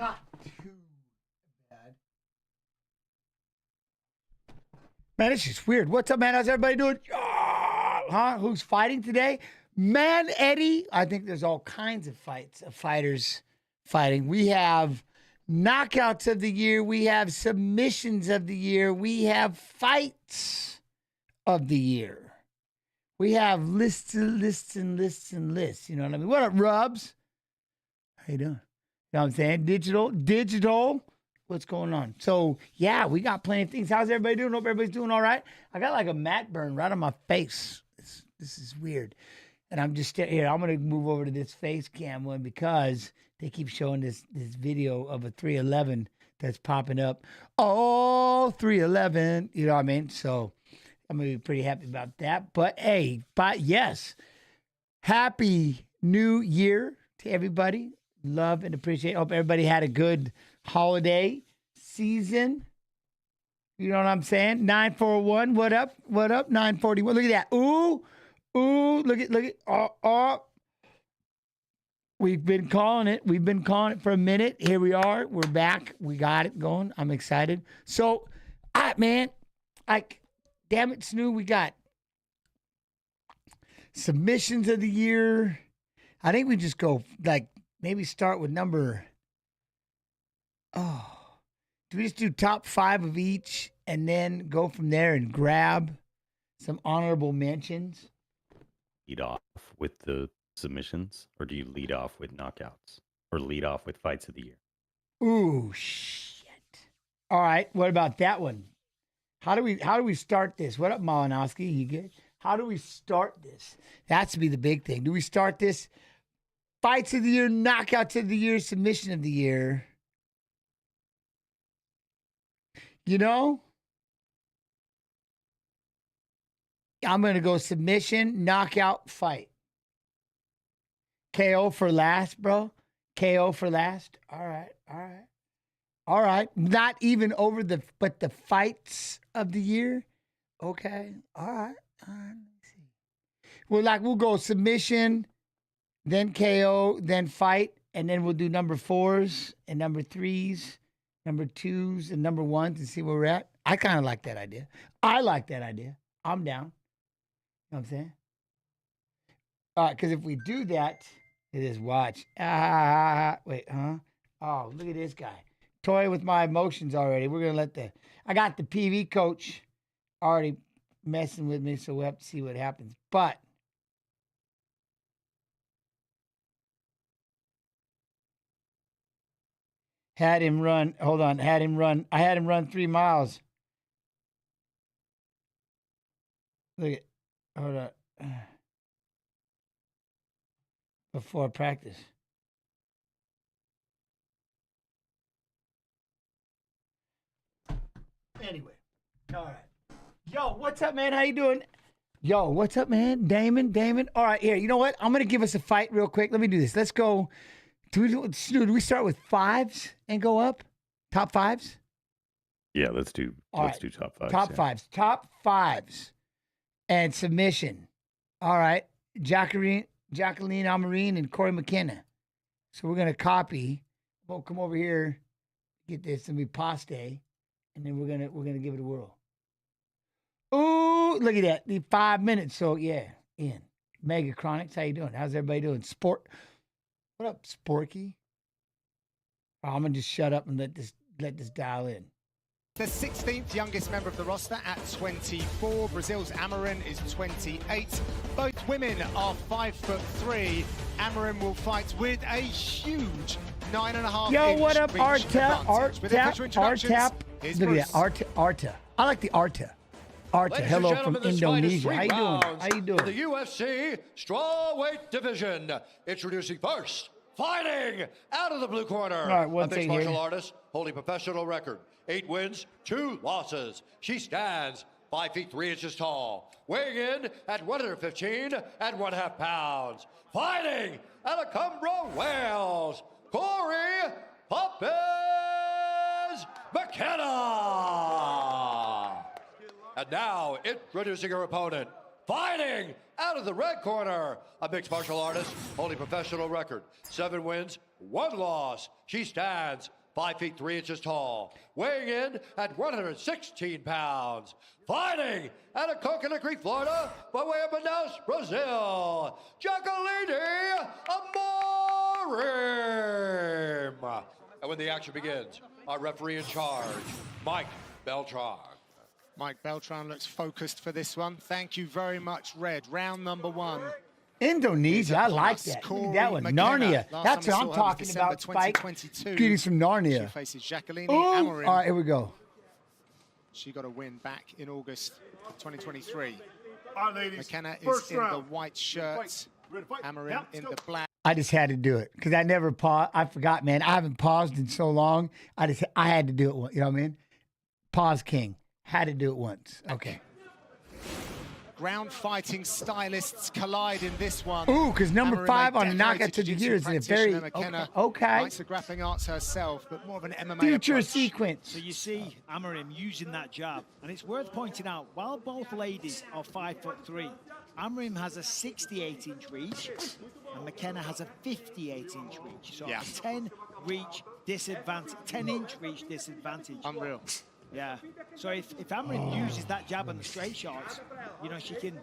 Not too bad. Man, it's just weird. What's up, man? How's everybody doing? Huh? Who's fighting today? Man, Eddie. I think there's all kinds of fighters fighting. We have knockouts of the year. We have submissions of the year. We have fights of the year. We have lists and lists and lists and lists. You know what I mean? What up, Rubs? How you doing? You know what I'm saying? Digital. What's going on? So, yeah, we got plenty of things. How's everybody doing? Hope everybody's doing all right. I got like a matte burn right on my face. This is weird. And I'm just here. I'm going to move over to this face cam one because they keep showing this video of a 311 that's popping up. Oh, 311. You know what I mean? So I'm going to be pretty happy about that. But, hey, yes, happy new year to everybody. Love and appreciate. Hope everybody had a good holiday season. You know what I'm saying? 941. What up? What up? 941. Look at that. Ooh. Look at. Oh. We've been calling it. We've been calling it for a minute. Here we are. We're back. We got it going. I'm excited. So, man, damn it, Snoo, we got submissions of the year. I think we just go maybe start with number. Do we just do top 5 of each and then go from there and grab some honorable mentions? Lead off with the submissions, or do you lead off with knockouts, or lead off with fights of the year? Ooh, shit. All right, what about that one? How do we start this? What up, Malinowski? You good? How do we start this? That's to be the big thing. Do we start this fights of the year, knockouts of the year, submission of the year? You know, I'm going to go submission, knockout, fight. KO for last, bro. KO for last. All right. Not even over but the fights of the year. Okay. All right. Let me see. We'll go submission, then KO, then fight, and then we'll do number 4s and number 3s. Number 2s and number 1s and see where we're at. I kind of like that idea. I like that idea. I'm down. You know what I'm saying? Because if we do that, it is watch. Wait, huh? Oh, look at this guy. Toy with my emotions already. We're going to I got the PV coach already messing with me, so we'll have to see what happens. But had him run 3 miles. Look at, hold on. Before practice. Anyway, all right. Yo, what's up, man? How you doing? Yo, what's up, man? Damon. All right, here. You know what? I'm going to give us a fight real quick. Let me do this. Let's go. Do we start with 5s and go up? Top 5s? Yeah, let's do top 5s. Top 5s. Top 5s. And submission. All right. Jacqueline Amarine and Corey McKenna. So we're gonna copy. Well, come over here, get this, and we paste, and then we're gonna give it a whirl. Ooh, look at that. The 5 minutes. So yeah, in. Mega Chronics, how you doing? How's everybody doing? What up, Sporky? I'm gonna just shut up and let this dial in. The 16th youngest member of the roster at 24. Brazil's Amarin is 28. Both women are 5'3". Amarin will fight with a huge 9.5 Yo, inch what up, reach advantage. Artap? Look at that, Arta. I like the Arta. Hello from Indonesia. How you doing? The UFC strawweight division. Introducing first, fighting out of the blue corner. All right, a mixed martial artist holding professional record. 8 wins, 2 losses. She stands 5 feet 3 inches tall, weighing in at 115 and 1/2 pounds. Fighting out of Cumbria, Wales, Corey Poppins McKenna. And now introducing her opponent, Fighting out of the red corner, a mixed martial artist holding professional record. 7 wins, 1 loss. She stands 5 feet 3 inches tall, weighing in at 116 pounds. Fighting out of Coconut Creek, Florida, by way of Manaus, Brazil, Jacqueline Amorim. And when the action begins, our referee in charge, Mike Beltran. Mike Beltran looks focused for this one. Thank you very much, Red. Round number 1. Indonesia, I like that. Look at that one, Narnia. That's what I'm talking about, Spike. Getting some Narnia. She faces Jacqueline Ooh. Amorim. All right, here we go. She got a win back in August of 2023. All right, ladies. McKenna is First in the round. white shirt. Amorim in the black. I just had to do it because I never paused. I forgot, man. I haven't paused in so long. I had to do it once. You know what I mean? Pause king. Had to do it once. Okay. Ground fighting stylists collide in this one. Ooh, because number Amorim, 5 a on the knockout to the jiu-jitsu years is a very practitioner. McKenna okay. likes the grappling arts herself, but more of an MMA Future approach. sequence. So you see Amorim using that jab, and it's worth pointing out, while both ladies are 5'3", Amorim has a 68-inch reach, and McKenna has a 58-inch reach. So Yeah. a 10 reach disadvantage, 10-inch reach disadvantage. Unreal. Yeah. So if Amorim uses that jab and the straight shots, you know, she can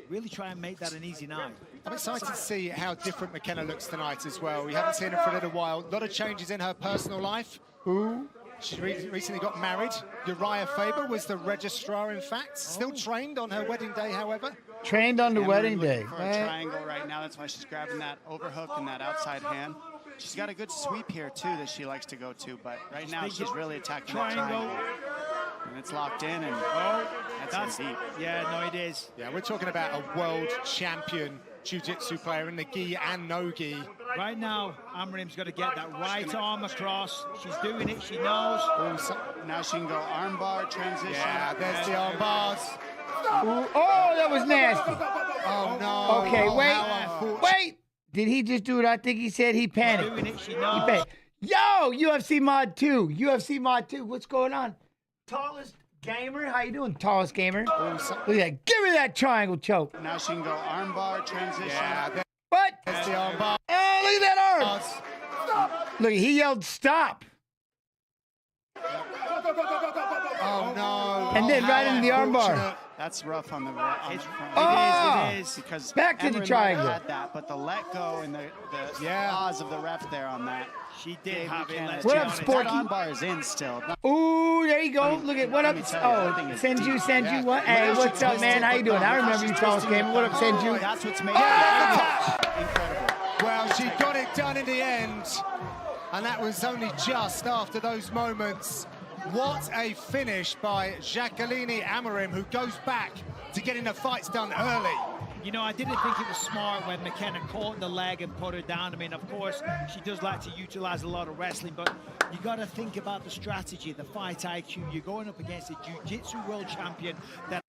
really try and make that an easy night. I'm excited to see how different McKenna looks tonight as well. We haven't seen her for a little while. A lot of changes in her personal life. Who? She recently got married. Uriah Faber was the registrar, in fact. Still trained on her wedding day, however. Trained on the Amorim wedding looking day. for a triangle right now. That's why she's grabbing that overhook and that outside hand. She's got a good sweep here, too, that she likes to go to. But right now, she's really attacking that triangle. And it's locked in, and that's deep. Yeah, no, it is. Yeah, we're talking about a world champion jiu-jitsu player in the gi and no gi. Right now, Amorim's got to get that right arm across. She's doing it, she knows. Now she can go armbar transition. Yeah, there's the arm bars. Ooh, oh, that was nasty. Oh, no. Okay, Oh, how unfortunate. wait. Did he just do what I think he said? He panicked. Doing it, she He knows. panicked. Yo, UFC Mod 2. UFC Mod 2. What's going on? Tallest gamer? How you doing, tallest gamer? Look at that. Give me that triangle choke. Now she can go armbar transition. Yeah, What? there's the arm bar. Oh, look at that arm. Look, he yelled stop. Oh, no. And then Oh, right how into the arm bar. unfortunate. That's rough on the front. Oh! It is. Because Back to the Amorim might triangle. have had that, but the let go and the pause of the ref there on that. She did gave have it. McKenna Let's What be up, honest. Sporky? That arm bar is in still. Ooh, there you go. Look at what up. let me tell you, that thing Oh, is Senju, deep. Senju. What? Yeah. Hey, Well, what's she up, man? How you doing? I remember you, tallest gamer. What up, Senju? That's what's making Oh! it incredible. Well, she got it done in the end. And that was only just after those moments. What a finish by Jacqueline Amorim, who goes back to getting the fights done early. You know, I didn't think it was smart when McKenna caught the leg and put her down. I mean, of course, she does like to utilize a lot of wrestling, but you got to think about the strategy, the fight IQ. You're going up against a jiu-jitsu world champion that...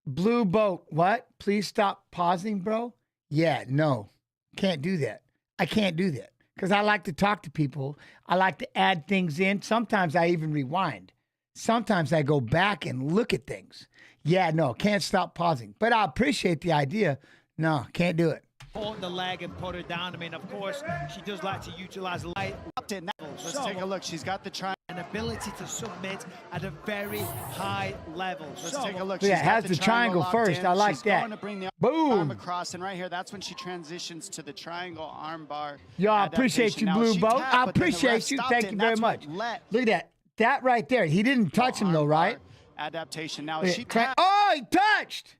Blue boat. What? Please stop pausing, bro. Yeah, no. Can't do that. I can't do that because I like to talk to people. I like to add things in. Sometimes I even rewind. Sometimes I go back and look at things. Yeah, no, can't stop pausing. But I appreciate the idea. No, can't do it. Caught the leg and put her down. I mean, of course, she does like to utilize light. Let's take a look. She's got the triangle. An ability to submit at a very high level. Let's take a look. Yeah, She's got has the triangle locked first. in. I like She's that. Going to bring the Boom. arm across, and right here, that's when she transitions to the triangle arm bar. Yo, I appreciate you, adaptation. Now, Blue she Boat. tapped, I but then the ref appreciate you. stopped Thank it, you and very that's what much. let Look at that. That right there. He didn't touch him, though, arm right? bar adaptation. Now, Look she at- try- tapped. Oh, he touched.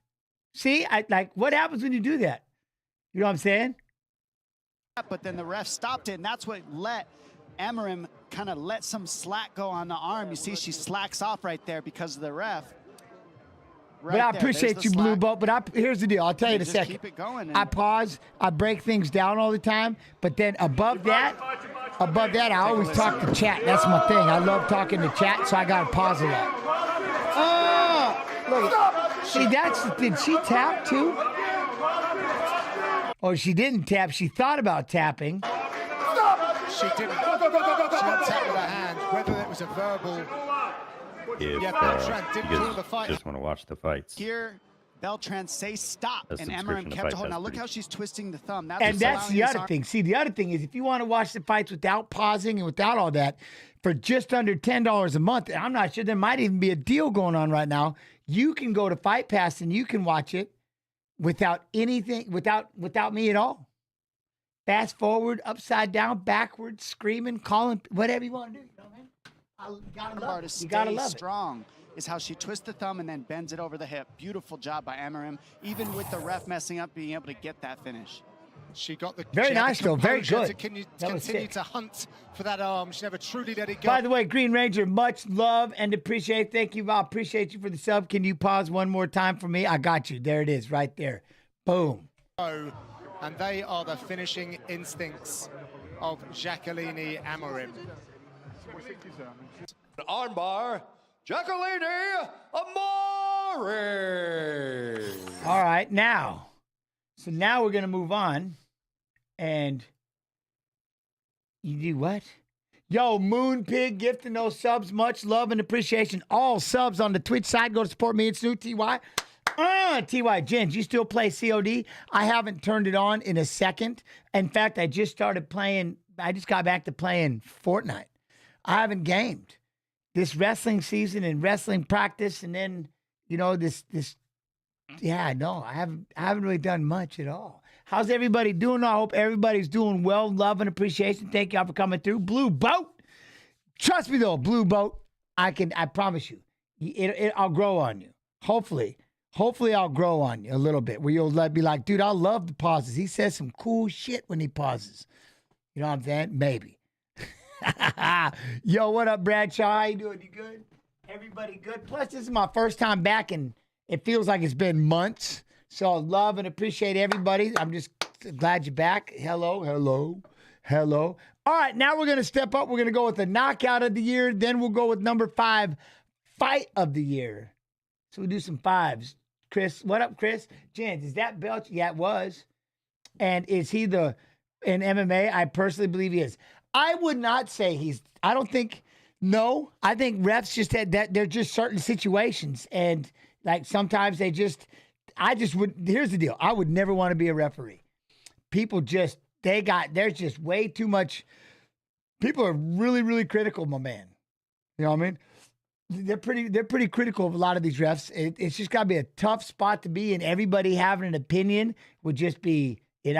See, what happens when you do that? You know what I'm saying? But then the ref stopped it, and that's what let Amorim kind of let some slack go on the arm. You see, she slacks off right there because of the ref. Right But I there, appreciate there's you, the Blue slack. Boat. But here's the deal. I'll tell you in a Just second. keep it going, and- I pause. I break things down all the time. But then above that, I always talk to chat. That's my thing. I love talking to chat, so I got to pause a lot. Oh, look. See, did she tap too? Or she didn't tap. She thought about tapping. She didn't. She didn't tap with her hand. Whether it was a verbal. If Yeah, Beltran did you call the fight. just want to watch the fights, Here, Beltran say stop, That's and subscription Amarim to kept Fight hold. Now Pass look pretty- how she's twisting the thumb. And that's the other thing. See, the other thing is if you want to watch the fights without pausing and without all that, for just under $10 a month, and I'm not sure there might even be a deal going on right now, you can go to Fight Pass and you can watch it without anything, without me at all. Fast forward, upside down, backwards, screaming, calling, whatever you want to do. You know what I mean? You gotta love it. You gotta love it. Strong is how she twists the thumb and then bends it over the hip. Beautiful job by Amarim. Even with the ref messing up, being able to get that finish. She got the very nice though, very good. To continue to hunt for that arm. She never truly let it go. By the way, Green Ranger, much love and appreciate. Thank you. I appreciate you for the sub. Can you pause one more time for me? I got you. There it is, right there. Boom. And they are the finishing instincts of Jacqueline Amarim. Armbar, Jacqueline Amari. All right, now. So now we're going to move on. And you do what? Yo, Moon Pig gifting those subs. Much love and appreciation. All subs on the Twitch side. Go to support me and Snoop TY. TY Jens, you still play COD? I haven't turned it on in a second. In fact, I just got back to playing Fortnite. I haven't gamed. This wrestling season and wrestling practice, and then, I haven't really done much at all. How's everybody doing? I hope everybody's doing well. Love and appreciation. Thank y'all for coming through. Blue Boat. Trust me though, Blue Boat. I promise you, I'll grow on you. Hopefully I'll grow on you a little bit where you'll be like, dude, I love the pauses. He says some cool shit when he pauses. You know what I'm saying? Maybe. Yo, what up, Bradshaw? How you doing? You good? Everybody good? Plus, this is my first time back, and it feels like it's been months. So I love and appreciate everybody. I'm just glad you're back. Hello. All right, now we're going to step up. We're going to go with the knockout of the year. Then we'll go with number 5, fight of the year. So we'll do some fives. Chris, what up, Chris? Jens, is that belt? Yeah, it was. And is he in MMA? I personally believe he is. I would not say I think refs just had that. They're just certain situations. And like sometimes here's the deal. I would never want to be a referee. People there's just way too much. People are really, really critical, my man. You know what I mean? They're pretty critical of a lot of these refs. It's just got to be a tough spot to be, and everybody having an opinion would just be, it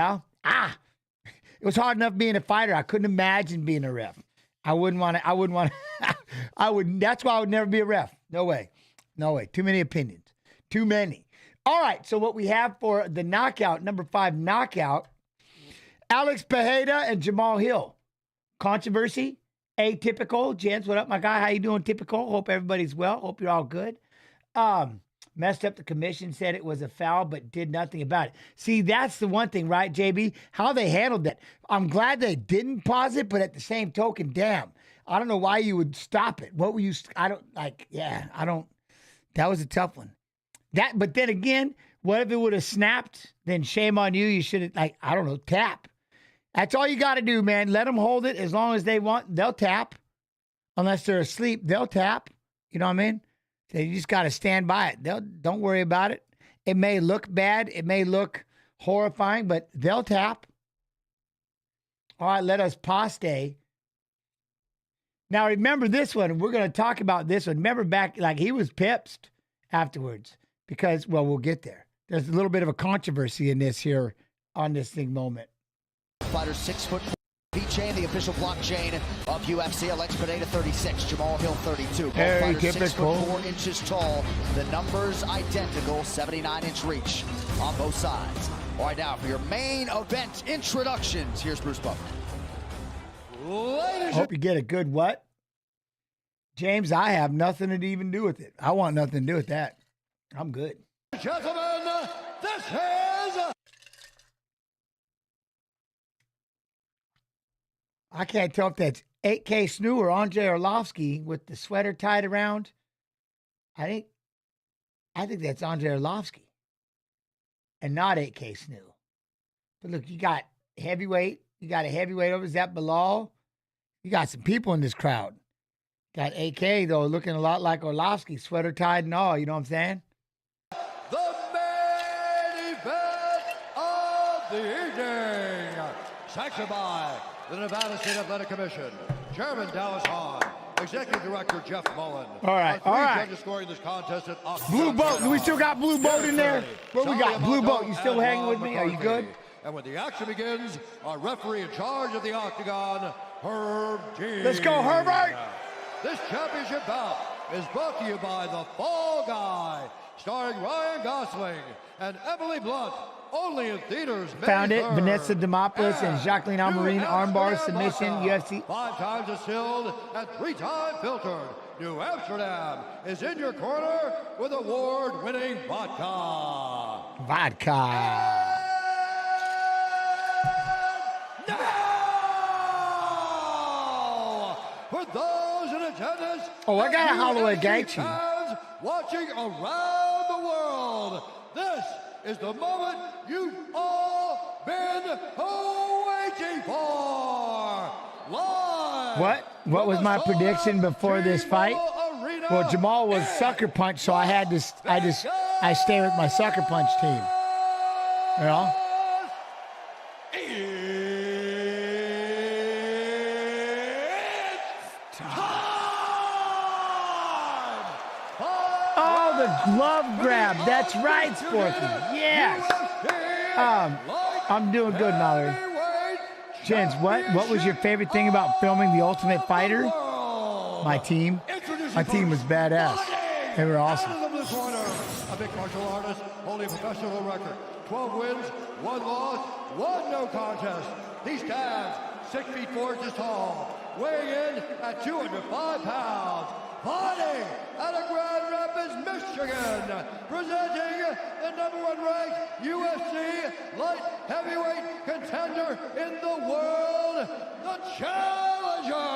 was hard enough being a fighter. I couldn't imagine being a ref. That's why I would never be a ref. No way. Too many opinions. Too many. All right. So what we have for the knockout, number 5 knockout, Alex Pereira and Jamal Hill. Controversy. Atypical. Jens, what up, my guy? How you doing, Typical? Hope everybody's well. Hope you're all good. Messed up the commission, said it was a foul, but did nothing about it. See, that's the one thing, right, JB? How they handled that. I'm glad they didn't pause it, but at the same token, damn, I don't know why you would stop it. What were you, that was a tough one. But then again, what if it would have snapped? Then shame on you. You should have, tap. That's all you got to do, man. Let them hold it as long as they want. They'll tap. Unless they're asleep, they'll tap. You know what I mean? So you just got to stand by it. Don't worry about it. It may look bad. It may look horrifying, but they'll tap. All right, let us paste. Now, remember this one. We're going to talk about this one. Remember back, he was pipsed afterwards because, we'll get there. There's a little bit of a controversy in this here on this thing moment. Fighter 6'4" chain, the official blockchain of UFC. Alex Pereira 36, Jamal Hill 32. Both fighters 6'4" inches tall. The numbers identical, 79-inch reach on both sides. All right, now for your main event introductions, here's Bruce Buffer. Hope you get a good what? James, I have nothing to even do with it. I want nothing to do with that. I'm good. Gentlemen, this is... I can't tell if that's 8K Snoo or Andrei Arlovsky with the sweater tied around. I think that's Andrei Arlovsky and not 8K Snoo. But look, you got heavyweight. You got a heavyweight over. Is that Bilal? You got some people in this crowd. Got AK, though, looking a lot like Arlovsky, sweater tied and all. You know what I'm saying? The the evening. Sanctioned by the Nevada State Athletic Commission, Chairman Dallas Hahn, Executive Director Jeff Mullen. All right, all right. Judges scoring this contest at Blue Boat. We still got Blue Boat in there? What we got? Blue Boat. You still hanging with me? Are you good? And when the action begins, our referee in charge of the octagon, Herb G. Let's go, Herbert. This championship bout is brought to you by The Fall Guy, starring Ryan Gosling and Emily Blunt. Only in theaters. Found it. 3rd. Vanessa Demopoulos and Jacqueline Amorim, armbar submission, UFC. 5 times distilled and 3 times filtered. New Amsterdam is in your corner with award-winning vodka. Vodka. Now, for those in attendance, Oh, I got a Holloway UFC Gaethje. fans watching around the world, this is the moment you've all been waiting for. Live. What was my prediction before this fight? Well, Jamal was sucker punch, so I had to. I stay with my sucker punch team. You know. Oh, the glove grab. That's right, Sporky. Yes. I'm doing good, Mallory. Chance, what was your favorite thing about filming The Ultimate Fighter? My team. My team was badass. They were awesome. A big martial artist, holding a professional record. 12 wins, 1 loss, 1 no contest. He stands 6 feet 4 inches tall, weighing in at 205 pounds. Fighting out of Grand Rapids, Michigan, presenting the #1 ranked UFC light heavyweight contender in the world, the challenger,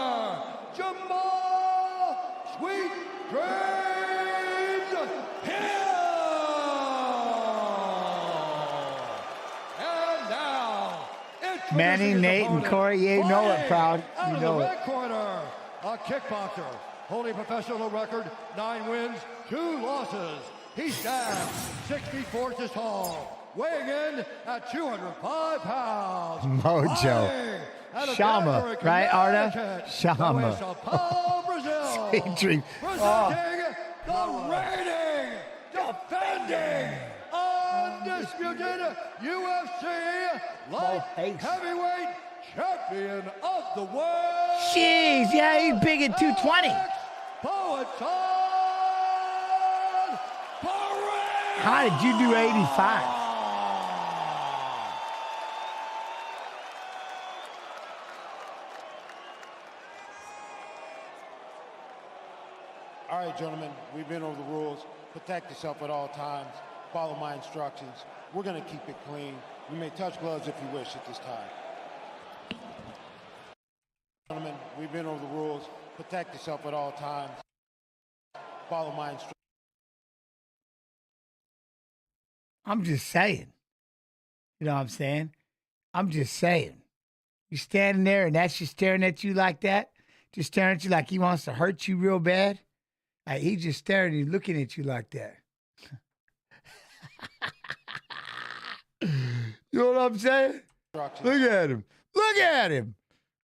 Jamal Sweet Dreams Hill. And now, Manny, Nate, and Corey, you know it, proud. You know it. Red corner, a kickboxer, holding a professional record, 9 wins, 2 losses. He stands 6 feet 4 inches tall, weighing in at 205 pounds. Mojo. Shama, right, Arda? Shama. Sweet dream. Presenting the reigning, defending, undisputed UFC light heavyweight champion of the world. Jeez, yeah, he's big at 220. How did you do 85? All right, gentlemen, we've been over the rules. Protect yourself at all times. Follow my instructions. We're going to keep it clean. You may touch gloves if you wish at this time. Gentlemen, we've been over the rules. Protect yourself at all times. Follow my instructions. I'm just saying. You know what I'm saying? I'm just saying. You standing there and that's just staring at you like that? Just staring at you like he wants to hurt you real bad? Like he's just staring and he's looking at you like that. You know what I'm saying? Look at him. Look at him.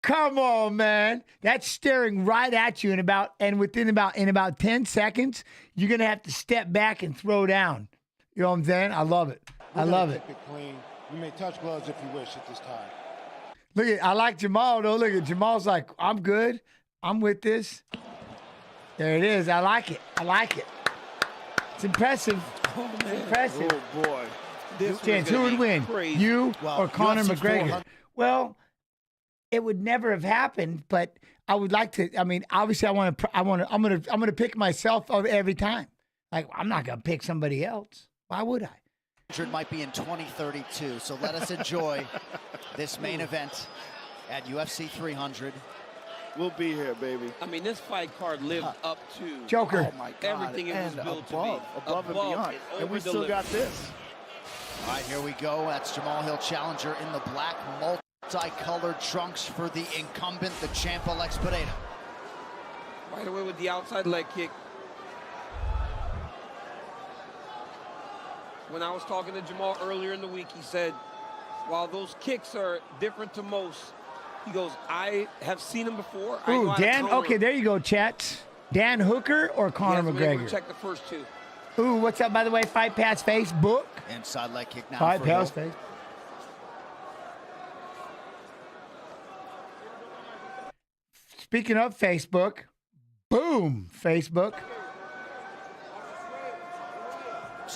Come on, man. That's staring right at you in about 10 seconds, you're gonna have to step back and throw down. You know what I'm saying? I love it. I love it. Keep it clean. You may touch gloves if you wish at this time. Look at, I like Jamal though. Look at Jamal's like, I'm good. I'm with this. There it is. I like it. I like it. It's impressive. Oh, it's impressive. Oh, boy. This Chance, who would win? Crazy. You or Conor UFC McGregor? 400. Well, it would never have happened, but I would like to. I mean, obviously, I'm gonna pick myself every time. Like, I'm not gonna pick somebody else. Why would I? Might be in 2032, so let us enjoy this main event at UFC 300. We'll be here, baby. I mean, this fight card lived up to Joker. Oh my God. Everything it was built to be. Above and beyond. And we still got this. All right, here we go. That's Jamal Hill, challenger in the black multicolored trunks for the incumbent, the champ Alex Pereira. Right away with the outside leg kick. When I was talking to Jamal earlier in the week, he said, while those kicks are different to most, he goes, I have seen him before. I know Ooh, how to Dan. counter Okay, him." there you go, chats. Dan Hooker or He Conor hasn't been able to McGregor? check the first two. Ooh, what's up, by the way? Fight Pass Facebook. Inside leg kick now Fight for Hill. Pass face. Speaking of Facebook, boom, Facebook.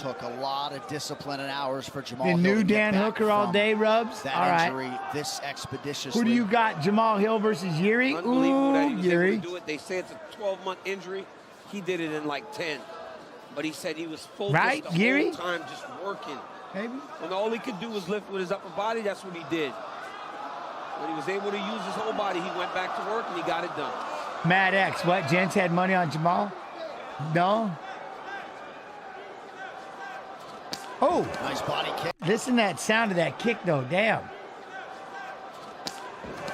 Took a lot of discipline and hours for Jamal The Hill new to get Dan back Hooker all from day rubs. that All right. injury this expeditiously. Who do you got? Jamal Hill versus Yuri? Unbelievable that he Ooh, was Yuri. able to do it. They say it's a 12-month injury. He did it in like 10. But he said he was focused Right, the Yuri? whole time just working. Maybe. When all he could do was lift with his upper body, that's what he did. When he was able to use his whole body, he went back to work and he got it done. Mad X, what? Gents had money on Jamal? No? Oh, Nice body kick. listen to that sound of that kick, though. Damn.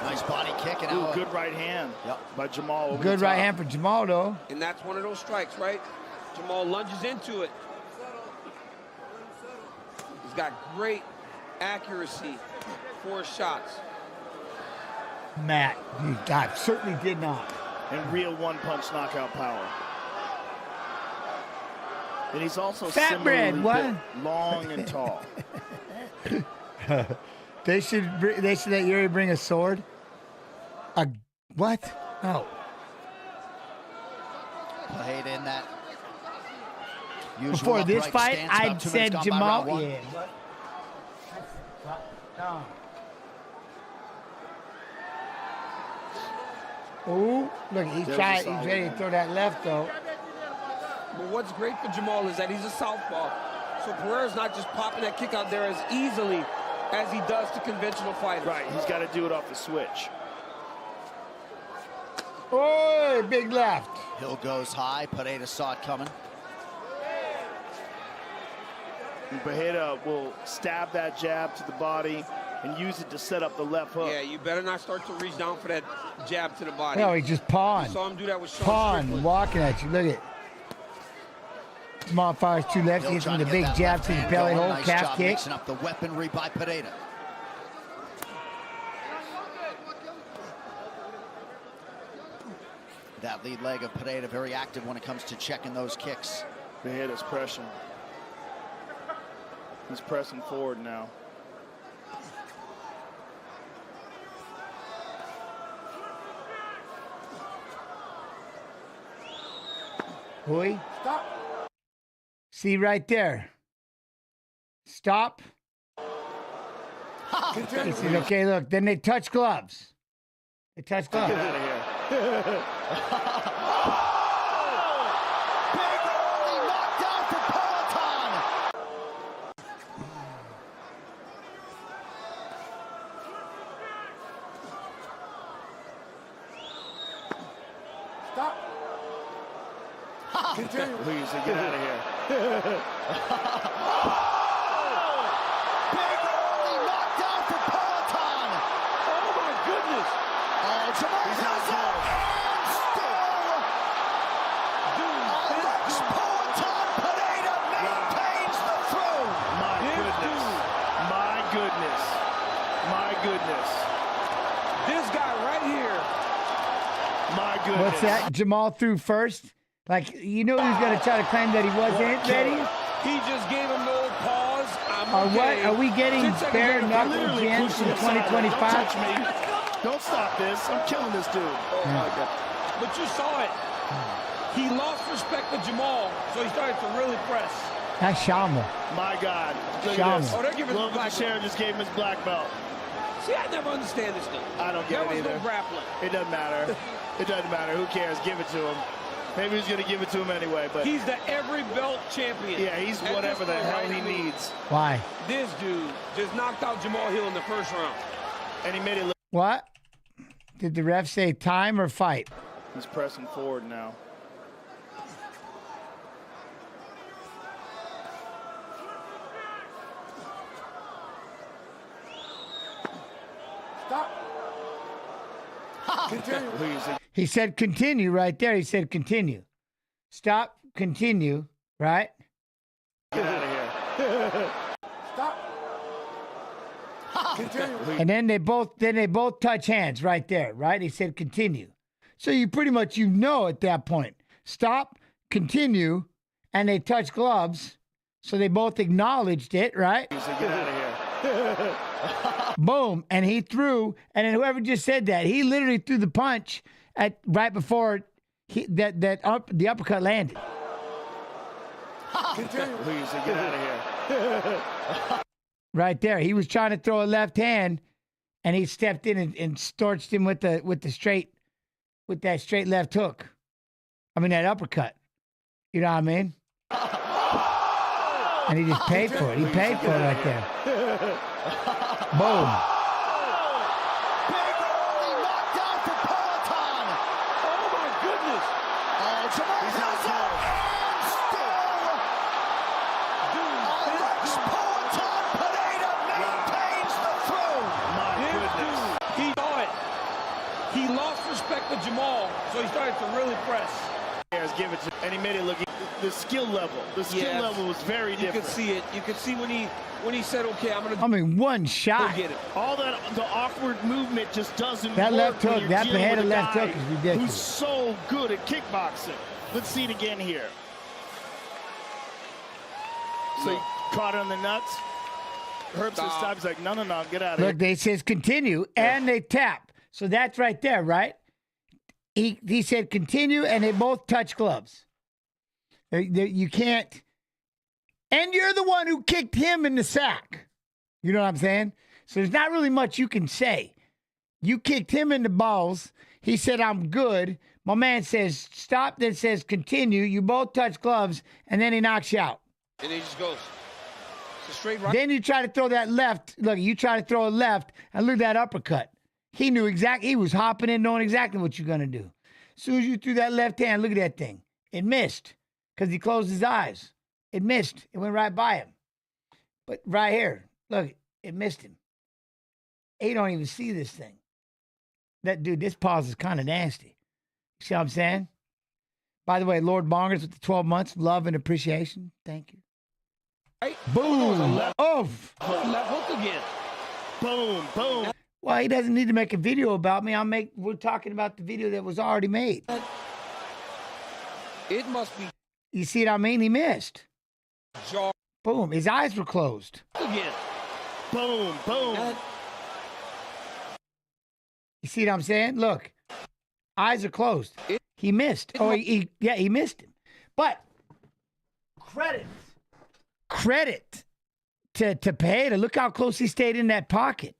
Nice body kick. And Ooh, now good right hand Yep. by Jamal. Over Good the right top. hand for Jamal, though. And that's one of those strikes, right? Jamal lunges into it. He's got great accuracy for his shots. Matt, God, certainly did not. And real one-punch knockout power. And he's also Fat bread, similarly what? built, long and tall. They should let Yuri bring a sword. A what? Oh. played in that usual Before this upright fight, stance. About I'd 2 minutes said gone by Jamal. round one. Yeah. No. Oh, look, he's There's trying. a He's solid ready to one. throw that left though. But what's great for Jamal is that he's a southpaw. So Pereira's not just popping that kick out there as easily as he does to conventional fighters. Right, he's got to do it off the switch. Oh, big left. Hill goes high. Pineda saw it coming. And Pineda will stab that jab to the body and use it to set up the left hook. Yeah, you better not start to reach down for that jab to the body. No, he just pawned. You saw him do that with Sean Pawn, Strickland. walking at you. Look at it. Jamal fires two lefts. Hill He hits him trying with a to get big that jab left to the hand belly going. hold, Nice calf job kick. mixing up the weaponry by Pineda. That lead leg of Pineda very active when it comes to checking those kicks. Pineda's pressing. He's pressing forward now. Boy, stop. See right there. Stop. He said, okay, look. Then they touch gloves. They touch gloves. Get out of here. Big early knockdown for Peloton. Stop. Continue. Please, get out of here. Big early knockdown for Peloton. Oh, my goodness. Oh, Jamal Hill's up and still. Alex Peloton Pineda maintains the throne. My goodness. My goodness. My goodness. This guy right here. My goodness. What's that? Jamal threw first? Like, you know he's going to try to claim that he wasn't ready? He just gave him no pause. Or what? Are we getting 10 seconds bare later, knuckle Literally gents pushing in the side. Don't 2025? touch me. Don't stop this. I'm killing this dude. Oh, my God. But you saw it. He lost respect for Jamal, so he started to really press. That's Shama. My God. Look Shaman. at this. Oh, they're giving him Look, black Teixeira just gave him his black belt. See, I never understand this thing. I don't get There it was either. no grappling. It doesn't matter. It doesn't matter. Who cares? Give it to him. Maybe he's going to give it to him anyway, but He's the every belt champion. yeah, he's At whatever this the point, hell right? he I mean, needs. Why? This dude just knocked out Jamal Hill in the first round. And he made it look. What? Did the ref say time or fight? He's pressing forward now. Please, He said continue right there. He said continue. Stop, continue, right? get out of here. And then they both touch hands right there, right? He said continue. So you pretty much at that point. Stop, continue, and they touch gloves. So they both acknowledged it, right? Get out of here. Boom. And he threw, and then whoever just said that, he literally threw the punch right before the uppercut landed. Get out of here. Right there. He was trying to throw a left hand, and he stepped in and storched him with that straight left hook. I mean that uppercut. You know what I mean? And he just paid for it. He paid for it right there. Boom. Big early knockdown for Peloton. Oh, my goodness. Oh, Jamal Hill's up and still. Alex Peloton Pineda maintains the throne. My goodness. He saw it. He lost respect to Jamal, so he started to really press. Give it to, and he made it look. The skill level. The skill level was very different. You could see it. You could see when he said, "Okay, I'm gonna." I mean, one shot. Get it. All the awkward movement just doesn't That work. left hook, that Pineda left hook is ridiculous. Who's so good at kickboxing? Let's see it again here. So he caught it on the nuts. Herb says stop. He's like, no, get out of here. Look, they says continue, and they tap. So that's right there, right? He said continue, and they both touch gloves. You can't. And you're the one who kicked him in the sack. You know what I'm saying? So there's not really much you can say. You kicked him in the balls. He said, I'm good. My man says stop, then says continue. You both touch gloves, and then he knocks you out. And he just goes. It's a straight right. Then you try to throw that left. Look, you try to throw a left, and look at that uppercut. He knew exactly. He was hopping in, knowing exactly what you're going to do. As soon as you threw that left hand, look at that thing. It missed because he closed his eyes. It missed. It went right by him. But right here, look, it missed him. He don't even see this thing. That dude, this pause is kind of nasty. You see what I'm saying? By the way, Lord Bongers with the 12 months, love and appreciation. Thank you. Right. Boom. Oof. Left hook again. Boom, boom. Well, he doesn't need to make a video about me. We're talking about the video that was already made. It must be. You see what I mean? He missed. Jaw. Boom. His eyes were closed. Again. Boom, boom. You see what I'm saying? Look, eyes are closed. He missed. Oh, he missed him. But credit to Pineda. Look how close he stayed in that pocket.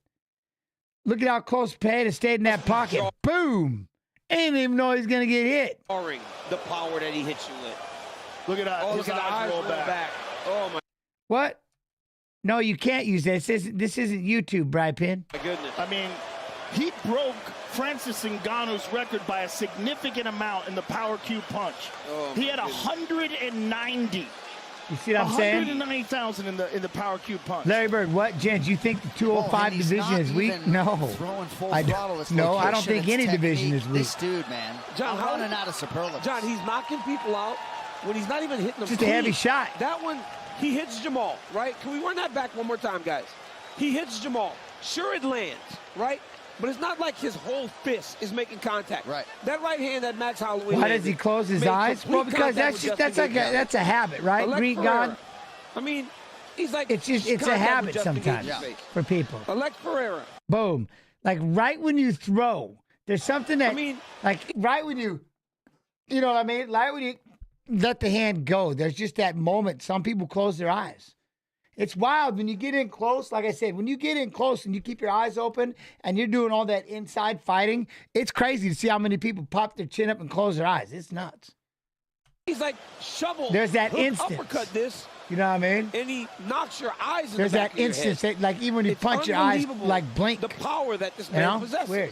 Look at how close Pineda stayed in that pocket. Boom. Ain't even know he's going to get hit. The power that he hits you with. Look at that. Oh, His look at the eyes roll back. Oh, my. What? No, you can't use that. This isn't YouTube, Bri Pin. My goodness. I mean, he broke Francis Ngannou's record by a significant amount in the power cube punch. Oh, he had 190. You see what I'm saying? 190,000 in the power cube punch. Larry Bird, what, Gents? You think the 205 division is weak? No. I don't think any division is weak. This dude, man. John, I'm running out of superlatives. John, he's knocking people out when he's not even hitting them. Just a heavy shot. That one, he hits Jamal, right? Can we run that back one more time, guys? He hits Jamal. Sure, it lands, right? But it's not like his whole fist is making contact. Right. That right hand that Max Holloway. Why does he close his eyes? Well, because that's a habit, right? Green God. I mean, he's like it's a habit sometimes for people. Alex Pereira. Boom. Like right when you throw, there's something that like right when you know what I mean? Like when you let the hand go, there's just that moment. Some people close their eyes. It's wild when you get in close. Like I said, when you get in close and you keep your eyes open and you're doing all that inside fighting, it's crazy to see how many people pop their chin up and close their eyes. It's nuts. He's like shovel. There's that instance. Uppercut this. You know what I mean? And he knocks your eyes in There's the back that instance that, like even when you punch your eyes, like blink. The power that this man possesses. Weird.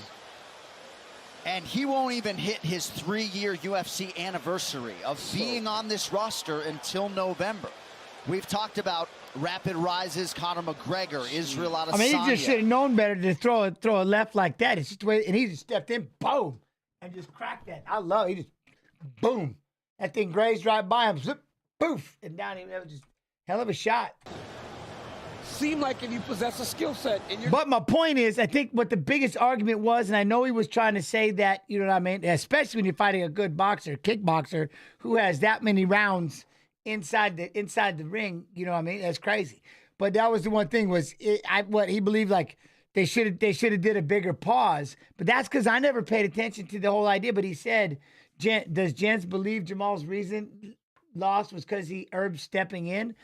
And he won't even hit his 3-year UFC anniversary of being on this roster until November. We've talked about rapid rises, Conor McGregor, Israel Adesanya. I mean, he just should have known better to throw a left like that. It's just the way, and he just stepped in, boom, and just cracked that. I love it. He just, boom. That thing grazed right by him, zip, poof, and down. That was just hell of a shot. seem like if you possess a skill set and you're. But my point is, I think what the biggest argument was, and I know he was trying to say that, you know what I mean, especially when you're fighting a good boxer, kickboxer, who has that many rounds inside the ring, you know what I mean? That's crazy. But that was the one thing was what he believed, like they should have did a bigger pause. But that's because I never paid attention to the whole idea. But he said, does Jens believe Jamal's reason lost was because Herb stepping in?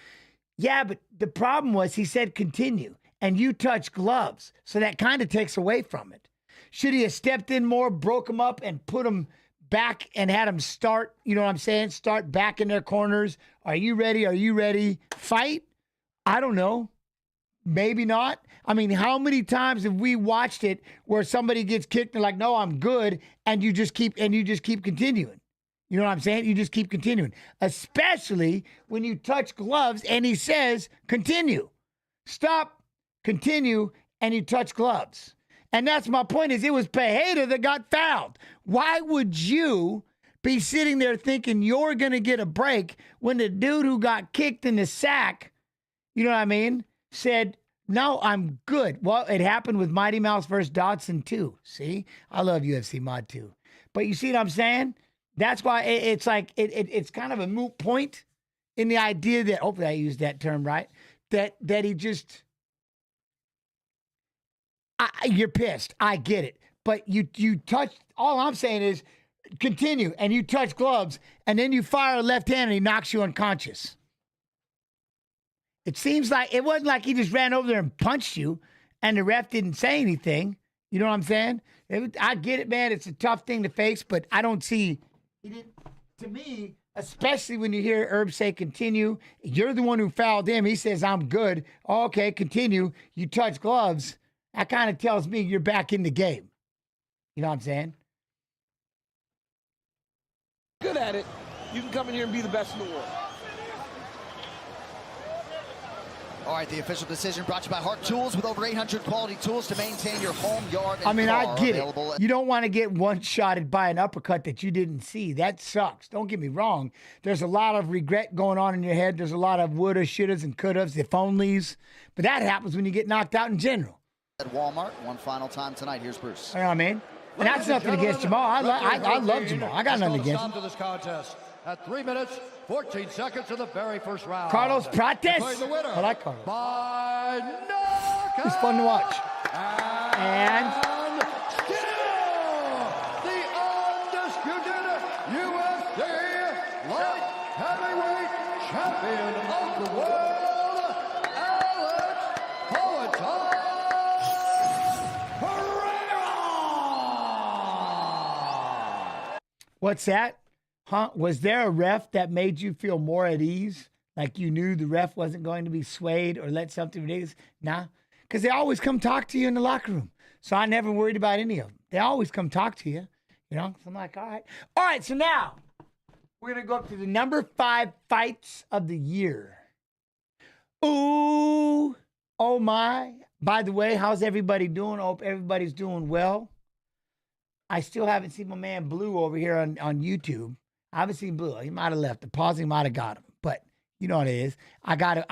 Yeah, but the problem was he said continue, and you touch gloves, so that kind of takes away from it. Should he have stepped in more, broke them up, and put them back and had them start, you know what I'm saying, start back in their corners? Are you ready? Are you ready? Fight? I don't know. Maybe not. I mean, how many times have we watched it where somebody gets kicked and like, no, I'm good, and you just keep continuing? You know what I'm saying? You just keep continuing, especially when you touch gloves and he says, continue, stop, continue, and you touch gloves. And that's my point is it was Pereira that got fouled. Why would you be sitting there thinking you're going to get a break when the dude who got kicked in the sack, you know what I mean, said, no, I'm good. Well, it happened with Mighty Mouse versus Dodson too. See, I love UFC Mod 2. But you see what I'm saying? That's why it's like it's kind of a moot point in the idea that, hopefully I used that term right, that he just, you're pissed. I get it. But you touch, all I'm saying is continue, and you touch gloves, and then you fire a left hand and he knocks you unconscious. It seems like, it wasn't like he just ran over there and punched you and the ref didn't say anything. You know what I'm saying? I get it, man. It's a tough thing to face, but I don't see... He didn't, to me, especially when you hear Herb say continue, you're the one who fouled him. He says, I'm good. Oh, okay, continue. You touch gloves. That kind of tells me you're back in the game. You know what I'm saying? Good at it. You can come in here and be the best in the world. All right, the official decision brought to you by Hart Tools with over 800 quality tools to maintain your home, yard, and I mean, car. I get it. You don't want to get one-shotted by an uppercut that you didn't see. That sucks. Don't get me wrong. There's a lot of regret going on in your head. There's a lot of woulda, shouldas, and couldas, if onlys. But that happens when you get knocked out in general. At Walmart, one final time tonight. Here's Bruce. You know what I mean? And that's nothing against Jamal. I love Jamal. I got nothing against him. To this contest at 3 minutes, 14 seconds of the very first round. Carlos Prates. I like Carlos. By knockout. It's fun to watch. And still the undisputed UFC light heavyweight champion of the world, Alex Pereira. what's that? Huh? Was there a ref that made you feel more at ease? Like you knew the ref wasn't going to be swayed or let something ridiculous? Nah, because they always come talk to you in the locker room. So I never worried about any of them. They always come talk to you, you know? So I'm like, all right. All right, so now we're going to go up to the number 5 fights of the year. Ooh, oh my. By the way, how's everybody doing? I hope everybody's doing well. I still haven't seen my man Blue over here on YouTube. I haven't seen Blue. He might have left. The pausing might have got him. But you know what it is. I gotta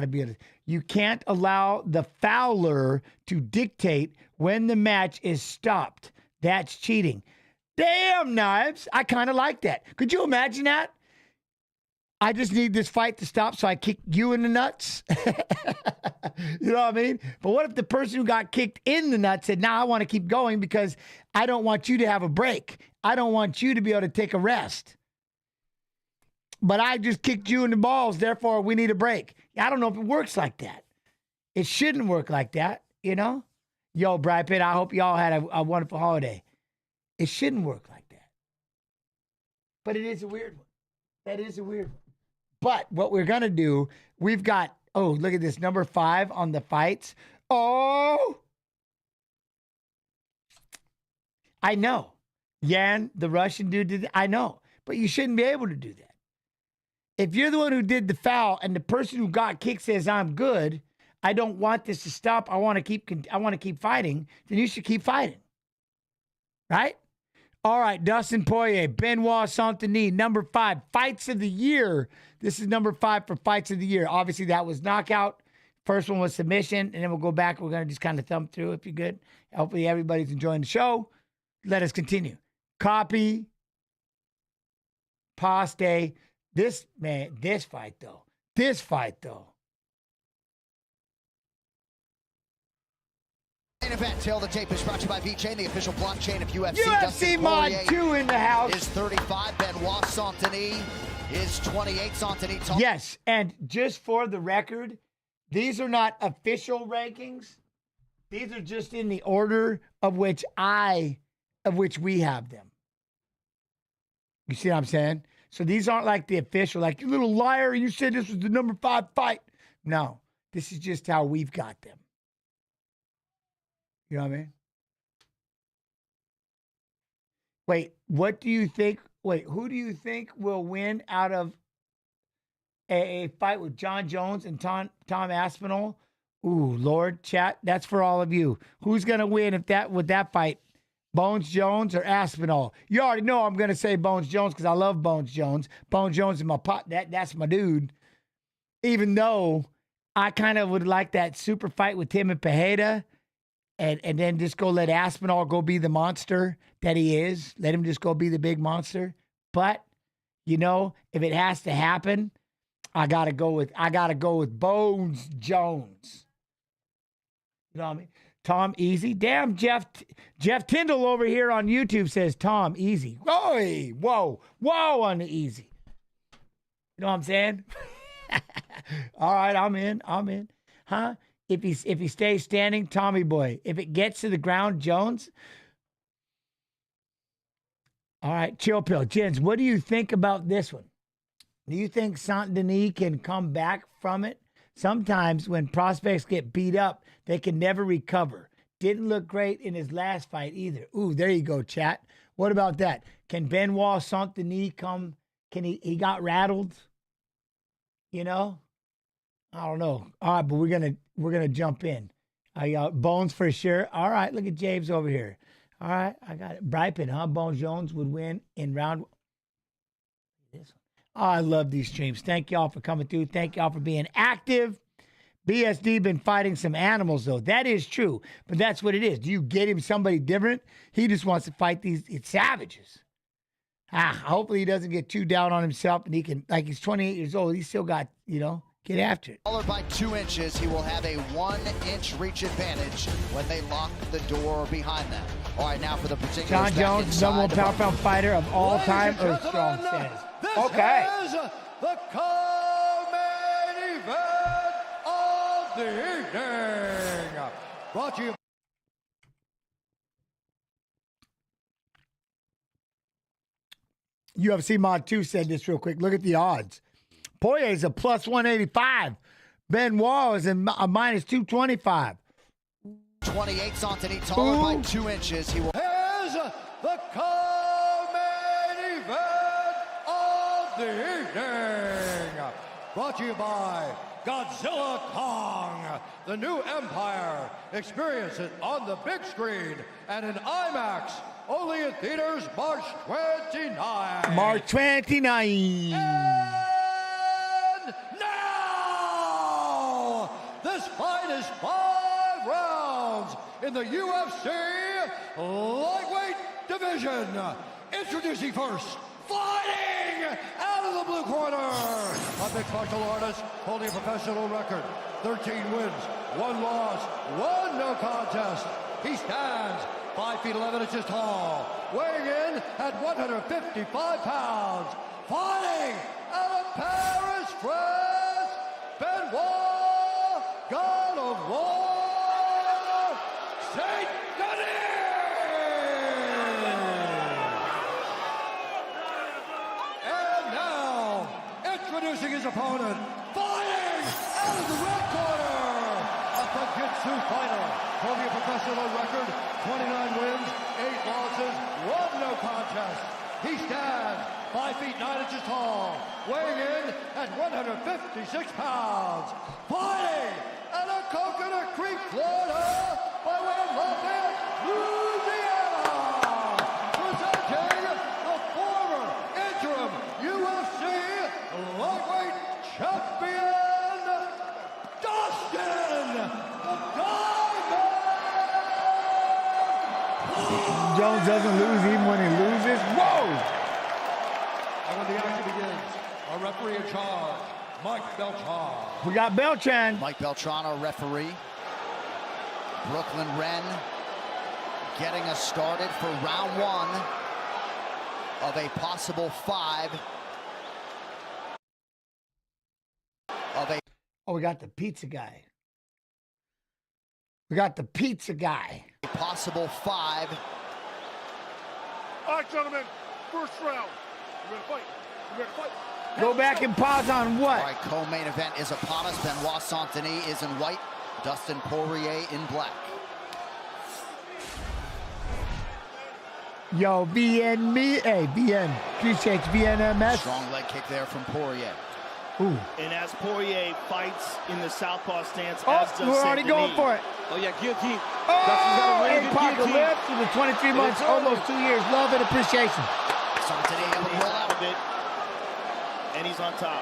be able to. You can't allow the fouler to dictate when the match is stopped. That's cheating. Damn, Knives. I kind of like that. Could you imagine that? I just need this fight to stop so I kick you in the nuts. You know what I mean? But what if the person who got kicked in the nuts said, "Nah, I want to keep going because I don't want you to have a break. I don't want you to be able to take a rest. But I just kicked you in the balls, therefore we need a break." I don't know if it works like that. It shouldn't work like that, you know? Yo, Brad Pitt, I hope y'all had a wonderful holiday. It shouldn't work like that. But it is a weird one. That is a weird one. But what we're going to do, we've got, oh, look at this, number 5 on the fights. Oh! I know. Yan, the Russian dude, did. I know. But you shouldn't be able to do that. If you're the one who did the foul and the person who got kicked says, "I'm good, I don't want this to stop, I want to keep fighting," then you should keep fighting. Right? All right, Dustin Poirier, Benoit Saint-Denis, number 5, fights of the year. This is number 5 for fights of the year. Obviously, that was knockout. First one was submission, and then we'll go back. We're going to just kind of thumb through if you're good. Hopefully, everybody's enjoying the show. Let us continue. Copy, Paste. This fight, though. Main event. Till the tape is brought to you by VeChain, the official blockchain of UFC. UFC Mod 2 in the house. Is 35. Benoit Saint-Denis is 28. Saint-Denis. Yes, and just for the record, these are not official rankings. These are just in the order of which we have them. You see what I'm saying? So these aren't like the official, like, you little liar, you said this was the number 5 fight. No, this is just how we've got them. You know what I mean? Wait, what do you think? Wait, who do you think will win out of a fight with John Jones and Tom Aspinall? Ooh, Lord, chat, that's for all of you. Who's going to win with that fight? Bones Jones or Aspinall? You already know I'm going to say Bones Jones because I love Bones Jones. Bones Jones is my pot. That's my dude. Even though I kind of would like that super fight with him and Pereira. And then just go let Aspinall go be the monster that he is. Let him just go be the big monster. But, you know, if it has to happen, I gotta go with Bones Jones. You know what I mean? Tom Easy. Damn, Jeff Tyndall over here on YouTube says Tom Easy. Whoa on the easy. You know what I'm saying? All right, I'm in. Huh? If he stays standing, Tommy boy. If it gets to the ground, Jones. All right, chill pill. Jens, what do you think about this one? Do you think Saint-Denis can come back from it? Sometimes when prospects get beat up, they can never recover. Didn't look great in his last fight either. Ooh, there you go, chat. What about that? Can Benoit Saint-Denis come? Can he got rattled? You know? I don't know. All right, but we're gonna jump in. I got Bones for sure. All right, look at James over here. All right, I got it. Brypin, huh? Bones Jones would win in round. This one. Oh, I love these streams. Thank y'all for coming through. Thank y'all for being active. BSD been fighting some animals though. That is true, but that's what it is. Do you get him somebody different? He just wants to fight these savages. Hopefully he doesn't get too down on himself and he can, like, he's 28 years old. He's still got, get after it. Taller by 2 inches, he will have a 1-inch reach advantage when they lock the door behind them. All right, now for the particulars. John Jones, number one pound fighter of all time, or strong says. Okay. This is the co-main event of the evening. Brought to you. UFC Mod 2 said this real quick. Look at the odds. Poirier is a plus 185. Benoit is a minus 225. 28 Saint-Denis, taller by 2 inches. He will. Here's the co-main event of the evening. Brought to you by Godzilla Kong, the new empire. Experience it on the big screen and in IMAX. Only in theaters March 29. March 29. And now, this fight is 5 rounds in the UFC lightweight division. Introducing first, fighting out of the blue corner, a mixed martial artist holding a professional record, 13 wins, 1 loss, 1 no contest. He stands 5 feet 11 inches tall, weighing in at 155 pounds, fighting out of Paris, France, Benoit, God of War, Saint-Denis! And now, introducing his opponent, fighting out of the red corner, a Jiu-Jitsu fighter, holding a professional record, 29 wins, 8 losses, 1 no contest. He stands 5 feet 9 inches tall, weighing in at 156 pounds, fighting out of Coconut Creek, Florida, by way of Lafayette, Louisiana, presenting Jones doesn't lose even when he loses. Whoa! And when the action begins, our referee in charge, Mike Beltran. We got Beltran. Mike Beltran, our referee. Brooklyn Wren getting us started for round 1 of a possible 5 of a... Oh, we got the pizza guy. We got the pizza guy. Possible 5. All right, gentlemen, first round. You ready to fight? You ready to fight? Go back and pause on what? All right, co-main event is upon us. Benoit Saint-Denis is in white. Dustin Poirier in black. Yo, BN me. Hey, BN. Appreciate you, BNMS. Strong leg kick there from Poirier. Ooh. And as Poirier fights in the southpaw stance, Oh, as does we're already going for it. Oh, yeah, guillotine. Oh, apocalypse for the 23 months, almost 2 years. Love and appreciation. Saint-Denis able to roll out of it. And he's on top.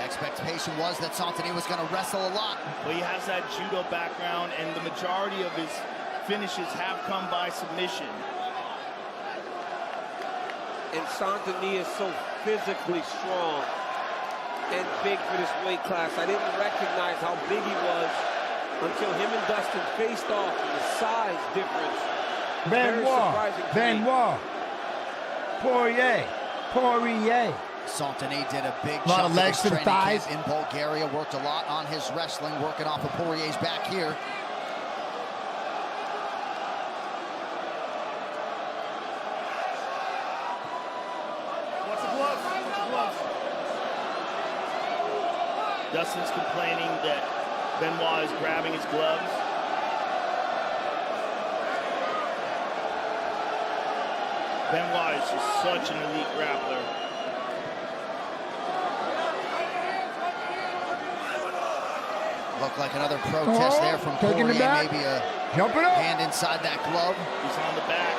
Expectation was that Saint-Denis was going to wrestle a lot. But he has that judo background, and the majority of his finishes have come by submission. And Saint-Denis is so physically strong and big for this weight class. I didn't recognize how big he was until him and Dustin faced off. The size difference. Benoit. Poirier. Saint-Denis did a big lot chunk of legs his to the training thighs. camp in Bulgaria. Worked a lot on his wrestling, working off of Poirier's back here. What's the glove? Dustin's complaining that Benoit is grabbing his gloves. Benoit is just such an elite grappler. Looked like another protest there from Poirier. Maybe a hand inside that glove. He's on the back.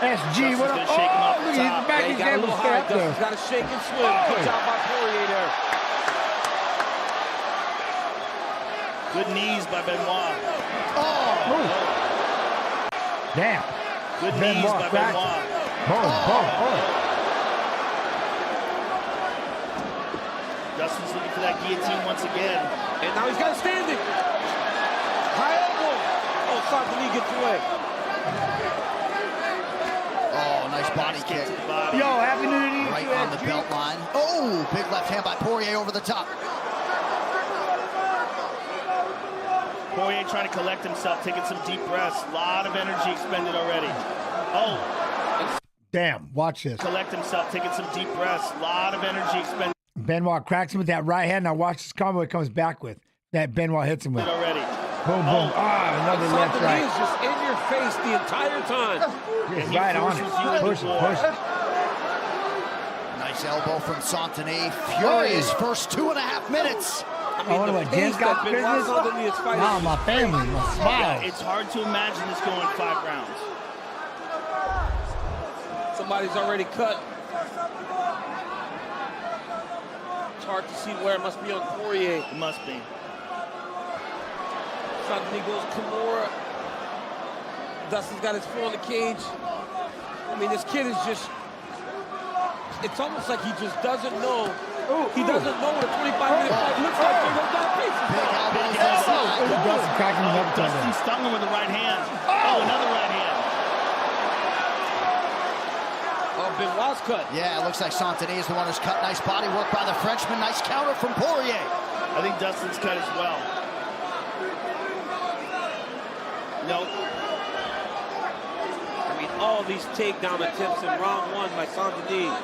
SG, what up? Shake him off Oh, the look, he's top. back. Yeah, he He's got a able little to stay high. up there. Dustin's got to shake and swim. Good job by Poirier there. Good knees by Benoit. Oh! Damn. Good knees by Benoit. Boom. Dustin's looking for that guillotine once again. And now he's got it standing. High elbow. Oh, Saint-Denis gets away. Oh, nice body kick. Yo, happy New Year to you. Right on the belt line. Oh, big left hand by Poirier over the top. Poirier trying to collect himself, taking some deep breaths. A lot of energy expended already. Oh. Damn, watch this. Collect himself, taking some deep breaths. A lot of energy expended Benoit cracks him with that right hand. Now watch this combo he comes back with. That Benoit hits him with. already. Boom, boom. Another left Saint-Denis right. is just in your face the entire time. He's right on it. Push it. Nice elbow from Saint-Denis. Furious first 2.5 minutes. I I wonder what Jim's got business. Nah, my family, my smile. It's hard to imagine this going 5 rounds. Somebody's already cut. It's hard to see where. It must be on Poirier. It must be. Saint-Denis goes Kimura. Dustin's got his foot on the cage. I mean, this kid is just, it's almost like he just doesn't know. He doesn't know what a 25-minute fight looks like. He goes down faces. Dustin cracking him up. Dustin stung him with the right hand. Oh, another right hand. Oh, Benoit's cut. Yeah, it looks like Saint-Denis is the one who's cut. Nice body work by the Frenchman. Nice counter from Poirier. I think Dustin's cut as well. Nope. I mean, all these takedown attempts in round 1 by Saint-Denis.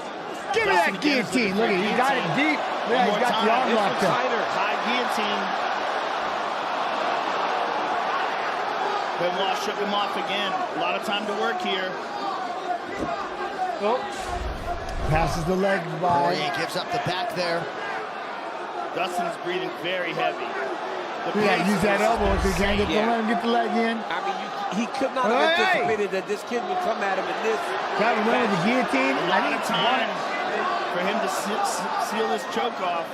Give me that guillotine. Look at he got it deep. Yeah, he's got the arm locked up. High guillotine. Benoit shook him off again. A lot of time to work here. Oh. Passes the leg by. Poirier gives up the back there. Dustin's breathing very heavy. We gotta use that elbow if he can't get the leg in. I mean, he could not have anticipated that this kid would come at him in this. Got him running the guillotine. A lot of time for him to seal this choke off.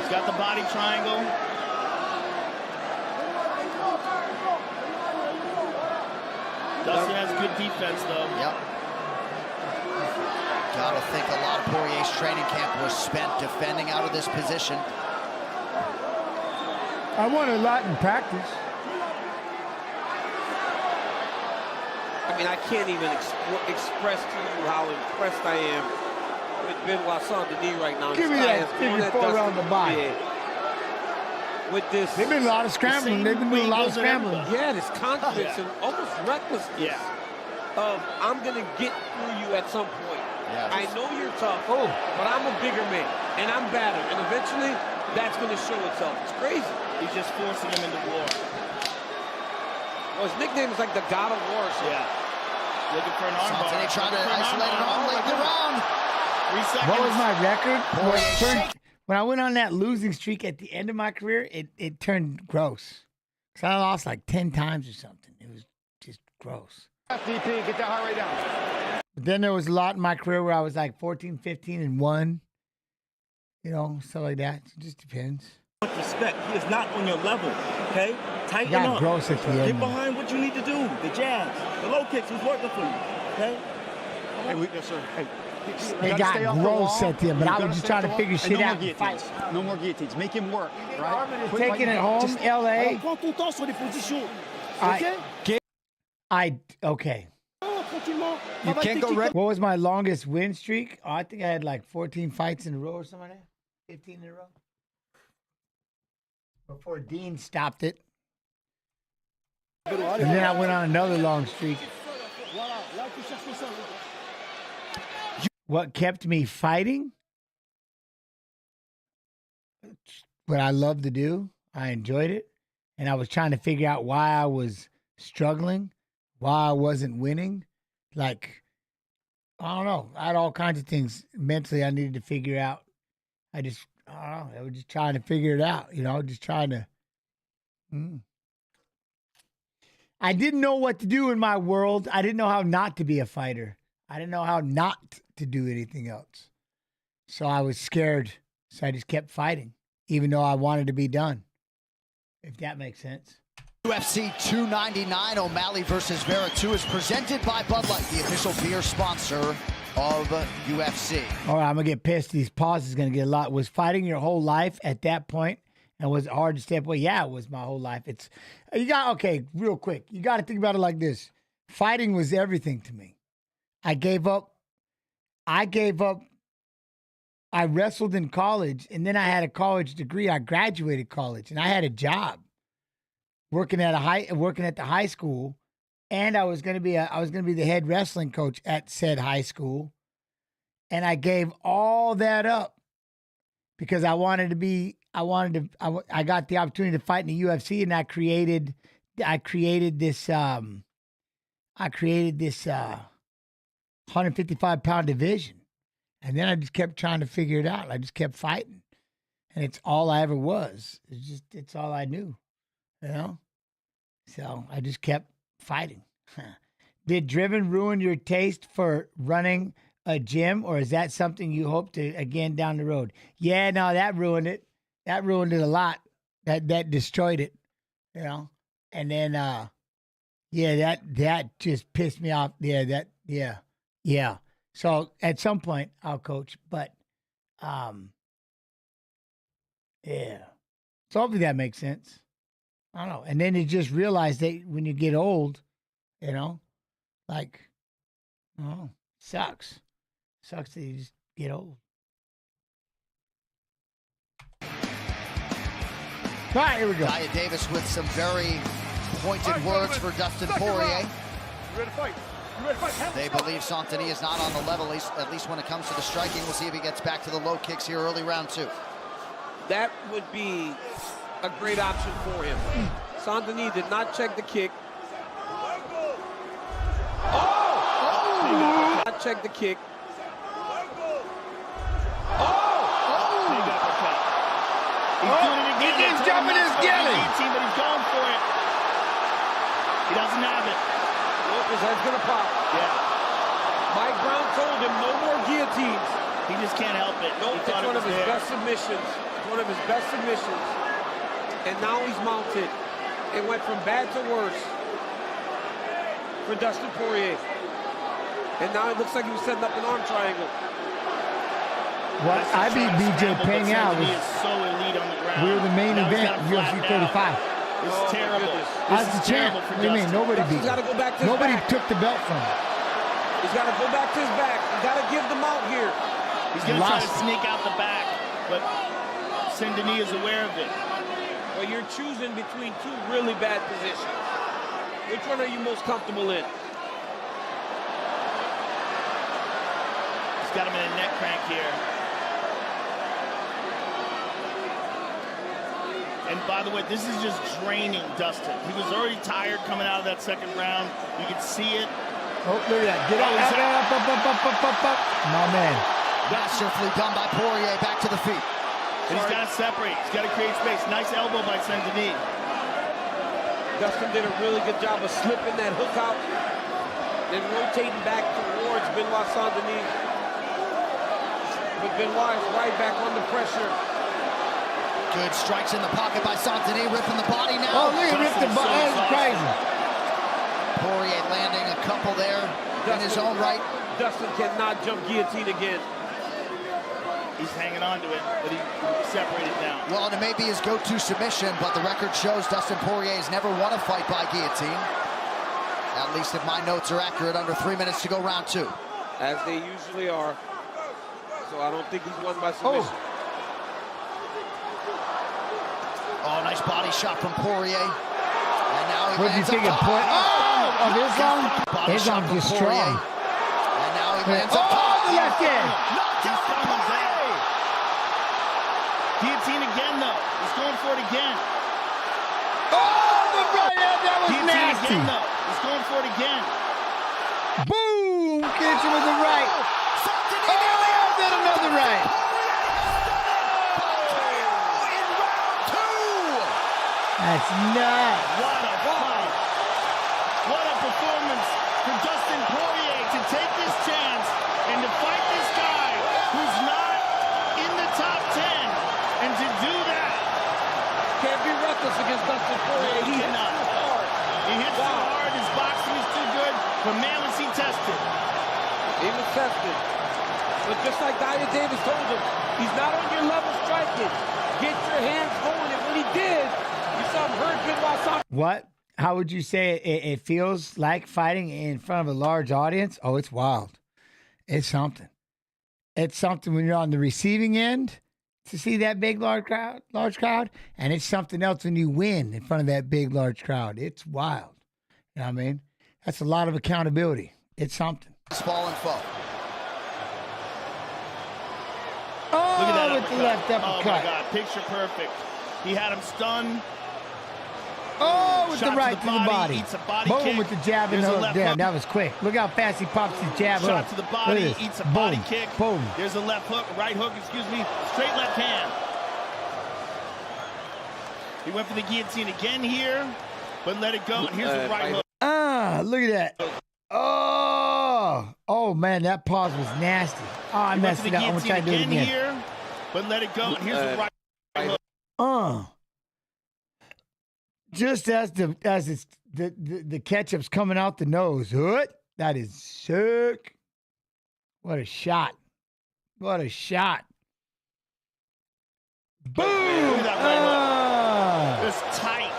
He's got the body triangle. Dustin has good defense, though. Yep. Gotta think a lot of Poirier's training camp was spent defending out of this position. I won a lot in practice. I mean, I can't even express to you how impressed I am with Benoit Saint-Denis right now. Give me that figure 4 around the body. Yeah. With this, They've been a lot of scrambling. They've been doing a lot of scrambling. Yeah, this confidence and almost recklessness of I'm gonna get through you at some point. Yeah. I know you're tough, but I'm a bigger man and I'm better, and eventually that's gonna show itself. It's crazy. He's just forcing him into war. Well, his nickname is like the God of War. So. Yeah. Looking for an arm bar. Saint-Denis trying to isolate an arm late in the round. 3 seconds. What was my record? Poirier When I went on that losing streak at the end of my career, it turned gross. Because I lost like 10 times or something. It was just gross. FDP, get that heart rate down. But then there was a lot in my career where I was like 14, 15, and 1. You know, stuff like that. It just depends. Respect. He is not on your level, okay? Tighten Got up. gross at the end. Get behind what you need to do. The jabs, the low kicks is working for you, okay? Hey, yes, sir. Hey. It got gross at the end, but I was just trying to figure shit out. No more guillotines. Make him work. Right? Taking it home, LA. Okay. You can't go red. What was my longest win streak? Oh, I think I had like 14 fights in a row or something like that. 15 in a row. Before Dean stopped it. And then I went on another long streak. What kept me fighting? What I love to do. I enjoyed it. And I was trying to figure out why I was struggling, why I wasn't winning. Like, I don't know. I had all kinds of things mentally I needed to figure out. I don't know. I was just trying to figure it out, just trying to. I didn't know what to do in my world. I didn't know how not to be a fighter. I didn't know how not to do anything else. So I was scared. So I just kept fighting, even though I wanted to be done. If that makes sense. UFC 299, O'Malley versus Vera 2 is presented by Bud Light, the official beer sponsor of UFC. All right, I'm going to get pissed. These pauses going to get a lot. Was fighting your whole life at that point, and was it hard to step away? Yeah, it was my whole life. Real quick. You got to think about it like this. Fighting was everything to me. I gave up. I wrestled in college, and then I had a college degree. I graduated college, and I had a job working at the high school, and I was going to be the head wrestling coach at said high school, and I gave all that up because I got the opportunity to fight in the UFC, and I created this 155-pound division. And then I just kept trying to figure it out. I just kept fighting. And it's all I ever was. It's all I knew, So I just kept fighting. Did Driven ruin your taste for running a gym, or is that something you hope to again down the road? Yeah, no, that ruined it. That ruined it a lot. That destroyed it, And then, that just pissed me off. Yeah. So at some point I'll coach, but yeah. So hopefully that makes sense. I don't know. And then you just realize that when you get old, sucks. Sucks that you just get old. All right, here we go. Nia Davis with some very pointed words for Dustin Poirier. You ready to fight? They believe Saint-Denis is not on the level, at least when it comes to the striking. We'll see if he gets back to the low kicks here early round 2. That would be a great option for him. Saint-Denis did not check the kick. Not check the kick. Big uppercut. He's doing it again. He's jumping his gilly. But he's going for it. He doesn't have it. His head's gonna pop. Yeah. Mike Brown told him no more guillotines. He just can't help it. No, it's one of his best submissions. one of his best submissions, and now he's mounted. It went from bad to worse for Dustin Poirier. And now it looks like he was setting up an arm triangle. What I beat BJ Peng out was so elite on the ground. we were the main event of UFC 35. It's terrible. That's the champ. What do you mean? Nobody beat him. Go back to his Nobody back. took the belt from him. He's got to go back to his back. He's got to give them out here. He's going to try to sneak out the back, but Saint-Denis is aware of it. Well, you're choosing between two really bad positions. Which one are you most comfortable in? He's got him in a neck crank here. And by the way, this is just draining Dustin. He was already tired coming out of that second round. You could see it. Oh, look at that. Get up. My man. Masterfully done by Poirier, back to the feet. And he's got to separate. He's got to create space. Nice elbow by Saint-Denis. Dustin did a really good job of slipping that hook out, then rotating back towards Benoit Saint-Denis. But Benoit is right back under pressure. Good strikes in the pocket by Saint-Denis, ripping the body now. Oh, look, he ripped the body. That's crazy. Poirier landing a couple there in his own right. Dustin cannot jump guillotine again. He's hanging on to it, but he separated down. Well, and it may be his go-to submission, but the record shows Dustin Poirier has never won a fight by guillotine. At least if my notes are accurate, under 3 minutes to go round 2. As they usually are. So I don't think he's won by submission. Oh, nice body shot from Poirier. And now he lands up top. Oh, of Islam? Islam just strong. And now he lands up top. Oh, the left hand. Knocked out from Poirier. Guillotine again, though. He's going for it again. Oh, the right hand. That was Guillotine nasty. again, though. He's going for it again. Boom. Gets him with the right. Oh, then another right. That's nuts. What a fight. What a performance for Dustin Poirier to take this chance and to fight this guy who's not in the top 10. And to do that. Can't be reckless against Dustin Poirier. He cannot. He hits too hard. His boxing is too good. But man, was he tested. He was tested. But just like Dyer Davis told him, he's not on your level striking. Get your hands going. And when he did, you saw him hurt Benoit Saint-Denis. What? How would you say it feels like fighting in front of a large audience? Oh, it's wild. It's something. It's something when you're on the receiving end to see that big, large crowd. And it's something else when you win in front of that big, large crowd. It's wild. You know what I mean? That's a lot of accountability. It's something. Fall and foe. Oh, Look at that with the left uppercut. Oh, my God. Picture perfect. He had him stunned. Oh, with Shot the right to the body. Eats a body Boom, kick. with the jab and the There's a hook. left Damn, hook. that was quick. Look how fast he pops his jab Shot hook. to the Look body, at this. eats a Boom, body kick. Boom. There's a left hook, right hook, excuse me. Straight left hand. He went for the guillotine again here, but let it go. And here's the right hook. Ah, look at that. Oh, man, that pause was nasty. Oh, I messed it up. I'm going to try to do it again. Here, but let it go. And here's the right hook. Just as the ketchup's coming out the nose. That is sick. What a shot. What a shot. Boom! Look at that right hook. It's tight.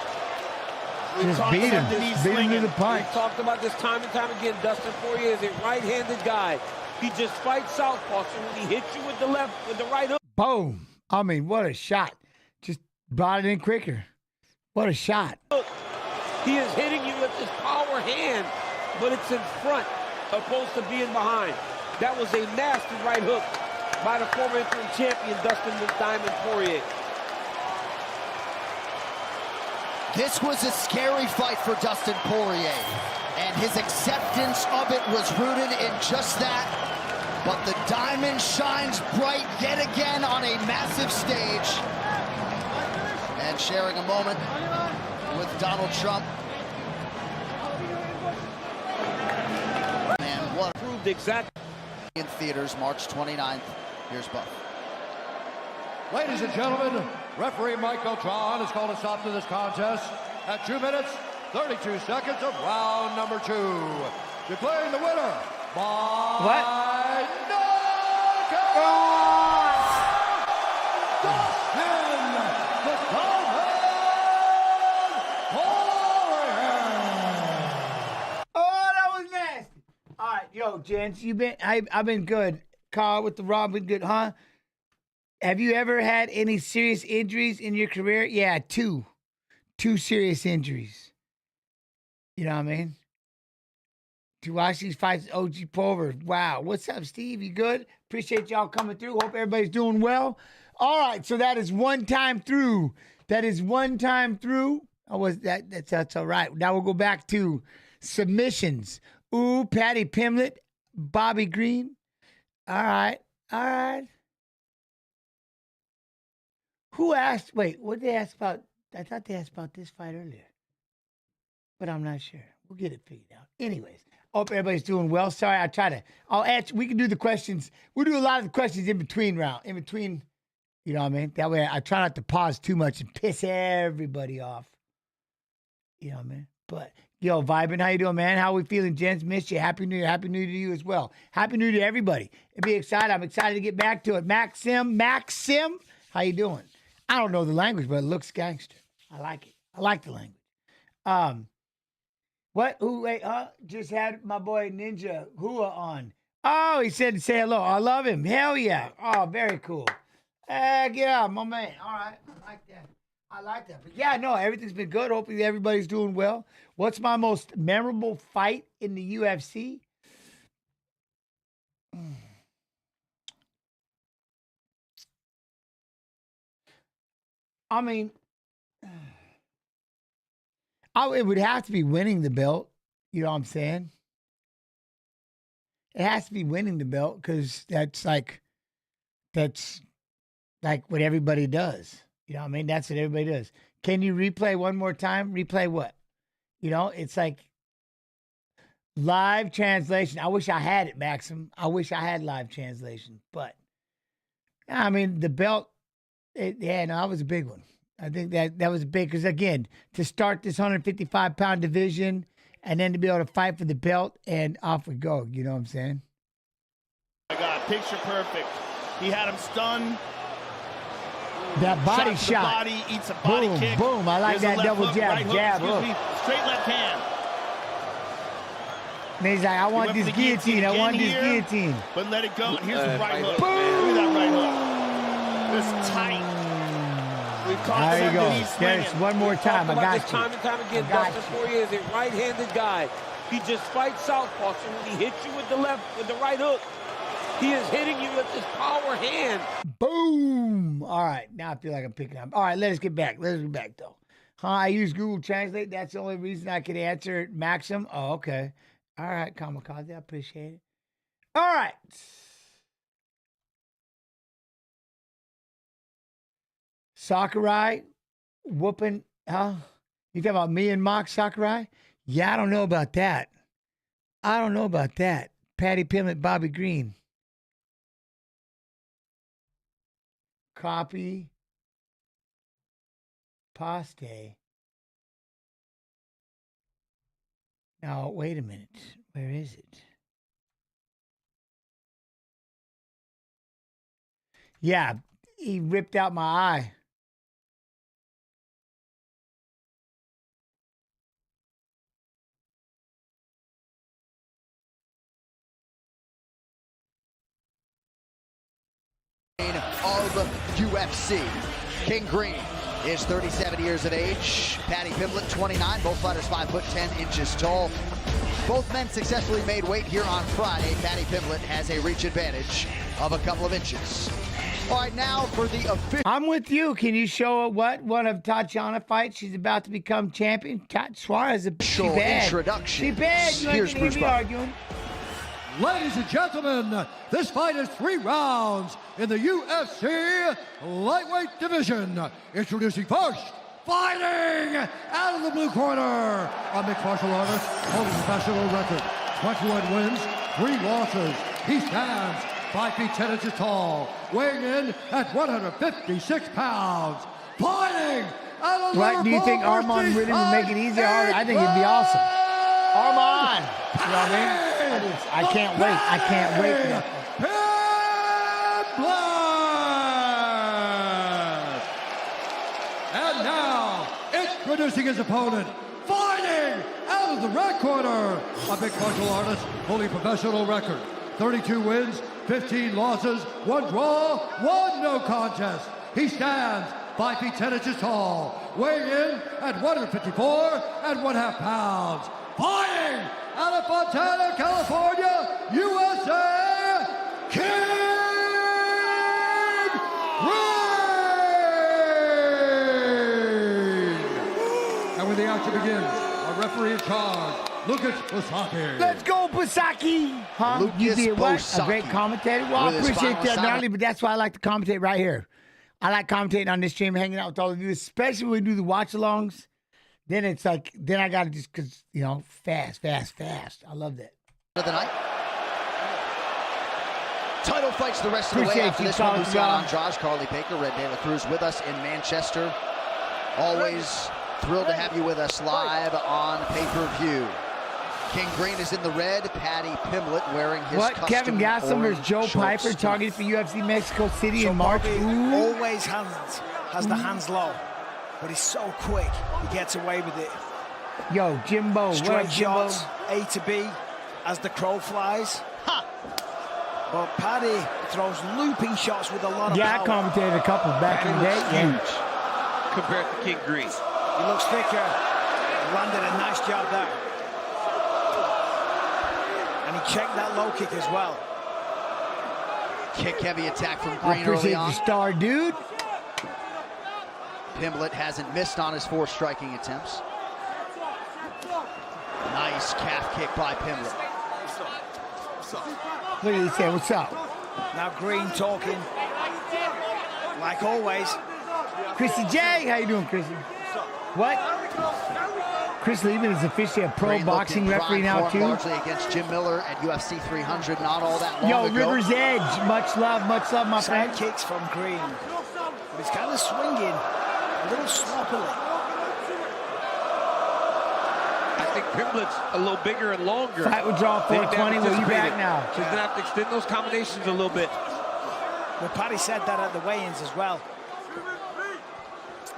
Just beat him. Beat him to the punch. We talked about this time and time again. Dustin Poirier is a right-handed guy. He just fights southpaw, so when he hits you with the left, with the right hook. Boom. I mean, what a shot. Just brought it in quicker. What a shot. He is hitting you with his power hand, but it's in front, opposed to being behind. That was a nasty right hook by the former interim champion, Dustin "The Diamond" Poirier. This was a scary fight for Dustin Poirier, and his acceptance of it was rooted in just that. But the diamond shines bright yet again on a massive stage. And sharing a moment with Donald Trump. Man, what proved exactly in theaters March 29th. Here's Buff. Ladies and gentlemen, referee Mike Beltran has called a stop to this contest at 2 minutes, 32 seconds of round number 2. Declaring the winner by knockout, Dustin the Pulver. Oh, that was nasty. All right, yo, gents, I've been good. Carl with the Rob been good, huh? Have you ever had any serious injuries in your career? Yeah, two serious injuries. You know what I mean? To watch these fights, OG Pulver. Wow. What's up, Steve? You good? Appreciate y'all coming through. Hope everybody's doing well. All right, so that is one time through. That's all right. Now we'll go back to submissions. Ooh, Patty Pimblett, Bobby Green. All right. Who asked? Wait, what did they ask about? I thought they asked about this fight earlier, but I'm not sure. We'll get it figured out. Anyways, hope everybody's doing well. Sorry, I'll answer. We can do the questions. We'll do a lot of the questions in between, you know what I mean? That way I try not to pause too much and piss everybody off. You know what I mean? But, yo, Vibin, how you doing, man? How we feeling, gents? Missed you. Happy New Year. Happy New Year to you as well. Happy New Year to everybody. And be excited. I'm excited to get back to it. Maxim, how you doing? I don't know the language, but it looks gangster. I like it. I like the language. What? Just had my boy Ninja Hua on. Oh, he said to say hello. I love him. Hell yeah. Oh, very cool. Get out, my man. All right. I like that. But yeah, no, everything's been good. Hopefully everybody's doing well. What's my most memorable fight in the UFC? I mean, it would have to be winning the belt. You know what I'm saying? It has to be winning the belt because that's like what everybody does. You know what I mean? That's what everybody does. Can you replay one more time? Replay what? You know, it's like live translation. I wish I had it, Maxim. I wish I had live translation. But, I mean, the belt, that was a big one. I think that was big because, again, to start this 155-pound division and then to be able to fight for the belt and off we go. You know what I'm saying? My God, picture perfect. He had him stunned. That body shot. Body, eats a body boom, kick. boom. I like that double hook, jab. right Jab, hook. hook. Straight left hand. And he's like, I want this guillotine. I want this guillotine. But let it go. And here's the right hook. Look at that right hook. It's tight. There you go. There's one more time. I got you. Time and time again, Dustin Poirier is a right-handed guy. He just fights southpaw. So when he hits you with the right hook, he is hitting you with his power hand. Boom. All right. Now I feel like I'm picking up. All right. Let us get back, though. I use Google Translate. That's the only reason I could answer Maxim. Oh, okay. All right, Kamikaze. I appreciate it. All right. Sakurai whooping, huh? You talking about me and Mock Sakurai? Yeah, I don't know about that. Patty Pimblett, Bobby Green. Copy. Paste. Now, wait a minute. Where is it? Yeah, he ripped out my eye. Of UFC. King Green is 37 years of age. Patty Pimblett, 29. Both fighters 5'10" tall. Both men successfully made weight here on Friday. Patty Pimblett has a reach advantage of a couple of inches. All right, now for the official. I'm with you. Can you show one of Tatiana fights? She's about to become champion. Suarez is a introduction. She bad. You ain't gonna hear me arguing. Ladies and gentlemen, this fight is 3 rounds in the UFC lightweight division. Introducing first, fighting out of the blue corner, a mixed martial artist holding a professional record, 21 wins, 3 losses. He stands 5 feet 10 inches tall, weighing in at 156 pounds, fighting out of What do you think Armand really would make it easier or harder? I think it'd be awesome. Armand! You know what I mean? I can't wait. I can't wait for that. And now, introducing his opponent, fighting out of the red corner, a mixed martial artist, holding professional record, 32 wins, 15 losses, 1 draw, 1 no contest. He stands 5 feet 10 inches tall, weighing in at 154 and 1/2 pounds. Fighting out of Fontana, California, USA, King Green! And when the action begins, our referee in charge, Lucas Bosaki. Let's go, Bosaki! Huh? Lucas You be what? A Bosaki. great commentator? Well, I With his appreciate final that, assignment. Natalie, but that's why I like to commentate right here. I like commentating on this stream, hanging out with all of you, especially when we do the watch-alongs. Then it's like, then I got to just, because, you know, fast. I love that. Of the night. Title fights the rest of the way Appreciate after you, this one. Carlos, Luciano y'all. Andrade, Carly Baker, Red De La Cruz with us in Manchester. Always thrilled to have you with us live on pay-per-view. King Green is in the red. Patty Pimblett wearing his What? custom Kevin Gastelum versus orange Joe shorts. Piper targeted for UFC Mexico City So in March. Bobby Ooh. always has the hands low, but he's so quick. He gets away with it. Yo, Jimbo. What Straight up, Jimbo? shots, A to B, as the crow flies. Ha! But Paddy throws looping shots with a lot of Yeah, I power. commentated a couple back in the day. Yeah. compared to King Green. He looks thicker. Landed a nice job there. And he checked that low kick as well. Kick heavy attack from I Green early appreciate on. the star, dude. Pimblett hasn't missed on his 4 striking attempts. Nice calf kick by Pimblett. Look at this. Say, what's up? Now Green talking, like always. Chrissy J. How you doing, Chrissy? What? Chris Lieben is officially a pro Green boxing looked in referee prime now, form too. largely against Jim Miller at UFC 300 not all that long Yo, ago. River's Edge. Much love, my friend. Side kicks from Green. But he's kind of swinging a little sloppily. I think Pimblett's a little bigger and longer. Fight would draw than he 420. Will you back anticipated. now? So he's going to have to extend those combinations a little bit. But Paddy said that at the weigh-ins as well.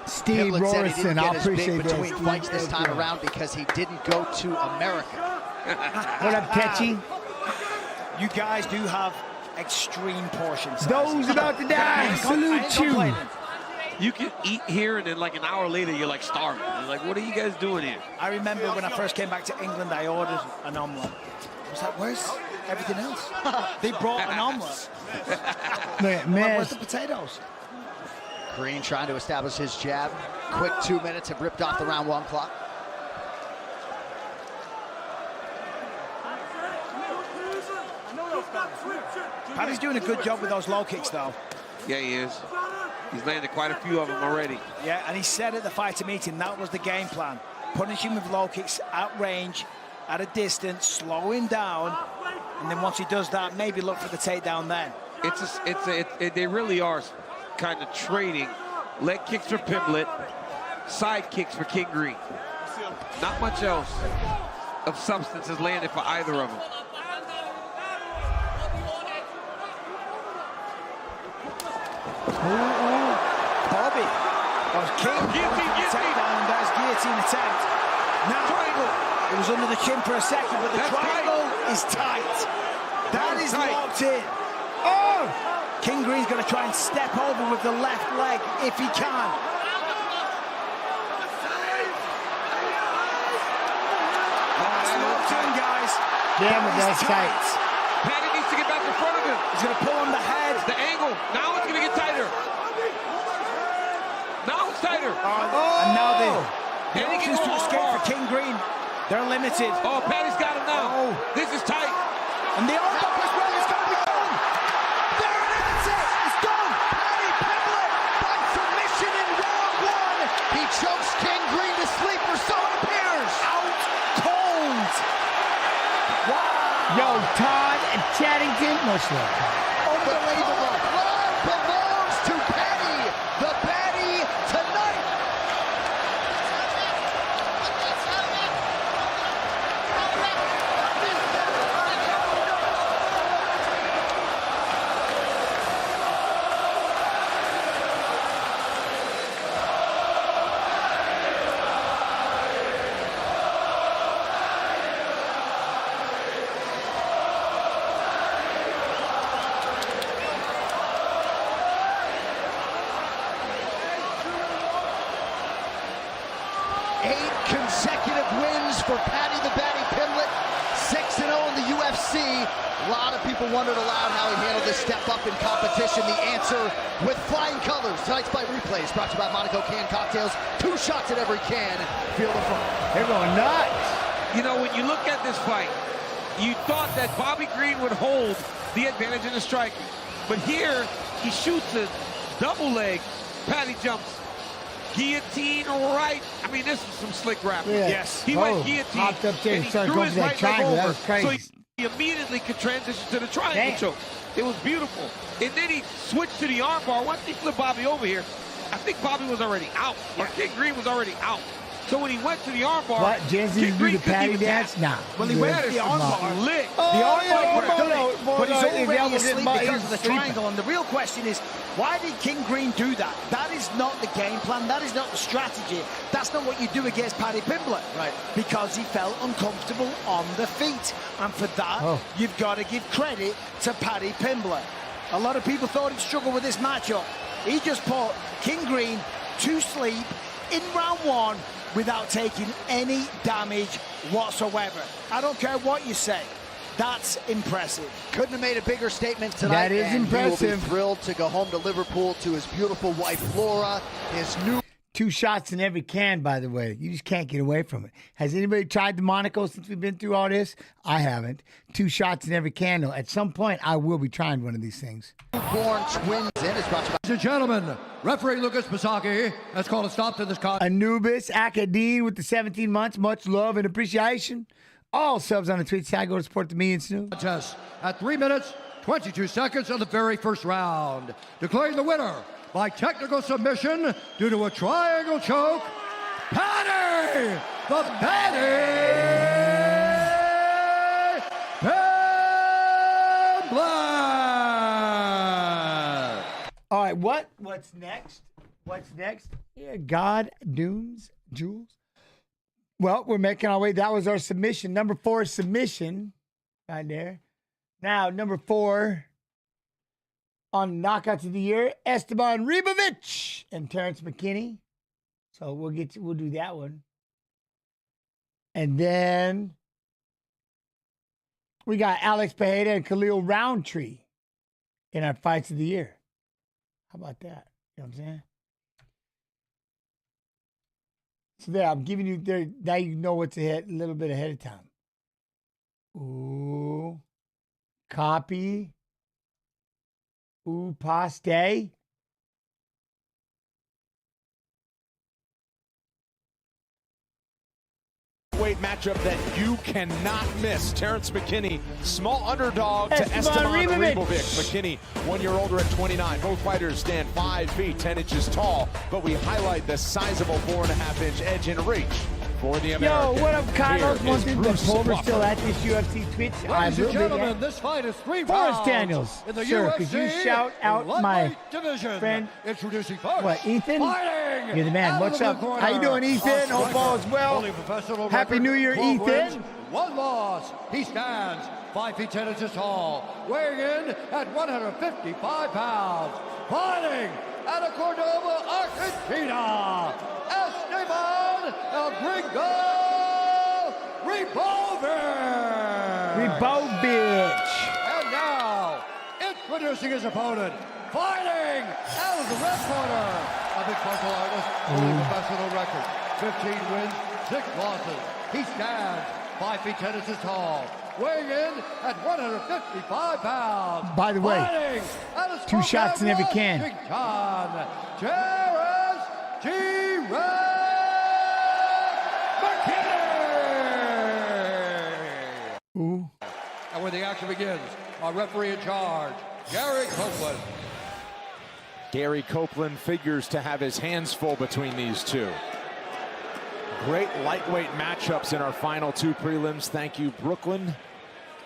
Steve Pimblett said he Rorison, didn't I get as big appreciate between that. fights this time around because he didn't go to America. What up, Tetchy? You guys do have extreme portion sizes. Those about to die, salute you. You can eat here, and then like an hour later, you're like starving. You're like, what are you guys doing here? I remember when I first came back to England, I ordered an omelette. I was like, where's everything else? They brought an omelette. Look at I'm like, where's Mez. the potatoes? Green trying to establish his jab. Quick 2 minutes have ripped off the round 1 clock. Paddy's doing a good job with those low kicks, though. Yeah, he is. He's landed quite a few of them already. Yeah, and he said at the fighter meeting that was the game plan. Punish him with low kicks at range, at a distance, slow him down, and then once he does that, maybe look for the takedown then. They really are kind of trading. Leg kicks for Pimblett, side kicks for King Green. Not much else of substance has landed for either of them. Bobby. King takedown, that is guillotine attempt. Now, Triangle. it was under the chin for a second, but the That's triangle is tight. That is tight. locked in. Oh! King Green's going to try and step over with the left leg if he can. That's locked in, guys. Damn it, that's tight. Paddy needs to get back in front of him. He's going to pull on the head. The angle. Now it's going to get tighter. Now it's tighter. And now the And he can options go to escape hard. for King Green, they're limited. Oh, Paddy's got him now. Oh. This is tight. And the elbow as well is going to be done. There it is. It's done. Patty Pimblett by submission in round 1. He chokes King Green to sleep, or so it appears. Out cold. Wow. Yo, Todd and Chaddington, much love. Oh Unbelievable. Love belongs to Patty, the baddie tonight. Consecutive wins for Patty the Batty Pimblett, 6-0 in the UFC. A lot of people wondered aloud how he handled this step up in competition. The answer with flying colors. Tonight's Fight Replays brought to you by Monaco Can Cocktails. 2 shots at every can. Feel the fun. They're going nuts. You know, when you look at this fight, you thought that Bobby Green would hold the advantage in the striking. But here, he shoots a double leg. Patty jumps. Guillotine right. I mean, this is some slick rapping. Yeah. Yes. He went guillotine, Hopped up there and he started threw going his for that right leg triangle. That over. was crazy. So he immediately could transition to the triangle Damn. choke. It was beautiful. And then he switched to the armbar. Once he flipped Bobby over here, I think Bobby was already out. Or King Green was already out. So when he went to the armbar, What? Jensen do the Patty dance? Nah. Well, he went to the armbar. Lick. Oh, But he's already already asleep because of the triangle. And the real question is, why did King Green do that? That is not the game plan. That is not the strategy. That's not what you do against Paddy Pimblett. Right. Because he felt uncomfortable on the feet. And for that, you've got to give credit to Paddy Pimblett. A lot of people thought he'd struggle with this matchup. He just put King Green to sleep in round 1 without taking any damage whatsoever. I don't care what you say. That's impressive. Couldn't have made a bigger statement tonight. That is and impressive. He will be thrilled to go home to Liverpool to his beautiful wife, Laura, his new... 2 shots in every can, by the way. You just can't get away from it. Has anybody tried the Monaco since we've been through all this? I haven't. 2 shots in every can, though. At some point, I will be trying one of these things. Born twins in is brought to you by... Ladies and gentlemen, referee Lucas Pisaki has called a stop to this contest. Anubis Acadine with the 17 months. Much love and appreciation. All subs on the tweet side. Go to support the me and Snoop. At 3 minutes, 22 seconds of the very first round. Declaring the winner by technical submission due to a triangle choke, Patty the Batty Pimblett. All right, what's next? What's next? Yeah, God dooms Jules. Well, we're making our way. That was our submission. Number 4 submission right there. Now, number 4 on Knockouts of the Year, Esteban Ribovic and Terrence McKinney. So we'll do that one. And then we got Alex Pereira and Khalil Roundtree in our Fights of the Year. How about that? You know what I'm saying? So there, I'm giving you there. Now you know what's ahead, a little bit ahead of time. Ooh, copy. Ooh, paste. Weight matchup that you cannot miss. Terrence McKinney, small underdog to Esteban Esteban Ribovic. McKinney, 1 year older at 29. Both fighters stand 5 feet, 10 inches tall, but we highlight the sizable 4.5-inch edge in reach for the American. Yo, what up, Carlos? Here One is thing, Bruce Pulver Buffer. still at this UFC Twitch. Ladies and gentlemen, this fight is 3 rounds. Forrest Daniels, in the sir, UFC could you shout out my lightweight division. friend? Introducing first. What, Ethan? Fighting You're the man. out What's of the up? corner, How you doing, Ethan? Hope all is well. holding professional Happy record, New Year, 12 Ethan. wins, 1 loss. He stands 5 feet 10 inches tall, weighing in at 155 pounds. Fighting out of Cordoba, Argentina, Esteban El Gringo Ribovic. And now, introducing his opponent, fighting out of the red corner, a big martial artist, holding professional record, 15 wins, 6 losses. He stands 5 feet 10 inches tall, weighing in at 155 pounds. By the way, fighting out of 2 shots in every can. Washington, Terrence G-Rex McKinney. Ooh. And where the action begins, our referee in charge, Gary Copeland. Gary Copeland figures to have his hands full between these two. Great lightweight matchups in our final two prelims. Thank you, Brooklyn.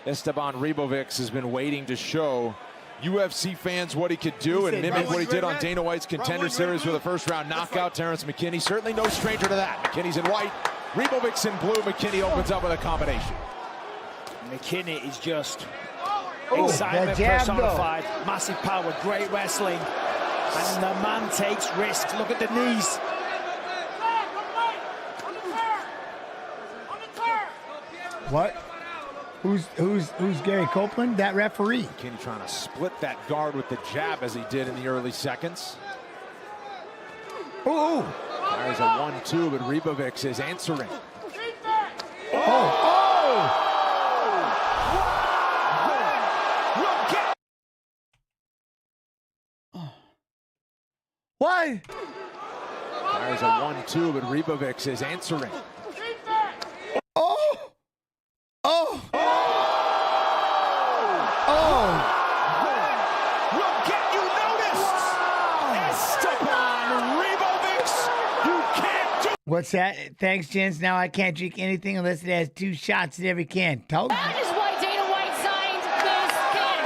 Esteban Ribovics has been waiting to show UFC fans what he could do and mimic what he did on Dana White's Contender Series with a first-round knockout. Terrence McKinney, certainly no stranger to that. McKinney's in white, Ribovics in blue. McKinney opens up with a combination. McKinney is just excitement personified. Massive power, great wrestling. And the man takes risks. Look at the knees. What? Who's Gary Copeland? That referee. McKinney trying to split that guard with the jab as he did in the early seconds. Ooh. There's a 1-2, but Ribovics is answering. What? There's a 1-2, but Ribovics is answering. We'll get you noticed. Esteban Ribovics, you can't do. What's that? Thanks, gents. Now I can't drink anything unless it has 2 shots in every can. Told you. That is why Dana White signed this kid.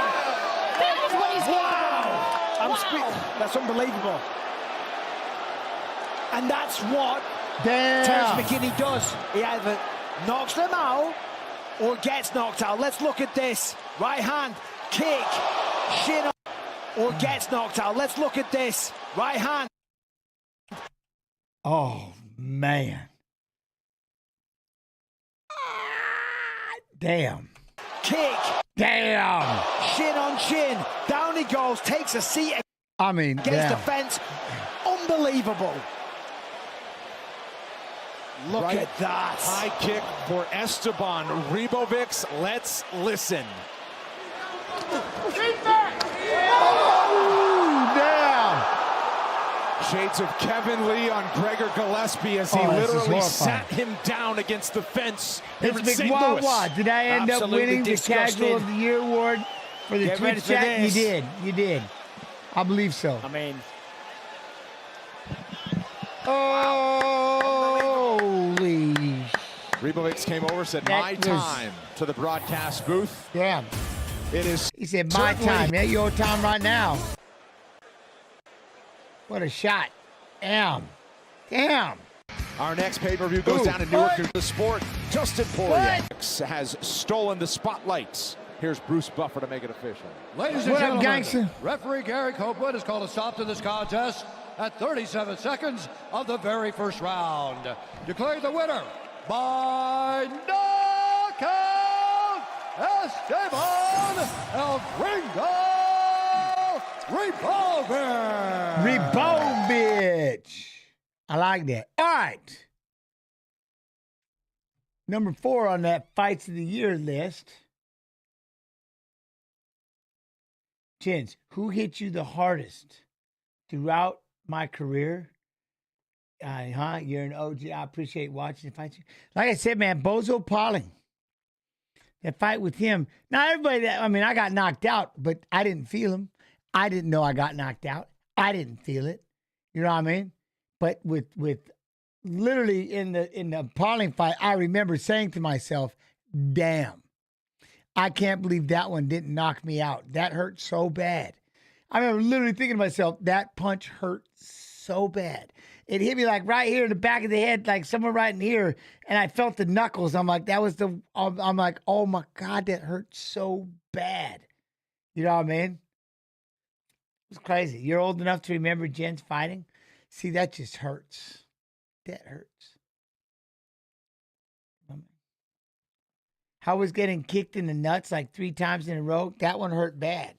That is what he's Wow. That's unbelievable. And that's what Damn. Terrence McKinney does. He either knocks them out or gets knocked out. Let's look at this. Right hand, kick, shin up, or gets knocked out. Let's look at this. Right hand. Oh, man. Damn. Kick. Damn. Shin on shin. Down he goes. Takes a seat against the fence. Unbelievable. Look at that. High kick for Esteban Ribovics. Let's listen. Oh, damn. Shades of Kevin Lee on Gregor Gillespie as he literally sat him down against the fence. It's big wah-wah. Did I end up winning the Casual of the Year award for the Twitch chat? You did. You did. I believe so. I mean, holy. Ribovics came over, said, my time to the broadcast booth. Damn. It is. He said, my time. Yeah, your time right now. What a shot. Damn. Damn. Our next pay-per-view goes down in Newark. The sport. Justin Poirier has stolen the spotlights. Here's Bruce Buffer to make it official. Ladies and gentlemen, referee Gary Copeland has called a stop to this contest at 37 seconds of the very first round. Declaring the winner by knockout, Esteban El Gringo Ribovics. I like that. All right. Number 4 on that Fights of the Year list. Chins, who hit you the hardest throughout my career? You're an OG. I appreciate watching the fights. Like I said, man, Bozo Pauling. That fight with him. Not everybody I got knocked out, but I didn't feel him. I didn't know I got knocked out. I didn't feel it. You know what I mean? But with literally in the Pauling fight, I remember saying to myself, damn, I can't believe that one didn't knock me out. That hurt so bad. I remember literally thinking to myself, that punch hurt so bad. It hit me like right here in the back of the head, like somewhere right in here, and I felt the knuckles. I'm like, I'm like, oh my God, that hurt so bad. You know what I mean? It's crazy. You're old enough to remember Jen's fighting? See, that just hurts. That hurts. I was getting kicked in the nuts like 3 times in a row. That one hurt bad.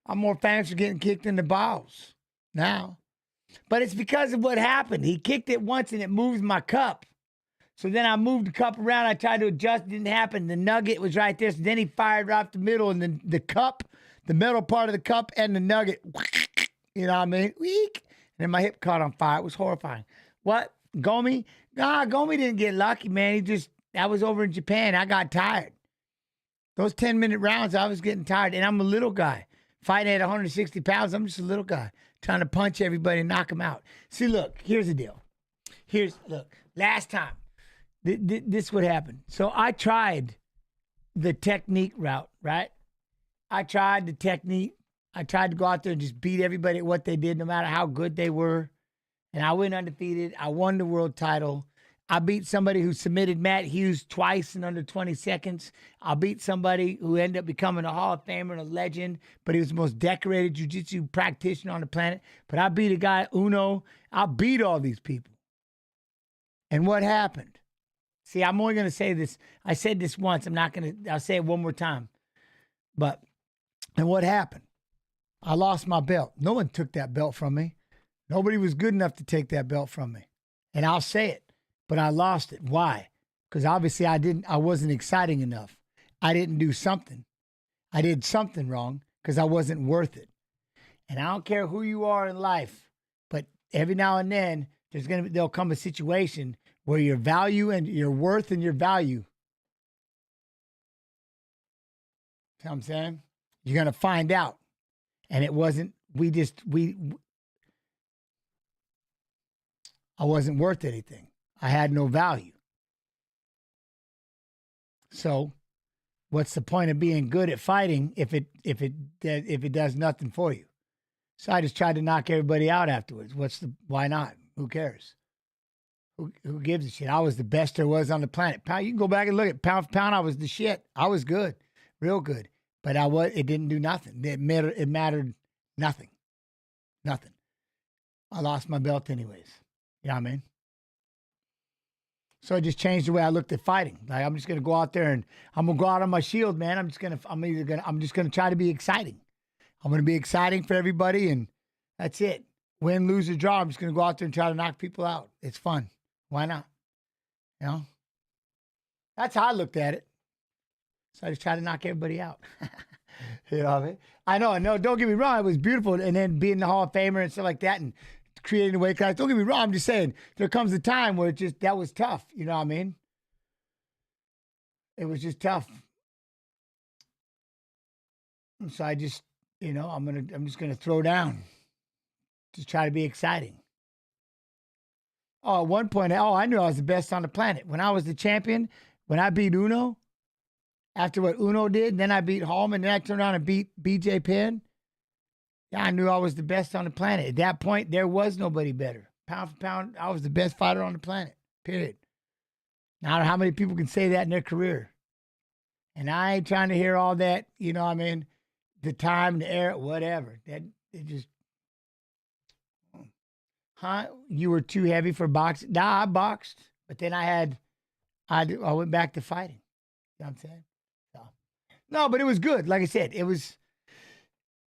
I'm more famous for getting kicked in the balls now. But it's because of what happened. He kicked it once and it moved my cup. So then I moved the cup around. I tried to adjust. It didn't happen. The nugget was right there. So then he fired right off the middle, and then the cup, the middle part of the cup and the nugget, you know what I mean? Weak. And then my hip caught on fire. It was horrifying. What? Gomi? Nah, Gomi didn't get lucky, man. That was over in Japan. I got tired. Those 10-minute rounds, I was getting tired. And I'm a little guy. Fighting at 160 pounds, I'm just a little guy trying to punch everybody and knock them out. See, look, here's the deal. Look, last time, this would happen. So I tried the technique route, right? I tried the technique. I tried to go out there and just beat everybody at what they did, no matter how good they were. And I went undefeated. I won the world title. I beat somebody who submitted Matt Hughes twice in under 20 seconds. I beat somebody who ended up becoming a Hall of Famer and a legend, but he was the most decorated jiu-jitsu practitioner on the planet. But I beat a guy, Uno. I beat all these people. And what happened? See, I'm only going to say this. I said this once. I'll say it one more time. And what happened? I lost my belt. No one took that belt from me. Nobody was good enough to take that belt from me. And I'll say it. But I lost it. Why? Because obviously I wasn't exciting enough. I didn't do something. I did something wrong because I wasn't worth it. And I don't care who you are in life, but every now and then there'll come a situation where your value and your worth and your value. See what I'm saying? You're gonna find out. And it wasn't, I wasn't worth anything. I had no value. So, what's the point of being good at fighting if it does nothing for you? So I just tried to knock everybody out afterwards. Why not? Who cares? Who gives a shit? I was the best there was on the planet. You can go back and look at pound for pound. I was the shit. I was good, real good. But it didn't do nothing. It mattered nothing. Nothing. I lost my belt anyways. You know what I mean? So I just changed the way I looked at fighting. Like, I'm just gonna go out there and I'm gonna go out on my shield, man. I'm just gonna try to be exciting. I'm gonna be exciting for everybody, and that's it. Win, lose, or draw. I'm just gonna go out there and try to knock people out. It's fun. Why not? You know? That's how I looked at it. So I just tried to knock everybody out. You know what I mean? I know. Don't get me wrong. It was beautiful, and then being the Hall of Famer and stuff like that, and creating a weight class. Don't get me wrong. I'm just saying there comes a time where that was tough. You know what I mean? It was just tough. And so I just, I'm just gonna throw down. Just try to be exciting. Oh, at one point, I knew I was the best on the planet. When I was the champion, when I beat Uno, after what Uno did, then I beat Hallman, then I turned around and beat BJ Penn. Yeah, I knew I was the best on the planet. At that point, there was nobody better. Pound for pound, I was the best fighter on the planet, period. Now, I don't know how many people can say that in their career. And I ain't trying to hear all that, the time, the era, whatever. You were too heavy for boxing? Nah, I boxed. But then I went back to fighting. You know what I'm saying? So, no, but it was good. Like I said, it was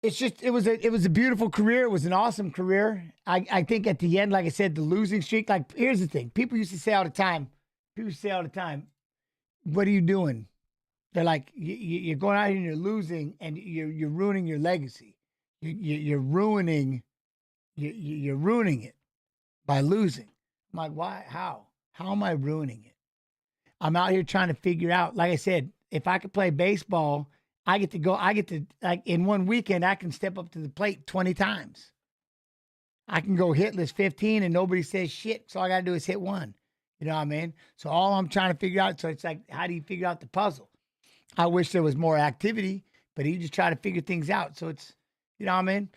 a beautiful career. It was an awesome career. I think at the end, like I said, the losing streak, like, here's the thing. People used to say all the time, what are you doing? They're like, you're going out here and you're losing and you're ruining your legacy. You're ruining it by losing. I'm like, why? How am I ruining it? I'm out here trying to figure out, like I said, if I could play baseball, like in one weekend, I can step up to the plate 20 times. I can go hitless 15 and nobody says shit. So all I got to do is hit one. You know what I mean? So all I'm trying to figure out, so it's like, how do you figure out the puzzle? I wish there was more activity, but you just try to figure things out. So it's, you know what I mean?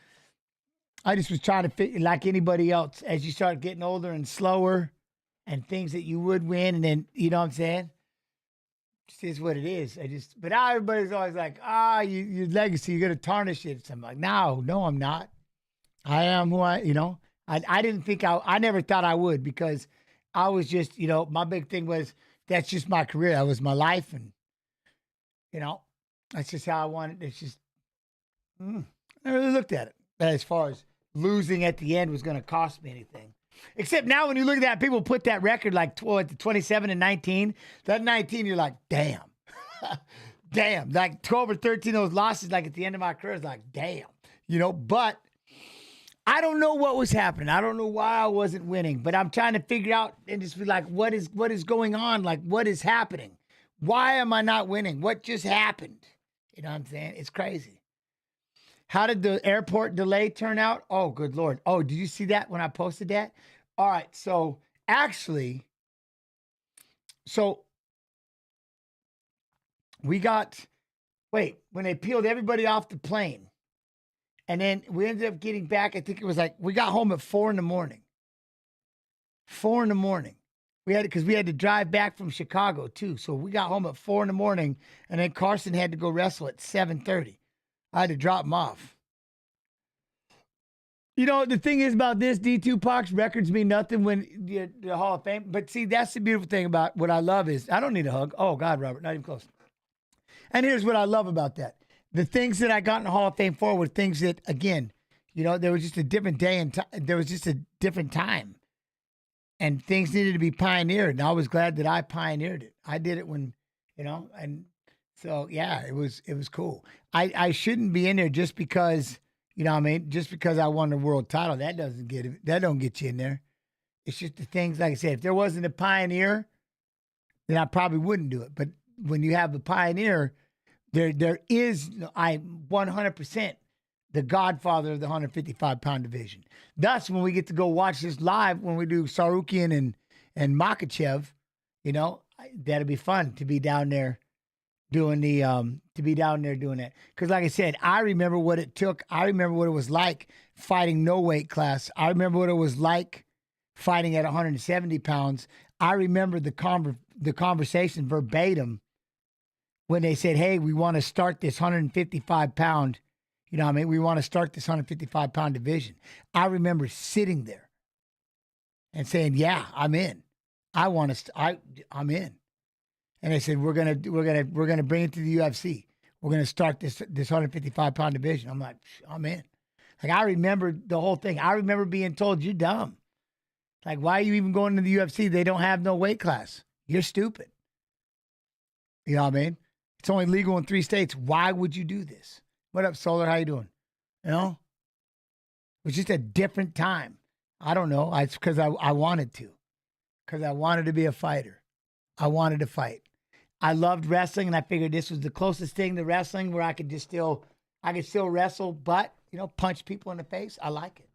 I just was trying to figure, like anybody else, as you start getting older and slower and things that you would win. And then, you know what I'm saying? It is what it is. But now everybody's always like, your legacy, you're going to tarnish it. So I'm like, no, I'm not. I am who I didn't think I never thought I would, because I was just, my big thing was, that's just my career. That was my life. And, that's just how I wanted. It's just, I really looked at it as far as losing at the end was going to cost me anything. Except now when you look at that, people put that record like 27 and 19. That 19, you're like, damn. Damn. Like 12 or 13 of those losses, like at the end of my career, is like, damn. But I don't know what was happening. I don't know why I wasn't winning. But I'm trying to figure out and just be like, what is going on? Like, what is happening? Why am I not winning? What just happened? You know what I'm saying? It's crazy. How did the airport delay turn out? Oh, good Lord. Oh, did you see that when I posted that? All right. So actually, we got, when they peeled everybody off the plane, and then we ended up getting back, I think it was like, we got home at 4 in the morning. 4 in the morning. Because we had to drive back from Chicago too. So we got home at 4 in the morning, and then Carson had to go wrestle at 7:30. I had to drop him off. You know, the thing is about this, D2 Pac's records mean nothing when the Hall of Fame. But see, that's the beautiful thing about what I love is, I don't need a hug. Oh, God, Robert, not even close. And here's what I love about that. The things that I got in the Hall of Fame for were things that, again, you know, there was just a different day and there was just a different time. And things needed to be pioneered. And I was glad that I pioneered it. I did it when, you know, and so, yeah, it was cool. I shouldn't be in there just because, you know what I mean? Just because I won the world title. That don't get you in there. It's just the things, like I said, if there wasn't a pioneer, then I probably wouldn't do it. But when you have a pioneer, there is, I 100% the godfather of the 155-pound division. Thus, when we get to go watch this live, when we do Sarukian and Makachev, you know, that'll be fun to be down there doing that. Because like I said, I remember what it took. I remember what it was like fighting no weight class. I remember what it was like fighting at 170 pounds. I remember the conversation verbatim when they said, hey, we want to start this 155-pound, you know what I mean? We want to start this 155-pound division. I remember sitting there and saying, yeah, I'm in. I'm in. And they said, we're gonna bring it to the UFC. We're gonna start this 155-pound division. I'm like, I'm in. Like, I remember the whole thing. I remember being told, you're dumb. Like, why are you even going to the UFC? They don't have no weight class. You're stupid. You know what I mean? It's only legal in 3 states. Why would you do this? What up, Solar? How you doing? You know? It was just a different time. I don't know. It's because I wanted to. Because I wanted to be a fighter. I wanted to fight. I loved wrestling, and I figured this was the closest thing to wrestling where I could still wrestle, but, you know, punch people in the face. I like it.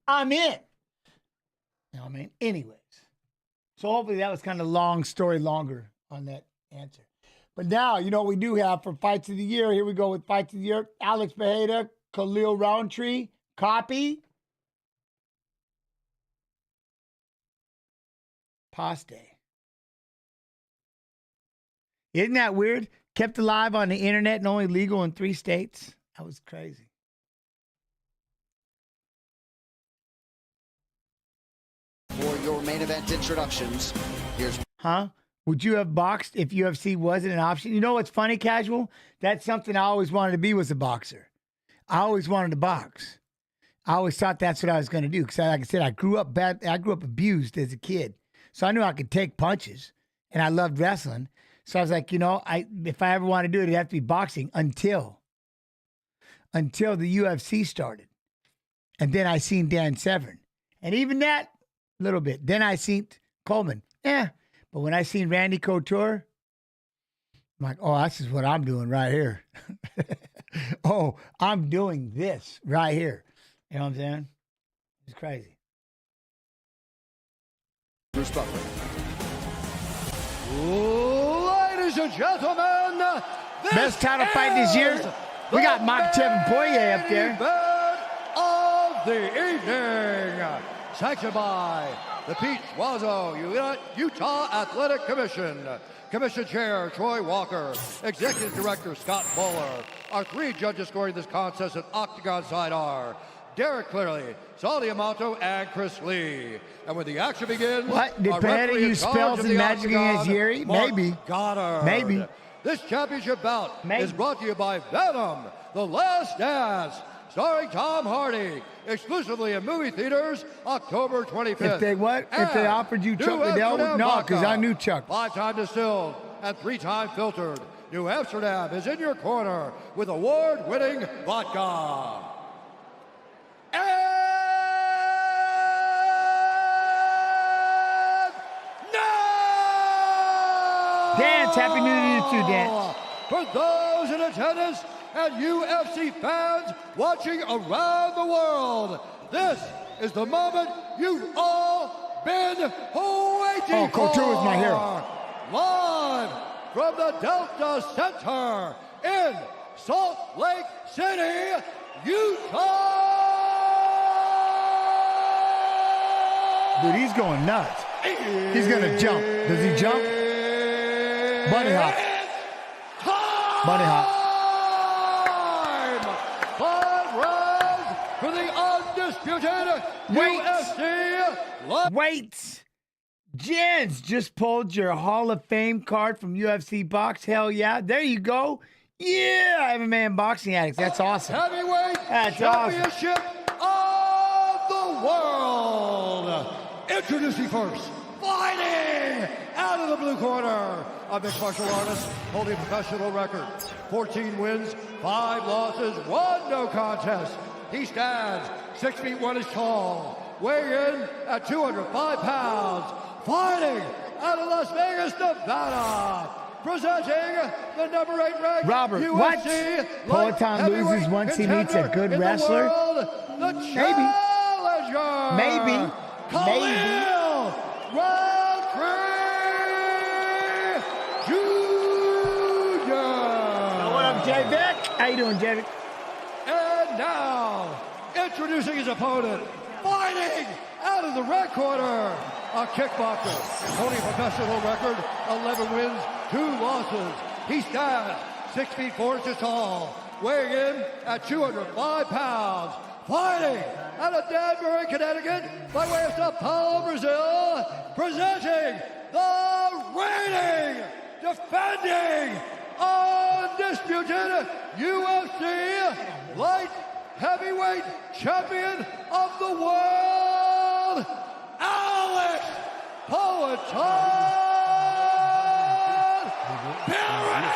I'm in. You know what I mean? Anyways. So hopefully that was kind of long story longer on that answer. But now, you know what we do have for Fights of the Year. Here we go with Fights of the Year. Alex Bejeda, Khalil Roundtree, Copy, Paste. Isn't that weird? Kept alive on the internet and only legal in 3 states. That was crazy. For your main event introductions, here's... Huh? Would you have boxed if UFC wasn't an option? You know what's funny, Casual? That's something I always wanted to be, was a boxer. I always wanted to box. I always thought that's what I was going to do. Because like I said, I grew up abused as a kid. So I knew I could take punches. And I loved wrestling. So I was like, you know, if I ever want to do it, it'd have to be boxing until the UFC started. And then I seen Dan Severn. And even that, a little bit. Then I seen Coleman. But when I seen Randy Couture, I'm like, oh, this is what I'm doing right here. Oh, I'm doing this right here. You know what I'm saying? It's crazy. Bruce Butler. Ladies and gentlemen, best title fight this year. We got Makachev and Poirier up there. Of the evening, sanctioned by the Pete Wazo Utah Athletic Commission. Commission Chair Troy Walker, Executive Director Scott Bowler. Our 3 judges scoring this contest at Octagon Side are Derek Clearly, Saul Amato, and Chris Lee. And when the action begins, what? Did Panetta use spells and magic against Yuri? Maybe. Goddard. Maybe. This championship bout is brought to you by Venom, The Last Dance, starring Tom Hardy, exclusively in movie theaters, October 25th. If they what? And if they offered you Chuck Liddell? No, because I knew Chuck. 5-time distilled and 3-time filtered. New Amsterdam is in your corner with award-winning vodka. And now! Dance, Happy New Year to you too, Dance. For those in attendance and UFC fans watching around the world. This is the moment you've all been waiting for. Couture is my hero. Live from the Delta Center in Salt Lake City, Utah. Dude, he's going nuts. He's going to jump. Does he jump? Bunny hop. Bunny hop. 5 rounds for the undisputed UFC. Wait. Jens just pulled your Hall of Fame card from UFC Box. Hell yeah. There you go. Yeah, MMA and Boxing Addicts. That's awesome. Heavyweight That's Championship of the world. Introducing first, fighting out of the blue corner, a mixed martial artist holding a professional record. 14 wins, 5 losses, 1 no contest. He stands 6 feet 1 inch tall, weighing in at 205 pounds. Fighting out of Las Vegas, Nevada. Presenting the number 8 ranked Robert, UFC what? Poatan loses once he meets a good wrestler? Maybe. Maybe. Khalil Roundtree Jr. What up, J-Vic? How you doing, J-Vic? And now, introducing his opponent, fighting out of the red corner, a kickboxer, holding a professional record, 11 wins, 2 losses. He stands 6 feet 4 inches tall, weighing in at 205 pounds. Fighting out of Danbury, Connecticut, by way of Sao Paulo, Brazil, presenting the reigning, defending, undisputed UFC light heavyweight champion of the world, Alex Poatan Pereira!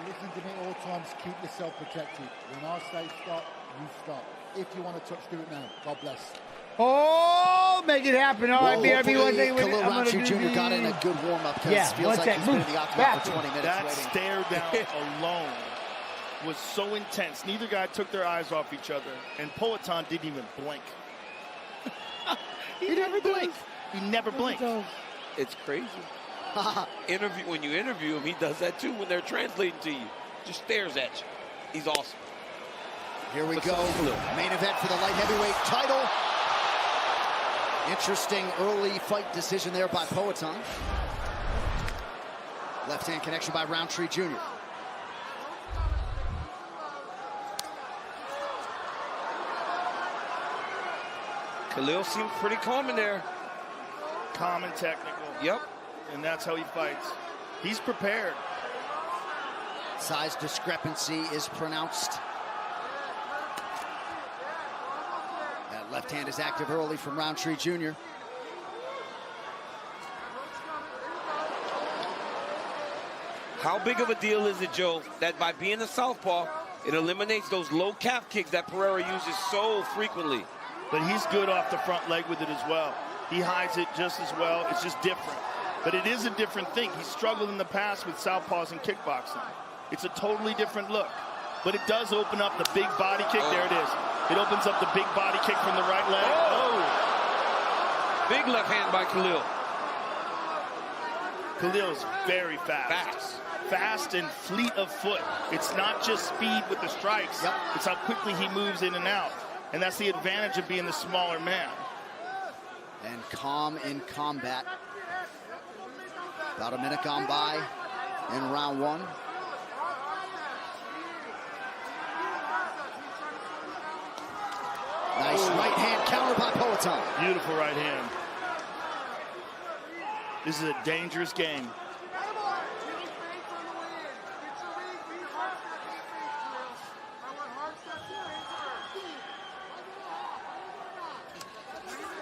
Listen to me at all times, keep yourself protected. When I say stop, you stop. If you want to touch, do it now. God bless. Oh, make it happen. All right, BRB, one thing with it. Khalil Roundtree Jr. got in a good warm-up because it feels like he's been in the octagon for 20 minutes That waiting. stare down alone was so intense. Neither guy took their eyes off each other, and Poatan didn't even blink. he never blinked. He never blinked. It's crazy. When you interview him, he does that too when they're translating to you. Just stares at you. He's awesome. Here we go. Main event for the light heavyweight title. Interesting early fight decision there by Poatan. Left-hand connection by Roundtree Jr. Khalil seems pretty calm in there. Calm and technical. Yep. And that's how he fights. He's prepared. Size discrepancy is pronounced. That left hand is active early from Roundtree Jr. How big of a deal is it, Joe, that by being a southpaw, it eliminates those low calf kicks that Pereira uses so frequently? But he's good off the front leg with it as well. He hides it just as well. It's just different. But it is a different thing. He struggled in the past with southpaws and kickboxing. It's a totally different look. But it does open up the big body kick. There it is. It opens up the big body kick from the right leg. Big left hand by Khalil. Khalil's very fast. Fast and fleet of foot. It's not just speed with the strikes. Yep. It's how quickly he moves in and out. And that's the advantage of being the smaller man. And calm in combat. About a minute gone by in round one. Nice right hand counter by Poatan. Beautiful right hand. This is a dangerous game.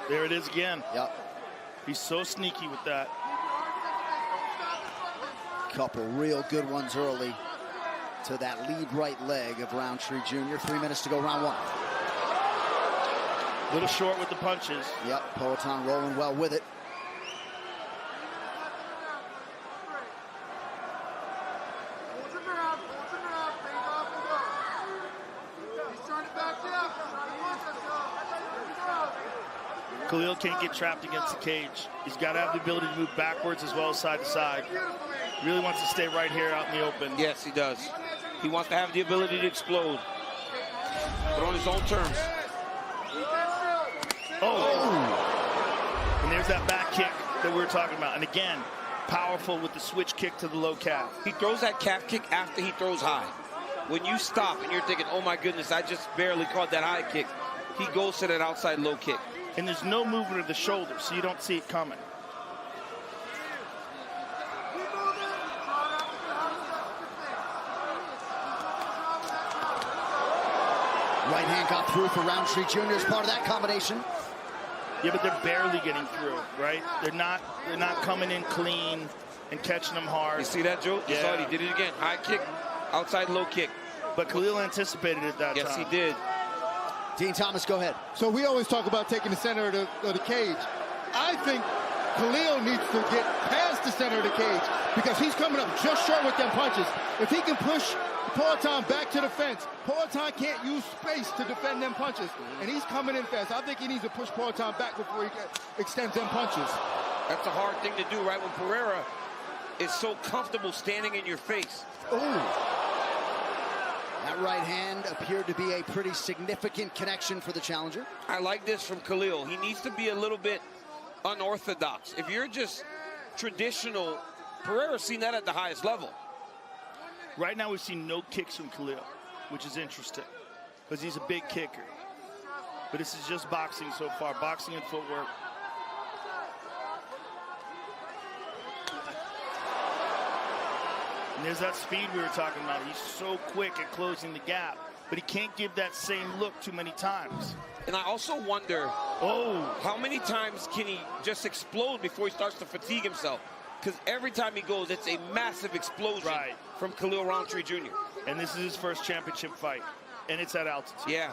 There it is again. Yep. He's so sneaky with that. Couple real good ones early to that lead right leg of Roundtree Jr. 3 minutes to go, round one. A little short with the punches. Yep, Poatan rolling well with it. Khalil can't get trapped against the cage. He's got to have the ability to move backwards as well as side to side. Really wants to stay right here out in the open. Yes, he does. He wants to have the ability to explode, but on his own terms. Oh! And there's that back kick that we were talking about. And again, powerful with the switch kick to the low calf. He throws that calf kick after he throws high. When you stop and you're thinking, oh my goodness, I just barely caught that high kick, he goes to that outside low kick. And there's no movement of the shoulder, so you don't see it coming. Right hand got through for Roundtree Jr. as part of that combination. Yeah, but they're barely getting through, right? They're not coming in clean and catching them hard. You see that, Joe? Yeah. He did it again. High kick, outside low kick. But Khalil anticipated it that time. Yes, he did. Dean Thomas, go ahead. So we always talk about taking the center of the cage. I think Khalil needs to get past the center of the cage because he's coming up just short with them punches. If he can push Poatan back to the fence, Poatan can't use space to defend them punches, and he's coming in fast. I think he needs to push Poatan back before he extends them punches. That's a hard thing to do, right? When Pereira is so comfortable standing in your face. Ooh. That right hand appeared to be a pretty significant connection for the challenger. I like this from Khalil. He needs to be a little bit unorthodox. If you're just traditional, Pereira's seen that at the highest level. Right now we've seen no kicks from Khalil, which is interesting because he's a big kicker. But this is just boxing so far, boxing and footwork. And there's that speed we were talking about. He's so quick at closing the gap, but he can't give that same look too many times. And I also wonder, how many times can he just explode before he starts to fatigue himself? Because every time he goes, it's a massive explosion from Khalil Roundtree Jr. And this is his first championship fight, and it's at altitude. Yeah.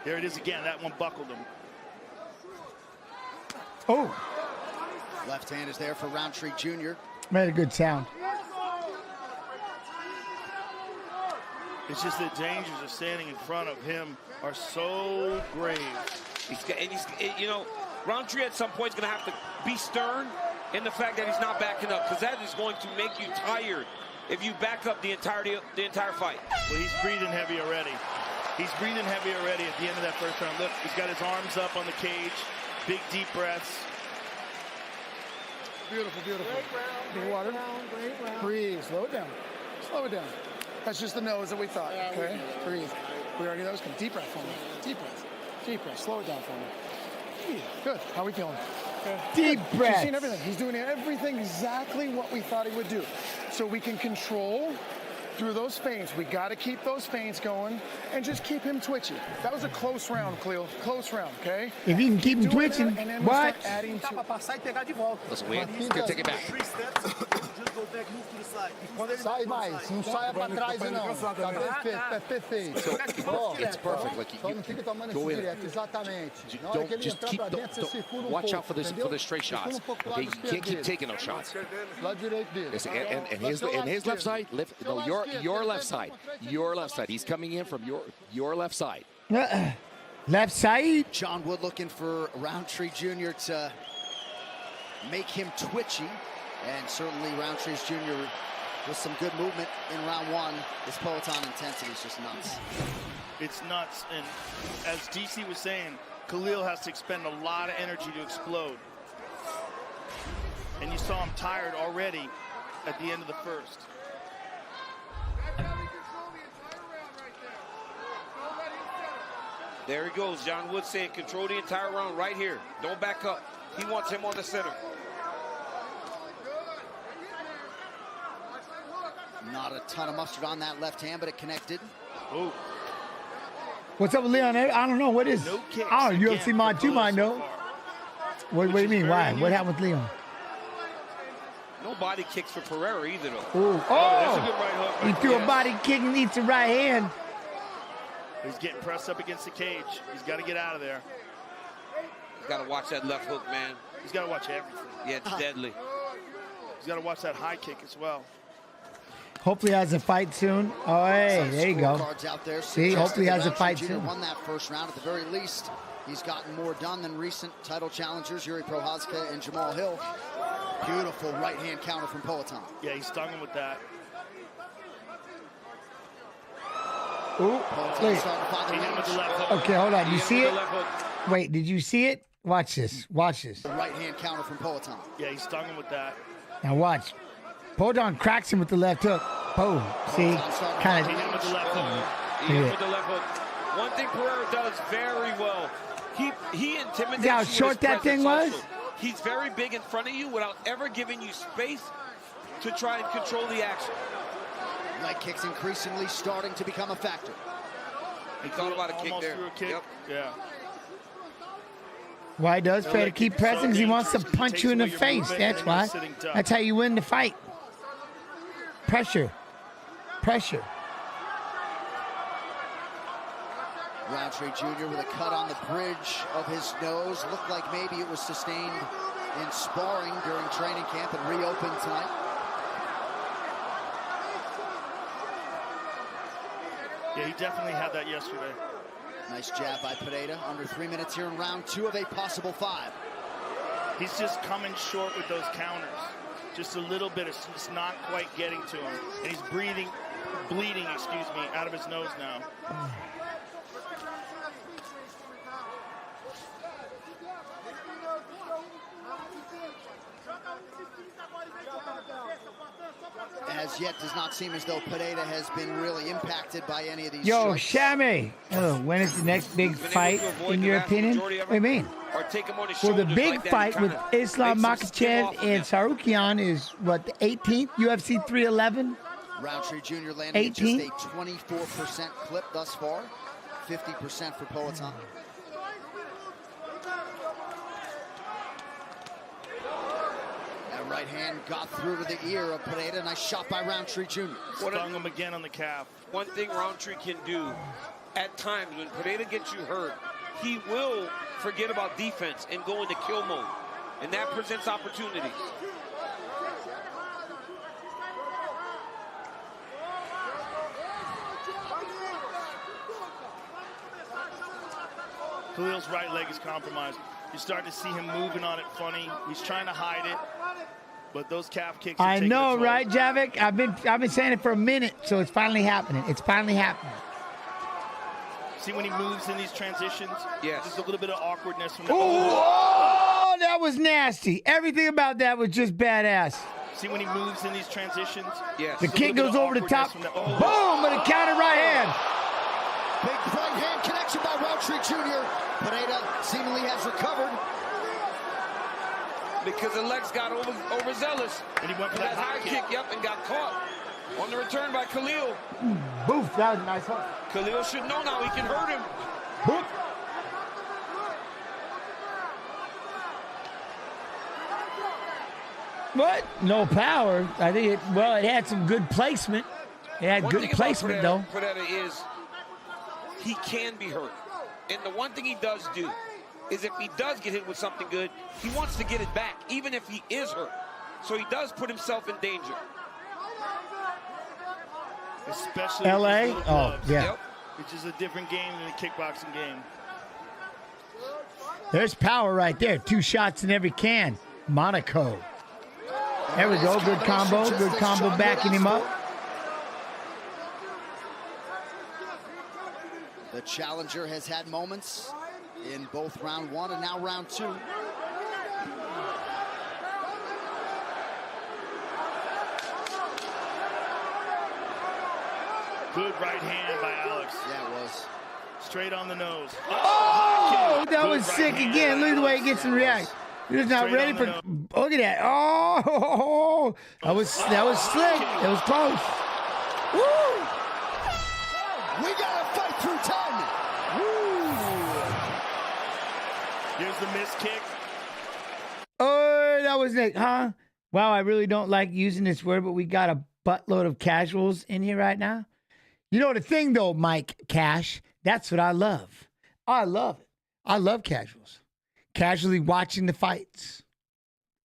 There it is again. That one buckled him. Oh. Left hand is there for Roundtree Jr. Made a good sound. It's just the dangers of standing in front of him are so grave. You know, Roundtree at some point is going to have to be stern in the fact that he's not backing up, because that is going to make you tired if you back up the entire fight. Well, he's breathing heavy already. He's breathing heavy already at the end of that first round. Look, he's got his arms up on the cage, big deep breaths. Beautiful, beautiful. Big water. Breathe. Slow it down. Slow it down. That's just the nose that we thought. Okay. Breathe. We already know it's good. Deep breath for me. Deep breath. Deep breath. Slow it down for me. Good. How are we feeling? Deep breath. He's seen everything. He's doing everything exactly what we thought he would do. So we can control through those feints. We got to keep those feints going and just keep him twitchy. That was a close round, Khalil. Close round, okay? If you can keep him twitching, what? Listen, we can take it back. Sai mais, não saia para trás não. Tá perfeito, It's perfect. Like Só não fica tomando go esse in. direto, exatamente. Na hora Don't que ele just entrar keep. pra dentro, você segura Watch out pouco, for entendeu? the straight shots. Segura pouco pro Okay, lado you esquerdo can't keep dele. taking those shots. Lado direito dele. Listen, and Vai his ser o lado left esquerdo. side. No, your left side. Your left side. He's coming in from your left side. Left side. John Wood looking for Roundtree Jr. to make him twitchy. And certainly Roundtree Jr. with some good movement in round one. This Poatan intensity is just nuts. It's nuts. And as DC was saying, Khalil has to expend a lot of energy to explode. And you saw him tired already at the end of the first. There he goes. John Wood saying control the entire round right here. Don't back up. He wants him on the center. Not a ton of mustard on that left hand, but it connected. Ooh. What's up with Leon? I don't know. What is? No kicks I don't know. again UFC Mod for 2 might know. What do you mean? Why? What happened with Leon? No body kicks for Pereira either, though. Ooh. That's a good right hook. He threw a body kick and eats the right hand. He's getting pressed up against the cage. He's got to get out of there. He's got to watch that left hook, man. He's got to watch everything. Yeah, it's deadly. He's got to watch that high kick as well. Hopefully has a fight soon. Oh, hey, there you go. Out there. See, hopefully has a fight soon. Won that first round. At the very least, he's gotten more done than recent title challengers, Yuri Prochazka and Jamal Hill. Beautiful right-hand counter from Poatan. Yeah, he stung him with that. Ooh, wait. Okay, hold on. You see it? Wait, did you see it? Watch this. Watch this. Right-hand counter from Poatan. Yeah, he stung him with that. Now watch. Poatan cracks him with the left hook. Boom. See? Kind of. He hit him with the left hook. He hit him with the left hook. One thing Pereira does very well, he intimidates See how you short with his that thing presence was? also. He's very big in front of you without ever giving you space to try and control the action. Leg kicks increasingly starting to become a factor. He thought about a kick there. Threw a kick. Yep. Yeah. Why does Federer keep pressing? Because he wants to punch you in the face. That's why. That's how you win the fight. Pressure. Pressure. Roundtree Jr. with a cut on the bridge of his nose. Looked like maybe it was sustained in sparring during training camp and reopened tonight. Yeah, he definitely had that yesterday. Nice jab by Pereira. Under 3 minutes here in round 2 of a possible 5. He's just coming short with those counters. Just a little bit. It's just not quite getting to him. And he's bleeding, out of his nose now. As yet, does not seem as though Pereira has been really impacted by any of these Yo, strikes. Shami. When is the next big fight, in your opinion? What do you mean? Well, the big fight with Islam Makhachev and Sarukian is, what, the 18th? UFC 311? Roundtree Jr. landing just a 24% clip thus far. 50% for Poatan. That right hand got through to the ear of Pereira. Nice shot by Roundtree Jr. Stung him again on the calf. One thing Roundtree can do, at times when Pereira gets you hurt, he will forget about defense and go into kill mode. And that presents opportunities. Khalil's right leg is compromised. You're starting to see him moving on it funny. He's trying to hide it, but those calf kicks are I taking know, a toll. right, Javik? I've been saying it for a minute, so it's finally happening. It's finally happening. See when he moves in these transitions? Yes. There's a little bit of awkwardness. From Oh, that was nasty. Everything about that was just badass. See when he moves in these transitions? Yes. The kick goes over the top. Boom, with a counter right hand. Big right hand connection by Roundtree Jr. Pereira seemingly has recovered. Because the legs got overzealous. And he went for that high kick, yep, and got caught. On the return by Khalil. Boof, that was a nice hook. Khalil should know now he can hurt him. Boof. What? No power. I think it had some good placement. It had good placement, though. Pereira is he can be hurt. And the one thing he does do is if he does get hit with something good, he wants to get it back, even if he is hurt. So he does put himself in danger. Especially LA? with Oh, gloves, yeah. Yep. Which is a different game than the kickboxing game. There's power right there. 2 shots in every can. Monaco. There we go. Good combo. Good combo backing him up. The challenger has had moments in both round 1 and now round 2. Good right hand by Alex. Yeah, it was. Straight on the nose. Oh, that was sick again. Look at the way he gets and reacts. He was not ready for. Look at that. Oh, that was slick. That was close. Woo! We got to fight through time. Here's the missed kick. Oh, that was it, huh? Wow, I really don't like using this word, but we got a buttload of casuals in here right now. You know the thing, though, Mike Cash, That's what I love. I love it. I love casuals. Casually watching the fights.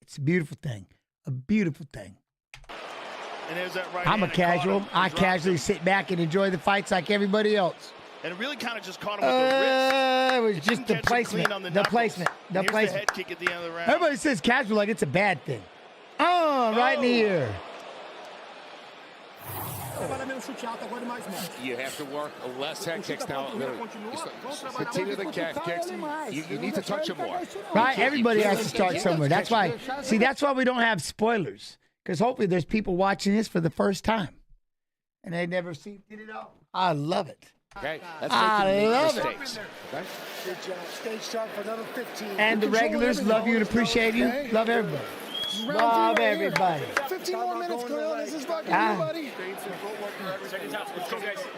It's a beautiful thing. A beautiful thing. And there's that right I'm a hand casual. caught him I and dropped casually him. sit back and enjoy the fights like everybody else. And it really kind of just caught him with the wrist. It was It just didn't the catch him placement. clean on The knuckles. placement. The And here's placement. the head kick at the end of the round. Everybody says casual like it's a bad thing. Oh, right in the ear. You have to work less tactics now. Continue the calf kicks. You need to touch him more. Right? Everybody has to start somewhere. That's why. See, that's why we don't have spoilers. Because hopefully there's people watching this for the first time. And they never seen it all. I love it. Okay, let's I love mistakes. it. Okay? Good job. Stay sharp for another 15. And the regulars love you and appreciate you. Love everybody. Love everybody. 15 more minutes, Khalil. This is fucking you, buddy.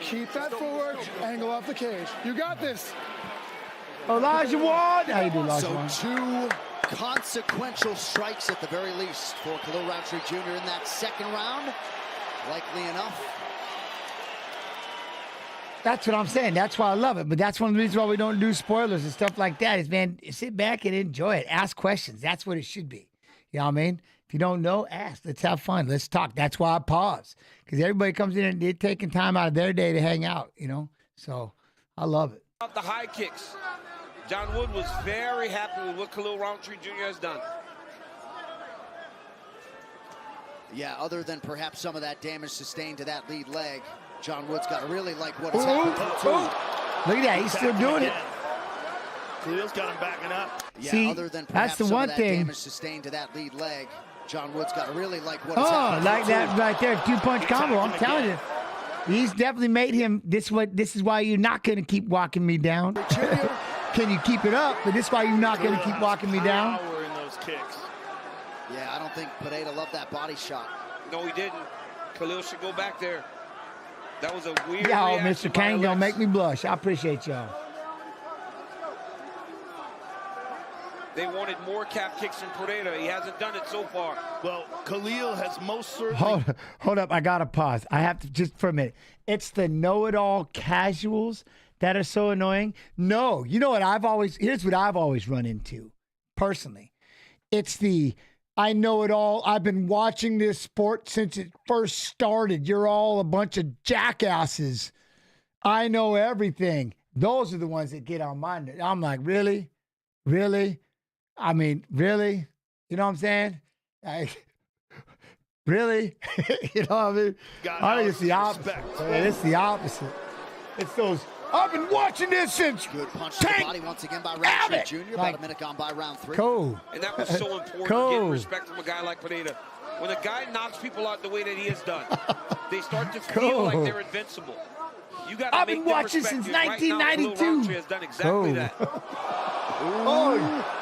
Keep that footwork. Angle off the cage. You got this. Elijah Ward. How you doing, Elijah So Ward? 2 consequential strikes at the very least for Khalil Roundtree Jr. in that second round. Likely enough. That's what I'm saying. That's why I love it. But that's one of the reasons why we don't do spoilers and stuff like that is, man, sit back and enjoy it. Ask questions. That's what it should be. You know what I mean? If you don't know, ask. Let's have fun. Let's talk. That's why I pause. Because everybody comes in and they're taking time out of their day to hang out, you know? So I love it. The high kicks. John Wood was very happy with what Khalil Roundtree Jr. has done. Yeah, other than perhaps some of that damage sustained to that lead leg, John Wood's got to really like what has happened to him, too. Look at that. He's still doing it. Khalil's got him backing up. Yeah, See, other than that's perhaps the some one of that thing. damage sustained to that lead leg, John Wood's got to really like what has happened Like to him, that too. right there, 2-punch combo. I'm telling you. He's definitely made him, this is why you're not going to keep walking me down. Can you keep it up? But this is why you're not going to keep walking me down. Power in those kicks. Yeah, I don't think Pineda loved that body shot. No, he didn't. Khalil should go back there. That was a weird Yeah, oh, reaction Mr. by Kane Alex. don't make me blush. I appreciate y'all. They wanted more calf kicks from Pereira. He hasn't done it so far. Well, Khalil has most certainly... Hold up. I got to pause. I have to, just for a minute. It's the know-it-all casuals that are so annoying. No, you know what here's what I've always run into, personally. It's the, I know it all. I've been watching this sport since it first started. You're all a bunch of jackasses. I know everything. Those are the ones that get on my nerves. I'm like, really? Really? I mean, really? You know what I'm saying? Like, really? You know what I mean? I think it's the opposite. It's the opposite. It's those, I've been watching this since. Good punch to the body once again by Roundtree Jr. About a minute gone by round 3. Cool. And that was so important, getting respect from a guy like Pereira. When a guy knocks people out the way that he has done, they start to feel like they're invincible. You got to I've make been them watching respect since you. Right now, 1992. Khalil Roundtree has done exactly that. Oh.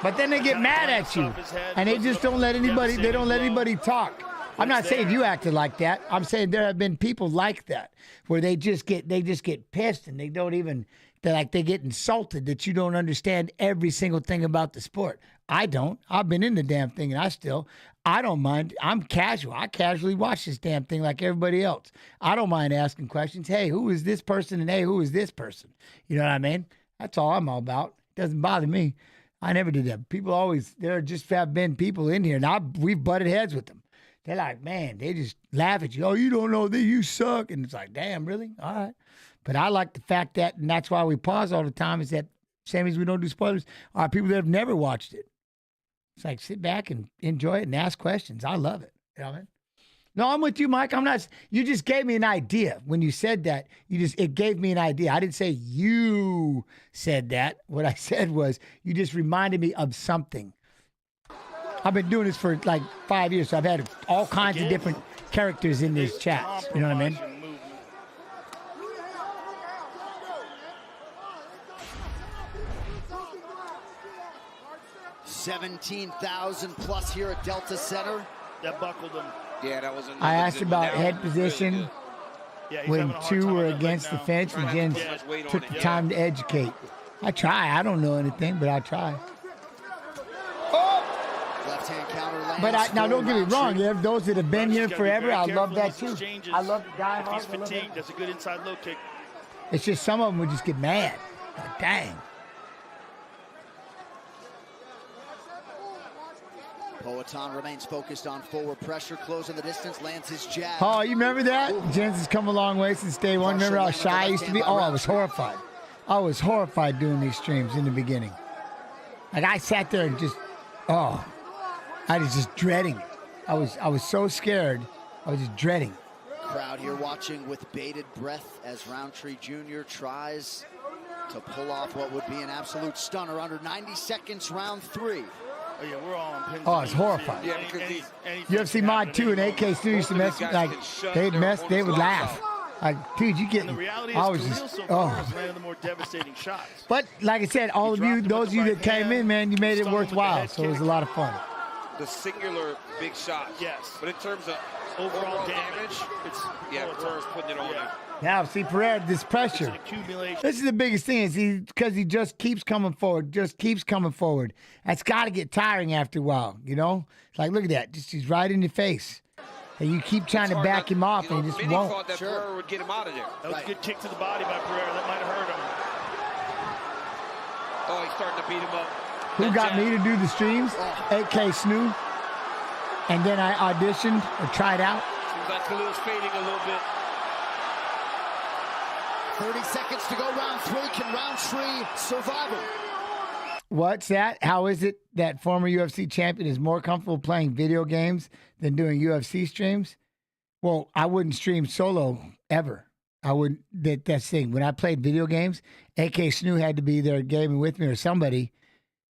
But then they get mad at you, and they just don't let anybody. They don't let anybody talk. I'm not saying you acted like that. I'm saying there have been people like that, where they just get pissed, and they don't even. They get insulted that you don't understand every single thing about the sport. I don't. I've been in the damn thing, and I don't mind. I'm casual. I casually watch this damn thing like everybody else. I don't mind asking questions. Hey, who is this person? And hey, who is this person? You know what I mean? That's all I'm all about. It doesn't bother me. I never did that. People always, there just have been people in here, and we've butted heads with them. They're like, man, they just laugh at you. Oh, you don't know that you suck. And it's like, damn, really? All right. But I like the fact that, and that's why we pause all the time, is that same as we don't do spoilers, are people that have never watched it. It's like, sit back and enjoy it and ask questions. I love it. You know what I mean? No, I'm with you, Mike. I'm not. You just gave me an idea when you said that. It gave me an idea. I didn't say you said that. What I said was you just reminded me of something. I've been doing this for like 5 years, so I've had all kinds of different characters in these chats. You know what I mean? 17,000 plus here at Delta Center. That buckled him. Yeah, that was. I asked about head position when two were against the fence, and Jen took the time to educate. I try. I don't know anything, but I try. Left-hand counter lands. But now, don't get me wrong. You have those that have been here forever. I love that too. I love the If diehard. he's fatigued, that's a good inside low kick. It's just some of them would just get mad. Like, dang. Poatan remains focused on forward pressure, closing the distance, lands his jab. Oh, you remember that? Jens has come a long way since day one. Remember how shy I used to be? Oh, I was horrified. I was horrified doing these streams in the beginning. Like, I sat there and just, I was just dreading it. I was so scared. I was just dreading. Crowd here watching with bated breath as Roundtree Jr. tries to pull off what would be an absolute stunner. Under 90 seconds, round 3. Oh, yeah, we're all on pins. Oh, it's horrifying. Yeah, because UFC Mod 2 and AK Stu used to mess, like, they would laugh. Like, dude, you get. And the reality is, I was Khalil just, so far has landed the more devastating shots. But like I said, all of you, those of you that came in, man, you made it worthwhile. So it was a lot of fun. The singular big shots. Yes. But in terms of overall damage, it's Pereira's putting it on there. Now, see, Pereira, this pressure. This is the biggest thing, is because he just keeps coming forward, That's got to get tiring after a while, you know? It's like, look at that. Just he's right in your face. And you keep trying to back him off, and he just won't. Thought that Pereira would get him out of there. That was a good kick to the body by Pereira. That might have hurt him. Oh, he's starting to beat him up. Who got me to do the streams? AK Snoo. And then I auditioned or tried out. Seems like Khalil's fading a little bit. 30 seconds to go, round 3. Can Roundtree survive it? What's that? How is it that former UFC champion is more comfortable playing video games than doing UFC streams? Well, I wouldn't stream solo ever. I wouldn't. That's the thing. When I played video games, AK Snoo had to be there gaming with me, or somebody.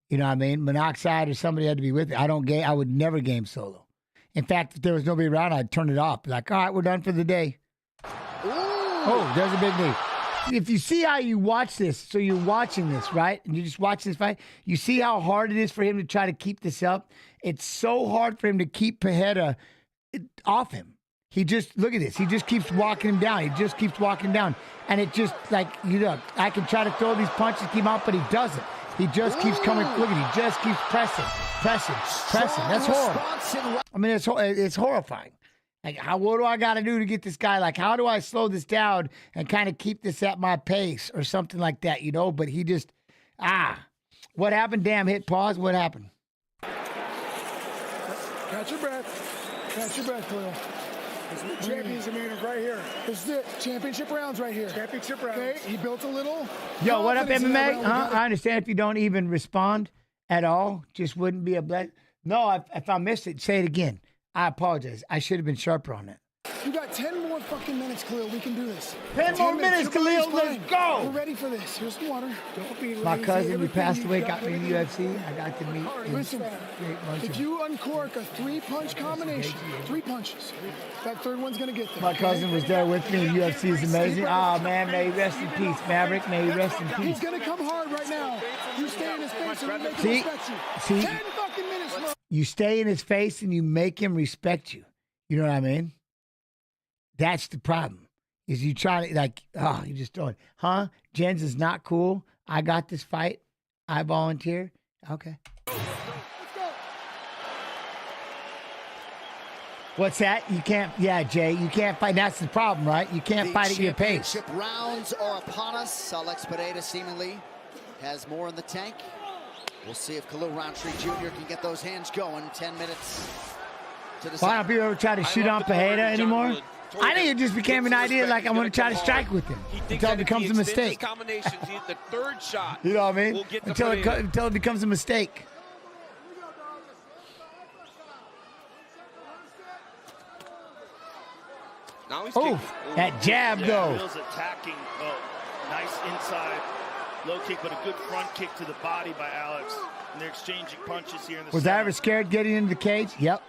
You know what I mean? Monoxide or somebody had to be with me. I would never game solo. In fact, if there was nobody around, I'd turn it off. Like, all right, we're done for the day. Oh, there's a big knee. If you see how you watch this, so you're watching this, right? And you just watch this fight, you see how hard it is for him to try to keep this up? It's so hard for him to keep Pereira off him. He just, look at this. He just keeps walking him down. He just keeps walking him down. And it just, like, you know, I can try to throw these punches, keep him out, but he doesn't. He just keeps coming. Look at he just keeps pressing. That's horrible. I mean, it's horrifying. Like, what do I got to do to get this guy? Like, how do I slow this down and kind of keep this at my pace or something like that, you know? But he just, what happened? Damn, hit pause. What happened? Catch your breath. Catch your breath, Khalil. Champions meeting right here. This is it. Championship rounds right here. Championship rounds. Okay, he built a little. Yo, what up, MMA? I understand if you don't even respond at all, just wouldn't be a bless. No, if I missed it, say it again. I apologize. I should have been sharper on it. You got 10 more fucking minutes, Khalil. We can do this. 10 more minutes, Khalil. Let's go. We're ready for this. Here's the water. Don't be lazy. My cousin who passed away got me in the UFC. I got to meet. Listen, if you uncork a 3-punch combination, 3 punches, that third one's going to get there. My cousin was there with me, and UFC is amazing. Oh, man, may he rest in peace, Maverick. May he rest in peace. He's going to come hard right now. You stay in his face and you make him respect you. See, 10 fucking minutes, bro. You stay in his face and you make him respect you. You know what I mean? That's the problem. Is you try to, like, you just throw it. Huh? Jens is not cool. I got this fight. I volunteer. Okay. What's that? You can't, Jay, you can't fight. That's the problem, right? You can't fight at your pace. Championship rounds are upon us. Alex Pereira seemingly has more in the tank. We'll see if Khalil Roundtree Jr. can get those hands going. 10 minutes to the Why don't people ever try to shoot on Pereira anymore? I think it just became an idea like I'm going to try to strike with him until it becomes a mistake. The third shot. You know what I mean? Until it becomes a mistake. Now he's that jab though. Khalil's attacking. Nice inside low kick, but a good front kick to the body by Alex. And they're exchanging punches here in the Was I ever scared getting into the cage? Yep.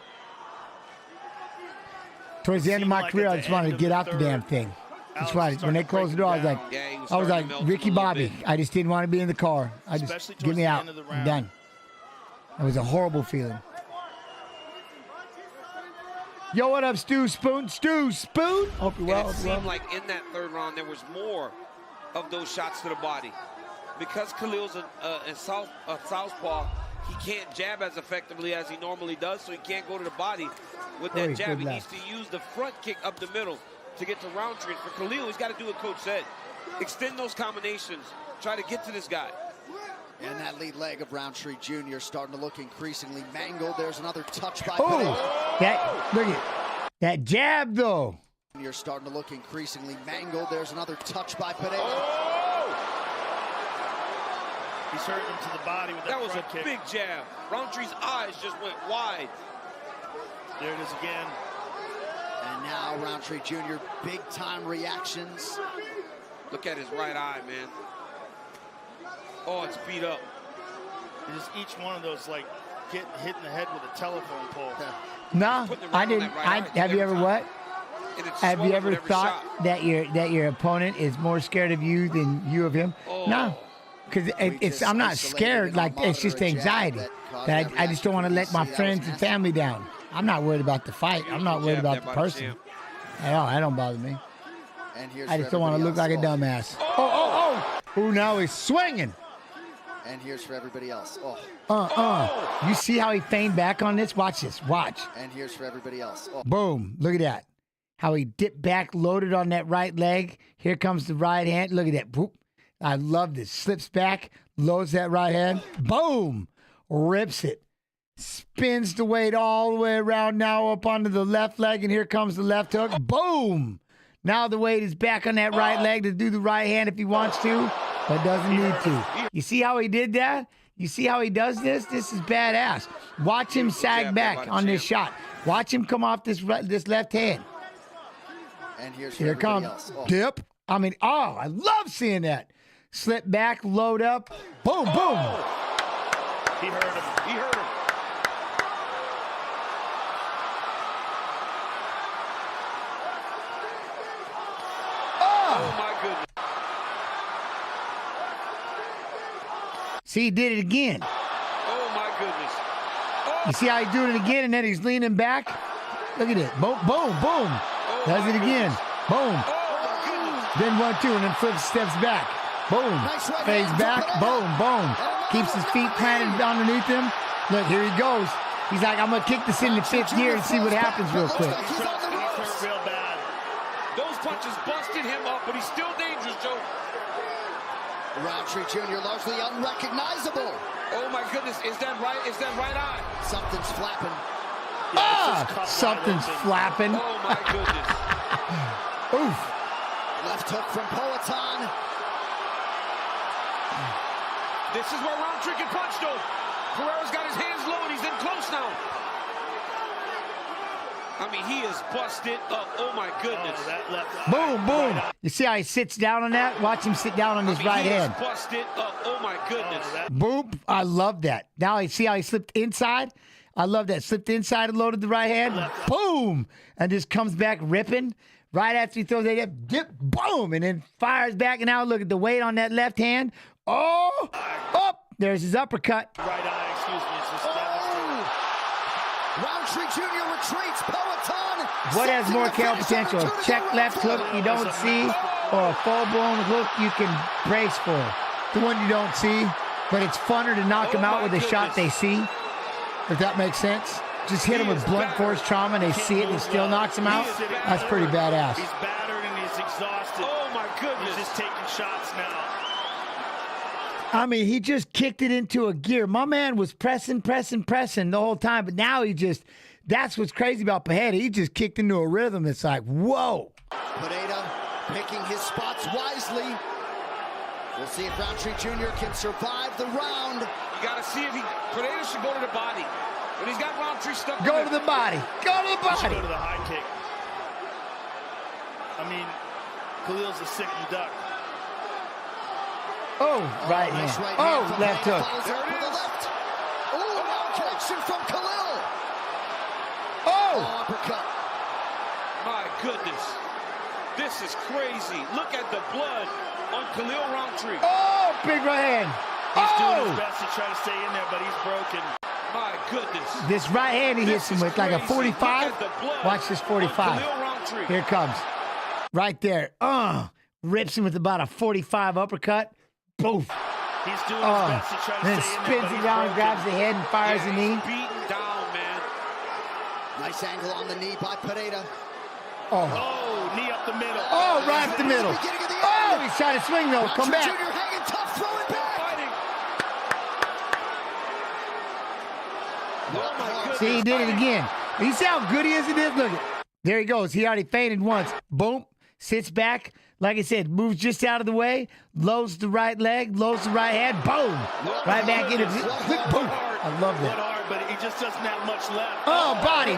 Towards the end of my career, I just wanted to get out the damn thing. That's why when they closed the door, I was like Ricky Bobby. I just didn't want to be in the car. I just get me out. I'm done. It was a horrible feeling. Yo, what up, Stu Spoon? Stu Spoon? Hope you're well. It seemed like in that third round there was more of those shots to the body. Because Khalil's a southpaw, he can't jab as effectively as he normally does, so he can't go to the body with that jab. He needs to use the front kick up the middle to get to Roundtree. For Khalil, he's got to do what Coach said. Extend those combinations. Try to get to this guy. And that lead leg of Roundtree Jr. starting to look increasingly mangled. There's another touch by That, look at that jab, though. You're starting to look increasingly mangled. There's another touch by Pineda. He's hurting him to the body with that was front a kick. big jab. Roundtree's eyes just went wide. There it is again. And now Roundtree Jr. big-time reactions. Look at his right eye, man. Oh, it's beat up. It is each one of those like getting hit in the head with a telephone pole. No, I didn't. Have you ever what? Have you ever thought that your opponent is more scared of you than you of him? No, because it's I'm not scared. Like, it's just anxiety that I just don't want to let my friends and family down. I'm not worried about the fight. I'm not worried about the person. That don't bother me. I just don't want to look like a dumbass. Ooh, now he's swinging. And here's for everybody else. You see how he feigned back on this? Watch this. Watch. And here's for everybody else. Boom. Look at that. How he dipped back, loaded on that right leg. Here comes the right hand. Look at that. Boop. I love this. Slips back, loads that right hand. Boom. Rips it. Spins the weight all the way around now up onto the left leg, and here comes the left hook. Boom. Now the weight is back on that right leg to do the right hand if he wants to, but doesn't need to. You see how he did that? You see how he does this? This is badass. Watch him sag back on this shot. Watch him come off this left hand. And here's for Here comes else. dip. I mean, I love seeing that. Slip back, load up. Boom, boom. He hurt him. He hurt him. Oh, my goodness. See, he did it again. Oh, my goodness. You see how he doing it again, and then he's leaning back? Look at it. Boom, boom, boom. Does it again. Boom. Then 1-2, and then flips, steps back. Boom. Fades back. Boom, boom. Keeps his feet planted underneath him. Look, here he goes. He's like, I'm going to kick this in the fifth gear and see what happens real quick. Real bad. Those punches busted him up, but he's still dangerous, Joe. Roundtree Jr. largely unrecognizable. Oh my goodness, is that right? Is that right eye? Something's flapping. Something's flapping. Oh my goodness. Oof. Left hook from Poatan. This is where Roundtree can punch, though. Pereira's got his hands low, and he's in close now. I mean, he is busted up. Oh, my goodness. Boom, boom. You see how he sits down on that? Watch him sit down on his right hand. He is busted up. Oh, my goodness. Boom. I love that. Now you see how he slipped inside? I love that. Slipped inside and loaded the right hand. Boom. And just comes back ripping. Right after he throws that dip, boom. And then fires back. And now look at the weight on that left hand. Oh, there's his uppercut. Right eye, excuse me. It's just Roundtree Jr. retreats. Poatan. What has more KO potential? A check left hook you don't see, or a full-blown hook you can brace for? The one you don't see, but it's funner to knock him out with a shot they see. If that makes sense. Just hit him with blunt force trauma and they see it and it still knocks him out. That's pretty badass. He's battered and he's exhausted. Oh my goodness. He's just taking shots now. I mean, he just kicked it into a gear. My man was pressing the whole time, but now he just, that's what's crazy about Pineda. He just kicked into a rhythm. It's like, whoa. Pineda picking his spots wisely. We'll see if Roundtree Jr. can survive the round. You got to see if Pineda should go to the body. But he's got Roundtree stuck. Go to the body. Go to the body. Go to the high kick. I mean, Khalil's a sicking duck. Oh, right hand. Left hook. Oh, now connection from Khalil. Uppercut. My goodness. This is crazy. Look at the blood on Khalil Roundtree. Oh, big right hand. He's doing his best to try to stay in there, but he's broken. My goodness. This right hand he hits him with like a 45. Watch this 45. Here it comes. Right there. Rips him with about a 45 uppercut. Boof. He's doing his best to try to then stay in spins there, it down, grabs the head, and fires the knee. Beaten down, man. Nice angle on the knee by Pineda. Oh, knee up the middle. Right up the middle. Oh, he's trying to swing, though. Come back. Jr. hanging tough, throwing back. See, he did it again. You see how good he is at this? Look, there he goes. He already feinted once. Boom. Sits back. Like I said, moves just out of the way. Loads the right leg. Loads the right hand. Boom. Right back into it. Boom. I love that. But he just doesn't have much left. Oh, body.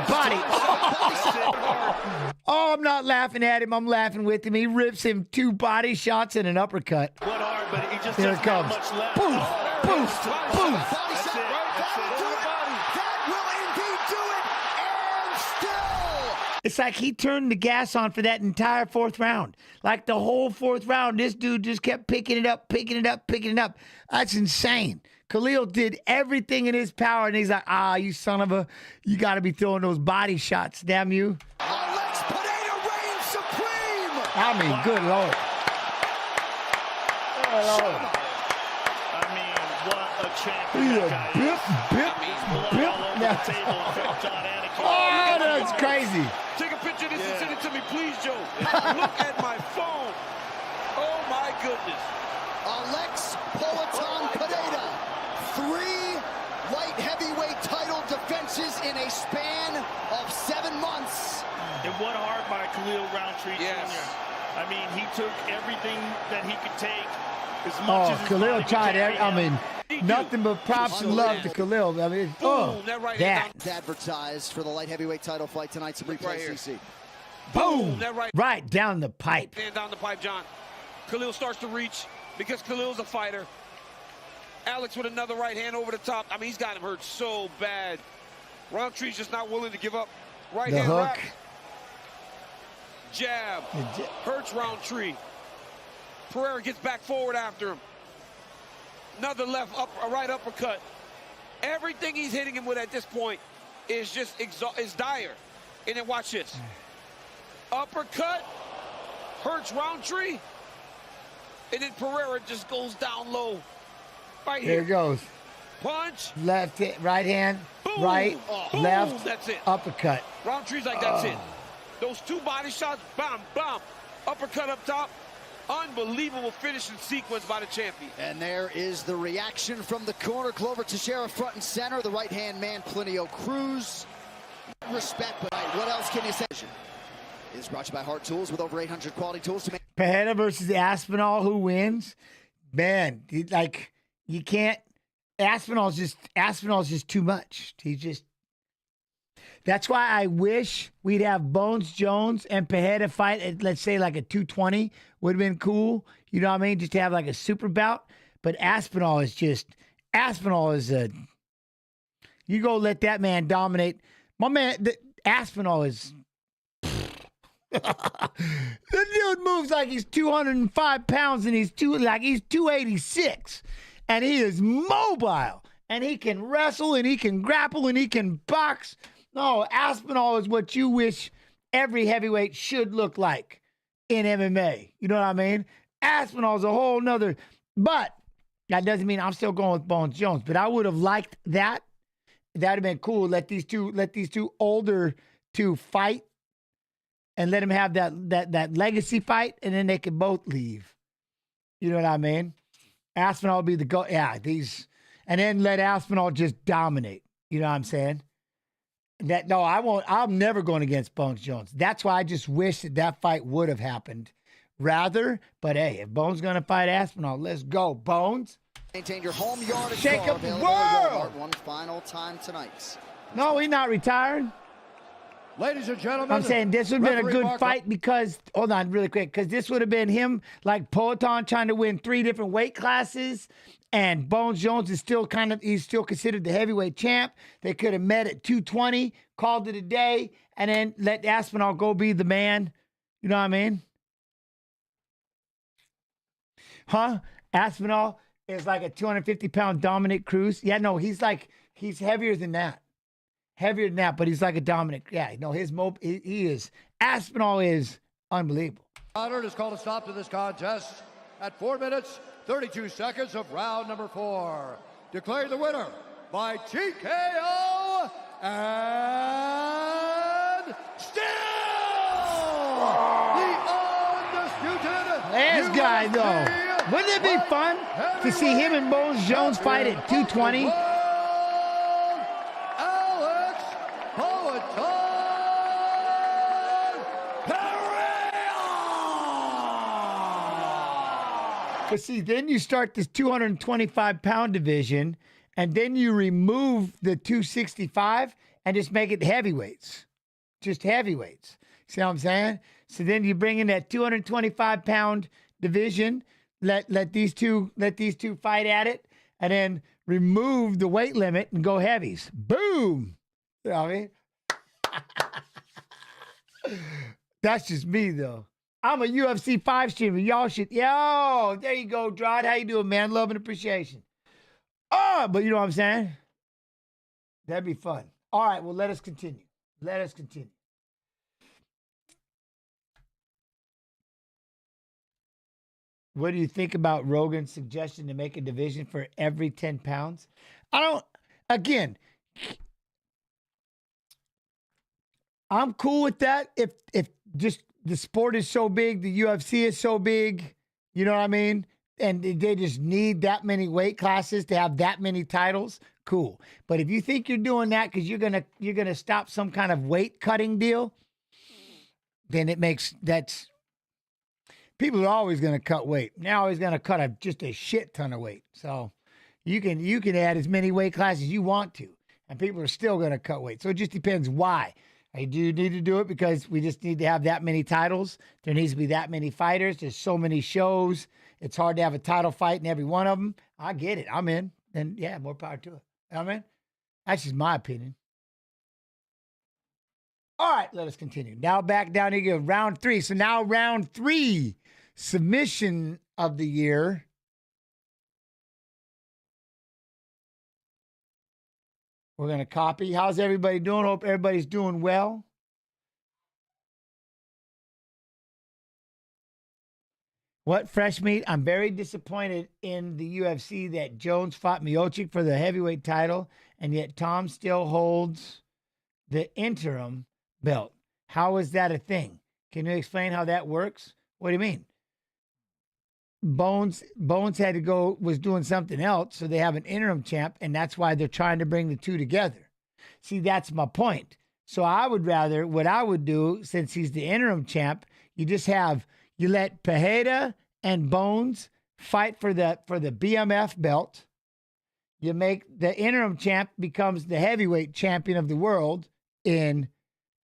Oh, I'm not laughing at him. I'm laughing with him. He rips him 2 body shots and an uppercut. What are, but he just Here doesn't it comes. have much left. Poof. Poof. Poof. That's it. It's like he turned the gas on for that entire 4th round. Like the whole 4th round, this dude just kept picking it up. That's insane. Khalil did everything in his power, and he's like, you son of a, you got to be throwing those body shots, damn you. Alex Pineda reigns supreme. I mean, good Lord. Good Lord. I mean, what a champion. Oh, that's crazy. Take a picture of this and send it to me, please, Joe. Look at my phone. Oh, my goodness. Alex Pineda, 3 light heavyweight title defenses in a span of 7 months. And what hard by Khalil Roundtree Jr. I mean, he took everything that he could take. As much as Khalil tried everything. I mean, nothing but props and love to Khalil. I mean, that. Advertised for the light heavyweight title fight tonight. Some replay CC. Boom. Right down the pipe. Hand down the pipe, John. Khalil starts to reach because Khalil's a fighter. Alex with another right hand over the top. I mean, he's got him hurt so bad. Roundtree's just not willing to give up. Right hand hook. wrap. Jab. Hurts Roundtree. Pereira gets back forward after him. Another a right uppercut. Everything he's hitting him with at this point is just is dire. And then watch this. Uppercut. Hurts Roundtree. And then Pereira just goes down low. Right here. There it goes. Punch. Left, right hand, Boom. right, Boom. left, That's it. uppercut. Roundtree's like, that's it. Those 2 body shots, bam, bam. Uppercut up top. Unbelievable finishing sequence by the champion. And there is the reaction from the corner. Glover Teixeira front and center. The right-hand man, Plinio Cruz. Respect, but what else can you say? Is brought to you by Heart Tools with over 800 quality tools to make. Pineda versus Aspinall, who wins? Man, you can't. Aspinall's just too much. That's why I wish we'd have Bones Jones and Pineda fight at, let's say, like a 220 would have been cool. You know what I mean? Just to have like a super bout. But Aspinall is you go let that man dominate. My man, Aspinall is. The dude moves like he's 205 pounds and he's 286. And he is mobile. And he can wrestle and he can grapple and he can box. No, Aspinall is what you wish every heavyweight should look like in MMA. You know what I mean? Aspinall is a whole nother. But that doesn't mean I'm still going with Bones Jones. But I would have liked that. That would have been cool. Let these two older two fight and let them have that legacy fight, and then they could both leave. You know what I mean? Aspinall will be the go. Yeah, and then let Aspinall just dominate. You know what I'm saying? I won't. I'm never going against Bones Jones. That's why I just wish that fight would have happened rather. But hey, if Bones going to fight Aspinall, let's go, Bones. Maintain your home yard. Shake up the world. One final time tonight. No, he's not retiring. Ladies and gentlemen, I'm saying this would have been a good fight because, hold on really quick, because this would have been him like Poatan trying to win 3 different weight classes, and Bones Jones is he's still considered the heavyweight champ. They could have met at 220, called it a day, and then let Aspinall go be the man. You know what I mean? Huh? Aspinall is like a 250-pound Dominic Cruz. Yeah, no, he's heavier than that. Heavier than that, but he's like a Dominic. Yeah, no, he is. Aspinall is unbelievable. Honor has called a stop to this contest at 4 minutes, 32 seconds of round number 4. Declaring the winner by TKO and still the undisputed Let's guy, though. Wouldn't it be fun to see him and Bones Jones fight at 220? But see, then you start this 225-pound division, and then you remove the 265 and just make it heavyweights. Just heavyweights. See what I'm saying? So then you bring in that 225-pound division, let these two fight at it, and then remove the weight limit and go heavies. Boom! You know what I mean? That's just me, though. I'm a UFC 5 streamer. Y'all should. Yo, there you go, Drod. How you doing, man? Love and appreciation. Oh, but you know what I'm saying? That'd be fun. All right, well, let us continue. Let us continue. What do you think about Rogan's suggestion to make a division for every 10 pounds? Again, I'm cool with that if just the sport is so big, the UFC is so big, you know what I mean? And they just need that many weight classes to have that many titles, cool. But if you think you're doing that because you're gonna stop some kind of weight cutting deal, then that's people are always gonna cut weight. They're always gonna cut just a shit ton of weight. So you can add as many weight classes as you want to, and people are still gonna cut weight. So it just depends why. I do need to do it because we just need to have that many titles. There needs to be that many fighters. There's so many shows. It's hard to have a title fight in every one of them. I get it. I'm in. And yeah, more power to it. You know what I mean? That's just my opinion. All right, let us continue. Now back down here, round 3. So now round 3, submission of the year. We're going to copy. How's everybody doing? Hope everybody's doing well. What fresh meat? I'm very disappointed in the UFC that Jones fought Miocic for the heavyweight title, and yet Tom still holds the interim belt. How is that a thing? Can you explain how that works? What do you mean? Bones had to go, was doing something else, so they have an interim champ, and that's why they're trying to bring the two together. See, that's my point. So what I would do, since he's the interim champ, you let Pereira and Bones fight for the BMF belt. You make the interim champ becomes the heavyweight champion of the world in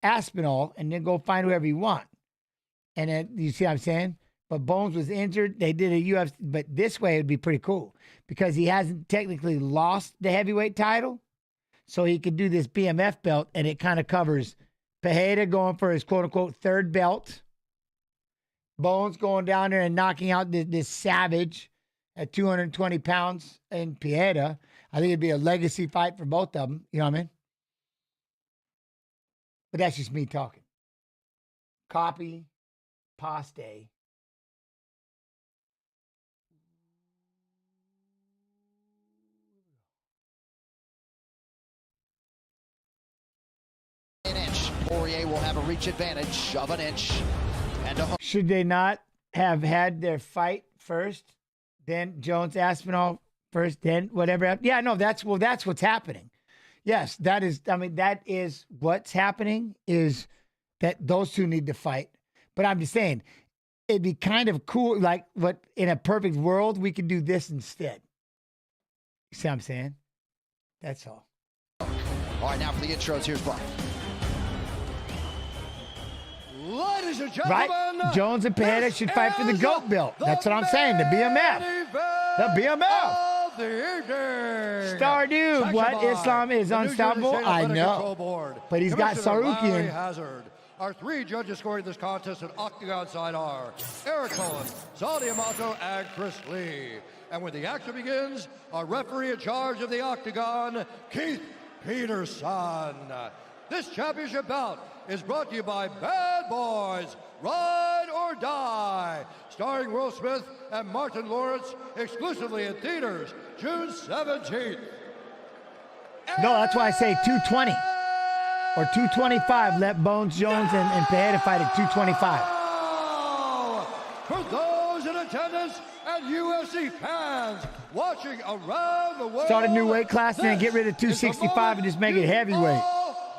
Aspinall, and then go find whoever you want. And then, you see what I'm saying? But Bones was injured. They did a UFC, but this way it'd be pretty cool because he hasn't technically lost the heavyweight title. So he could do this BMF belt, and it kind of covers Pereira going for his quote-unquote third belt. Bones going down there and knocking out this savage at 220 pounds in Pereira. I think it'd be a legacy fight for both of them. You know what I mean? But that's just me talking. Copy, paste. Poirier will have a reach advantage of an inch. Should they not have had their fight first, then Jones Aspinall first, then whatever? Yeah, no, that's what's happening. Yes, that is what's happening, is that those two need to fight. But I'm just saying, it'd be kind of cool, like what in a perfect world, we could do this instead. You see what I'm saying? That's all. All right, now for the intros, here's Brian. Ladies and gentlemen, right? Jones and Pereira should fight for the GOAT belt. That's what I'm saying. The BMF. The BMF. Star dude, what? Islam is unstoppable? I know. But he's got Sarukian. Our 3 judges scoring this contest at Octagon side are Eric Cohen, Saudi Amato, and Chris Lee. And when the action begins, our referee in charge of the Octagon, Keith Peterson. This championship bout is brought to you by Bad Boys, Ride or Die, starring Will Smith and Martin Lawrence, exclusively in theaters, June 17th. No, that's why I say 220 or 225. Let Bones Jones and Pereira fight at 225. For those those in attendance, and UFC fans watching around the world. Start a new weight class and then get rid of 265 and just make it heavyweight.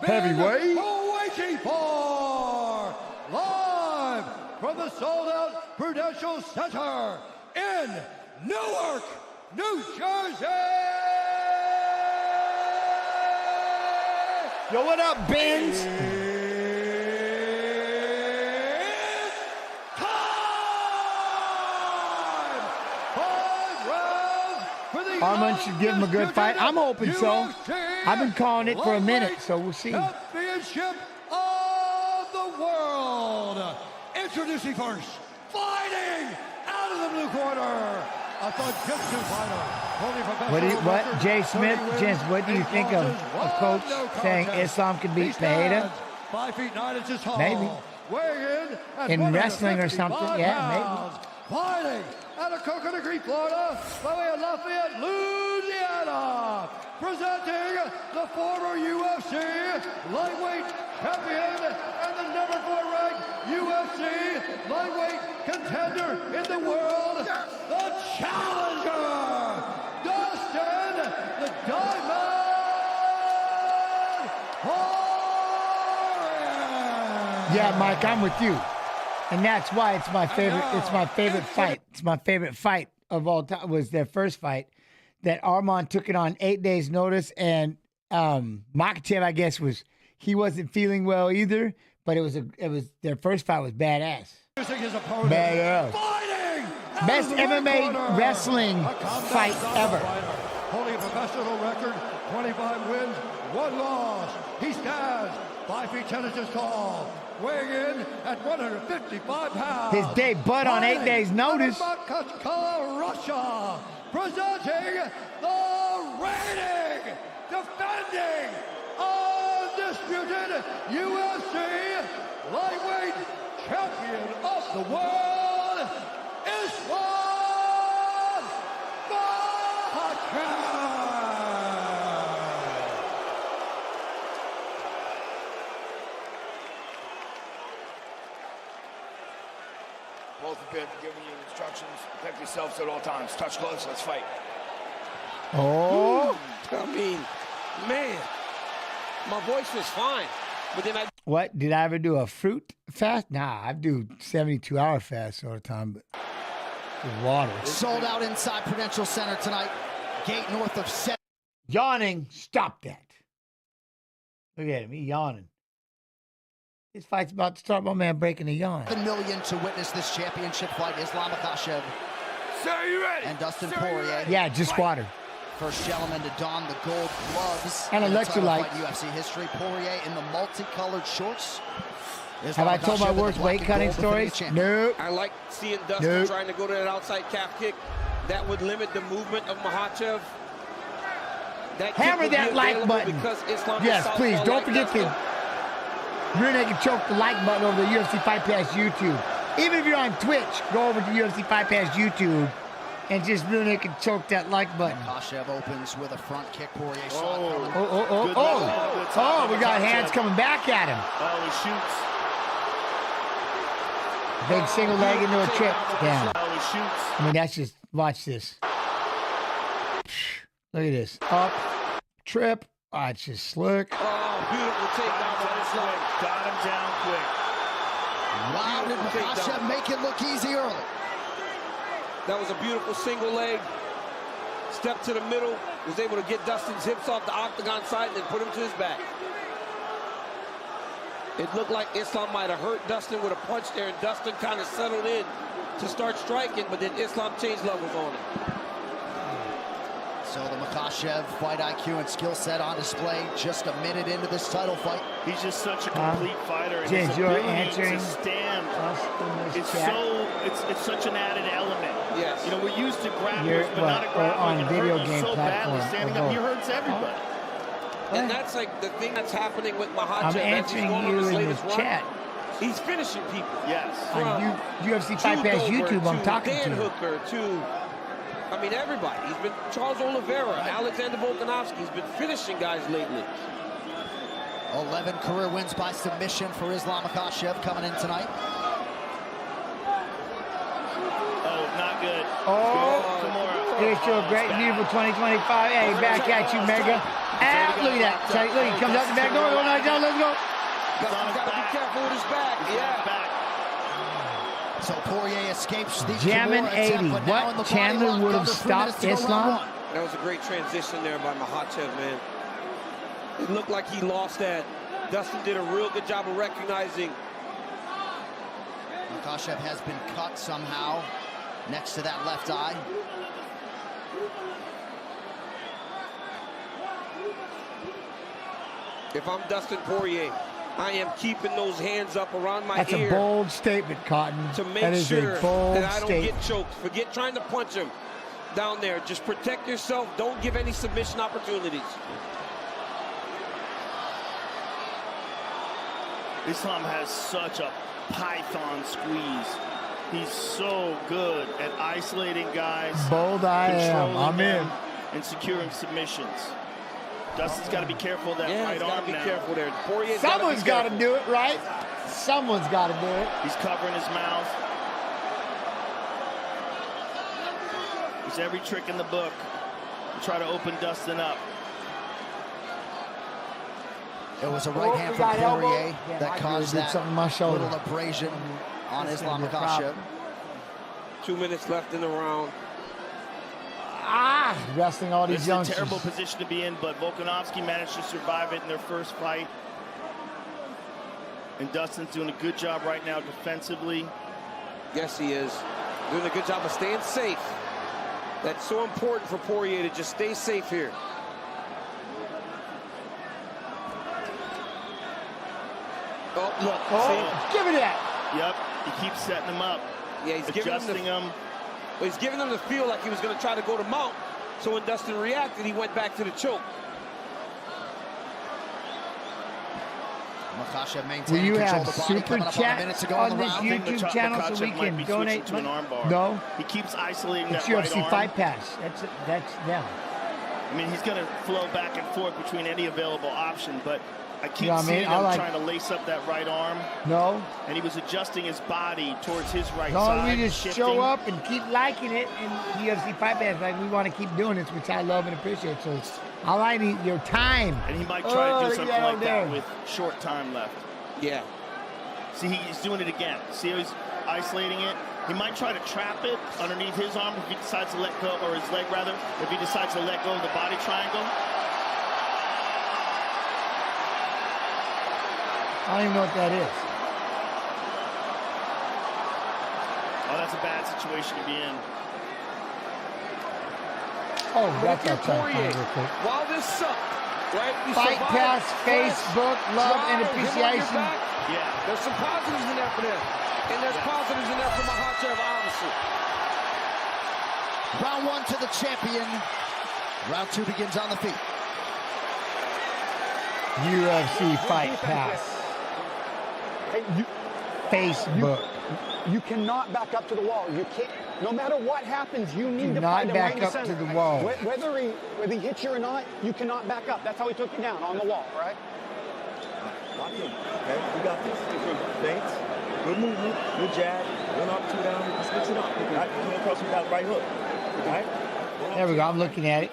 Heavyweight? Waiting for, live from the sold-out Prudential Center in Newark, New Jersey. Yo, what up, Benz? Armand should give him a good fight. I'm hoping so. I've been calling it for a minute, so we'll see. Championship of the world. Introducing first, fighting out of the blue corner, a jiu-jitsu fighter. What, Jay Smith, Jens, what do you think of a coach saying Islam can beat Pereira? 5 feet 9 inches tall. Maybe. In wrestling or something, yeah, maybe. Fighting out of Coconut Creek, Florida, by way of Lafayette, Louisiana, presenting the former UFC lightweight champion and the #4 ranked UFC lightweight contender in the world, the challenger, Dustin the Diamond Poirier. Yeah, Mike, I'm with you. And that's why it's my favorite. It's my favorite fight. It's my favorite fight of all time. Was their first fight that Armand took it on 8 days' notice, and Makhachev, I guess, wasn't feeling well either. But it was their first fight was badass. Badass. Best MMA wrestling fight ever. Holding a professional record, 25 wins, 1 loss. He stands 5 feet 10 inches tall. Weighing in at 155 pounds. His debut on 8 days' notice. Russia, presenting the reigning, defending, undisputed UFC lightweight champion of the world, Islam Makhachev. Both have been giving you instructions. Protect yourselves at all times. Touch gloves. Let's fight. Oh. I mean, man, my voice was fine. But then What? Did I ever do a fruit fast? Nah, I do 72-hour fast all the time, but with water. Sold out inside Prudential Center tonight. Gate north of 7. Yawning. Stop that. Look at him. He yawning. This fight's about to start. My man breaking a yawn. 7 million to witness this championship fight. Islam Makhachev. Sir, are you ready? And Dustin Poirier. Yeah, just water. First gentleman to don the gold gloves. And electrolyte. electrolyte. UFC history. Poirier in the multicolored shorts. Have I told my worst weight cutting stories? Nope. I like seeing Dustin trying to go to that outside calf kick. That would limit the movement of Makhachev. Hammer that like button. Yes, please. Don't forget to rear naked choke the like button over the UFC Fight Pass YouTube. Even if you're on Twitch, go over to UFC Fight Pass YouTube and just rear naked choke that like button. Makhachev opens with a front kick. Poirier Oh, we got hands coming back at him. Oh, he shoots. Big single leg into a trip. Down. Oh, he shoots. I mean, that's just, watch this. Look at this. Up, trip. Oh, it's just slick. Oh, beautiful takedown by this leg. Got him down quick. Wow, did Makhachev make it look easy early? That was a beautiful single leg. Step to the middle. Was able to get Dustin's hips off the octagon side and then put him to his back. It looked like Islam might have hurt Dustin with a punch there, and Dustin kind of settled in to start striking, but then Islam changed levels on him. So the Makhachev fight IQ and skill set on display just a minute into this title fight. He's just such a complete fighter. And James, his you're ability answering to stand. It's chat. it's such an added element. Yes. You know, we're used to grapplers, but not a grappler on can video hurt you game so platform. badly standing up. He hurts everybody. And that's like the thing that's happening with Makhachev. I'm answering you in the chat. He's finishing people. Yes. On UFC Fight Pass YouTube, I'm talking Dan to. Hooker, I mean, everybody. He's been Charles Oliveira, Alexander Volkanovski. He's been finishing guys lately. 11 career wins by submission for Islam Makhachev coming in tonight. Oh, not good. Oh, here's to a great, beautiful 2025. Hey, back at you, Mega. Ah, look at that. Look, he comes out the back door. Oh, no, let's go. Dustin's got to be careful with his back. Yeah. So Poirier escapes the Jamming 80. What? Chandler would have stopped Islam? That was a great transition there by Makhachev, man. It looked like he lost that. Dustin did a real good job of recognizing. Makhachev has been cut somehow next to that left eye. If I'm Dustin Poirier, I am keeping those hands up around my ear. That's a bold statement, Cotton. To make that is sure a bold that I don't statement. get choked. Forget trying to punch him down there. Just protect yourself. Don't give any submission opportunities. Islam has such a python squeeze. He's so good at isolating guys. Bold I am. I'm in. And securing submissions. Dustin's got to be careful of that right he's arm got to be now. careful there. Poirier's Someone's got to do it, right? Someone's got to do it. He's covering his mouth. There's every trick in the book to try to open Dustin up. It was a right hand from Poirier that caused that little abrasion on Islam Makhachev. 2 minutes left in the round. Wrestling all these This youngsters. is a terrible position to be in, but Volkanovski managed to survive it in their first fight. And Dustin's doing a good job right now defensively. Yes, he is. Doing a good job of staying safe. That's so important for Poirier to just stay safe here. Oh, look. Give it that. Yep, he keeps setting him up. Yeah, he's adjusting him. Well, he's giving him the feel like he was going to try to go to mount. So when Dustin reacted, he went back to the choke. Makhachev Will maintaining you control have of the body. super chat on this YouTube channel so we can donate? To an arm bar. No. He keeps isolating It's that right UFC arm. FIGHT PASS. That's them. I mean, he's going to flow back and forth between any available option, but I keep You know what I seeing mean? him trying to lace up that right arm. No. And he was adjusting his body towards his right No, side. we just shifting. show up and keep liking it in UFC FIGHT PASS. Like, we want to keep doing this, which I love and appreciate. So all I need your time. And he might try to do look something at that like over that there. with short time left. Yeah. See, he's doing it again. See how he's isolating it? He might try to trap it underneath his arm if he decides to let go, or his leg rather, if he decides to let go of the body triangle. I don't even know what that is. Oh, that's a bad situation to be in. Oh, that's Look at outside Poirier. real quick. While this sucked, right? You Fight survived, Pass, press, Facebook, love, and drive, him on your appreciation. back. Yeah. There's some positives in there for them. And there's positives in there for Makhachev, obviously. Round one to the champion. Round two begins on the feet. UFC FIGHT PASS. Facebook. You cannot back up to the wall. You can't. No matter what happens, you need Do to not fight him back right in up the to center. the wall. Whether he hits you or not, you cannot back up. That's how he took you down, on the wall, right? Lock in. Okay, we got this. Feints, good movement, good jab. One up, two down. We can switch it up. Right? Coming across with that right hook. Right? There we go. I'm looking at it.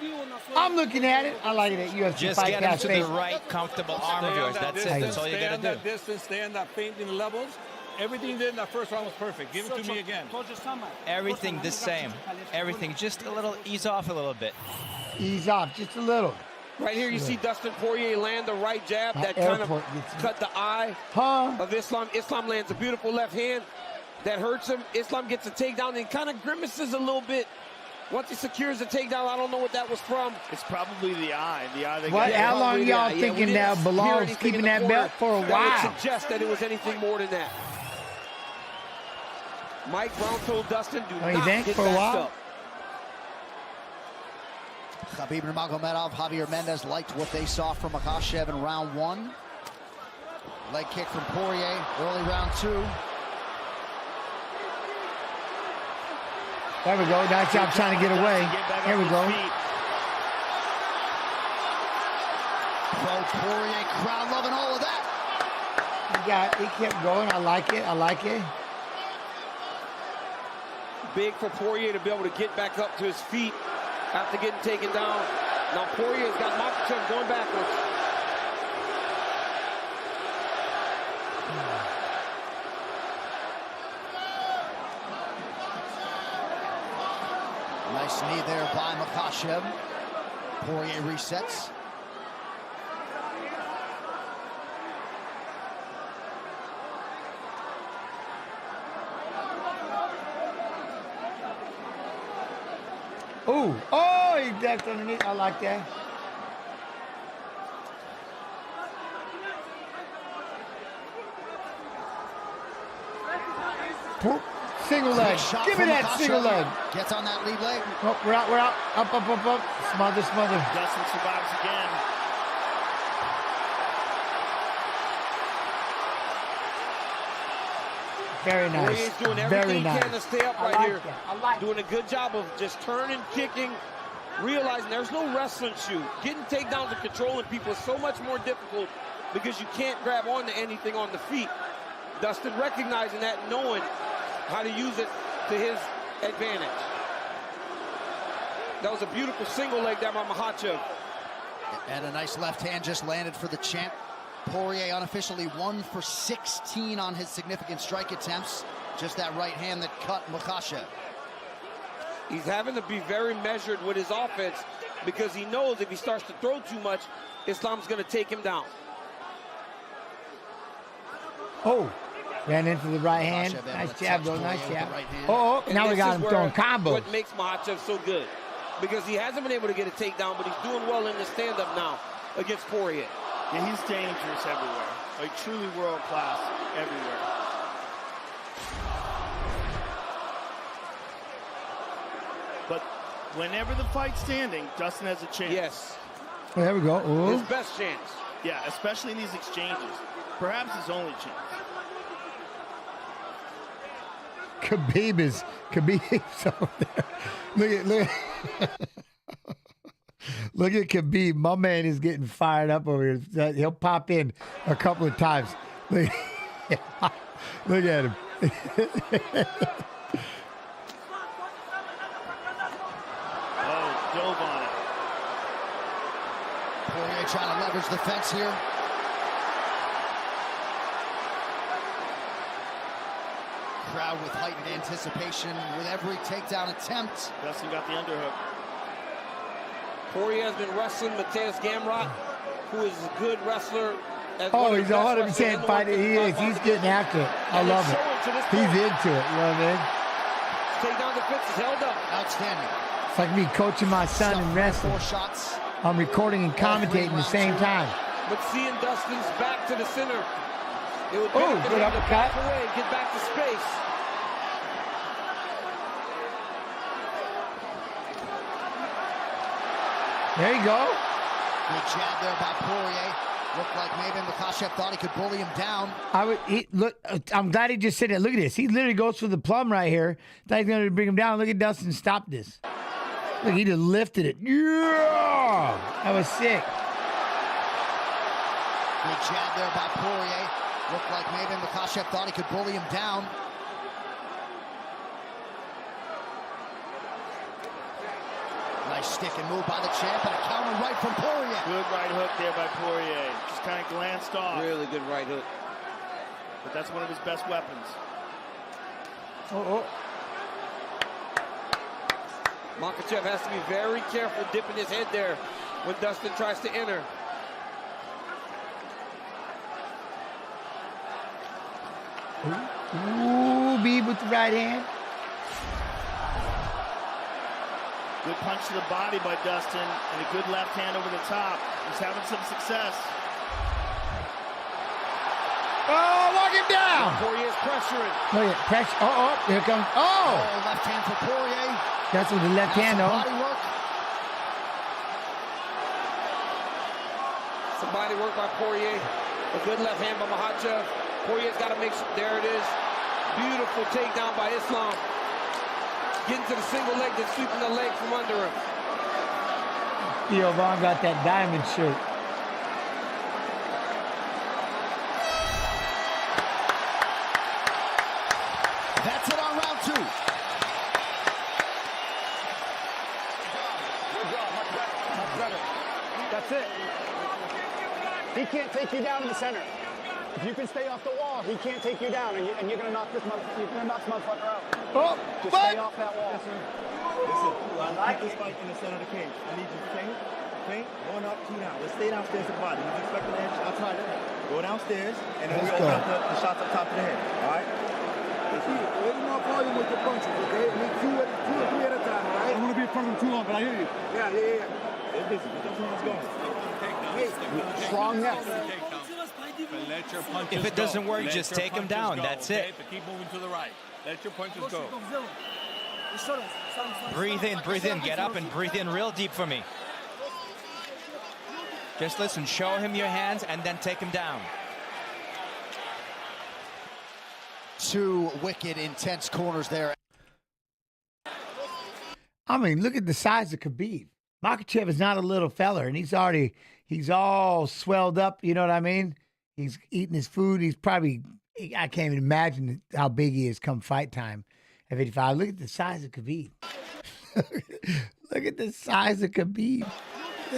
I'm looking at it. I like it at UFC Just FIGHT get him PASS to Facebook. the right, comfortable arm of yours. That's it. That's all you got to do. Stay on that distance, stay on that feinting levels. Everything you did in that first round was perfect. Give it to me again. Everything the same. Everything. Just a little, ease off a little bit. Ease off just a little. Right here, you see Dustin Poirier land the right jab that kind of cut the eye of Islam. Islam lands a beautiful left hand that hurts him. Islam gets a takedown and kind of grimaces a little bit. Once he secures the takedown, I don't know what that was from. It's probably the eye. The eye that What? How long y'all thinking that belongs keeping that belt for a That while? would suggest that it was anything more than that. Mike Brown told Dustin, do you not think? get For a backed while? up. Khabib Nurmagomedov, Javier Mendez liked what they saw from Makhachev in round one. Leg kick from Poirier, early round two. There we go. Nice job trying to get away. Here we go. Poirier, crowd loving all of that. He kept going. I like it. I like it. big for Poirier to be able to get back up to his feet after getting taken down. Now Poirier's got Makhachev going backwards. Nice knee there by Makhachev. Poirier resets. Ooh, oh, he ducked underneath. I like that. Single leg. Give me that single leg. Gets on that lead leg. Oh, we're out, we're out. Up, up, up, up. Smother, smother. Dustin survives again. Very nice. Poirier's doing everything he can to stay up right here. That. Doing a good job of just turning, kicking, realizing there's no wrestling shoe. Getting takedowns and controlling people is so much more difficult because you can't grab onto anything on the feet. Dustin recognizing that, knowing how to use it to his advantage. That was a beautiful single leg there by Makhachev. And a nice left hand just landed for the champ. Poirier unofficially 1 for 16 on his significant strike attempts. Just that right hand that cut Makhachev. He's having to be very measured with his offense because he knows if he starts to throw too much, Islam's going to take him down. Oh, ran in for the right hand. Nice jab, though. Nice jab. Oh, And now we this got is him throwing where- combos. What makes Makhachev so good because he hasn't been able to get a takedown, but he's doing well in the stand-up now against Poirier. Yeah, he's dangerous everywhere. Like truly world class everywhere. But whenever the fight's standing, Dustin has a chance. Yes. Oh, there we go. Ooh. His best chance. Yeah, especially in these exchanges. Perhaps his only chance. Khabib's over there. Look at look at Khabib. My man is getting fired up over here. He'll pop in a couple of times. Look, look at him. Oh, dove on it. Poirier trying to leverage the fence here. Crowd with heightened anticipation with every takedown attempt. Dustin got the underhook. Poirier has been wrestling Mateus Gamrot, who is a good wrestler. Oh, he's 100% fighting. He is. He's getting after it. I love it. He's into it. You know what I mean? Takedown defense is held up. Outstanding. It's like me coaching my son in wrestling. 4 shots. I'm recording and commentating at the same time. But seeing Dustin's back to the center, it would Oh, benefit good him to uppercut. back away, get back to space. There you go. Good jab there by Poirier. Looked like maybe Makhachev thought he could bully him down. Look. I'm glad he just said that. Look at this. He literally goes for the plum right here. Thought he's going to bring him down. Look at Dustin stop this. Look, he just lifted it. Yeah, that was sick. Good jab there by Poirier. Looked like maybe Makhachev thought he could bully him down. Nice stick and move by the champ and a counter right from Poirier. Good right hook there by Poirier. Just kind of glanced off. Really good right hook. But that's one of his best weapons. Oh. Makhachev has to be very careful dipping his head there when Dustin tries to enter. Ooh, Beeb with the right hand. Good punch to the body by Dustin and a good left hand over the top. He's having some success. Oh, lock him down. Poirier's pressuring. Look at pressure. Oh, here comes. Oh, left hand for Poirier. That's with the left hand, though. Body work. Some body work by Poirier. A good left hand by Makhachev. Poirier's got to make sure. There it is. Beautiful takedown by Islam. Getting to the single leg, then sweeping the leg from under him. Theo Vaughn got that diamond shirt. That's it on round 2. That's it. He can't take you down in the center. If you can stay off the wall, he can't take you down, and you're gonna knock this motherfucker out. Oh, just stay off that wall. Listen, I like this fight in the center of the cage. I need you to feint, 1 up, 2 down. Let's stay downstairs to the body. He's expecting the head shot. I'll try that. Go downstairs, and then we open up the shots up top of the head. All right? See, a little more volume with your punches, okay? I need 2 or 3 at a time, all right? I don't want to be in front of him too long, but I hear you. Yeah. They're busy. Get those hands going. Strong neck. If it doesn't work, just take him down. That's it. Keep moving to the right. Let your punches go. Breathe in, get up and breathe in real deep for me. Just listen, show him your hands and then take him down. 2 wicked, intense corners there. I mean, look at the size of Khabib. Makhachev is not a little fella, and he's all swelled up, you know what I mean? He's eating his food. He's probably, I can't even imagine how big he is come fight time at 55. Look at the size of Khabib. Look at the size of Khabib.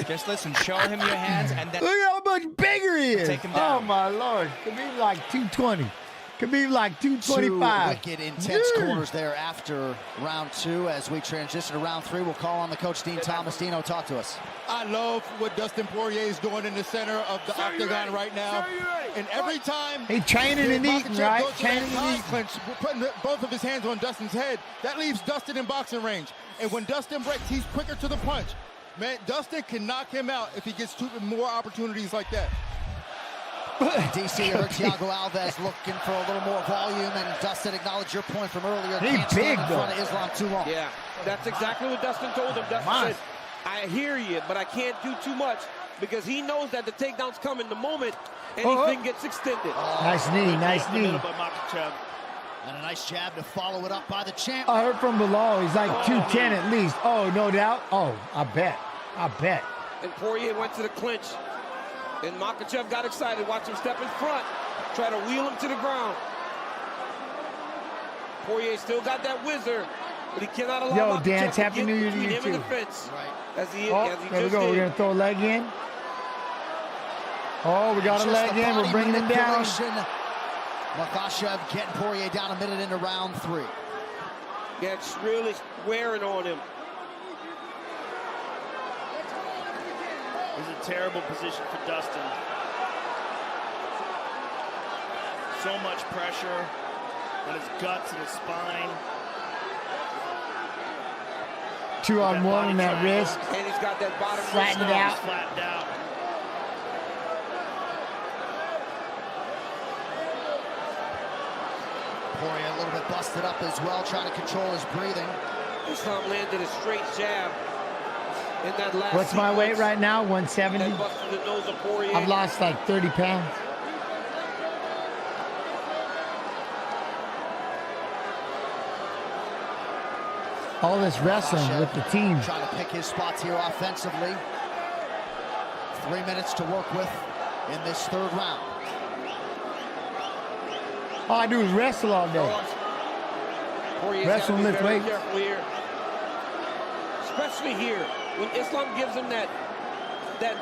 Just listen, show him your hands and then... Look at how much bigger he is. Take him down. Oh, my Lord. Khabib like 220. Khabib like 225. 2 wicked, intense corners there after round 2. As we transition to round 3, we'll call on the coach, Dean Thomas. Dino, talk to us. I love what Dustin Poirier is doing in the center of the octagon right now. And every time he's training and eating, right? Training and eating. Clinch, putting both of his hands on Dustin's head, that leaves Dustin in boxing range. And when Dustin breaks, he's quicker to the punch. Man, Dustin can knock him out if he gets 2 more opportunities like that. DC, you heard Thiago Alves looking for a little more volume, and Dustin acknowledged your point from earlier. He's big, in front of Islam too long. Yeah, that's exactly what Dustin told him. Dustin said, I hear you, but I can't do too much because he knows that the takedown's coming the moment anything gets extended. Nice knee, nice knee. And a nice jab to follow it up by the champ. I heard from below, he's like 210 at least. Oh, no doubt. Oh, I bet. And Poirier went to the clinch. And Makhachev got excited. Watch him step in front. Try to wheel him to the ground. Poirier still got that whizzer, but he cannot allow Makhachev Dance, to Happy get New Year to between you him too. and the fence. Right. As he There we just go. did. We're going to throw a leg in. Oh, we got a leg in. We're bringing him down. Makhachev getting Poirier down a minute into round 3. Yeah, it's really wearing on him. It's a terrible position for Dustin. So much pressure on his guts and his spine. 2-on-1 on that wrist. And he's got that bottom flattened wrist out. Flattened out. Poirier a little bit busted up as well, trying to control his breathing. Islam landed a straight jab. In that last What's my weight right now? 170. That busted the nose of Poirier. I've lost like 30 pounds. All this wrestling with the team. Trying to pick his spots here offensively. 3 minutes to work with in this 3rd round. All I do is wrestle all day. Wrestle and lift weights. Especially here, when Islam gives him that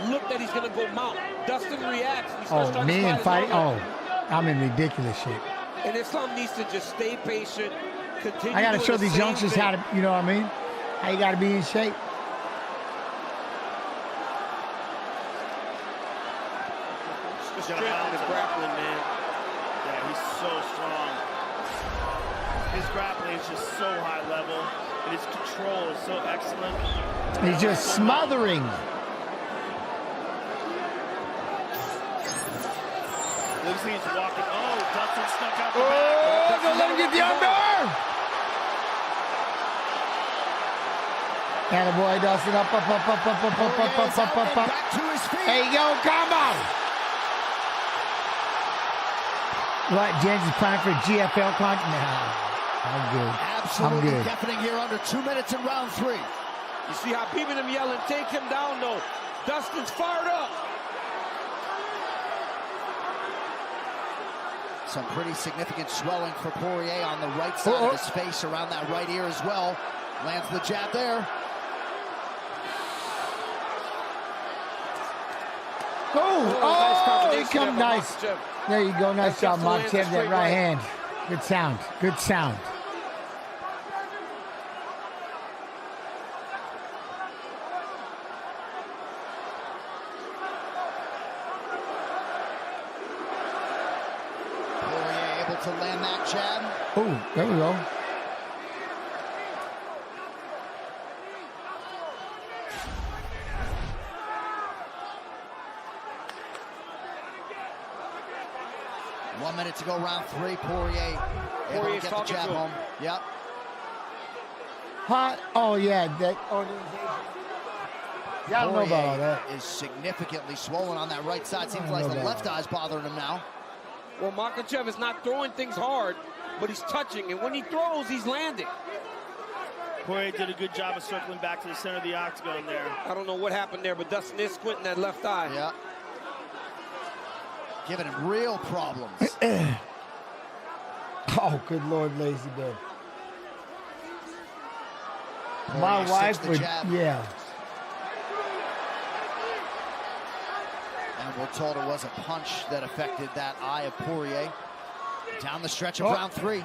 look that he's going to go mount. Dustin reacts. He starts trying to me slide and his fight. arm Oh, out. I'm in ridiculous shape. And Islam needs to just stay patient. Continue. I got to doing show the these same youngsters thing. how to, you know what I mean? How you got to be in shape. The strength and the grappling, man. Yeah, he's so strong. His grappling is just so high level, and his control is so excellent. He's just smothering. Looks like he's walking. Oh, Dustin snuck out the Oh, back. don't let him get the armbar. Attaboy, Dustin, up. Back to his feet. There you go, combo. What, James is planning for a GFL contract? No, I'm good. Absolutely I'm good. deafening here under 2 minutes in round 3. You see how people them yelling, take him down, though. Dustin's fired up. Some pretty significant swelling for Poirier on the right side of his face, around that right ear as well. Lands the jab there. Oh, he come nice. Makhachev. There you go. Nice job, Makhachev, Makhachev, that that straight right right. hand. Good sound. Good sound. Poirier able to land that jab. Oh, there we go. One minute to go, round three. Poirier able to Poirier's get the talking jab to him. home. Yep. Huh? Oh, yeah. That organization. Yeah, I don't know about all that. Is significantly swollen on that right side. Seems don't like know the about left eye's bothering him now. Well, Makhachev is not throwing things hard, but he's touching, and when he throws, he's landing. Poirier did a good job of circling back to the center of the octagon there. I don't know what happened there, but Dustin is squinting that left eye. Yeah. Giving him real problems. Oh, good Lord, lazy bud. Poirier My sticks wife the would, jab. yeah. And we're told it was a punch that affected that eye of Poirier. Down the stretch of Oh. round three.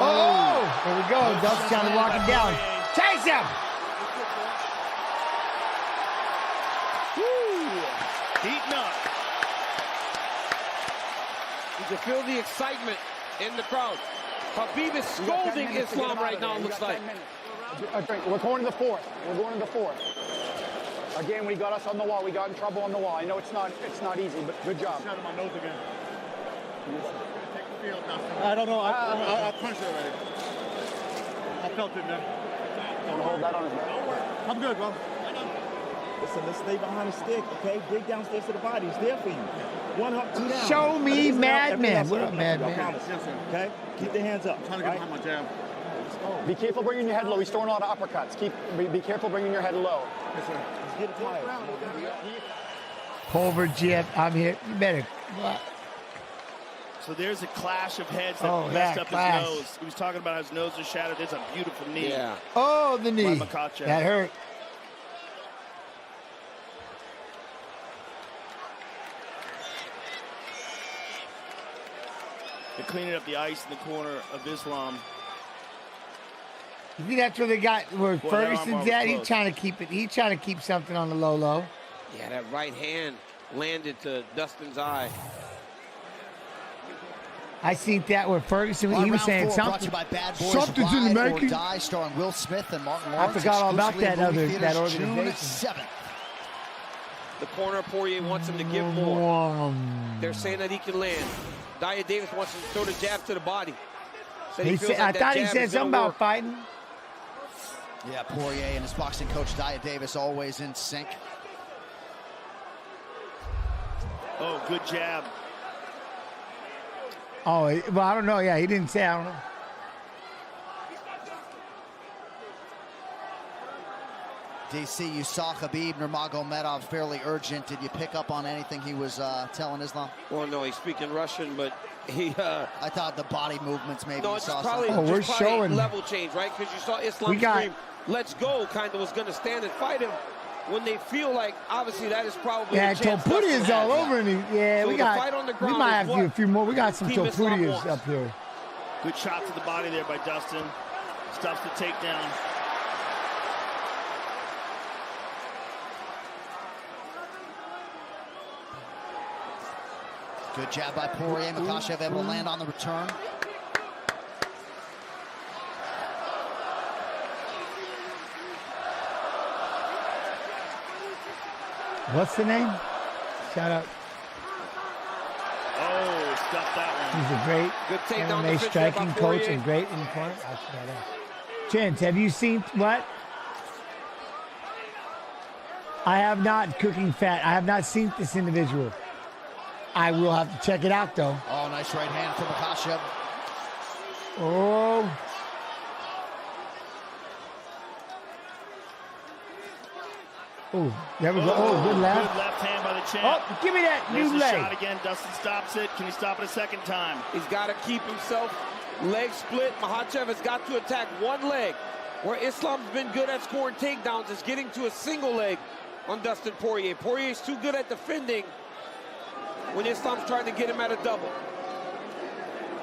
Oh, there we go. Dust's trying to walk him down. Chase him. Heating up. You can feel the excitement in the crowd. Habib is scolding Islam right now, it looks like. We're going to the fourth. We're going to the fourth. Again, we got us on the wall. We got in trouble on the wall. I know it's not easy, but good job. Shot him on nose again. Take the field now. I don't know. I punched it already. I felt it, man. Don't hold that on his back. I'm good, bro. Listen, let's stay behind the stick, okay? Dig downstairs to the body. He's there for you. One up, two down. Show me, Everything madman. else What up, open up, madman? I promise. Yes, sir. Okay? Keep the hands up. I'm trying to get behind my jab. Be careful bringing your head low. He's throwing a lot of uppercuts. Be careful bringing your head low. Yes, sir. He's getting tired. Pulver, Jip, I'm here. You better. So there's a clash of heads that Oh, messed that up clash. his nose. He was talking about how his nose was shattered. There's a beautiful knee. Yeah. Oh, the knee. By Makhachev. That hurt. They're cleaning up the ice in the corner of Islam. You think that's where they got where Boy, that arm Ferguson's was at? He's close. trying to keep it. He's trying to keep something on the low. Yeah, that right hand landed to Dustin's eye. I seen that where Ferguson, On he was round saying four, brought to something. you by Bad Boys Something's in the Ride or making. Die, starring Will Smith and Martin I Lawrence. forgot all about exclusively that in movie that theaters June organization. 7th. The corner, Poirier wants him to give more. They're saying that he can land. Daya Davis wants him to throw the jab to the body. Said he feels like I that thought he jab said is gonna something about work. fighting. Yeah, Poirier and his boxing coach Daya Davis always in sync. Oh, good jab. Oh, well, I don't know. Yeah, he didn't say. I don't know. DC, you saw Khabib Nurmagomedov fairly urgent. Did you pick up on anything he was telling Islam? Well, no, he's speaking Russian, but he. I thought the body movements maybe No, you it's saw probably, something. we're just probably showing- level change, right? Because you saw Islam We got- scream, "Let's go!" Kind of was going to stand and fight him. When they feel like, obviously, that is probably Yeah, the chance Topuria Dustin is all has. over. And yeah, So we the got. fight on the We ground might is have to do a what few more. We got some Team Islam Topurias wants. up here. Good shot to the body there by Dustin. Stuffs the takedown. Good jab by Poirier. Makhachev able to land on the return. What's the name? Shout out. Oh, stuffed that one. He's a great Good takedown MMA defense there striking by coach Poirier. and great in the corner. I shout out. Chance, have you seen what? I have not cooking fat. I have not seen this individual. I will have to check it out though. Oh, nice right hand from Makhachev. Oh. Oh, there we go. Oh, good left. Good left hand by the champ. Oh, give me that There's new a leg. shot again. Dustin stops it. Can he stop it a second time? He's got to keep himself Leg split. Makhachev has got to attack one leg. Where Islam's been good at scoring takedowns is getting to a single leg on Dustin Poirier. Poirier's too good at defending when Islam's trying to get him at a double.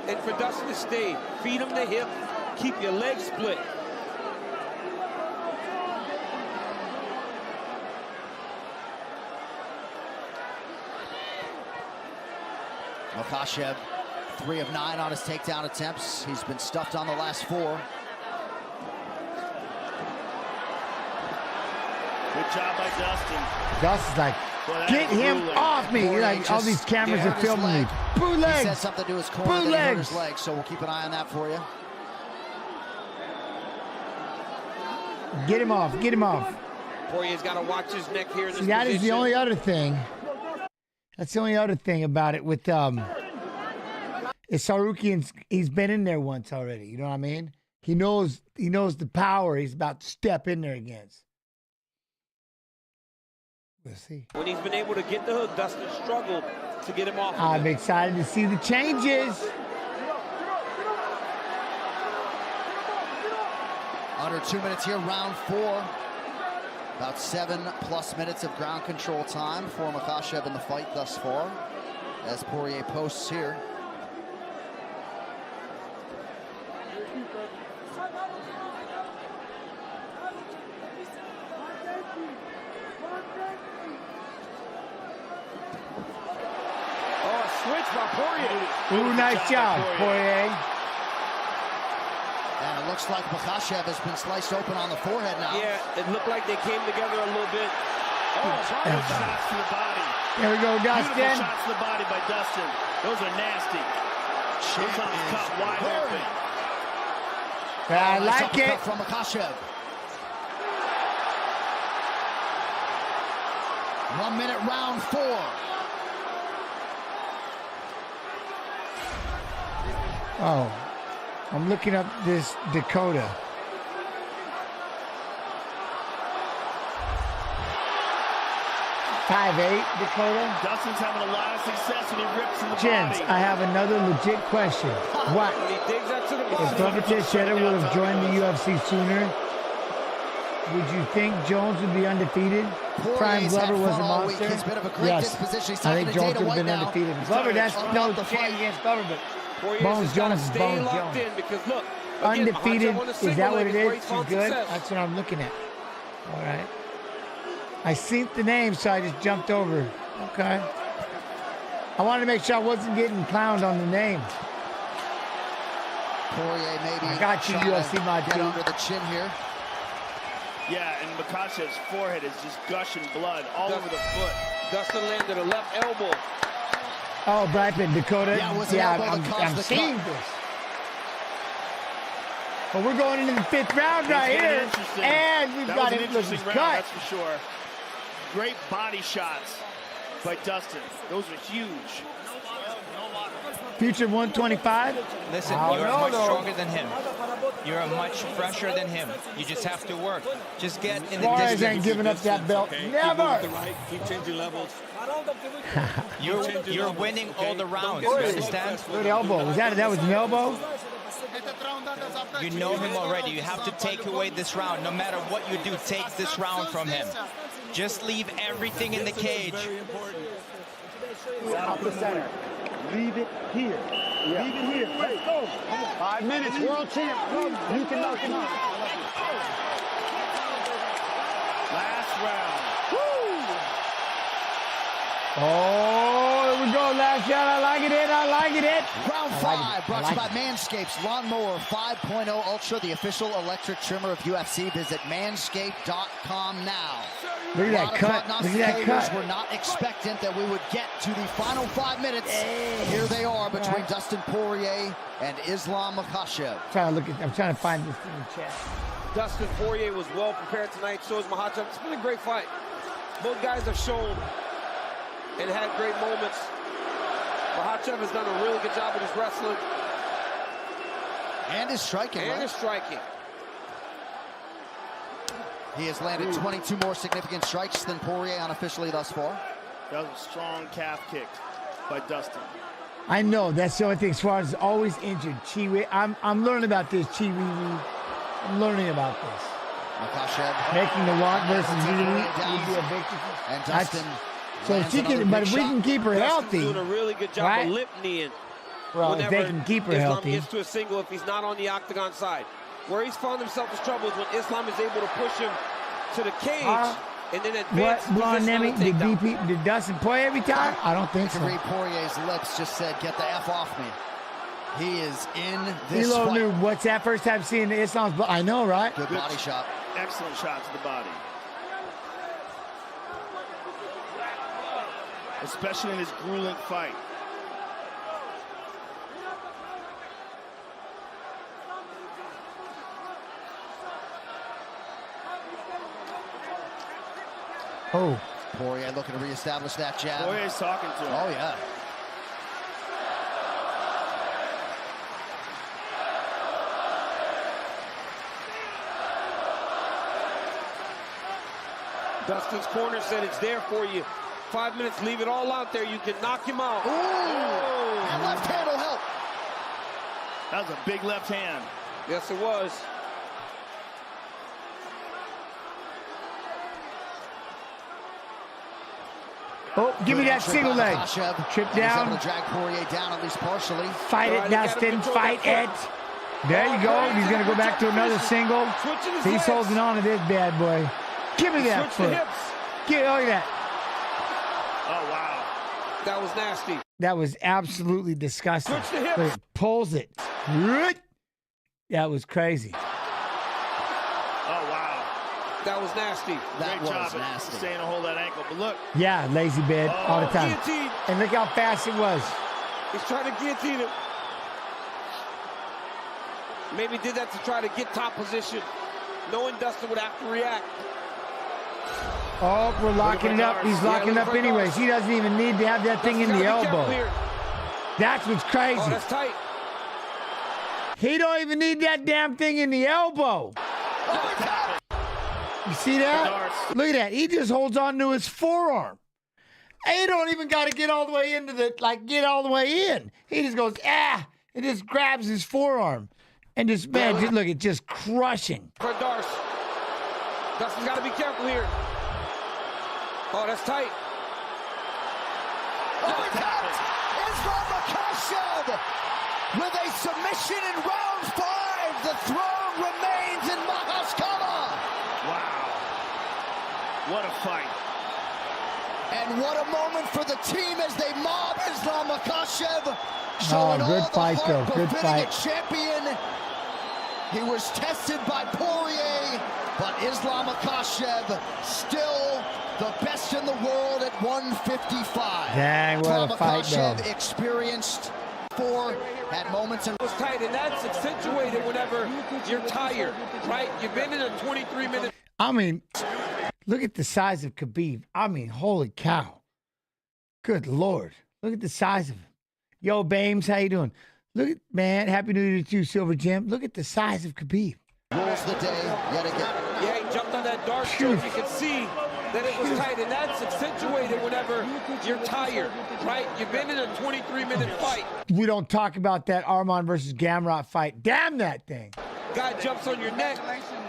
And for Dustin to stay, feed him the hip, keep your legs split. Makhachev, 3 of 9 on his takedown attempts. He's been stuffed on the last 4. Good job by Dustin. Dustin's like, get him off me. Like, all these cameras are filming me. Bootlegs. He said something to his corner that he hurt his leg, so we'll keep an eye on that for you. Get him off. Get him off. Poirier's got to watch his neck here in this See, that position. is the only other thing. That's the only other thing about it with is Sarukian's. He's been in there once already. You know what I mean? He knows the power he's about to step in there against. We'll see. When he's been able to get the hook, Dustin struggled to get him off. I'm excited to see the changes. Under 2 minutes here, round 4. About 7+ minutes of ground control time for Makhachev in the fight thus far, as Poirier posts here. Oh, a switch by Poirier. Ooh, nice job, Poirier. And it looks like Makhachev has been sliced open on the forehead now. Yeah, it looked like they came together a little bit. Oh, beautiful shots to the body. There we go, Dustin. Beautiful shots to the body by Dustin. Those are nasty. Those are cut wide open. I like it. From Makhachev. 1 minute, round 4. Oh, I'm looking up this Dakota. .58 Dakota. Dustin's having a lot of success when he rips in the Gents, body. I have another legit question. What? When he digs that to the If body. Pulver Teixeira would have joined the UFC sooner, would you think Jones would be undefeated? Prime Glover was a monster. He's been of a great Yes, disposition. He's I think talking to Jones Dana would have been White now. undefeated. He's Glover, talking that's about no the chance fight. against Glover, but Poirier's Bones just gotta Jones is stay Bones locked Jones. in because look, again, Undefeated, Makhachev on a is single that what leg it where is? he's He's found good? success. That's what I'm looking at. All right. I seen the name, so I just jumped over. Okay. I wanted to make sure I wasn't getting clowned on the name. Poirier maybe I got you, trying UFC to my get dude. under the chin here. Yeah, and Makhachev's forehead is just gushing blood all over the foot. Dustin landed a left elbow. Oh, Brad Pitt, Dakota. Yeah, it was an elbow that caused I'm the seeing cut. this. But we're going into the 5th round right It's here, interesting. and we've That got was an it. Look, interesting he's round, cut. that's for sure. Great body shots by Dustin. Those are huge. Future 125. Listen, I don't you're know, much though. stronger than him. You're much fresher than him. You just have to work. Just get in the Suarez distance. ain't giving up that belt. Never. Keep changing levels. You're winning all the rounds. You understand? Good elbow. Was that was an elbow? You know him already. You have to take away this round. No matter what you do, take this round from him. Just leave everything in the cage. Off the center. Leave it here. Leave it here. Let's go. 5 minutes. World champ. You can knock him out. Last round. Oh, here we go. Last shot. I like it. I like it. Round I 5 like it. brought I to you like by Manscaped's Lawnmower 5.0 Ultra, the official electric trimmer of UFC. Visit manscaped.com now. Look at that cut. Look at that cut. Were not expectant that we would get to the final 5 minutes. Here they are between Dustin Poirier and Islam Makhachev. I'm trying to find this in the chat. Dustin Poirier was well prepared tonight. So is Makhachev. It's been a great fight. Both guys have shown and had great moments. Makhachev has done a really good job with his wrestling. And his striking. And right? his striking. He has landed 22 more significant strikes than Poirier unofficially thus far. That was a strong calf kick by Dustin. I know that's the only thing. As far as always injured, I'm learning about this. I'm learning about this. Making the walk versus would be a victory. And Dustin. So she can, but if we can keep her healthy, doing a really good job right? of lip kneeing. Well, if they can keep her Islam healthy. gets to a single if he's not on the octagon side. Where he's found himself in trouble is when Islam is able to push him to the cage and then advance his position on the takedown. Did Dustin play every time? I don't think so. Poirier's lips just said, "Get the F off me." He is in this Elo fight. knew, what's that first time seeing the Islam's blood? I know, right? Good body shot. Excellent shot to the body. Especially in this grueling fight. Oh. Poirier looking to reestablish that jab. Poirier's talking to him. Oh, yeah. Dustin's corner said it's there for you. 5 minutes, leave it all out there. You can knock him out. Ooh! That left hand will help. That was a big left hand. Yes, it was. Oh, give me that single leg. Trip down. Able to drag Poirier down at least partially. Fight it, Dustin. Fight it. There you go. He's going to go back to another single. He's holding on to this bad boy. Give me that foot. Look at that. Oh, wow. That was nasty. That was absolutely disgusting. Switch the hips. Look, it pulls it. That was crazy. Oh, wow. That was nasty. Great job at staying to hold that ankle. But look. Yeah, lazy bed all the time. Guillotine. And look how fast it was. He's trying to guillotine him. Maybe did that to try to get top position, knowing Dustin would have to react. Oh, we're locking it up. He's locking up anyways. He doesn't even need to have that thing in the elbow. That's what's crazy. Oh, that's tight. He don't even need that damn thing in the elbow. You see that? Look at that. He just holds on to his forearm. He don't even got to get all the way into the, get all the way in. He just goes, and just grabs his forearm. And just, man, just look at just crushing. For Darce. Dustin's got to be careful here. Oh, that's tight. Oh, count! Islam Makhachev with a submission in round 5. The throne remains in Mahashkala. Wow. What a fight. And what a moment for the team as they mob Islam Makhachev. Showing good all fight, the though. heart Good befitting fight. a champion. He was tested by Poirier, but Islam Makhachev still the best in the world at 155. Dang, what a fight, though. Makhachev experienced at moments and was tight, and that's accentuated whenever you're tired, right? You've been in a 23-minute. I mean, look at the size of Khabib. I mean, holy cow. Good Lord. Look at the size of him. Yo, Bames, how you doing? Look at, man, Happy New Year to you, Silver Jim. Look at the size of Khabib. Rules the day yet again. Yeah, he jumped on that dark choke. You can see that it was tight, and that's accentuated whenever you're tired, right? You've been in a 23-minute fight. We don't talk about that Arman versus Gamrot fight. Damn that thing. Guy jumps on your neck,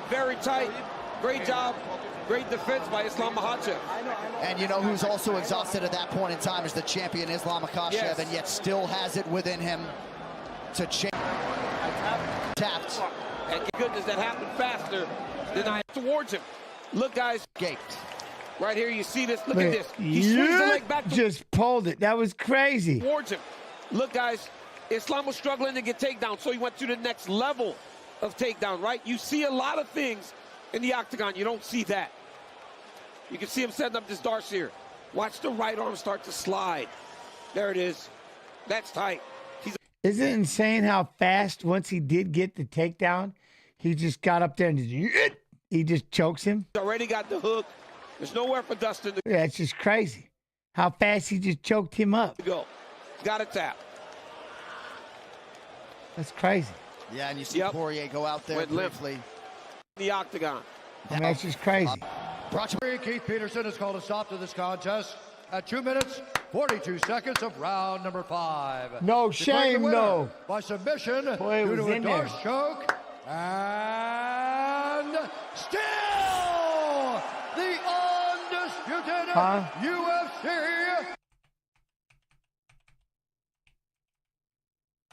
very tight. Great job. Great defense by Islam Makhachev. And you know who's also exhausted at that point in time is the champion Islam Makhachev, yes. And yet still has it within him to change. Tapped. And goodness, that happened faster than I towards him. Look, guys. Gaped. Right here, you see this. Look at this. He swings the leg back. Just pulled it. That was crazy. Towards him. Look, guys. Islam was struggling to get takedown, so he went to the next level of takedown, right? You see a lot of things in the octagon. You don't see that. You can see him setting up this Darce here. Watch the right arm start to slide. There it is. That's tight. Isn't it insane how fast, once he did get the takedown, he just got up there and he just chokes him? Already got the hook. There's nowhere for Dustin to Yeah, it's just crazy how fast he just choked him up. go. Got a tap. That's crazy. Yeah, and you see Poirier go out there briefly. The octagon. I mean, that's just crazy. Keith Peterson has called a stop to this contest at 2 minutes, 42 seconds of round number 5. No Declaring shame, the winner no. By submission Boy, it due was to a in there. Darce choke. And still the undisputed UFC.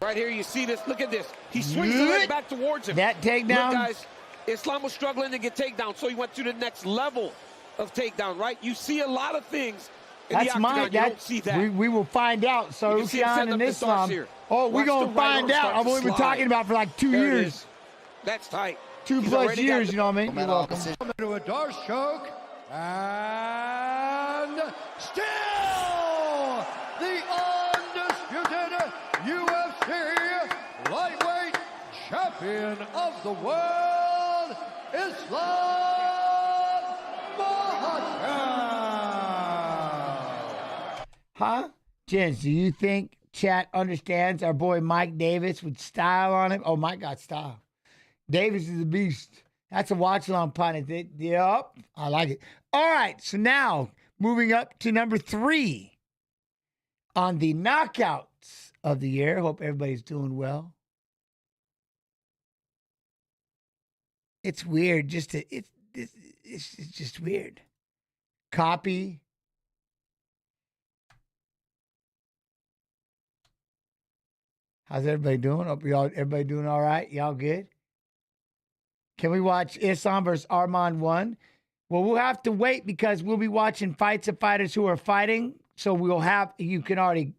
Right here, you see this. Look at this. He swings the leg back towards him. That takedown. Look, guys, Islam was struggling to get takedown, so he went to the next level of takedown, right? You see a lot of things in the octagon. You don't see that. We will find out. So You can see him setting and up the Islam. darts here. Oh, we're Watch going the to right find arm out. start I've to only been slide. talking about for like 2 There it years. is. That's tight. 2 He's plus already got years, the- you know what I mean? You're welcome. To a Darce choke. And still the undisputed UFC lightweight champion of the world, Islam Makhachev. Huh? Jens, do you think chat understands our boy Mike Davis with style on him? Oh, Mike got style. Davis is a beast. That's a watch-along pun. Yep, I like it. All right, so now moving up to number 3 on the knockouts of the year. Hope everybody's doing well. It's weird. It's just weird. Copy. How's everybody doing? Hope everybody doing all right? Y'all good? Can we watch Islam versus Armand 1? Well, we'll have to wait because we'll be watching fights of fighters who are fighting. So I can already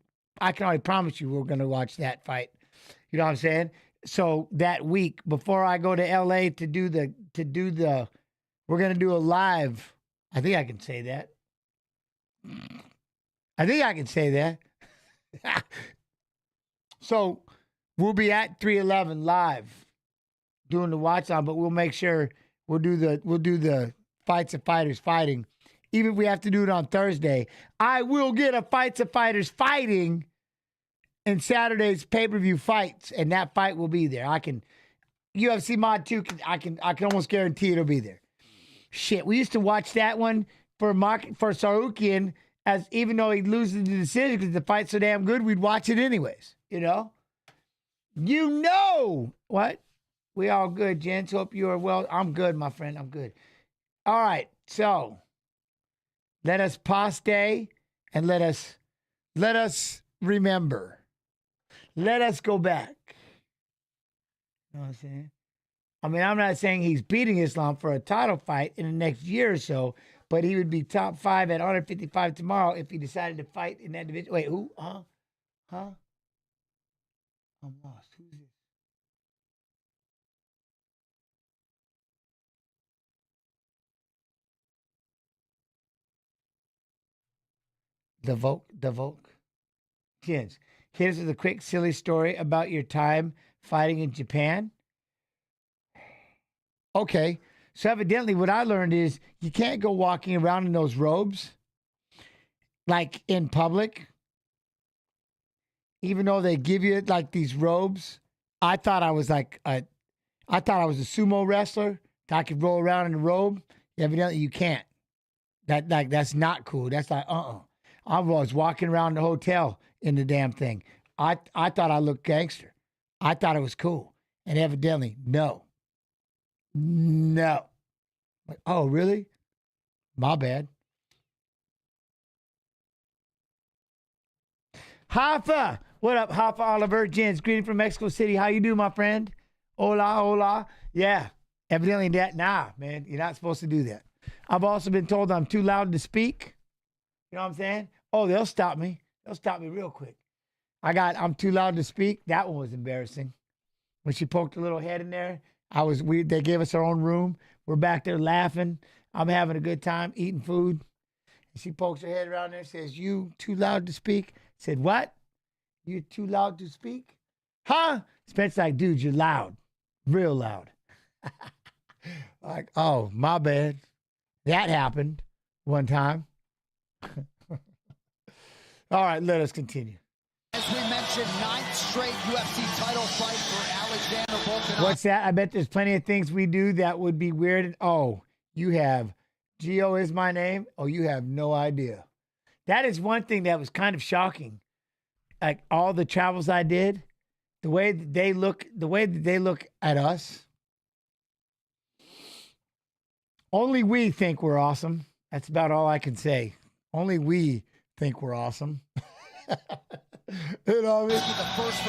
promise you we're going to watch that fight. You know what I'm saying? So that week before I go to LA to do the, we're going to do a live. I think I can say that. So we'll be at 311 live doing the watch on, but we'll make sure we'll do the fights of fighters fighting. Even if we have to do it on Thursday, I will get a fights of fighters fighting in Saturday's pay-per-view fights, and that fight will be there. UFC Mod 2, I can almost guarantee it'll be there. Shit, we used to watch that one for Sarukian, as even though he loses the decision because the fight's so damn good, we'd watch it anyways. You know what? We all good, gents. Hope you are well. I'm good, my friend. I'm good. All right, so let us paste and let us remember. Let us go back. You know what I'm saying? I mean, I'm not saying he's beating Islam for a title fight in the next year or so, but he would be top 5 at 155 tomorrow if he decided to fight in that division. Wait, who? Huh? I'm lost. Who's this? The Volk. Jens, here's a quick, silly story about your time fighting in Japan. Okay, so evidently what I learned is you can't go walking around in those robes, like in public, even though they give you like these robes. I thought I was a sumo wrestler. I could roll around in a robe. Evidently you can't. That's not cool. That's like, I was walking around the hotel in the damn thing. I thought I looked gangster. I thought it was cool. And evidently, no. Like, oh, really? My bad. Hafa. What up, Hafa Oliver? Jens, greeting from Mexico City. How you do, my friend? Hola. Yeah. Evidently that, nah, man. You're not supposed to do that. I've also been told I'm too loud to speak. You know what I'm saying? Oh, they'll stop me. They'll stop me real quick. I'm too loud to speak. That one was embarrassing. When she poked a little head in there, they gave us our own room. We're back there laughing. I'm having a good time eating food. And she pokes her head around there and says, "You too loud to speak?" I said, "What? You too loud to speak?" Huh? Spencer's like, "Dude, you're loud. Real loud." Like, oh, my bad. That happened one time. All right, let us continue. As we mentioned, 9th straight UFC title fight for Alexander Volkanovski. What's that? I bet there's plenty of things we do that would be weird. Oh, you have Gio is my name. Oh, you have no idea. That is one thing that was kind of shocking. Like all the travels I did, the way that they look at us. Only we think we're awesome. That's about all I can say. Only we think we're awesome. You know what I mean?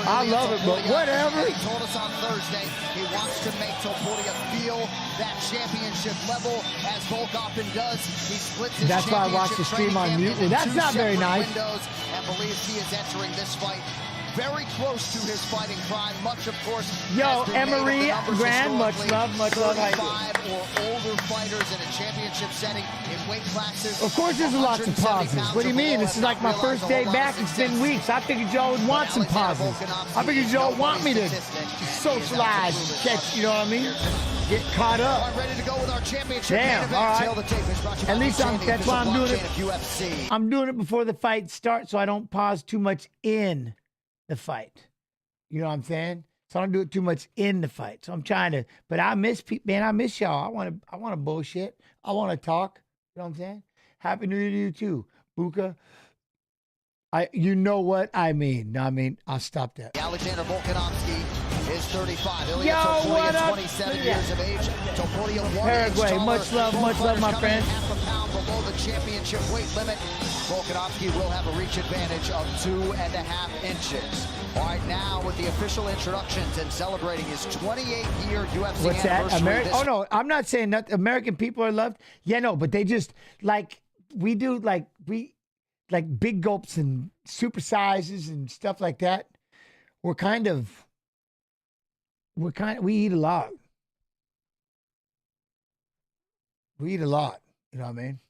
I love it, but whatever. He told us on Thursday he wants to make Topuria feel that championship level as Volk often does. He splits his That's why I watched the stream on mute. Well, that's not very nice. And believes he is entering this fight very close to his fighting prime. Much, of course, yo, Emery Grand, much love. How you doing? Or older fighters in a championship setting in weight classes. Of course, there's lots of positives. What do you mean? This is like my first day back. It's been weeks. I figured y'all would want some positives. I figured y'all want me to socialize, catch. You know what I mean? Get caught up. Ready to go with our championship. Damn. All right. At least that's why I'm doing it. I'm doing it before the fight starts, so I don't pause too much in the fight. You know what I'm saying? So I don't do it too much in the fight. So I'm trying to, but I miss people, man. I miss y'all. I want to bullshit. I want to talk. You know what I'm saying? Happy New Year to you too, Buka. You know what I mean. I'll stop that. Alexander Volkanovski is 35. Ilya Yo, Topuria, what up? 27 years of age. Topuria, Paraguay, much love, my friend. Half a pound below the championship weight limit. Volkanovski will have a reach advantage of 2.5 inches. All right, now with the official introductions and celebrating his 28-year UFC What's that? anniversary. Oh no, I'm not saying that American people are loved. Yeah, no, but they just like we do, like big gulps and super sizes and stuff like that. We eat a lot. We eat a lot. You know what I mean?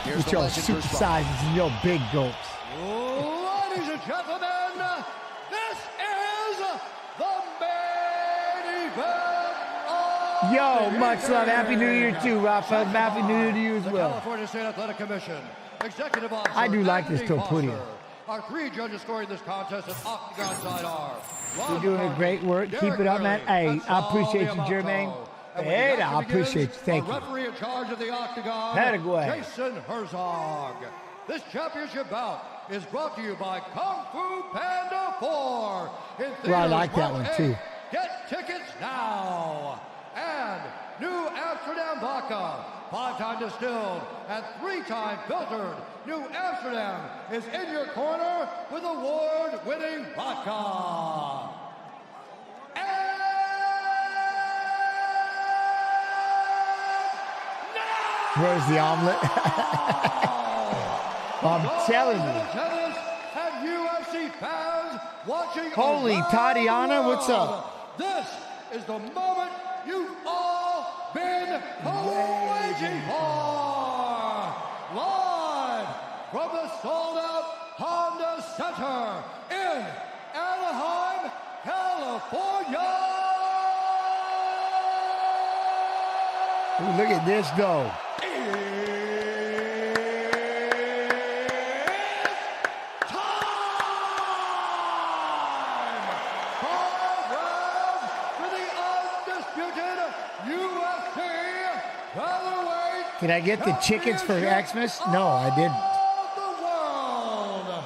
With your super sizes and your big gulps. Ladies and gentlemen, this is the main event of Yo, much love. Happy New Year too, Rafa. Happy New Year to you as the well. California State Athletic Commission, Executive Officer I do like this Anthony Topuria. Foster. Our 3 judges scoring this contest at Octagon side are You're doing a great work. Keep it up, man. Hey, I appreciate you, Jermaine. Hey, I appreciate you. Thank you. Referee in charge of the Octagon, Paraguay. Jason Herzog. This championship bout is brought to you by Kung Fu Panda 4. Well, I like that one too. Get tickets now. And New Amsterdam vodka, 5-time distilled and 3-time filtered. New Amsterdam is in your corner with award-winning vodka. Where's the omelet? I'm telling you. And UFC fans watching. Holy Tatiana, what's up? This is the moment you've all been waiting for. Live from the sold-out Honda Center in Anaheim, California. Ooh, look at this though. Did I get the chickens for Xmas? No, I didn't. The world.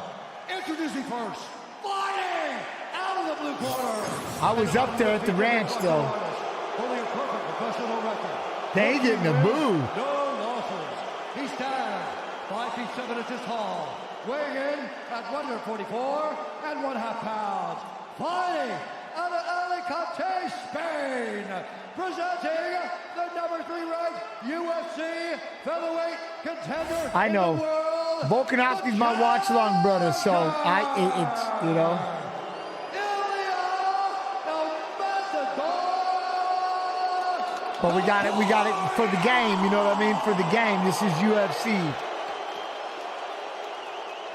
Introducing first, fighting out of the blue corner. I was up there at the ranch though. Holding a perfect professional record. They ain't getting a boo. No losses. He stands 5 feet 7 inches tall, weighing in at 144 and 1/2 pounds. Fighting out of Alicante, Spain. Presenting the number 3 ranked UFC featherweight contender. I know. In the world, Volkanovski's my watch-along brother, so it's you know. But we got it for the game, you know what I mean? For the game, this is UFC.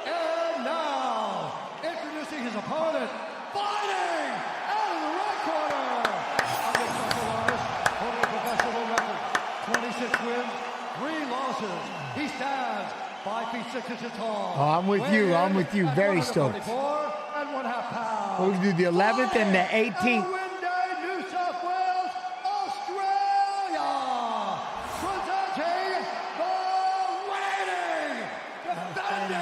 And now, introducing his opponent, fighting out of the right corner. Against Martial artist, holding a professional record, 26 wins, 3 losses. He stands 5 feet 6 inches tall. Oh, I'm with you. I'm with you. Very stoked. 144 and 1/2 pounds. We'll do the 11th and the 18th. New South Wales, Australia, presenting the reigning, defending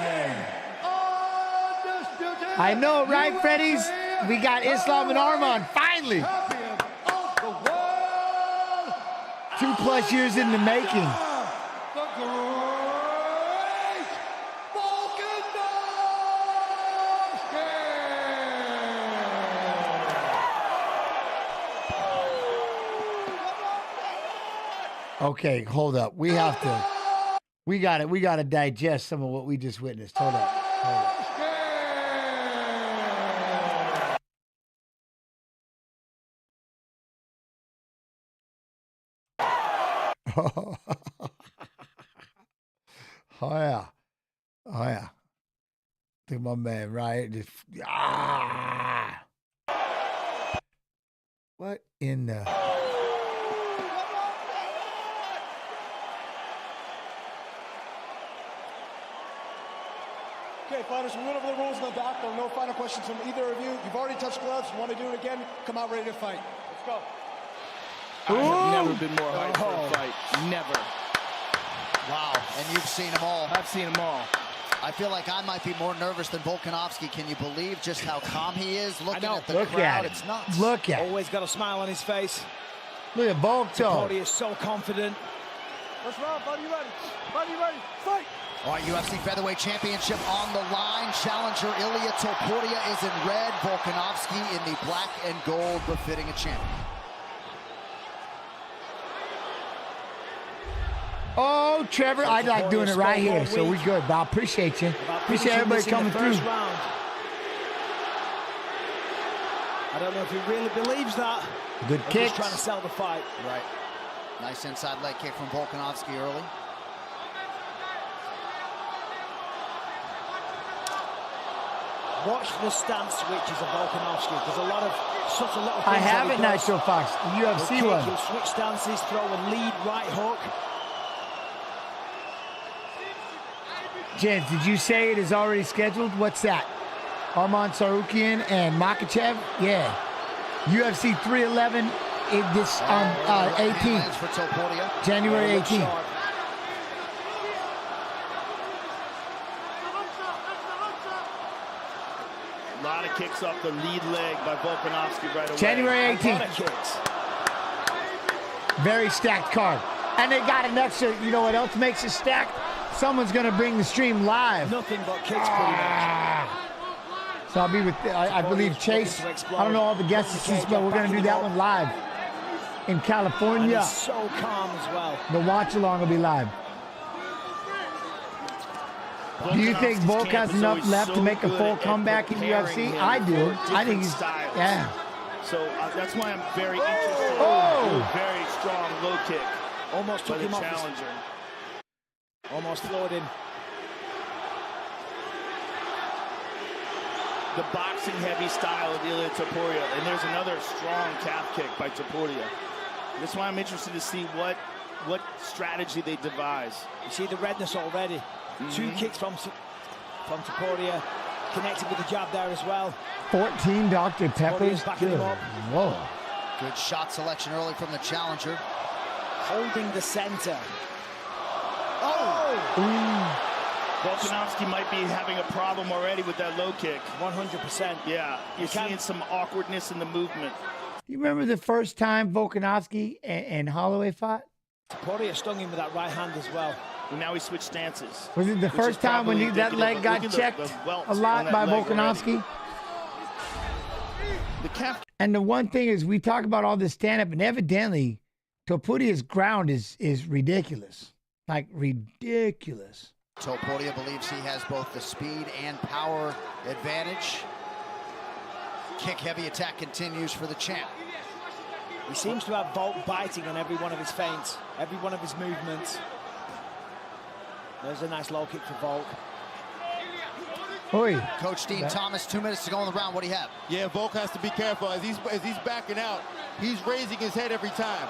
I know, right, Freddy's? We got Islam and Arman, finally. 2+ years in the making. Okay, hold up. We gotta digest some of what we just witnessed. Hold up. Oh yeah. Oh yeah. Look at my man, right? Just What in the Okay, fighters, we went over the rules in the back. There are no final questions from either of you. You've already touched gloves. You want to do it again? Come out ready to fight. Let's go. I have never been more hyped for a fight. Never. Wow, and you've seen them all. I've seen them all. I feel like I might be more nervous than Volkanovski. Can you believe just how calm he is? Looking at the crowd, it's nuts. Look at Always got a smile on his face. Look at Volk, Cody is so confident. First round, buddy, you ready? Buddy, you ready? Fight! All right, UFC Featherweight Championship on the line. Challenger Ilia Topuria is in red. Volkanovski in the black and gold, befitting a champion. Oh, Trevor, I like doing it right here, so we're good. But I appreciate you. Appreciate everybody coming through. Round. I don't know if he really believes that. Good kick. Just trying to sell the fight. Right. Nice inside leg kick from Volkanovski early. Watch the stance switches of Volkanovski. There's a lot of subtle little things. I have it, Nitro Fox. The UFC one. He'll switch stances, throw a lead right hook. James, did you say it is already scheduled? What's that? Arman Sarukian and Makhachev? Yeah. UFC 311 this 18th. For Topuria. January 18th. A lot of kicks off the lead leg by Volkanovski right away. January 18th. Very stacked card. And they got an extra, you know what else makes it stacked? Someone's going to bring the stream live. Nothing but kicks pretty much. So I'll be with, I believe, Chase. I don't know all the guests, but we're going to do that one live in California. And he's so calm as well. The watch along will be live. Do you think Volk has enough left to make a full comeback in UFC? I do. I think he's, yeah. So that's why I'm very interested in a very strong low kick. Almost took him off challenger. Almost floored him. The boxing heavy style of Ilia Topuria. And there's another strong calf kick by Topuria. That's why I'm interested to see what strategy they devise. You see the redness already. Two kicks from Topuria. Connected with the jab there as well. 14 Dr. Peppers. Good. Whoa. Good shot selection early from the challenger. Holding the center. Volkanovski might be having a problem already with that low kick. 100%. Yeah, you're seeing some awkwardness in the movement. You remember the first time Volkanovski and Holloway fought? Topuria stung him with that right hand as well. Well, now he switched stances. Was it the first time when that leg got checked a lot by Volkanovski? The calf. And the one thing is, we talk about all this stand-up, and evidently, Topuria's ground is ridiculous. Like, ridiculous. Topuria believes he has both the speed and power advantage. Kick-heavy attack continues for the champ. He seems to have Volk biting on every one of his feints, every one of his movements. There's a nice low kick for Volk. Oi. Coach Dean Thomas, 2 minutes to go in the round. What do you have? Yeah, Volk has to be careful. As he's backing out, he's raising his head every time.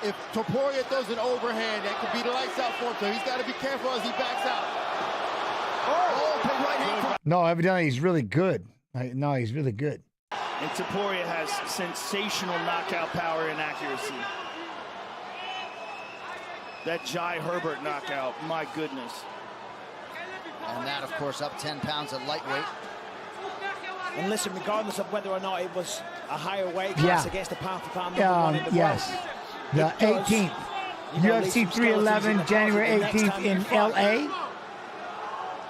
If Topuria throws an overhand, that could be the lights out for him, so he's got to be careful as he backs out. Big right hand. No, evidently he's really good. No, he's really good. And Topuria has sensational knockout power and accuracy. That Jai Herbert knockout, my goodness. And that, of course, up 10 pounds at lightweight. And listen, regardless of whether or not it was a higher weight class against the pound-for-pound number one in the yes. world. The 18th. UFC 311, January 18th in L.A.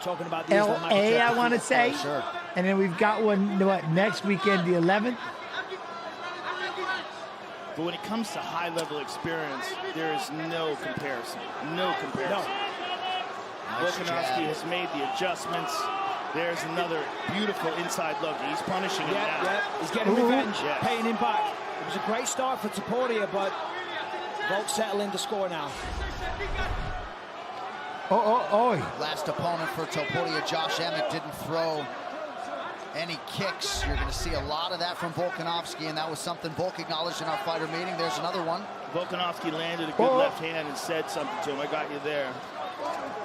Talking about L.A., I want to say. Sure. And then we've got one, next weekend, the 11th. But when it comes to high-level experience, there is no comparison. No comparison. Volkanovski has made the adjustments. There's another beautiful inside look. He's punishing him now. Yeah, he's getting revenge, paying him back. It was a great start for Topuria, but Volk settling the score now. Last opponent for Topuria, Josh Emmett, didn't throw any kicks. You're going to see a lot of that from Volkanovski, and that was something Volk acknowledged in our fighter meeting. There's another one. Volkanovski landed a good left hand and said something to him. I got you there.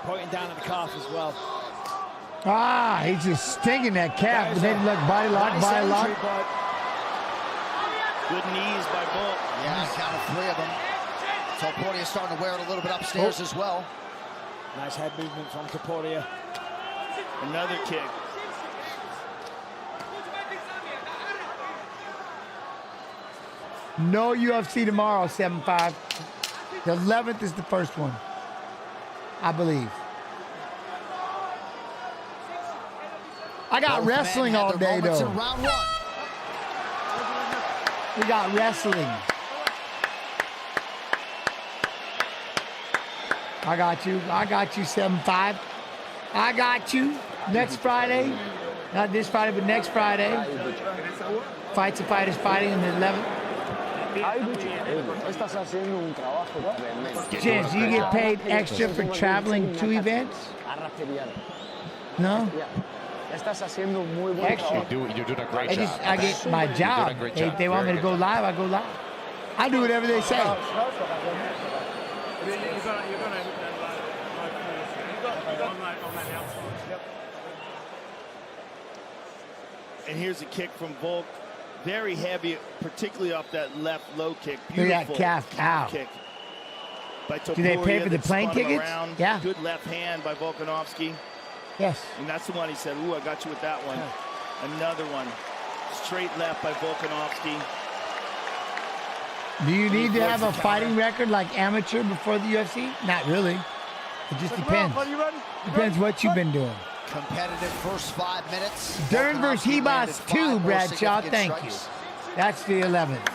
Pointing down at the calf as well. He's just stinging that calf. But then look, body lock, body lock. Good knees by Volk. Yeah, count of 3 of them. Topuria starting to wear it a little bit upstairs as well. Nice head movement from Topuria. Another kick. No UFC tomorrow, 7-5. The 11th is the first one, I believe. I got wrestling all day, though. We got wrestling. I got you. I got you, 7-5. I got you. Next Friday. Not this Friday, but next Friday. Fights and Fighters fighting on the 11th. James, do you get paid extra for traveling to events? No? Extra. You're doing a great job. I get my job. If they want me to go live, I go live. I do whatever they say. And here's a kick from Volk. Very heavy, particularly off that left low kick. Beautiful. Look at that calf. Ow. Kick by Topuria. Do they pay for the plane tickets? Around. Yeah. Good left hand by Volkanovski. Yes. And that's the one he said, ooh, I got you with that one. Another one. Straight left by Volkanovski. Do you need to have a fighting record like amateur before the UFC? Not really. It just depends. Depends what you've been doing. Competitive first 5 minutes. Dern versus Hebos 2, Bradshaw. Thank you. That's the 11th.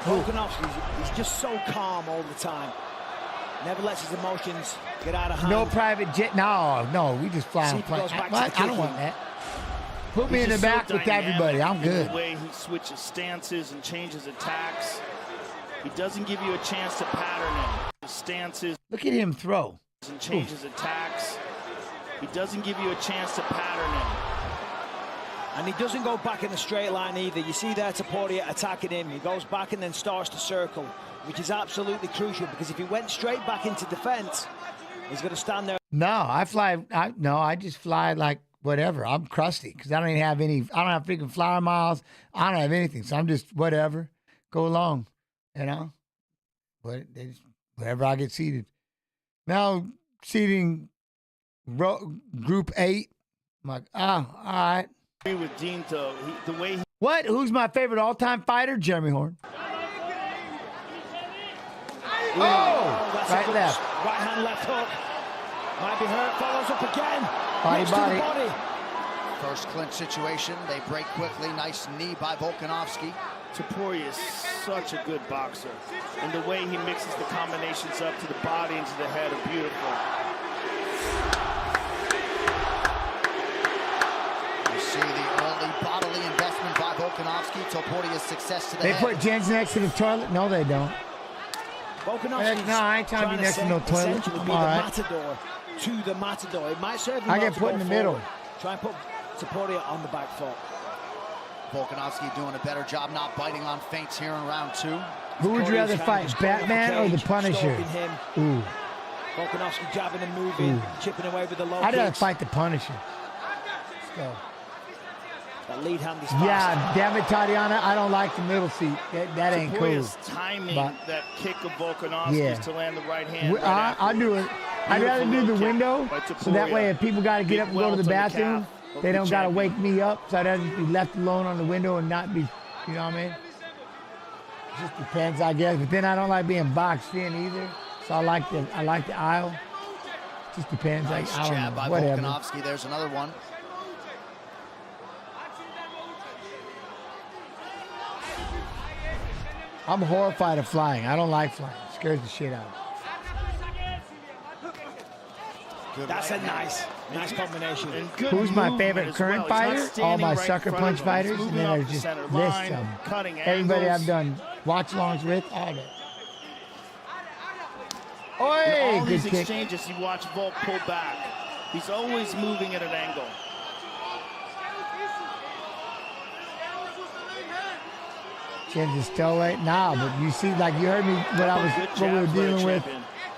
Volkanovski, he's just so calm all the time. Never lets his emotions get out of hand. No private jet. No, we just fly on plane. I don't want that. Put me in the back with everybody. I'm good. The way he switches stances and changes attacks. He doesn't give you a chance to pattern him. His stances. Look at him throw. And changes attacks. He doesn't give you a chance to pattern him. And he doesn't go back in a straight line either. You see there Topuria attacking him. He goes back and then starts to circle, which is absolutely crucial because if he went straight back into defense, he's going to stand there. No, I just fly like whatever. I'm crusty because I don't even have any. I don't have freaking flyer miles. I don't have anything. So I'm just whatever. Go along, you know. But wherever I get seated. Now seating group 8. I'm like, all right. With Dean, the way he. What? Who's my favorite all-time fighter? Jeremy Horn. Right left. Right hand, left hook. Might be hurt. Follows up again. Body. First clinch situation. They break quickly. Nice knee by Volkanovski. Topuria is such a good boxer. And the way he mixes the combinations up to the body and to the head are beautiful. You see the early bodily investment by Volkanovski. Topuria's success to the head. They put Jens next to the toilet? No, they don't. Volkanovski's no, I ain't trying to be next to no toilet. Be the matador to the matador. It might serve him. I get put in the middle. Try and put Topuria on the back foot. Volkanovski doing a better job not biting on feints here in round 2. Who would you rather fight, Batman or the Punisher? Ooh. Volkanovski jabbing and moving, chipping away with the low I'd rather kicks. fight the Punisher. Let's go. That lead hand is fast. Yeah, damn it, Tatiana, I don't like the middle seat. That ain't cool. Timing that kick of Volkanovski's to land the right hand. I'll do it. I'd rather do the window, so that way if people got to get up and go to the bathroom, They don't got to wake me up, so I don't be left alone on the window and not be, you know what I mean? It just depends, I guess. But then I don't like being boxed in either, so I like the aisle. It just depends. Nice I don't jab know, by whatever. Volkanovski. There's another one. I'm horrified of flying. I don't like flying. It scares the shit out of me. That's a nice combination. Who's my favorite current fighter? All my sucker punch fighters, and then there's just lists of them. Everybody I've done watch-alongs with, all that. In all Oi, these good kick. exchanges, you watch Volk pull back. He's always moving at an angle. Change his toe weight? Nah, but you see, like you heard me what we were dealing with.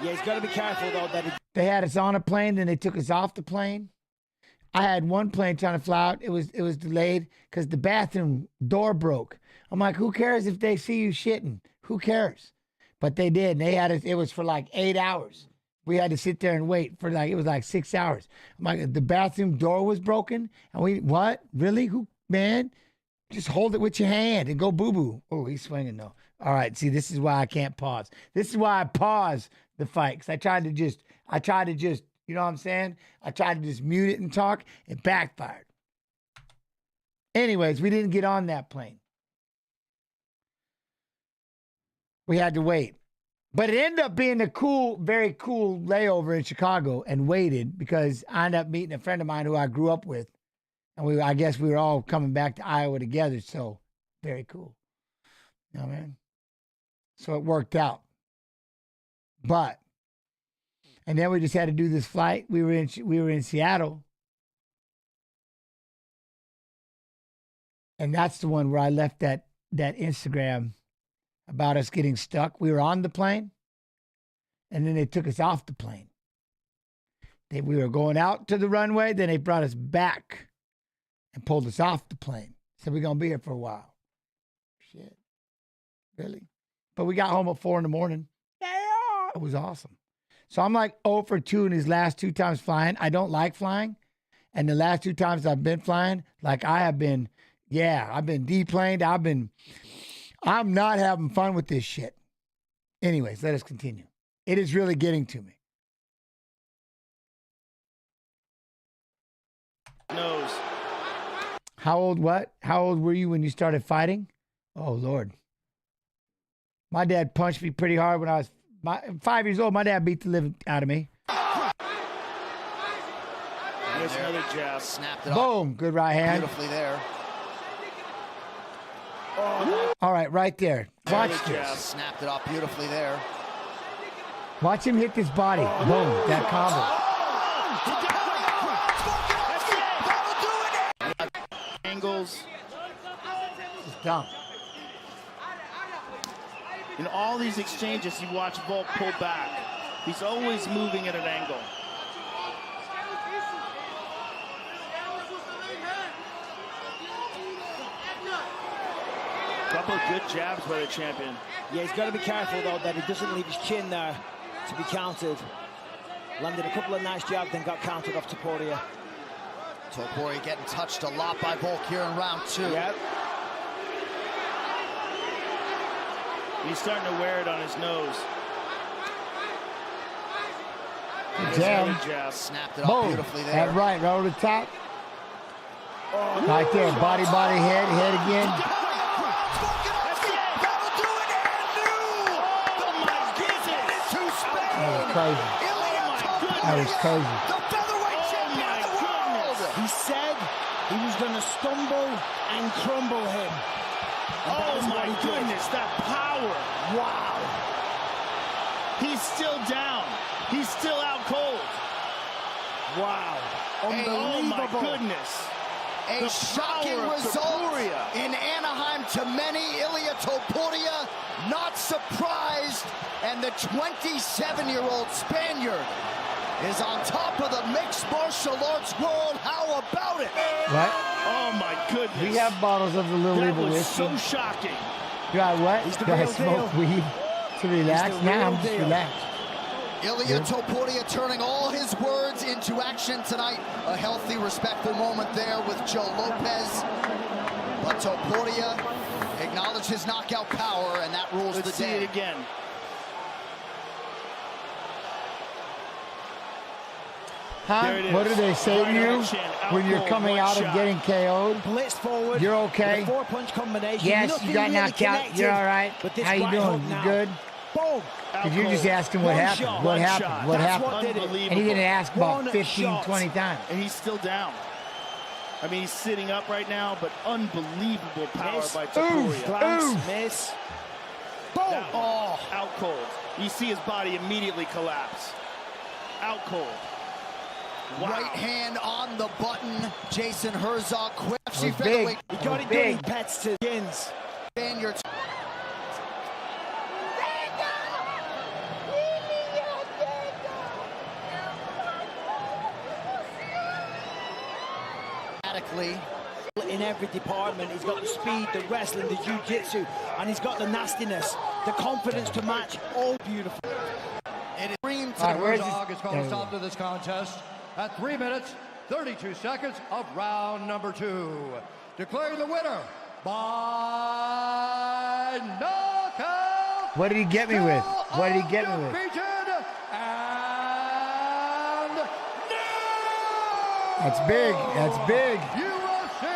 Yeah, he's got to be careful though that They had us on a plane, then they took us off the plane. I had one plane trying to fly out. It was delayed because the bathroom door broke. I'm like, who cares if they see you shitting? Who cares? But they did. And they had us. It was for like 8 hours. We had to sit there and wait for it was like 6 hours. I'm like, the bathroom door was broken, and what? Really? Who, man? Just hold it with your hand and go boo-boo. Oh, he's swinging, though. All right, see, this is why I can't pause. This is why I pause the fight, because I tried to just, you know what I'm saying? I tried to just mute it and talk. It backfired. Anyways, we didn't get on that plane. We had to wait. But it ended up being a very cool layover in Chicago, and waited because I ended up meeting a friend of mine who I grew up with. And I guess we were all coming back to Iowa together, so very cool. You know what I mean? So it worked out. And then we just had to do this flight. We were in Seattle. And that's the one where I left that Instagram about us getting stuck. We were on the plane, and then they took us off the plane. We were going out to the runway, then they brought us back and pulled us off the plane. Said we're going to be here for a while. Shit. Really? But we got home at 4 a.m. Yeah, it was awesome. So I'm like 0 for 2 in these last 2 times flying. I don't like flying. And the last 2 times I've been flying, like I've been deplaned. I'm not having fun with this shit. Anyways, let us continue. It is really getting to me. Nose. How old were you when you started fighting? Oh, Lord. My dad punched me pretty hard when I was 5 years old. My dad beat the living out of me. There's another jab. Snapped it Boom. Good right hand. Beautifully there. All right, right there. Watch Jab. this. Snapped it off beautifully there. Watch him hit this body. Boom. That combo. Angles. It's dumb. In all these exchanges, you watch Volk pull back. He's always moving at an angle. Couple of good jabs by the champion. Yeah, he's got to be careful, though, that he doesn't leave his chin there to be countered. Landed a couple of nice jabs, then got countered off Topuria. Topuria getting touched a lot by Volk here in round 2. Yep. He's starting to wear it on his nose. Good jab. Jab. Snapped it off beautifully there. That right over the top. Right there. Body, head again. That was crazy. He said he was going to stumble and crumble him. Oh my goodness, that power. Wow. He's still down. He's still out cold. Wow. Oh my goodness. A shocking result in Anaheim to many. Ilia Topuria not surprised, and the 27-year-old Spaniard is on top of the mixed martial arts world. How about it? What? Oh my goodness. We have bottles of the Little Evil That was whiskey. so shocking. Do I what? He's the Do I real smoke deal. weed to relax? He's the Now real I'm just deal. relaxed. Ilia Topuria turning all his words into action tonight. A healthy, respectful moment there with Joe Lopez. But Topuria acknowledged his knockout power, and that rules the day. Let's see it again. Huh? What do they say to you when you're coming out of getting KO'd? Blitzed forward. You're okay? Four-punch combination. Yes, you got knocked out. You're all right. How you doing? You good? Boom. Because you're just asking what happened. What happened? What happened? And he didn't ask about 15, 20 times. And he's still down. I mean, he's sitting up right now, but unbelievable power by Topuria. Miss. Boom. Oh, out cold. You see his body immediately collapse. Out cold. Wow. Right hand on the button. Jason Herzog, UFC featherweight. He got it done. Pets to Gins. Spaniards. In every department, he's got the speed, the wrestling, the jiu-jitsu, and he's got the nastiness, the confidence to match. All beautiful. It is green to Herzog is going to stop to this contest at 3 minutes, 32 seconds of round number 2. Declaring the winner by knockout. What did he get me with? What did he get me with? That's big. That's big. UFC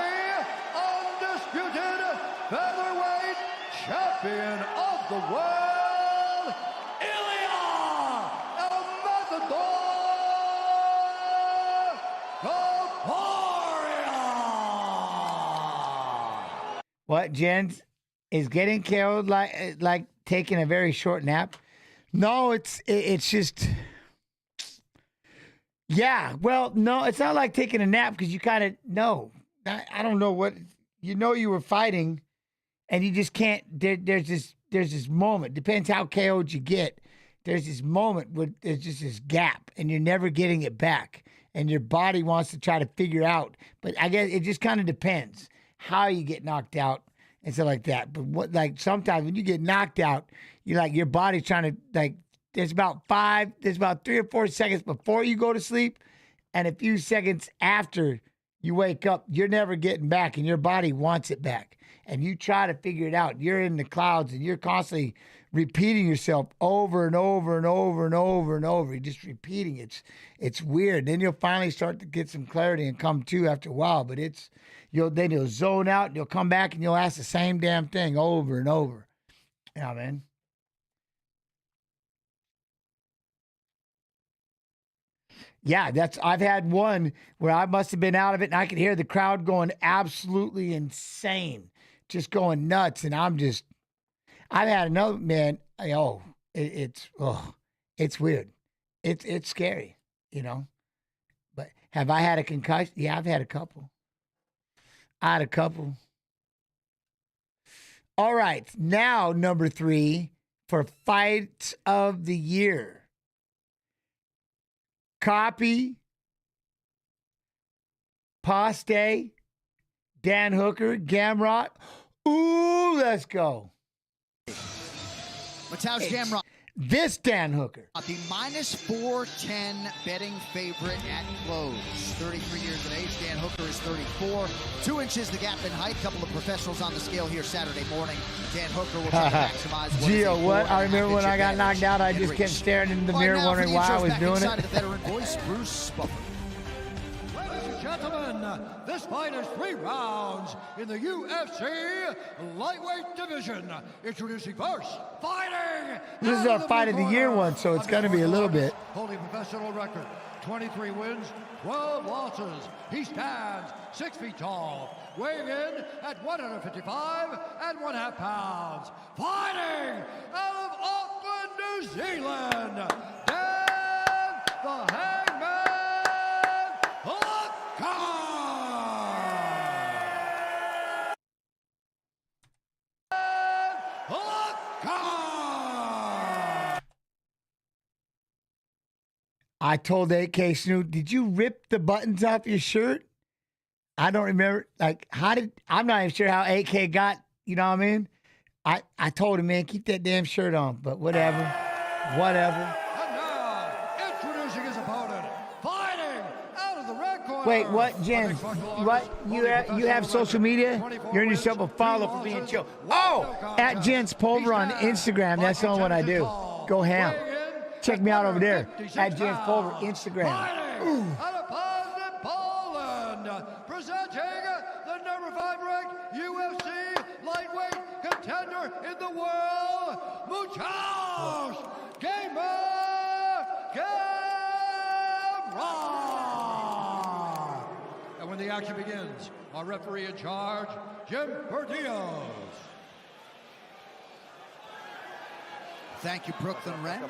undisputed featherweight champion of the world, Ilia El Matador Topuria. What, Jens? Is getting KO'd like taking a very short nap? No, it's just. Yeah, well, no, it's not like taking a nap because you kind of know. I don't know what you were fighting, and you just can't. There's this moment. Depends how KO'd you get. There's this moment where there's just this gap, and you're never getting it back, and your body wants to try to figure out. But I guess it just kind of depends how you get knocked out and stuff like that. But sometimes when you get knocked out, you're like your body's trying to There's about 3 or 4 seconds before you go to sleep, and a few seconds after you wake up. You're never getting back, and your body wants it back. And you try to figure it out. You're in the clouds, and you're constantly repeating yourself over and over and over and over and over. You're just repeating. It's weird. Then you'll finally start to get some clarity and come to after a while. But then you'll zone out, and you'll come back, and you'll ask the same damn thing over and over. Yeah, man. Yeah, I've had one where I must have been out of it, and I could hear the crowd going absolutely insane, just going nuts, and I've had another, man. It's weird, it's scary, But have I had a concussion? Yeah, I've had a couple. All right, now number 3 for fights of the year. Copy, Paste, Dan Hooker, Gamrot. Ooh, let's go. Mateusz Gamrot. This Dan Hooker. The -410 betting favorite at close. 33 years of age. Dan Hooker is 34. 2 inches the gap in height. Couple of professionals on the scale here Saturday morning. Dan Hooker will try to maximize. Gio, what? I remember when I got knocked out, I just kept staring into the mirror wondering why I was doing it. The veteran voice, Bruce Buffer. Ladies and gentlemen, this fight is 3 rounds in the UFC lightweight division. Introducing first, fighting. This is our fight of the year one, so it's going to be a little bit. Holding professional record, 23 wins, 12 losses. He stands 6 feet tall, weighing in at 155 and 1/2 pounds. Fighting out of Auckland, New Zealand, Dan the Hangman. I told AK Snoop, did you rip the buttons off your shirt? I don't remember. I'm not even sure how AK got, you know what I mean? I told him, man, keep that damn shirt on, but whatever. And now, Wait, what, Jen? What? You have social media? You earn yourself a follow for being chill. Oh, at Jen's Pulver on Instagram. That's the only one I do. Go ham. Check me out over there. At Jen's Pulver Instagram. Ooh. Presenting the number 5 ranked UFC lightweight contender in the world, Muchos Gamera. And when the action begins, our referee in charge, Jim Bertios. Thank you, Brooklyn Wren.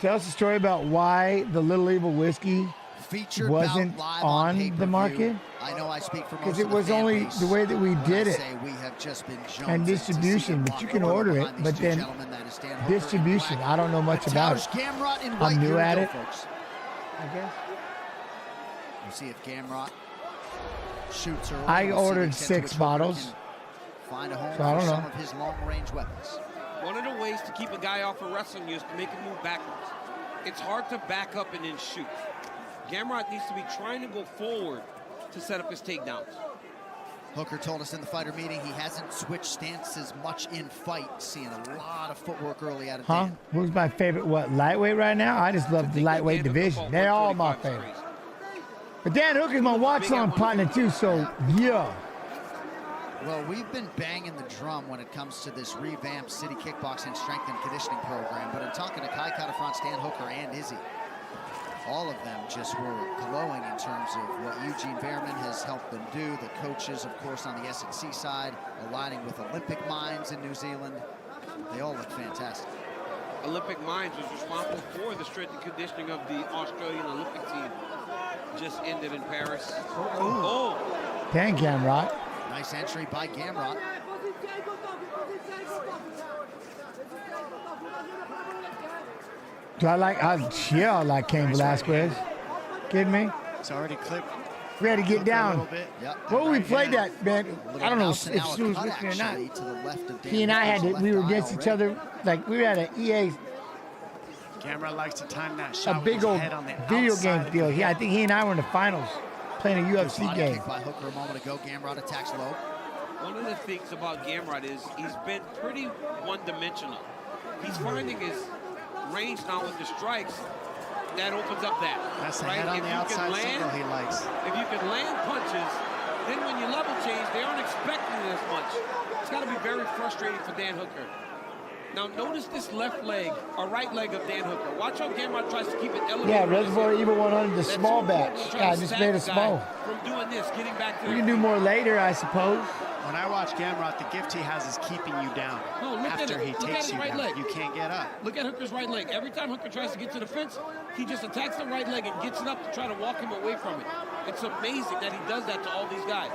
Tell us a story about why the Little Evil whiskey Featured wasn't on the market. I know I speak for most because it of the was fan only base the way that we did it we have just been and distribution, but you can order it, but then distribution, I don't know much about it. I'm new at it, folks. I guess. We'll see if Gamrot shoots her. I ordered 6 bottles, find a home so I don't for know. some of his long-range weapons. One of the ways to keep a guy off of wrestling is to make him move backwards. It's hard to back up and then shoot. Gamrot needs to be trying to go forward to set up his takedowns. Hooker told us in the fighter meeting he hasn't switched stances much in fight, seeing a lot of footwork early out of Dan. Who's my favorite, lightweight right now? I just love the lightweight division. They're all my favorites. But Dan Hooker's my watch-on partner too, so yeah. Well, we've been banging the drum when it comes to this revamped City Kickboxing Strength and Conditioning program, but in talking to Kai Kara-France, Dan Hooker, and Izzy, all of them just were glowing in terms of what Eugene Behrman has helped them do. The coaches, of course, on the S&C side, aligning with Olympic Minds in New Zealand. They all look fantastic. Olympic Minds was responsible for the strength and conditioning of the Australian Olympic team. Just ended in Paris. Oh! Dang, Gamrot. Nice entry by Gamrot. Do I like? I like Cain Velasquez. Kidding me? It's already clipped. We had to get down. Yep. What we played that, man? I don't know if Stu was with me or not. He and I had to. We were against each other. Like we had an EA. Gamrot likes to time that shot. A big old video game deal. Yeah, I think he and I were in the finals playing a UFC game. Kick by Hooker a moment ago. Gamrot attacks low. One of the things about Gamrot is he's been pretty one-dimensional. He's finding his range now with the strikes. That opens up that. That's the right? head on the outside single he likes. If you can land punches, then when you level change, they aren't expecting it as much. It's got to be very frustrating for Dan Hooker. Now notice this left leg, or right leg of Dan Hooker. Watch how Gamrot tries to keep it elevated. Yeah, Reservoir Evil 100, the small batch. Yeah, I just made a small. From doing this, getting back to we can do more later, I suppose. When I watch Gamrot, the gift he has is keeping you down. No, look after at it. he Look takes at you right down. leg. You can't get up. Look at Hooker's right leg. Every time Hooker tries to get to the fence, he just attacks the right leg and gets it up to try to walk him away from it. It's amazing that he does that to all these guys.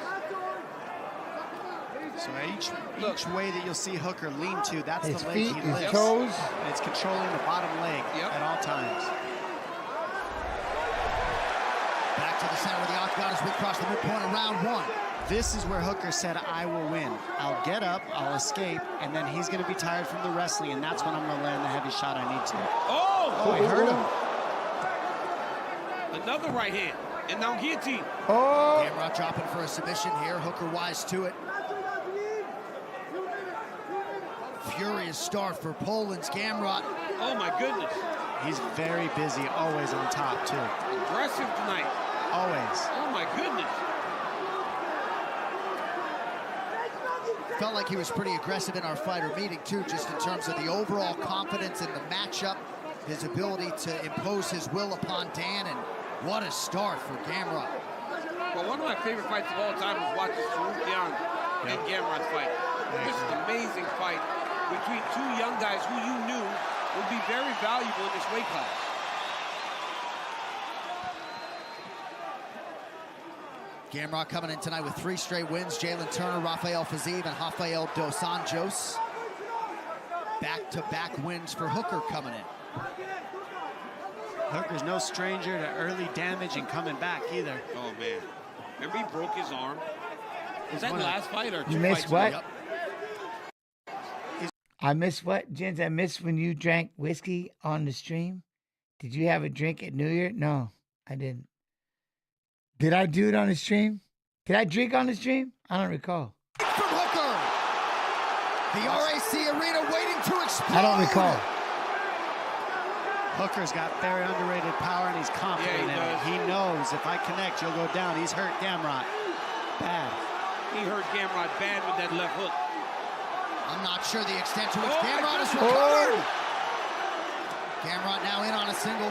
So each way that you'll see Hooker lean to, that's his the leg feet, he his lifts. toes. And it's controlling the bottom leg at all times. Back to the center of the octagon as we cross the midpoint of round 1. This is where Hooker said, I will win. I'll get up, I'll escape, and then he's going to be tired from the wrestling, and that's when I'm going to land the heavy shot I need to. Oh! He hurt him. Another right hand, and now guillotine. Oh! Gamrot dropping for a submission here. Hooker wise to it. Furious start for Poland's Gamrot. Oh my goodness. He's very busy, always on top too. Aggressive tonight. Always. Oh my goodness. Felt like he was pretty aggressive in our fighter meeting too, just in terms of the overall confidence in the matchup, his ability to impose his will upon Dan, and what a start for Gamrot. Well, one of my favorite fights of all time was watching Farouk Young and Gamrot fight. This is an amazing fight between two young guys who you knew would be very valuable in this weight class. Gamrot coming in tonight with 3 straight wins. Jalen Turner, Rafael Fiziev, and Rafael Dos Anjos. Back-to-back wins for Hooker coming in. Hooker's no stranger to early damage and coming back either. Oh man. Remember he broke his arm? Was that last fight or 2 You missed fights what? ago? I missed what, Jens? I missed when you drank whiskey on the stream. Did you have a drink at New Year? No. I didn't. Did I do it on the stream? Did I drink on the stream? I don't recall. From Hooker. The RAC arena waiting to explode. I don't recall. Hooker's got very underrated power, and he's confident in it. He knows if I connect, you'll go down. He's hurt Gamrot bad. He hurt Gamrot bad with that left hook. I'm not sure the extent to which Gamrot has recovered. Gamrot now in on a single.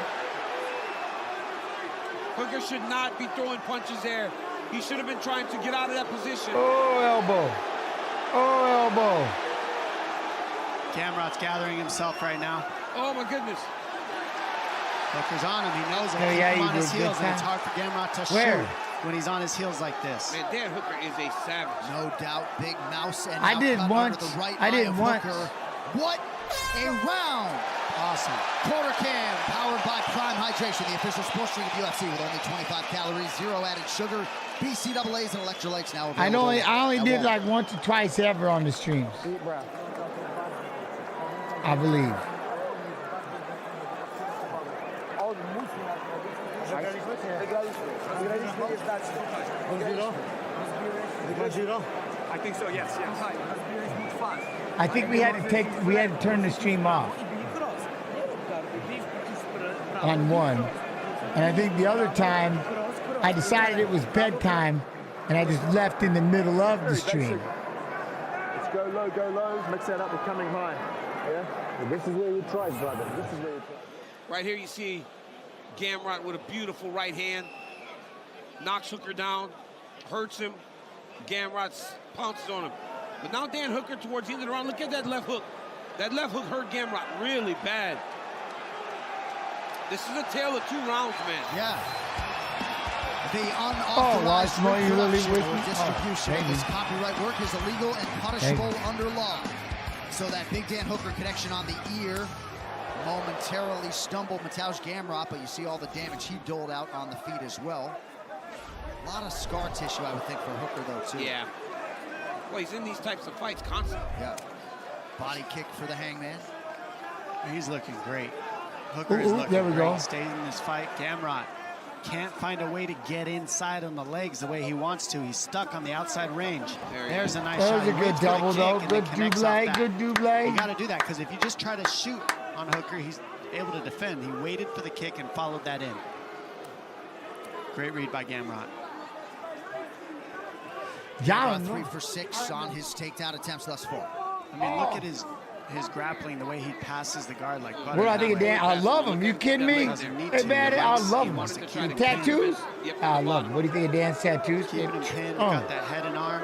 Hooker should not be throwing punches there. He should have been trying to get out of that position. Oh, elbow. Oh, elbow. Gamrot's gathering himself right now. Oh, my goodness. Hooker's on him. He knows it. Oh, Keep yeah, him he on his did. heels, Good and it's time. hard for Gamrot to Where? shoot when he's on his heels like this. Man, Dan Hooker is a savage. No doubt, big mouse. And I now did cut once. under the right I eye did of once. Hooker. What a round. Awesome. Quarter cam powered by Prime Hydration, the official sports drink of UFC with only 25 calories, 0 added sugar, BCAAs and electrolytes now available. I only did like once or twice ever on the streams. I believe. I think so, yes. I think we had to turn the stream off on one. And I think the other time I decided it was bedtime and I just left in the middle of the stream. Let's go low, mix that up with coming high. Yeah? And this is where you try, brother. This is where you try. Right here you see Gamrot with a beautiful right hand. Knocks Hooker down, hurts him. Gamrot pounces on him. But now Dan Hooker towards the end of the round, look at that left hook. That left hook hurt Gamrot really bad. This is a tale of 2 rounds, man. Yeah. The unauthorized reproduction or distribution of this copyright work is illegal and punishable under law. So that big Dan Hooker connection on the ear momentarily stumbled Mateusz Gamrot, but you see all the damage he doled out on the feet as well. A lot of scar tissue, I would think, for Hooker, though, too. Yeah. Well, he's in these types of fights constantly. Yeah. Body kick for the Hangman. He's looking great. Hooker is looking there we great. go. Stays in this fight. Gamrot can't find a way to get inside on the legs the way he wants to. He's stuck on the outside range. There's a nice shot. That was a good double, though. Good double, good double. You got to do that, because if you just try to shoot on Hooker, he's able to defend. He waited for the kick and followed that in. Great read by Gamrot. Gamrot 3 for 6 on his takedown attempts thus far. I mean, look at his grappling, the way he passes the guard like butter. What do I think of Dan? I love him. You kidding me? Hey, man, I love him. The tattoos? I love him. What do you think of Dan's tattoos? Keeping him pinned, got that head and arm,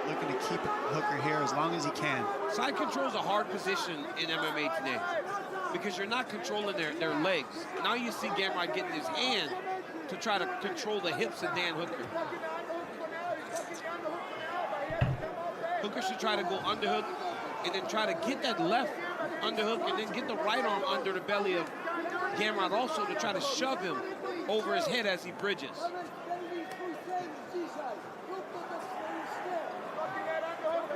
looking to keep Hooker here as long as he can. Side control is a hard position in MMA today because you're not controlling their legs. Now you see Gamrot getting his hand to try to control the hips of Dan Hooker. Hooker should try to go underhook and then try to get that left underhook and then get the right arm under the belly of Gamrot also to try to shove him over his head as he bridges.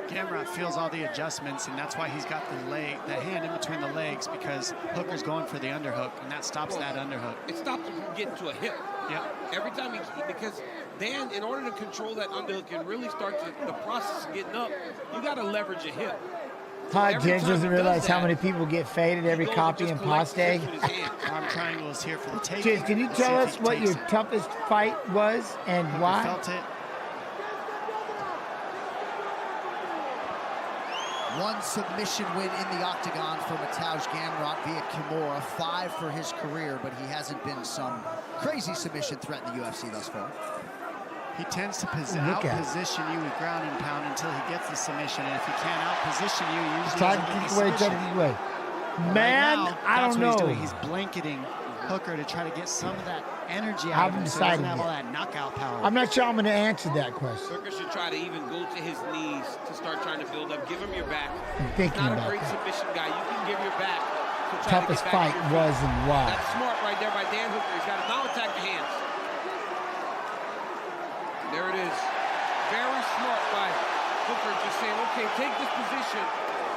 Gamrot feels all the adjustments, and that's why he's got the hand in between the legs, because Hooker's going for the underhook, and that stops that underhook. It stops him from getting to a hip. Yeah. Every time because Dan, in order to control that underhook and really start the process of getting up, you got to leverage a hip. Todd James doesn't realize how many people get faded every copy and paste. Arm triangle is here for the taking. James, can you tell us what your toughest fight was and why? Felt it. One submission win in the octagon for Mateusz Gamrot via Kimura. 5 for his career, but he hasn't been some crazy submission threat in the UFC thus far. He tends to out-position you with ground and pound until he gets the submission, and if he can't out-position you, he usually doesn't get the submission. Man, right now, I don't know. That's what he's doing. He's blanketing Hooker to try to get some of that energy out of him, so he doesn't have all that knockout power. I'm not sure I'm going to answer that question. Hooker should try to even go to his knees to start trying to build up. Give him your back. I'm thinking not about a great that. submission guy. You can give your back to try Toughest to get back fight to your was feet. and why. That's smart right there by Dan Hooker. He's got to now attack the hands. There it is. Very smart by Hooker, just saying, okay, take this position.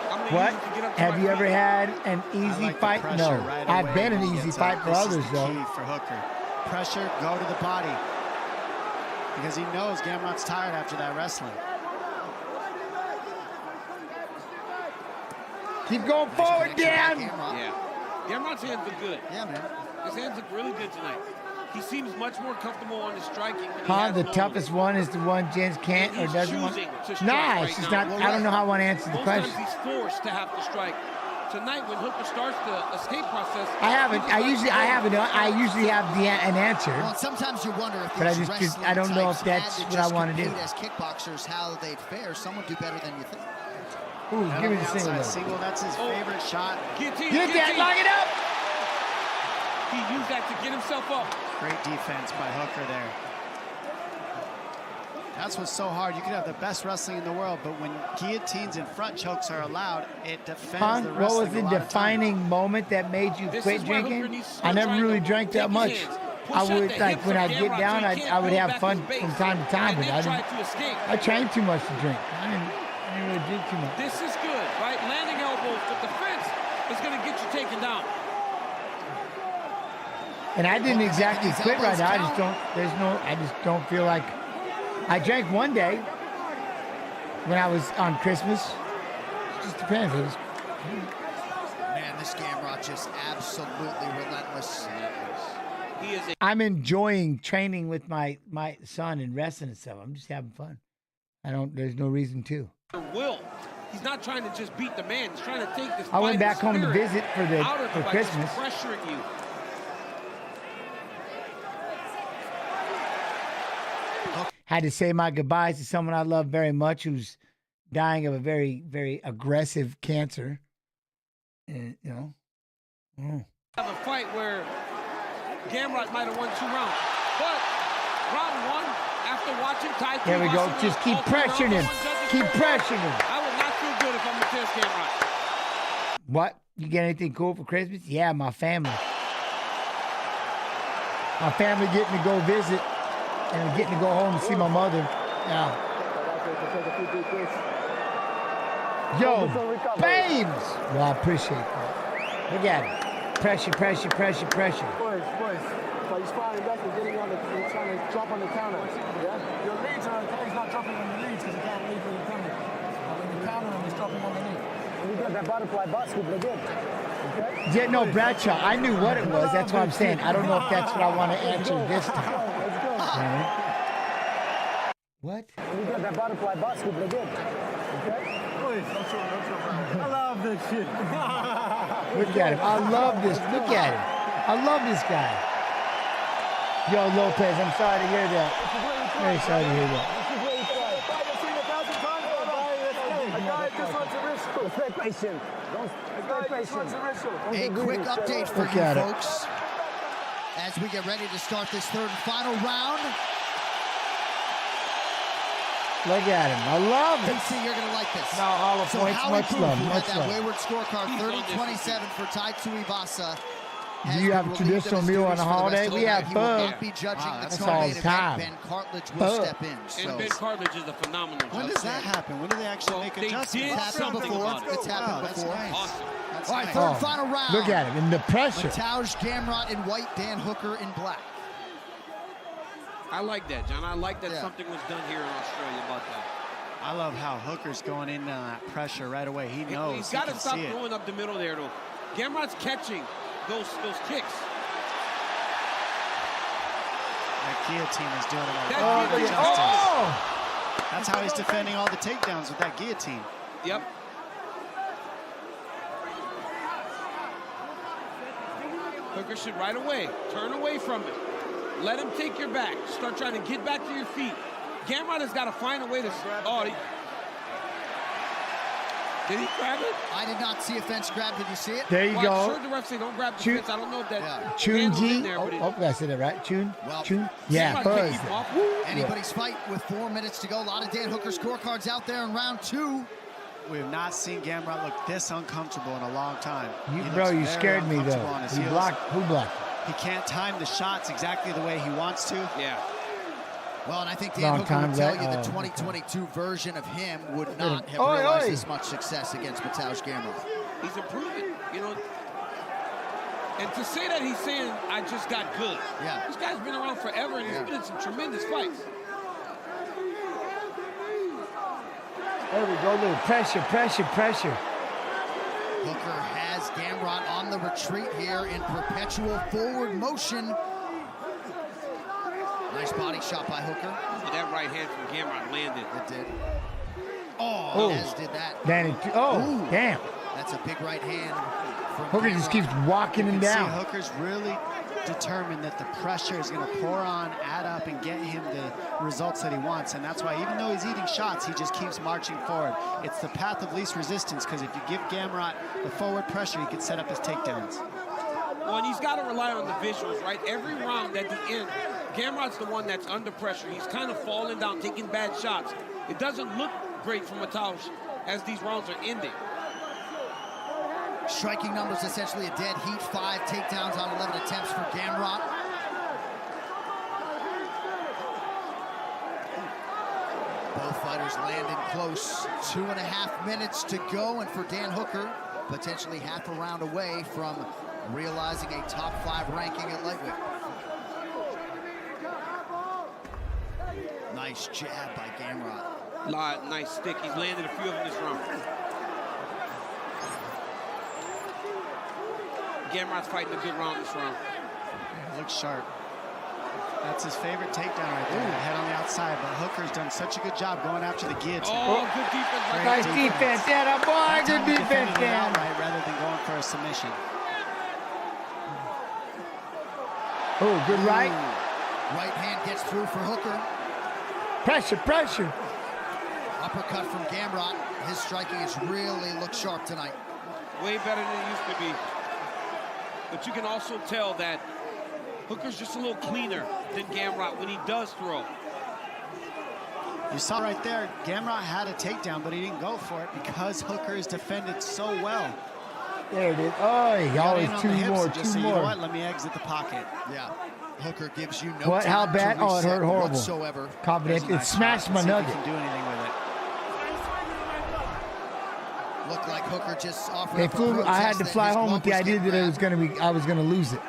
I'm gonna What? use it to get up to Have my you ever feet. had an easy fight? No. Right I've away been an when he easy gets fight up. for This is others, the though. key for Hooker. pressure, go to the body. Because he knows Gamrot's tired after that wrestling. Keep going forward, Dan. Yeah. Gamrot's hands look good. Yeah, man. His hands look really good tonight. He seems much more comfortable on his striking. The toughest one is the one James can't or doesn't want. Nah, it's just not. I don't know how I want to answer the question. Most times he's forced to have to strike. Tonight, when Hooker starts the escape process, I usually have an answer. Well, sometimes you wonder if but I don't know if that's what I want to do. As kickboxers, how they'd fare. Some would do better than you think. Ooh, give me the single. That's his favorite shot. Get that, lock it up. He used that to get himself up. Great defense by Hooker there. That's what's so hard. You could have the best wrestling in the world, but when guillotines and front chokes are allowed, it defends the wrestling. What was the defining moment that made you quit drinking? I never really drank that much. I would, like, when I get down, I would have fun from time to time, but I trained too much to drink. I didn't really drink too much. This is good, right? Landing elbows. The defense is going to get you taken down. And I didn't exactly quit right now. I just don't feel like. I drank one day when I was on Christmas. It just depends. Man, this Gamrot just absolutely relentless. I'm enjoying training with my son and wrestling and stuff. I'm just having fun. There's no reason to. Will. He's not trying to just beat the man. He's trying to take this. I went back home to visit for Christmas. Pressuring you. Had to say my goodbyes to someone I love very much who's dying of a very, very aggressive cancer. And, you know. Have a fight where Gamrot might have won 2 rounds. But round 1, after watching Tai There we go. Just keep pressuring him. Keep pressuring him. I would not feel good if I'm Mateus Gamrot. What? You get anything cool for Christmas? Yeah, my family. My family getting to go visit. And getting to go home and see my mother. Yeah. Yo, babes! Well, I appreciate that. Look at it. Pressure. Boys. So he's firing back and getting on he's trying to drop on the counter. Yeah? Your leads he's not dropping on the leads because he can't lead when you're coming. But when you counter him, he's dropping on the knee. And you get that butterfly butt scoop again. Okay? Yeah, no, Bradshaw, I knew what it was. That's what I'm saying. I don't know if that's what I want to answer this time. Right. What? And you get that butterfly butt scoop again. Okay? Please, don't show me. I love this shit. Look at him. I love this. Look at him. I love this guy. Yo, Lopez, I'm sorry to hear that. Very sorry to hear that. A quick update for you folks as we get ready to start this third and final round. Look at him. I love it. PC, you're going to like this. No, all the points, much love. Much that love. wayward scorecard, 30-27 for Tai Tuivasa. Do you have a traditional meal on a holiday? We have bug. That's all the time. Ben Cartlidge will step in. And Ben Cartlidge is a phenomenal When does that happen? When do they actually make adjustments? It's happened before. It's happened before. Nice. Awesome. All right, third and final round. Look at him in the pressure. Mateusz Gamrot in white, Dan Hooker in black. I like that, John. I like that something was done here in Australia about that. I love how Hooker's going in on that pressure right away. He knows. He's got to stop going up the middle there, though. Gamrot's catching those kicks. That guillotine is doing him a lot of justice. That's how he's defending all the takedowns with that guillotine. Yep. Hooker should right away turn away from it. Let him take your back. Start trying to get back to your feet. Gamrot has got to find a way to... Did he grab it? I did not see a fence grab. Did you see it? There you go. I heard the ref say don't grab the fence. I don't know if that... Chun G. Oh, I said it right. Chun. Yeah, Buzz. Anybody's fight with 4 minutes to go. A lot of Dan Hooker scorecards out there in round 2. We have not seen Gamrot look this uncomfortable in a long time. Bro, you scared me, though. Who blocked? He can't time the shots exactly the way he wants to. Yeah. Well, and I think Dan Hooker would tell you the 2022 version of him would not have realized this much success against Mateusz Gamrot. He's improving. You know, And to say that he's saying, I just got good. Yeah. This guy's been around forever, and he's been in some tremendous fights. There we go, little pressure. Hooker has Gamrot on the retreat here in perpetual forward motion. Nice body shot by Hooker. That right hand from Gamrot landed. It did. Oh, as did that. Ooh, damn. That's a big right hand. Hooker just keeps walking him down. See, Hooker's really determined that the pressure is going to pour on, add up, and get him the results that he wants. And that's why, even though he's eating shots, he just keeps marching forward. It's the path of least resistance, because if you give Gamrot the forward pressure, he can set up his takedowns. Well, and he's got to rely on the visuals, right? Every round at the end, Gamrot's the one that's under pressure. He's kind of falling down, taking bad shots. It doesn't look great for Mateusz as these rounds are ending. Striking numbers essentially a dead heat. 5 takedowns on 11 attempts for Gamrot. Both fighters landing close. 2.5 minutes to go, and for Dan Hooker, potentially half a round away from realizing a top 5 ranking at lightweight. Nice jab by Gamrot. Nice stick. He's landed a few of them this round. Gamrot's fighting a good round this round. Looks sharp. That's his favorite takedown right there. Head on the outside, but Hooker's done such a good job going after the guillotine. Oh, good defense. Nice defense, Dan. Boy, good defense, Dan. Right, rather than going for a submission. Oh, good right. Right hand gets through for Hooker. Pressure. Uppercut from Gamrot. His striking has really looked sharp tonight. Way better than it used to be. But you can also tell that Hooker's just a little cleaner than Gamrot when he does throw. You saw right there, Gamrot had a takedown, but he didn't go for it because Hooker is defended so well. There it is. Oh, he always two more. You know what? Let me exit the pocket. Yeah. Hooker gives you no what? How time bad? to Oh, it hurt horrible. whatsoever. Confident. It smashed my nugget. Can do anything with it. Looked like Hooker just offered They up a flew. I had protest to that fly his home glove with the was idea getting that grabbed. I was gonna lose it.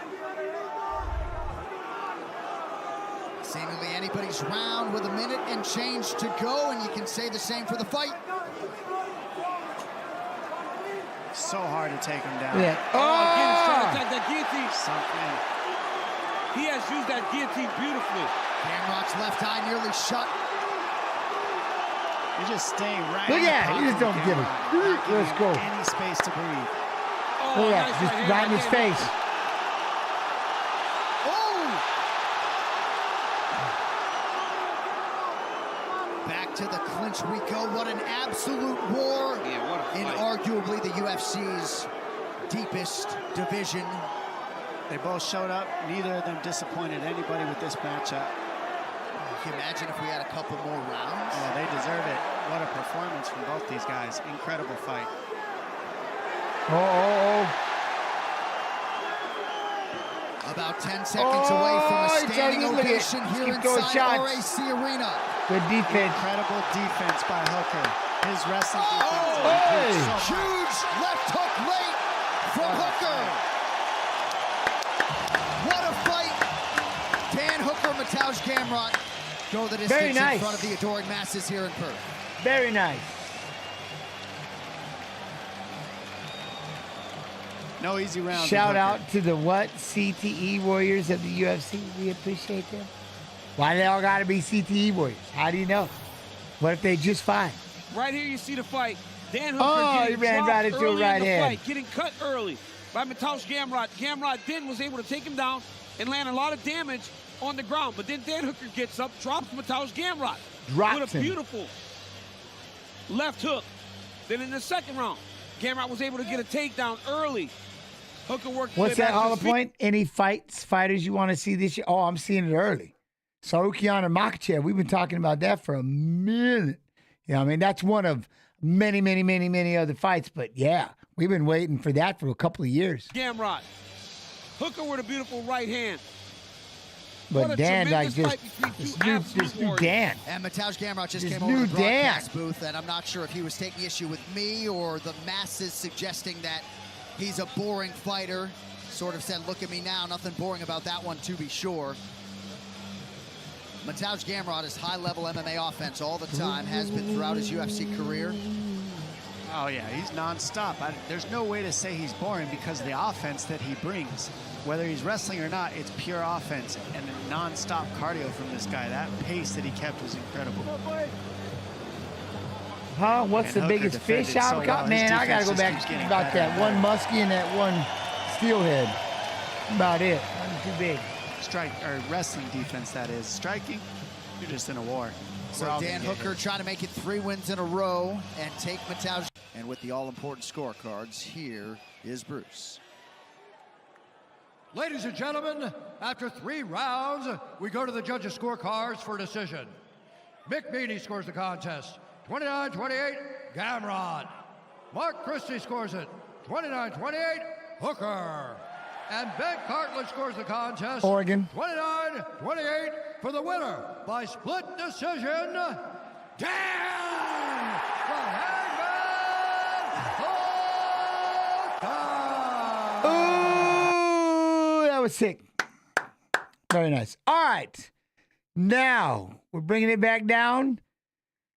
Seemingly anybody's round with a minute and change to go, and you can say the same for the fight. So hard to take him down. Yeah. Again, he's trying to attack that guillotine. Something. He has used that guillotine beautifully. Gamrot's left eye nearly shut. You just stay right. Look at it. You just don't give it. Let's go. Any space to breathe. Look at that. Just right in his face. Back to the clinch we go. What an absolute war in arguably the UFC's deepest division. They both showed up. Neither of them disappointed anybody with this matchup. Can you imagine if we had a couple more rounds? Oh, they deserve it. What a performance from both these guys. Incredible fight. About 10 seconds away from a standing ovation here inside RAC Arena. Good defense. Incredible defense by Hooker. His wrestling defense. Huge left hook late from Hooker. What a fight. Dan Hooker, Mateusz Gamrot go the distance in front of the adoring masses here in Perth. Very nice. No easy round. Shout out to the CTE warriors of the UFC. We appreciate them. Why they all got to be CTE warriors? How do you know? What if they just fine? Right here you see the fight. Dan Hooker he ran right into a right hand. Fight, getting cut early by Mateusz Gamrot. Gamrot then was able to take him down and land a lot of damage on the ground. But then Dan Hooker gets up, drops Mateusz Gamrot with a beautiful left hook. Then in the second round, Gamrot was able to get a takedown early. Hooker worked. What's that hollow point? Any fighters you want to see this year? Oh, I'm seeing it early. Sarukian and Makhachev, we've been talking about that for a minute. Yeah, I mean, that's one of many, many, many, many other fights. But yeah, we've been waiting for that for a couple of years. Gamrot. Hooker with a beautiful right hand. But Dan, like this new Dan. And Mateusz Gamrot just came over to the broadcast booth, and I'm not sure if he was taking issue with me or the masses suggesting that he's a boring fighter. sort of said, look at me now. Nothing boring about that one, to be sure. Mateusz Gamrot is high-level MMA offense all the time, has been throughout his UFC career. Oh, yeah, he's nonstop. There's no way to say he's boring because of the offense that he brings. Whether he's wrestling or not, it's pure offense and a nonstop cardio from this guy. That pace that he kept was incredible. Huh? What's the biggest fish I've got? Man, I got to go back about that one muskie and that one steelhead. About it. Nothing too big. Wrestling defense, that is. Striking, you're just in a war. So Dan Hooker trying to make it 3 wins in a row and take Mateusz. And with the all-important scorecards, here is Bruce. Ladies and gentlemen, after 3 rounds, we go to the judges' scorecards for decision. Mick Meaney scores the contest, 29-28, Gamrot. Mark Christie scores it, 29-28, Hooker. And Ben Cartlidge scores the contest, Oregon. 29-28 for the winner by split decision, Dan the Hangman. Ooh, that was sick. Very nice. All right. Now, we're bringing it back down.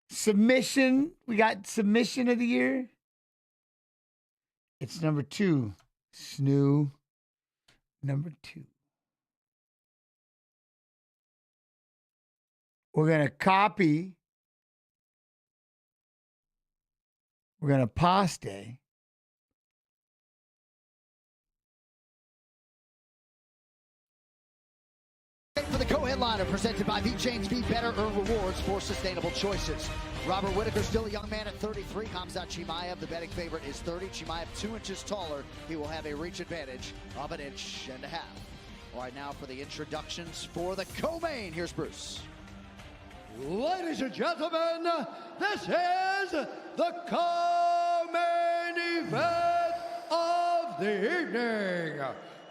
Submission. We got submission of the year. It's number 2. Snoo. Number 2. We're going to copy. We're going to paste. For the co-headliner, presented by V-Chains, Be Better, Earn Rewards for Sustainable Choices. Robert Whitaker, still a young man at 33. Khamzat Chimaev, the betting favorite, is 30. Chimaev 2 inches taller. He will have a reach advantage of 1.5 inches. All right, now for the introductions for the co-main. Here's Bruce. Ladies and gentlemen, this is the co-main event of the evening.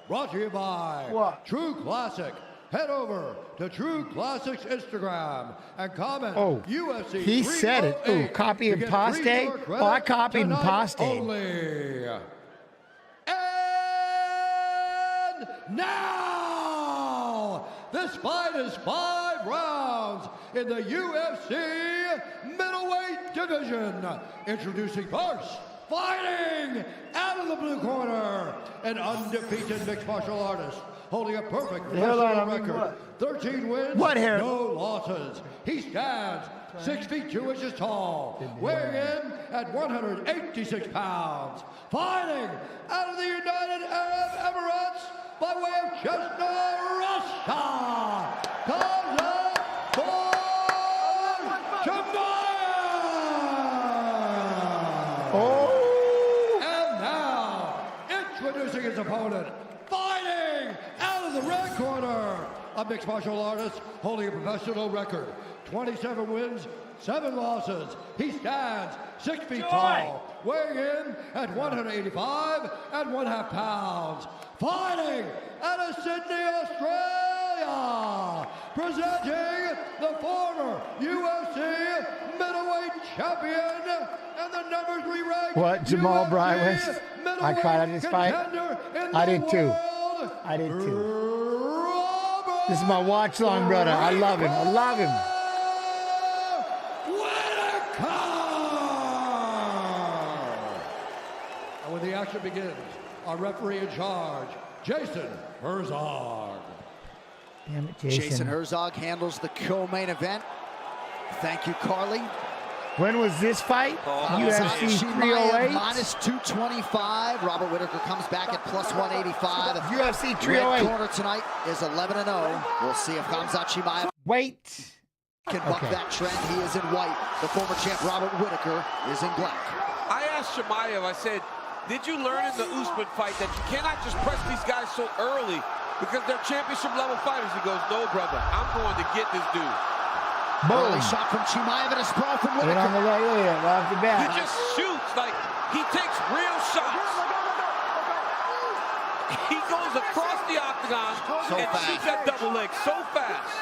Brought to you by True Classic. Head over to True Classic's Instagram and comment UFC. He said it. Ooh, copy and paste. Oh, I copied and pasted. Only. And now, this fight is 5 rounds in the UFC middleweight division. Introducing first, fighting out of the blue corner, an undefeated mixed martial artist, holding a perfect professional record. 13 wins, no losses. He stands 6 feet 2 inches tall, weighing in at 186 pounds. Fighting out of the United Arab Emirates by way of Chestnut, Russia, comes up for And now, introducing his opponent, fighting out of the red corner, a mixed martial artist holding a professional record, 27 wins, 7 losses. He stands 6 feet tall, weighing in at 185.5 pounds. Fighting out of Sydney, Australia, presenting the former UFC middleweight champion and the number 3 ranked Jamal UFC Bryant? I cried at this fight. I did too. I did too. This is my watch long brother. I love him. I love him. And when the action begins, our referee in charge, Jason Herzog. Damn it, Jason Herzog handles the co-main event. Thank you, Carly. When was this fight? UFC 308? Minus 225. Robert Whitaker comes back at plus 185. UFC 308. Red corner tonight is 11-0. We'll see if Khamzat Chimaev can buck that trend. He is in white. The former champ Robert Whitaker is in black. I asked Chimaev, I said, did you learn in the Usman fight that you cannot just press these guys so early because they're championship level fighters? He goes, no, brother, I'm going to get this dude. Boom. Early shot from Chimaev and a sprawl from Whitaker. Right on the right, look at that, right off the bat. He just shoots, like, he takes real shots. He goes across the octagon and shoots that double leg so fast.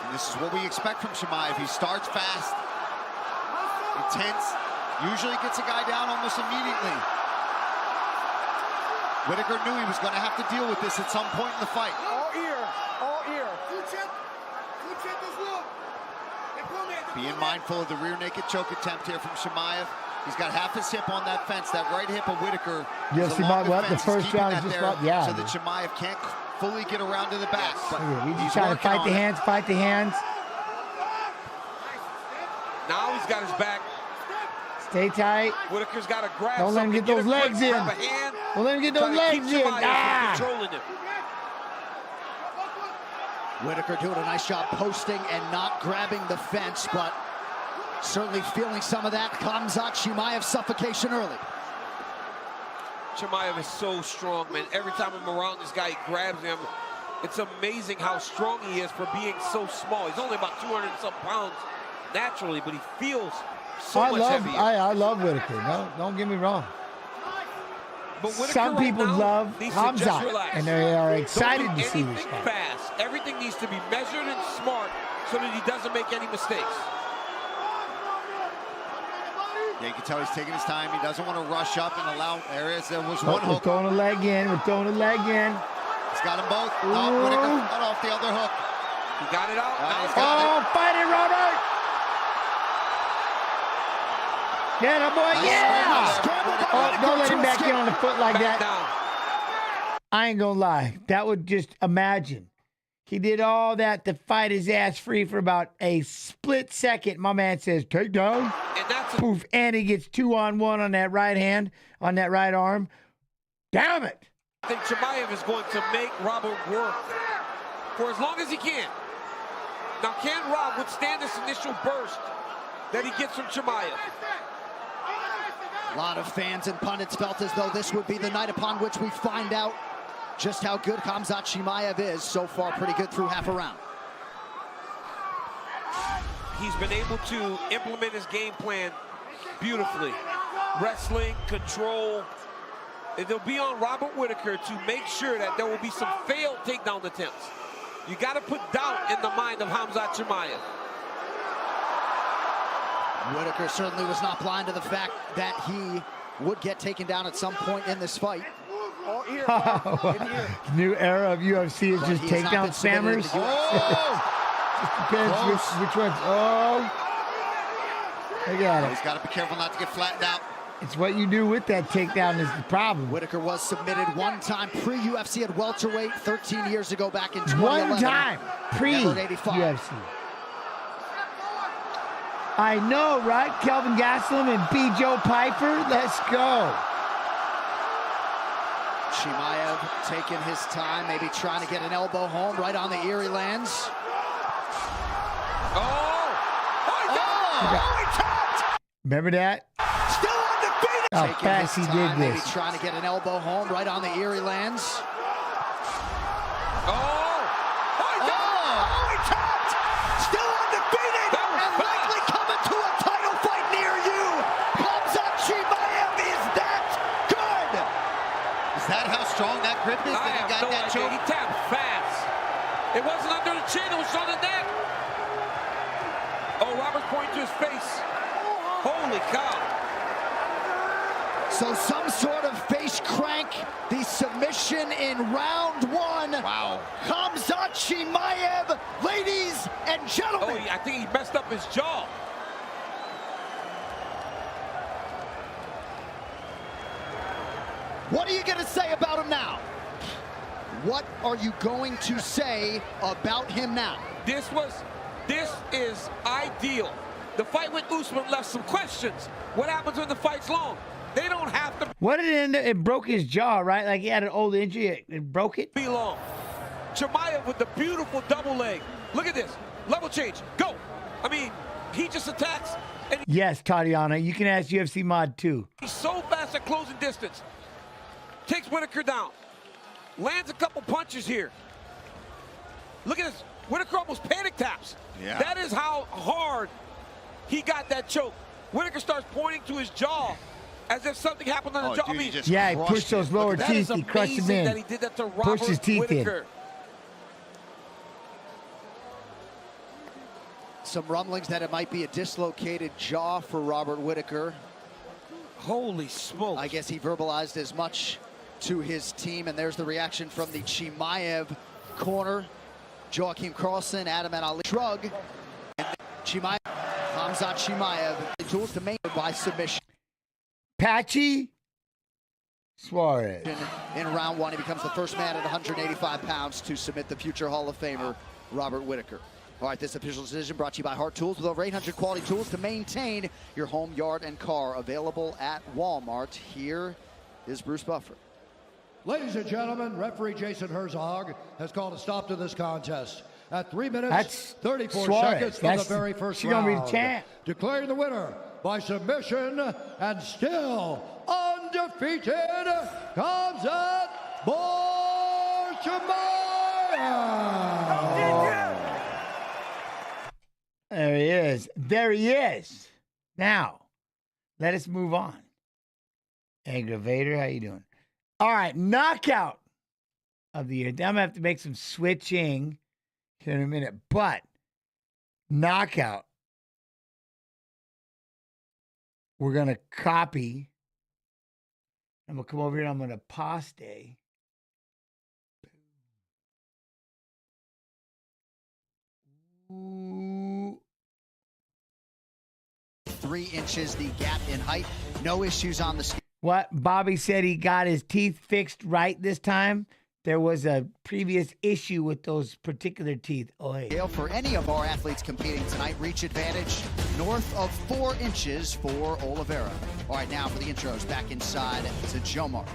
And this is what we expect from Chimaev. He starts fast, intense, usually gets a guy down almost immediately. Whitaker knew he was going to have to deal with this at some point in the fight. All ear, all ear. Being mindful of the rear naked choke attempt here from Chimaev. He's got half his hip on that fence. That right hip of Whitaker. Yes, he might. What the first round is just about, yeah. So that Chimaev can't fully get around to the back. But he's trying to fight the hands, fight the hands. Now he's got his back. Stay tight. Whitaker's got to grab. Don't let him get those legs in. Don't let him get those legs in. Controlling him. Whitaker doing a nice job posting and not grabbing the fence, but certainly feeling some of that Khamzat Chimaev suffocation early. Chimaev is so strong, man. Every time I'm around this guy, he grabs him. It's amazing how strong he is for being so small. He's only about 200 and some pounds naturally, but he feels so much heavier. I love Whitaker. No, don't get me wrong. But some people love Khamzat, and they are excited to see this fight. Fast. Everything needs to be measured and smart so that he doesn't make any mistakes. Yeah, you can tell he's taking his time. He doesn't want to rush up and allow areas. There was We're one hook. throwing a leg in. We're throwing a leg in. He's got them both. No, Whitaker cut off the other hook. He got it out. Fight it, Robert! Get him, boy, yeah! Don't let him back in on the foot like that. I ain't gonna lie. That would just, imagine. He did all that to fight his ass free for about a split second. My man says, take down. And that's poof, and he gets 2-on-1 on that right hand, on that right arm. Damn it! I think Chimaev is going to make Robert work for as long as he can. Now, can Rob withstand this initial burst that he gets from Chimaev? A lot of fans and pundits felt as though this would be the night upon which we find out just how good Khamzat Chimaev is. So far, pretty good through half a round. He's been able to implement his game plan beautifully. Wrestling, control. It'll be on Robert Whitaker to make sure that there will be some failed takedown attempts. You got to put doubt in the mind of Khamzat Chimaev. Whitaker certainly was not blind to the fact that he would get taken down at some point in this fight. New era of UFC is just takedown spammers. Just depends which ones. Look at it. He's got to be careful not to get flattened out. It's what you do with that takedown is the problem. Whitaker was submitted one time pre-UFC at welterweight 13 years ago back in 2011. One time pre-UFC. I know, right? Kelvin Gastelum and B. Joe Piper. Let's go. Chimaev taking his time, maybe trying to get an elbow home right on the ear he lands. He tapped! Remember that? Still undefeated! How fast he did this. Maybe trying to get an elbow home right on the ear he lands. He tapped! Still undefeated! And likely coming to a title fight near you. Khamzat Chimaev is that good. Is that how strong that grip is that he got that choke? He tapped fast. It wasn't under the chin, it was on the neck. Oh, Robert's pointing to his face. Holy cow. So some sort of face crank, the submission in round one. Wow. Khamzat Chimaev, ladies and gentlemen. Oh, I think he messed up his jaw. What are you going to say about him now? What are you going to say about him now? This is ideal. The fight with Usman left some questions. What happens when the fight's long? They don't have to. What did it end up? It broke his jaw, right? Like he had an old injury. It broke it. Be long. Chimaev with the beautiful double leg. Look at this. Level change. Go. I mean, he just attacks. And yes, Tatiana. You can ask UFC Mod too. He's so fast at closing distance. Takes Whitaker down. Lands a couple punches here. Look at this. Whitaker almost panic taps. Yeah. That is how hard he got that choke. Whitaker starts pointing to his jaw as if something happened on the jaw. Dude, he pushed those lower teeth. He crushed him in. That he did that to Robert pushed his teeth Whitaker. in. Some rumblings that it might be a dislocated jaw for Robert Whitaker. Holy smoke. I guess he verbalized as much to his team. And there's the reaction from the Chimaev corner. Joachim Carlson, Adam and Ali shrug. And Chimaev, Khamzat Chimaev, tools to make by submission. Patchy Suarez. In round one, he becomes the first man at 185 pounds to submit the future Hall of Famer, Robert Whitaker. All right, this official decision brought to you by Hart Tools, with over 800 quality tools to maintain your home, yard, and car. Available at Walmart. Here is Bruce Buffer. Ladies and gentlemen, referee Jason Herzog has called a stop to this contest at 3 minutes, That's 34 Suarez. seconds from the very first She's gonna be round. the champ. Declaring the winner by submission and still undefeated, Khamzat Chimaev. There he is. There he is. Now, let us move on. Aggravator, how you doing? All right, knockout of the year. I'm going to have to make some switching here in a minute, but knockout. We're going to copy. I'm going to come over here and I'm going to paste. Ooh. 3 inches, the gap in height. No issues on the scale. What? Bobby said he got his teeth fixed right this time. There was a previous issue with those particular teeth. Oh, hey. For any of our athletes competing tonight, reach advantage north of 4 inches for Oliveira. All right, now for the intros, back inside to Jomar.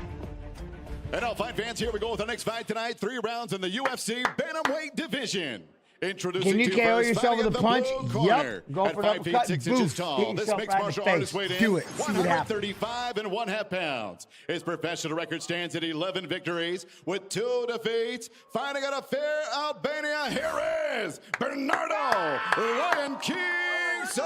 And all fight fans, here we go with the next fight tonight. 3 rounds in the UFC Bantamweight division. Introducing Can you to KO first, yourself with a punch? Yep. Go at for 5 feet 6 inches Boof. tall. This mixed martial artist weighed in Do it. See what happens. 135 and 1/2 pounds. His professional record stands at 11 victories with 2 defeats. Fighting out of Fair, Albania, here is Bernardo Lion King Sopai.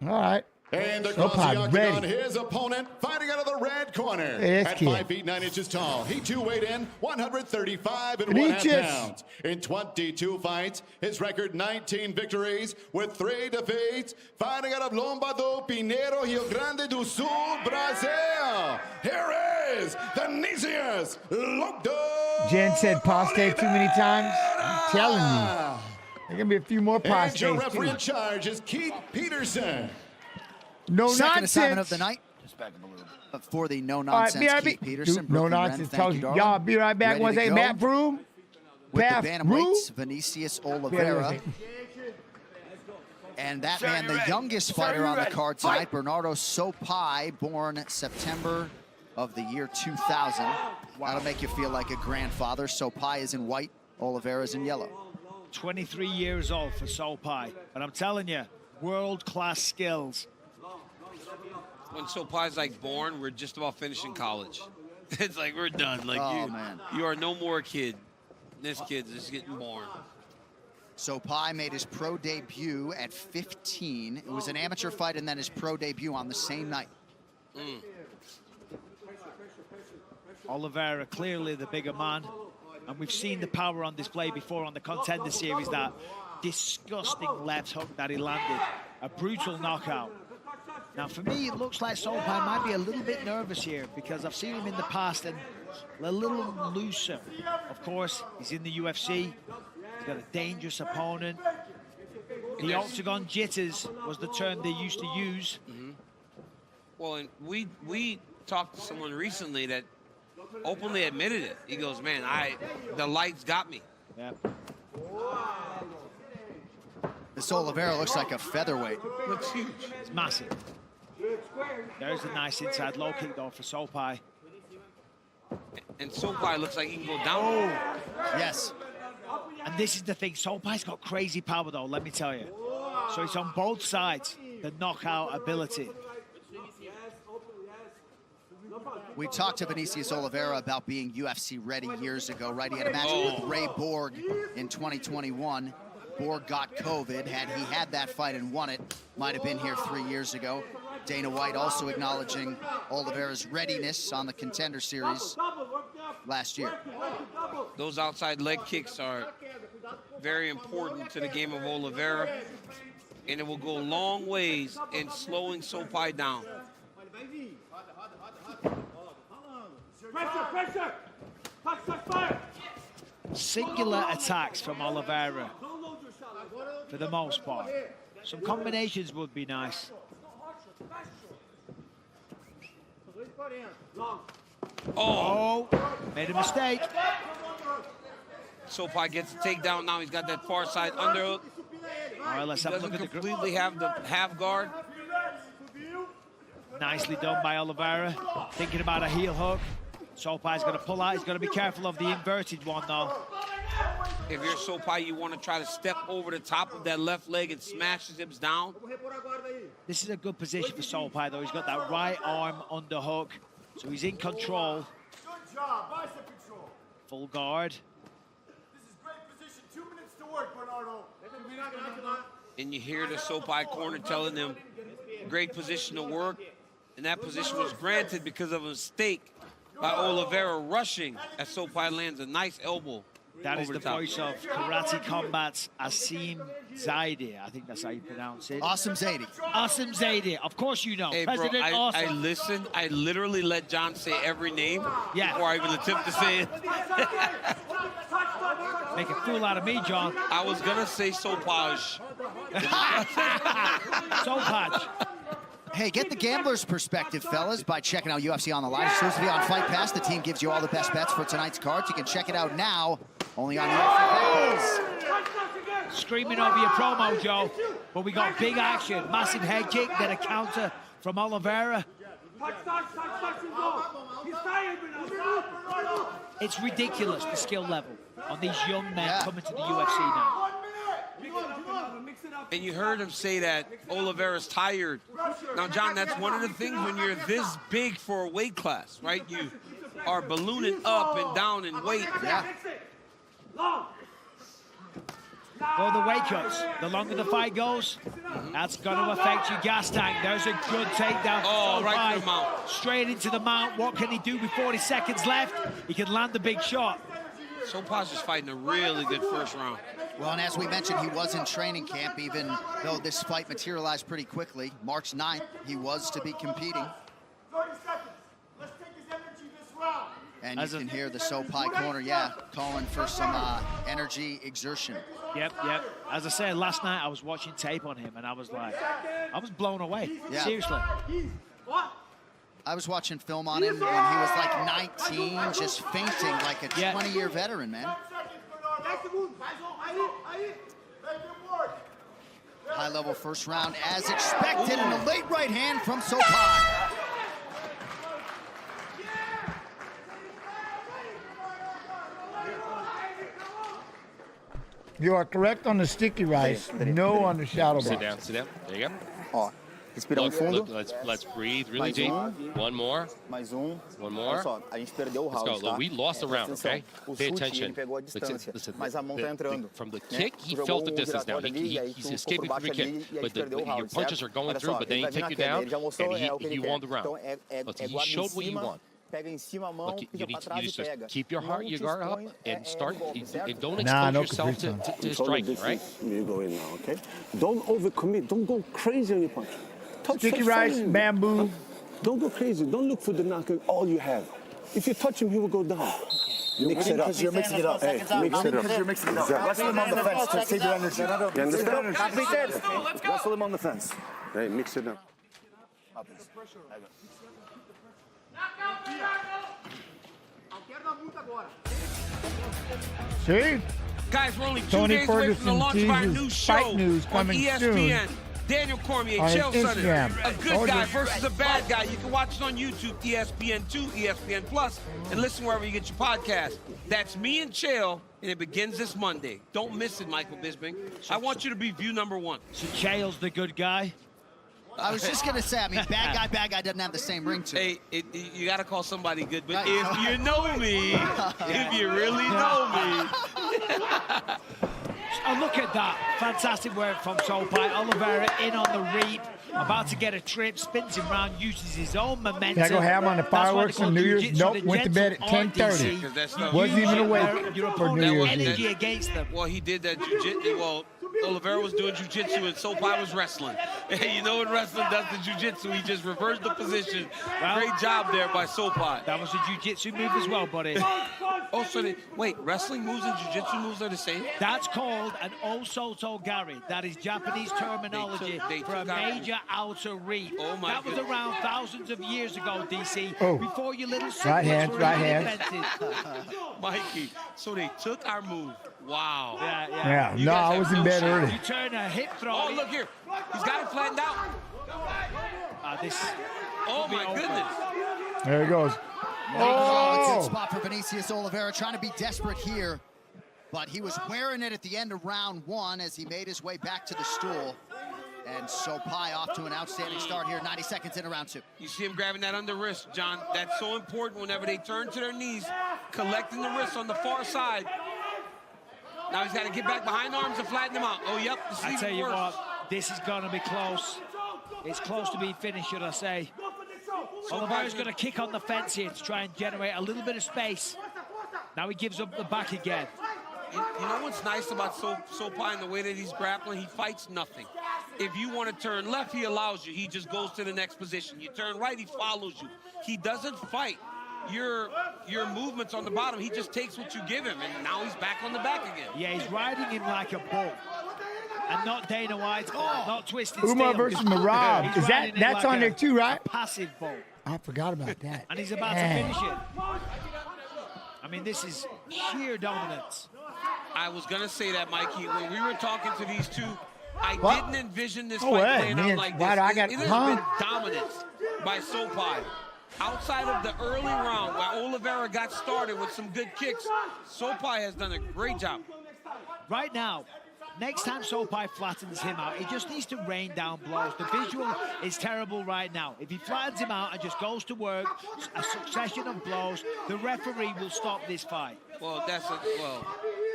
All right. And across the octagon, ready. his opponent fighting out of the red corner at 5 feet 9 inches tall. He too weighed in 135 and 1/2 pounds. In 22 fights, his record 19 victories with 3 defeats. Fighting out of Lombado, Pinheiro, Rio Grande do Sul, Brazil. Here is Vinicius Loco. Jen said paste too many times. I'm telling you. There going to be a few more And pastes. your referee in charge is Keith Peterson. No Second nonsense. assignment of the night. Just back up a little bit. For the no nonsense, BRB. Keith Peterson. Dude, no nonsense. Tells you. Y'all be right back. One second. Matt Broom. With Matt the bantamweights, Vinicius Oliveira. And that man, the youngest fighter on the card tonight, Bernardo Sopai, born September of the year 2000. That'll make you feel like a grandfather. Sopai is in white, Oliveira's in yellow. 23 years old for Sopai. And I'm telling you, world-class skills. When Sopai's like born, we're just about finishing college. It's like we're done. Like man. You are no more a kid. This kid's just getting born. Sopai made his pro debut at 15. It was an amateur fight and then his pro debut on the same night. Oliveira clearly the bigger man. And we've seen the power on display before on the Contender Series, that disgusting left hook that he landed. A brutal knockout. Now, for me, it looks like Sopai might be a little bit nervous here because I've seen him in the past and a little looser. Of course, he's in the UFC. He's got a dangerous opponent. The octagon jitters was the term they used to use. Well, and we talked to someone recently that openly admitted it. He goes, man, the lights got me. Yeah. This Oliveira looks like a featherweight. Looks huge. It's massive. There's a nice inside low kick, though, for Sopai. And Sopai looks like he can go down. Oh. Yes. And this is the thing. Sopai's got crazy power, though, let me tell you. So it's on both sides, the knockout ability. We talked to Vinicius Oliveira about being UFC ready years ago, right? He had a match with Ray Borg in 2021. Borg got COVID. Had he had that fight and won it, might have been here 3 years ago. Dana White also acknowledging Oliveira's readiness on the Contender Series last year. Those outside leg kicks are very important to the game of Oliveira, and it will go long ways in slowing Sopai down. Singular attacks from Oliveira, for the most part. Some combinations would be nice. Oh, made a mistake. SoFi gets a takedown now. He's got that far side underhook. All right, let's have a look at the completely have the half guard. Nicely done by Oliveira. Thinking about a heel hook. SoFi's going to pull out. He's got to be careful of the inverted one, though. If you're SoFi, you want to try to step over the top of that left leg and smash his hips down. This is a good position for SoFi, though. He's got that right arm underhook, so he's in control. Good job, bicep control. Full guard. This is great position. 2 minutes to work, Bernardo. And you hear the SoFi corner telling them, great position to work. And that position was granted because of a mistake by Oliveira rushing as SoFi lands a nice elbow. That is the voice of Karate Combat's Asim Zaidi. I think that's how you pronounce it. Asim Zaidi. Asim Zaidi. Of course you know. Hey, President bro, I Asim. listened. I literally let John say every name before I even attempt to say it. Make a fool out of me, John. I was going to say Sopaj. Sopaj. Hey, get the gambler's perspective, fellas, by checking out UFC on the Live. Exclusively on Fight Pass, the team gives you all the best bets for tonight's cards. You can check it out now, only on UFC. Screaming over your promo, Joe. But we got big action. Massive head kick, then a counter from Oliveira. It's ridiculous, the skill level on these young men coming to the UFC now. And you heard him say that Oliveira's tired. Now, John, that's one of the things when you're this big for a weight class, right? You are ballooning up and down in weight. Yeah. Well, the weight cuts, the longer the fight goes, that's going to affect your gas tank. There's a good takedown. Oh, right to the mount. Straight into the mount. What can he do with 40 seconds left? He can land the big shot. Sopaj is fighting a really good first round. Well, and as we mentioned, he was in training camp, even though this fight materialized pretty quickly. March 9th, he was to be competing. 30 seconds. Let's take his energy this round. And you can hear the SoFi corner, calling for some energy exertion. Yep. As I said, last night I was watching tape on him, and I was like, I was blown away. Yeah. Seriously. I was watching film on him when he was like 19, just fainting like a 20-year veteran, man. High-level first round as expected, and a late right hand from SoFi. You are correct on the sticky rice, no on the shadow box. Sit down. There you go. Ó, respirar fundo. Let's breathe really deep. One more. Mais One more. Olha só, a gente perdeu o round, Let's go. tá? We lost the round, okay? O Pay chute, attention. ele pegou a distância, Listen, mas a mão tá entrando. From the né? kick, he Jogou felt the distance now. giratório ali, e aí He's tu escaping ficou from the por baixo ali, kick. e aí But perdeu o your round, punches certo? are going Olha through, só, but then ele he vai vir took you na queda, down, ele já mostrou and o que ele he quer. won the round. Então But é he guarda em showed what you cima, want. pega em cima a mão, Look, fica you pra need trás e to pega. just keep your Não te guard up expõe, and start, certo? and don't Nah, expose no yourself capriccio. to striking, right? You go in now, okay? Don't overcommit. Don't go crazy on your punch. Sticky rice, bamboo. Don't go crazy. Don't look for the knockout. All you have. If you touch him, he will go down. Mix it up. Because you're mixing it up. Hey, mix it up. Because you're mixing it up. Wrestle him on the fence to save your energy. You understand? Let's go. Wrestle him on the fence. Hey, mix it up. See? Guys, we're only 2 Tony days away from the Ferguson launch of our teases new fight show news on coming ESPN. soon Daniel Cormier, on his Chael Sonnen, Instagram. a good guy versus a bad guy. You can watch it on YouTube, ESPN2, ESPN Plus, and listen wherever you get your podcast. That's me and Chael, and it begins this Monday. Don't miss it, Michael Bisping. I want you to be view number 1. So Chael's the good guy? I was just going to say, I mean, bad guy doesn't have the same ring to it. Hey, you got to call somebody good, but if you know me, if you really know me. Oh, look at that. Fantastic work from SoFi. Oliveira in on the reap. About to get a trip, spins him round, uses his own momentum. Did I go ham on the fireworks on New Year's? Nope, went to bed at 10:30. Wasn't even awake for New Year's energy against them. Well, he did that jiu-jitsu. Well, Oliveira was doing jiu-jitsu and Sopai was wrestling. You know when wrestling does the jiu-jitsu, he just reversed the position. Great job there by Sopai. That was a jiu-jitsu move as well, buddy. Also, wait, wrestling moves and jiu-jitsu moves are the same? That's called an Osoto Gari. That is Japanese terminology for a major outer reap. Oh my that was around thousands of years ago, DC, before your little right hand, Mikey, so they took our move. Wow. Yeah. No, I was in bed early. You turn a hip throw. Oh, look here. He's got it flattened out. Oh, my goodness. There he goes. Oh! Good spot for Vinicius Oliveira, trying to be desperate here. But he was wearing it at the end of round 1 as he made his way back to the stool. And Sopai off to an outstanding start here, 90 seconds into round 2. You see him grabbing that under wrist, John. That's so important whenever they turn to their knees, collecting the wrist on the far side. Now he's got to get back behind the arms and flatten them out. Oh, yep. I tell you what, this is going to be close. It's close to being finished, should I say. Oliveira's going to kick on the fence here to try and generate a little bit of space. Now he gives up the back again. You know what's nice about Sopai and the way that he's grappling? He fights nothing. If you want to turn left, he allows you. He just goes to the next position. You turn right, he follows you. He doesn't fight your movements on the bottom. He just takes what you give him, and now he's back on the back again. Yeah, he's riding him like a bull. And not Dana White, not Twisted Umar Steel. versus Marab. Is that's on there too, right? A passive bull. I forgot about that. And he's about to finish it. I mean, this is sheer dominance. I was going to say that, Mikey. When we were talking to these two, I didn't envision this fight playing out like this. It has been dominance by Sopai. Outside of the early round, while Oliveira got started with some good kicks, Sopai has done a great job. Right now, next time Sopai flattens him out, he just needs to rain down blows. The visual is terrible right now. If he flattens him out and just goes to work, a succession of blows, the referee will stop this fight. Well,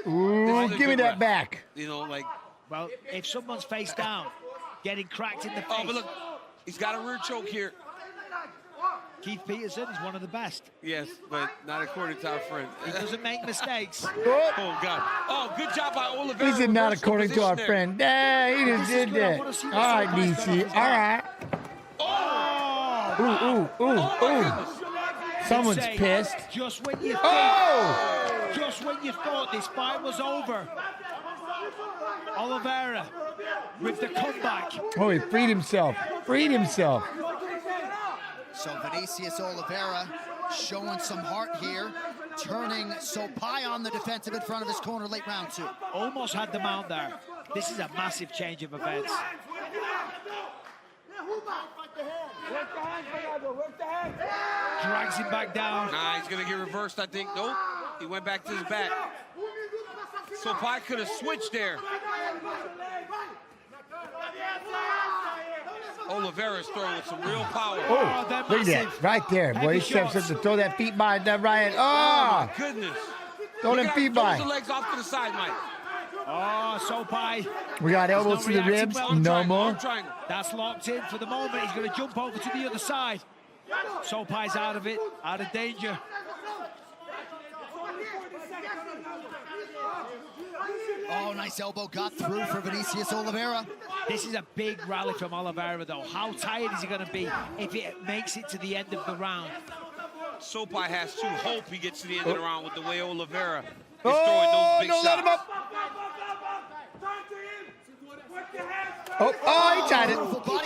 Ooh, give me that back. You know, like... Well, if someone's face down, getting cracked in the face. Oh, but look, he's got a rear choke here. Keith Peterson is one of the best. Yes, but not according to our friend. He doesn't make mistakes. Oh, God. Oh, good job by Oliveira. He said not according to our friend. Yeah, he just did that. All right, DC. All right. Ooh. Someone's pissed. Just when you thought this fight was over, Oliveira with the comeback. Oh, he freed himself. So Vinicius Oliveira showing some heart here, turning Sopai on the defensive in front of his corner late round 2. Almost had the mount there. This is a massive change of events. Drags him back down. Nah, he's going to get reversed, I think. Nope. He went back to his back. Sopai could have switched there. Oliveira's throwing with some real power. Oh, look at that. Right there. Boy, he steps up to throw that feet by that right. Oh, my goodness. Throw them feet by. Throws the legs off to the side, Mike. Oh, Sopai. We got elbows to the ribs. No more. That's locked in for the moment. He's going to jump over to the other side. Sopai's out of it, out of danger. Oh, nice elbow got through for Vinicius Oliveira. This is a big rally from Oliveira, though. How tired is he going to be if it makes it to the end of the round? Sopai has to hope he gets to the end of the round with the way Oliveira is throwing those big shots. Let him up. Oh, he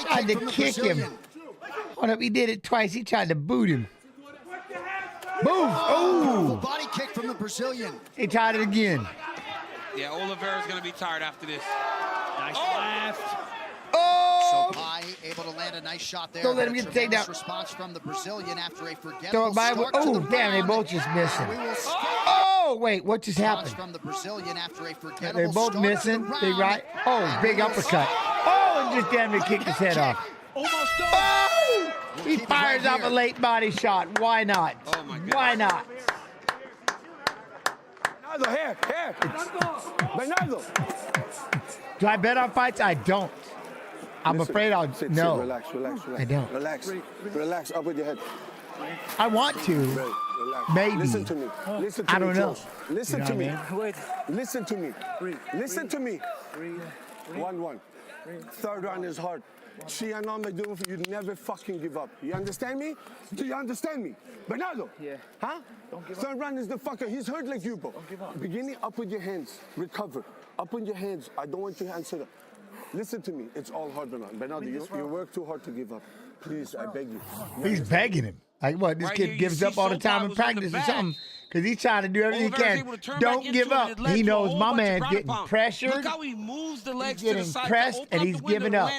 tried to kick him. Hold up, he did it twice. He tried to boot him. Boom! Oh! Body kick from the Brazilian. He tried it again. Yeah, Oliveira's going to be tired after this. Nice left. Oh! Sopai able to land a nice shot there. Don't let him get taken down. Response from the Brazilian after a forgettable Throw it by. Oh, damn, they both just missing. Oh, wait, what just happened? From the Brazilian after a forgettable They're both missing. Big right. Oh, big uppercut. Oh, and just damn near kicked his head off. Almost done. Oh! He fires off a late body shot. Why not? Oh, my God. Why not? Bernardo. Do I bet on fights? I don't. I'm afraid I'll no. Relax. I don't. Relax. Up with your head. I want to. Relax. Maybe. Listen to me. Listen to I don't me. know. Listen You to know me. what I Wait. Listen to me. Listen to me. 1-1. Third round is hard. See, I know I'm doing for you. Never fucking give up. You understand me? Do you understand me? Bernardo? Yeah. Huh? Don't give up. Third round is the fucker. He's hurt like you, bro. Don't give up. Beginning up with your hands. Recover. Up with your hands. I don't want your hands to the... Listen to me. It's all hard, Bernardo. Bernardo, you work too hard to give up. Please, I beg you. He's begging him. Like what? This kid gives up all the time in practice or something because he's trying to do everything he can. Don't give up. He knows my man's getting pressured. Look how he moves the legs he's to the getting side pressed and he's giving up.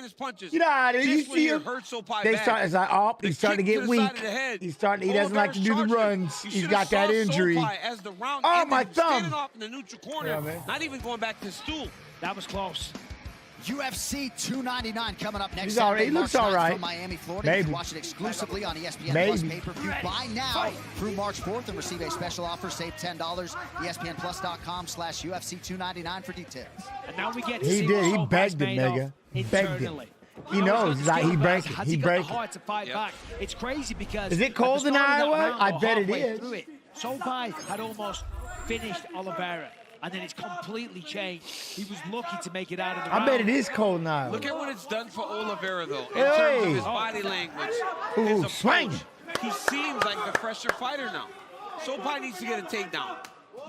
You know how it is. You see him. They start. It's like, oh, he's starting to get weak. He's starting. He doesn't like to do the runs. He's got that injury. Oh, my thumb. Off in the neutral corner. Not even going back to the stool. That was close. UFC 299 coming up next. He looks all right. From Miami, Florida. Maybe. You can watch it exclusively on ESPN Plus pay-per-view. Buy now through March 4th and receive a special offer. Save $10. ESPNplus.com/UFC 299 for details. And now we get. He did. He begged him, Mega. He begged him. He knows. He break it. He break it. To fight back. It's crazy because. Is it cold in Iowa? I bet it is. Sopai had almost finished Oliveira. And then it's completely changed. He was lucky to make it out of the round. I bet it is cold now. Look at what it's done for Oliveira, though, in terms of his body language. His swing. He seems like the fresher fighter now. Sopai needs to get a takedown.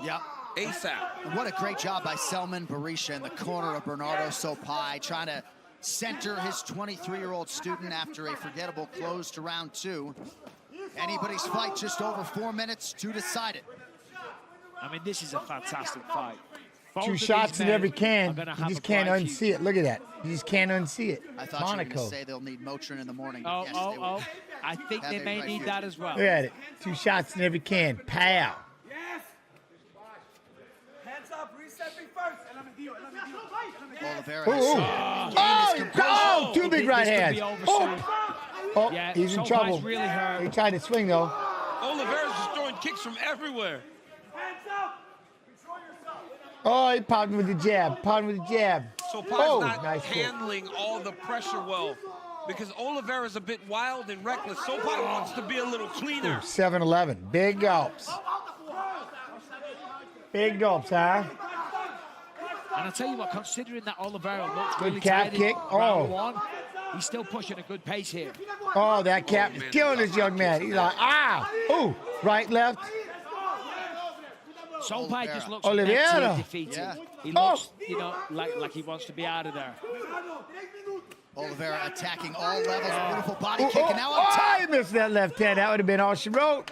Yep. ASAP. What a great job by Selman Berisha in the corner of Bernardo Sopai, trying to center his 23-year-old student after a forgettable close to round 2. Anybody's fight, just over 4 minutes to decide it. I mean, this is a fantastic fight. Two shots in every can. You just can't unsee it. Look at that. You just can't unsee it. I thought you were going to say they'll need Motrin in the morning. Yes, I think they may need that as well. Look at it. 2 shots in every can. Pow. Yes. Hands up. Reset me first. Oliveira. Oh, 2 big right hands. Oh, yeah, he's in trouble. Really hurt. He tried to swing, though. Oliveira's just throwing kicks from everywhere. Oh, he popped him with the jab. So Pai's not handling all the pressure well because Oliveira's a bit wild and reckless. So Pai wants to be a little cleaner. 7-11. Big gulps. Big gulps, huh? And I'll tell you what, considering that Oliveira looks good really calf kick. Round 1, he's still pushing a good pace here. Oh, that cap is killing this young man. He's like, ooh, right, left. Sopai just looks Oliveira. defeated. Yeah. He looks, like he wants to be out of there. Oliveira attacking all levels. Beautiful body kick, and now up top. He missed that left hand. That would have been all she wrote.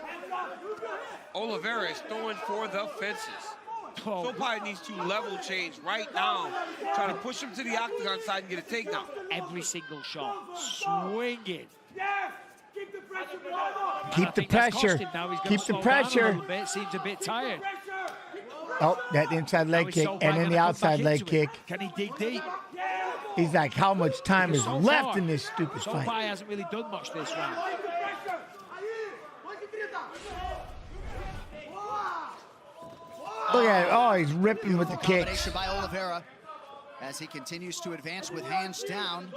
Oliveira is throwing for the fences. Sopai needs to level change right now. Try to push him to the octagon side and get a takedown. Every single shot. Swinging. Keep the pressure. Keep the pressure. Seems a bit tired. Oh, that inside leg kick and then the outside leg kick. Can he dig deep? He's like, how much time is left in this stupid fight? Sopai hasn't really done much this round. Look at it. Oh, he's ripping with the kicks. By Oliveira as he continues to advance with hands down.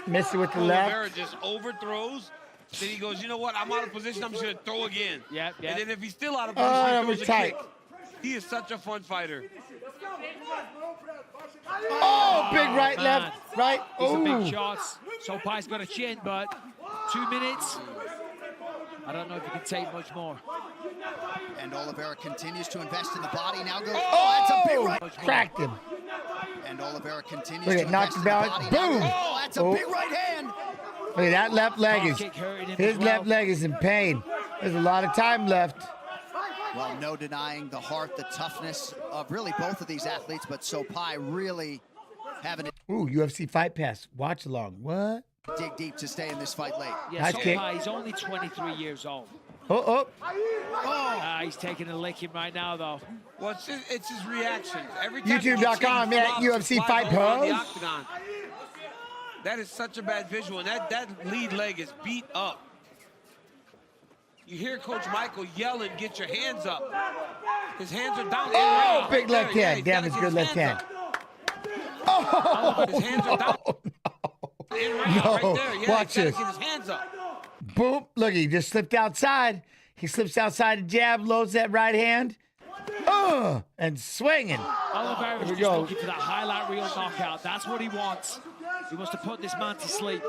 Miss it with the left. Oliveira just overthrows. Then he goes, you know what? I'm out of position. I'm just going to throw again. Yep. And then if he's still out of position, he throws a kick. He is such a fun fighter. Oh, big right, left, right. These are big shots. Sopai's got a chin, but 2 minutes. I don't know if he can take much more. And Oliveira continues to invest in the body. Now goes. Oh, that's a big right. Cracked him. And Oliveira continues to invest in the body. Boom. Oh, that's a big right hand. Look at that left leg left leg is in pain. There's a lot of time left. Well, no denying the heart, the toughness of really both of these athletes, but Sopai really having it. Ooh, UFC Fight Pass. Watch along. What? Dig deep to stay in this fight late. Yeah, nice Sopai, he's only 23 years old. He's taking a licking right now, though. Well, it's his reaction. Every time YouTube.com, UFC Fight Pass. That is such a bad visual, and that lead leg is beat up. You hear Coach Michael yelling, "Get your hands up." His hands are down. Oh, big left hand. Damn, it's good left hand. Oh, his hands are down. No, Yeah, watch this. Get his hands up. Boom. Look, he just slipped outside. He slips outside the jab, loads that right hand. And swinging. Oliveira was just looking for that highlight reel knockout. That's what he wants. He wants to put this man to sleep.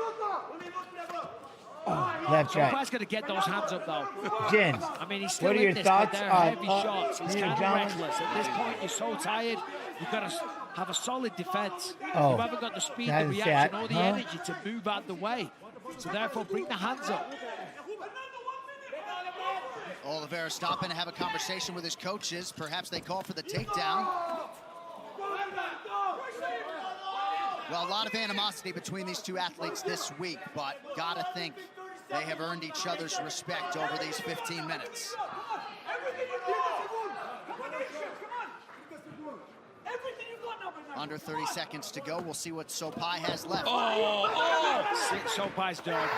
Left, right. Sopa's going to get those hands up, though. Jens, I mean, he's still what are in your this, thoughts but they're on heavy shots. He's kind of gentlemen? reckless. At this point, you're so tired. You've got to have a solid defense. Oh, You haven't got the speed, that the is reaction, that, or the huh? energy to move out the way. So therefore, bring the hands up. Oliveira stopping to have a conversation with his coaches. Perhaps they call for the takedown. Well, a lot of animosity between these two athletes this week, but gotta think they have earned each other's respect over these 15 minutes. Under 30 seconds to go. We'll see what Sopai has left. Sopai's done.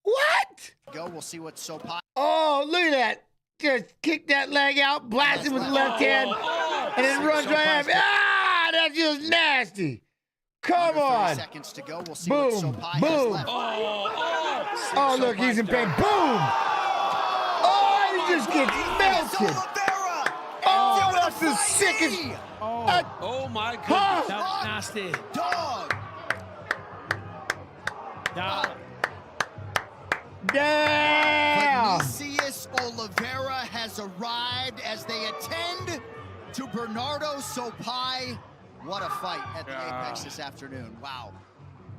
What? Go. We'll see what Sopai. Oh, look at that. Just kick that leg out, blast it with the left hand, and then runs right at me. Ah, that's just nasty. Come on. 30 seconds to go. We'll see Boom, what Sopai boom. has left. Oh, look, he's in pain. Boom. Oh, he just gets melted. Oh, that's the sickest. Oh my goodness. Huh? That was nasty. Dog. Damn. Vinicius Oliveira has arrived as they attend to Bernardo Sopai. What a fight at the Apex this afternoon. Wow.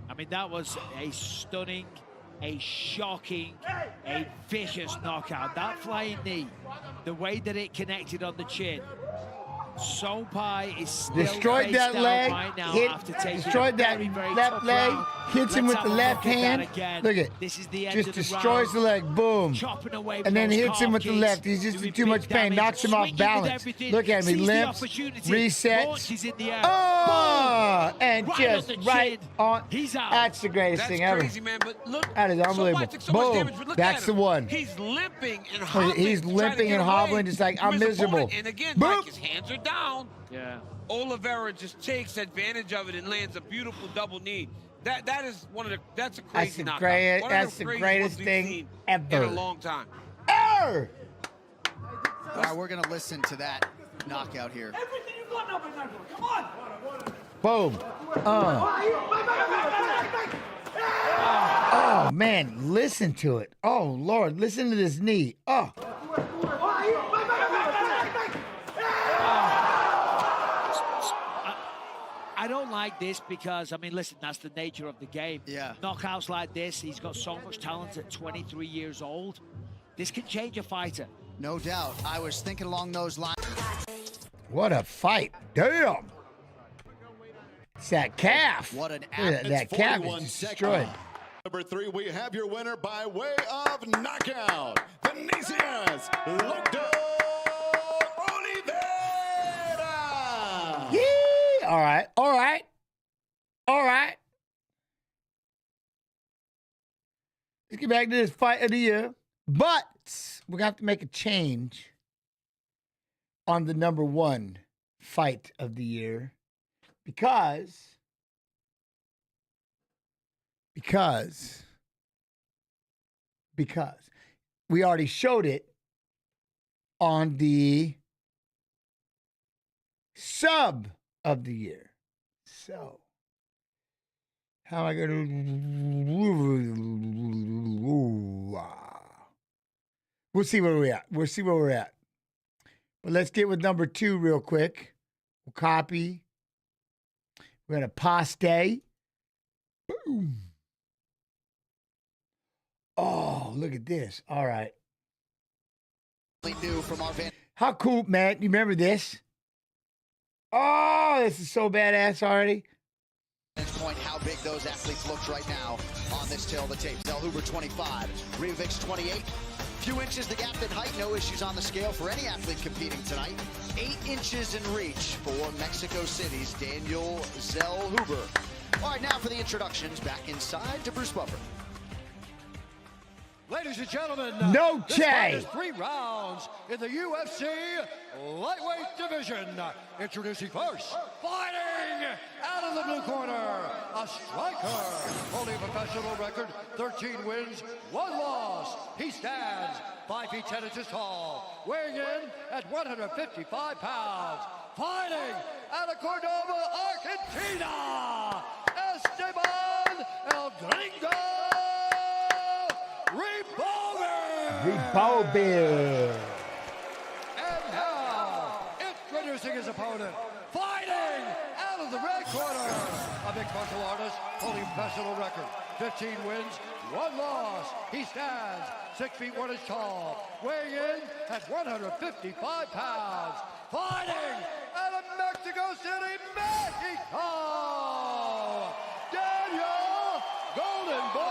I mean, that was a stunning, a shocking, a vicious knockout. That flying knee, the way that it connected on the chin. Sopai is still Destroyed that face down leg, right now hit, after taking destroyed a that very, very left tough leg, round. hits him Let's with the have a left look at hand. that again. Look at This is the end just of the destroys round. the leg, boom. Chopping away And then those hits him with the calf left. kicks, He's just in doing too big much pain, damage, knocks him off swinging with balance. everything, Look at him, he sees the limps, opportunity, resets. launches in the air. Oh, and Right just on the right chin. on. He's out. That's the greatest That's thing ever. crazy, man. But look, That is unbelievable. Sopai took so much Boom. damage, but look That's at the him. one. He's limping and Look, hobbling. he's to try to limping get and away hobbling, just like, from I'm his miserable. opponent. And again, Boop. Mike, his hands are down. Yeah. Oliveira just takes advantage of it and lands a beautiful double knee. That is one of the that's a That's crazy the knockout. greatest. One of That's the craziest greatest ones we've thing seen ever. in a long time. Ever. All right, we're going to listen to that knockout here. Boom. Oh, man, listen to it. Oh, Lord, listen to this knee. Oh. I don't like this because, I mean, listen, that's the nature of the game. Yeah. Knockouts like this, he's got so much talent at 23 years old. This can change a fighter. No doubt. I was thinking along those lines. What a fight. Damn. It's that calf. What an Look at that calf is destroyed. Number 3, we have your winner by way of knockout, Vinicius Oliveira. Yee! All right. All right. All right. Let's get back to this fight of the year. But we're going to have to make a change on the number 1 fight of the year because we already showed it on the sub of the year. So, how am I going to... We'll see where we're at. We'll see where we're at. But let's get with number 2 real quick. We'll copy. We're going to paste. Boom. Oh, look at this. All right. New from our van. How cool, man. You remember this? Oh, this is so badass already. Point how big those athletes looked right now on this tail of the tape. Del Huber 25, Rijovic 28, 2 inches the gap in height. No issues on the scale for any athlete competing tonight. 8 inches in reach for Mexico City's Daniel Zellhuber. All right, now for the introductions. Back inside to Bruce Pulver. Ladies and gentlemen, no this fight is Che. 3 rounds in the UFC lightweight division. Introducing first, fighting out of the blue corner, a striker, holding a professional record, 13 wins, 1 loss. He stands 5 feet 10 inches tall, weighing in at 155 pounds. Fighting out of Cordoba, Argentina, Esteban El Gringo Pulver. And now, introducing his opponent, fighting out of the red corner, a mixed martial artist holding professional record, 15 wins, 1 loss. He stands 6 feet 1 inch tall, weighing in at 155 pounds. Fighting out of Mexico City, Mexico, Daniel Golden Boy.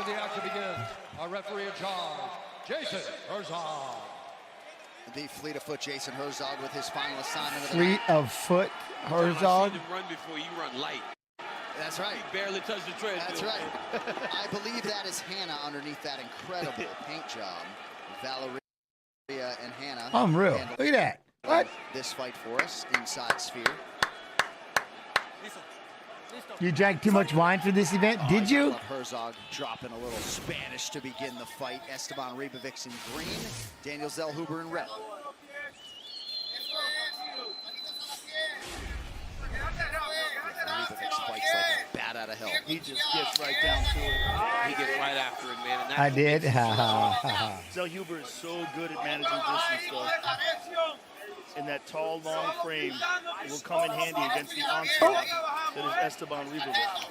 The action begins. Our referee in charge, Jason Herzog. The fleet of foot Jason Herzog with his final assignment. Fleet of foot Herzog. I've seen him run before you run light. That's right. He barely touched the treadmill. That's right. I believe that is Hannah underneath that incredible paint job. Valeria and Hannah. Unreal. Look at that. What? This fight for us inside Sphere. You drank too much wine for this event, did you? Herzog dropping a little Spanish to begin the fight. Esteban Ribovics in green, Daniel Zellhuber in red. Ribovics fights like a bat out of hell. He just gets right down to it. He gets right after it, man. And I did. Zellhuber is so good at managing distance, though. And that tall, long frame will come in handy against the onslaught that is Esteban Ribovics.